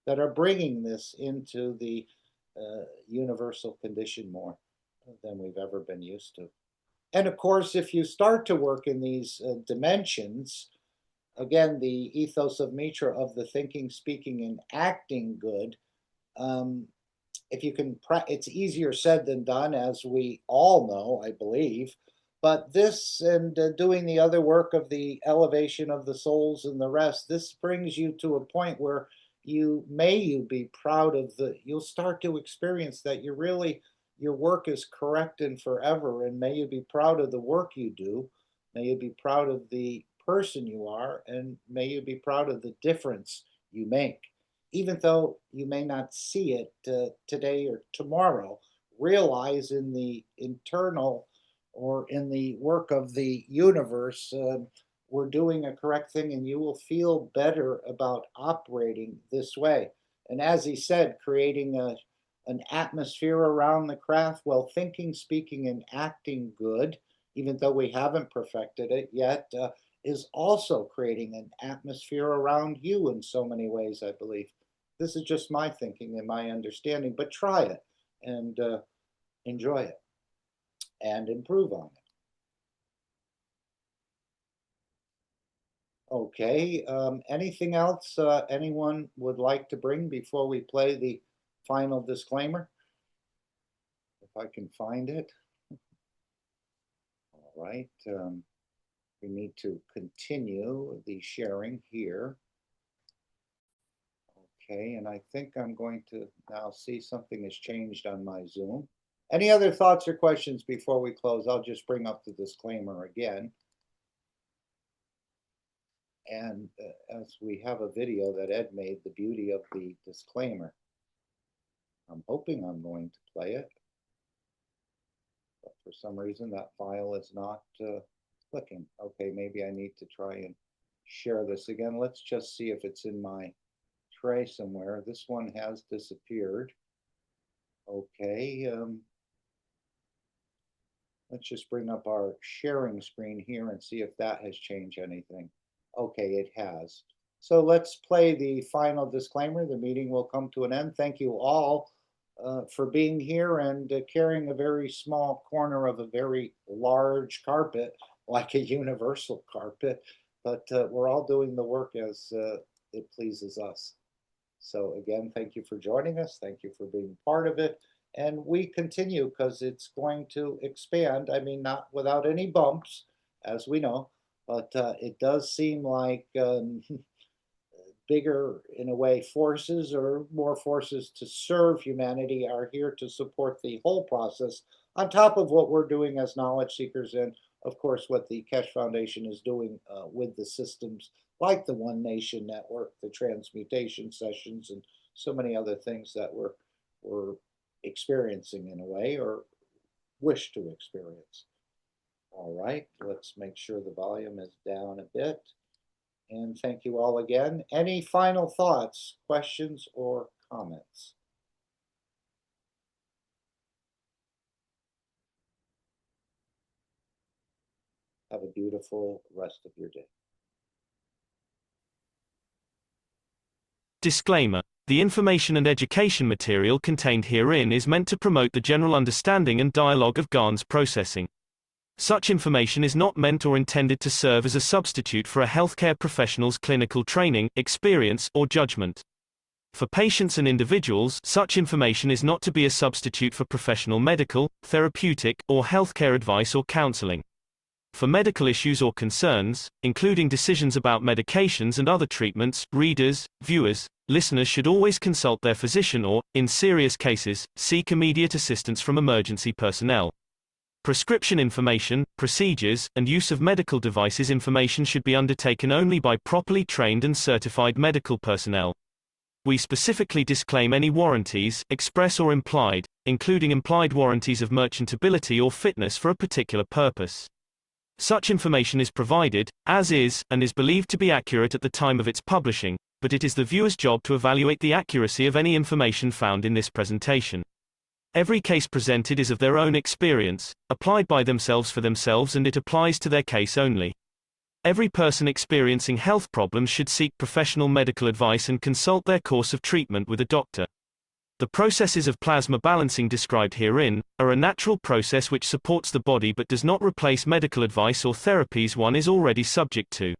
that are bringing this into the universal condition more than we've ever been used to. And of course, if you start to work in these dimensions, again, the ethos of Mitra of the thinking, speaking, and acting good, if you can, it's easier said than done, as we all know, I believe. But this and doing the other work of the elevation of the souls and the rest, this brings you to a point where you be proud of you'll start to experience that your work is correct and forever, and may you be proud of the work you do. May you be proud of the person you are, and may you be proud of the difference you make. Even though you may not see it today or tomorrow, realize in the internal or in the work of the universe, we're doing a correct thing and you will feel better about operating this way. And as he said, creating an atmosphere around the craft, well, thinking, speaking, and acting good, even though we haven't perfected it yet, is also creating an atmosphere around you in so many ways, I believe. This is just my thinking and my understanding, but try it and enjoy it and improve on it. Okay, anything else anyone would like to bring before we play the final disclaimer? If I can find it. All right, we need to continue the sharing here. Okay, and I think I'm going to now see something has changed on my Zoom. Any other thoughts or questions before we close? I'll just bring up the disclaimer again. And as we have a video that Ed made, the beauty of the disclaimer, I'm hoping I'm going to play it. But for some reason, that file is not clicking. Okay, maybe I need to try and share this again. Let's just see if it's in my tray somewhere. This one has disappeared. Okay. Let's just bring up our sharing screen here and see if that has changed anything. Okay, it has. So let's play the final disclaimer. The meeting will come to an end. Thank you all for being here and carrying a very small corner of a very large carpet, like a universal carpet. But we're all doing the work as it pleases us. So again, thank you for joining us. Thank you for being part of it. And we continue because it's going to expand. I mean, not without any bumps, as we know. But it does seem like bigger, in a way, forces or more forces to serve humanity are here to support the whole process, on top of what we're doing as knowledge seekers and, of course, what the Keshe Foundation is doing with the systems like the One Nation Network, the transmutation sessions, and so many other things that we're experiencing in a way or wish to experience. All right, let's make sure the volume is down a bit. And thank you all again. Any final thoughts, questions, or comments? Have a beautiful rest of your day. Disclaimer. The information and education material contained herein is meant to promote the general understanding and dialogue of GAN's processing. Such information is not meant or intended to serve as a substitute for a healthcare professional's clinical training, experience, or judgment. For patients and individuals, such information is not to be a substitute for professional medical, therapeutic, or healthcare advice or counseling. For medical issues or concerns, including decisions about medications and other treatments, readers, viewers, listeners should always consult their physician or, in serious cases, seek immediate assistance from emergency personnel. Prescription information, procedures, and use of medical devices information should be undertaken only by properly trained and certified medical personnel. We specifically disclaim any warranties, express or implied, including implied warranties of merchantability or fitness for a particular purpose. Such information is provided, as is, and is believed to be accurate at the time of its publishing, but it is the viewer's job to evaluate the accuracy of any information found in this presentation. Every case presented is of their own experience, applied by themselves for themselves, and it applies to their case only. Every person experiencing health problems should seek professional medical advice and consult their course of treatment with a doctor. The processes of plasma balancing described herein are a natural process which supports the body but does not replace medical advice or therapies one is already subject to.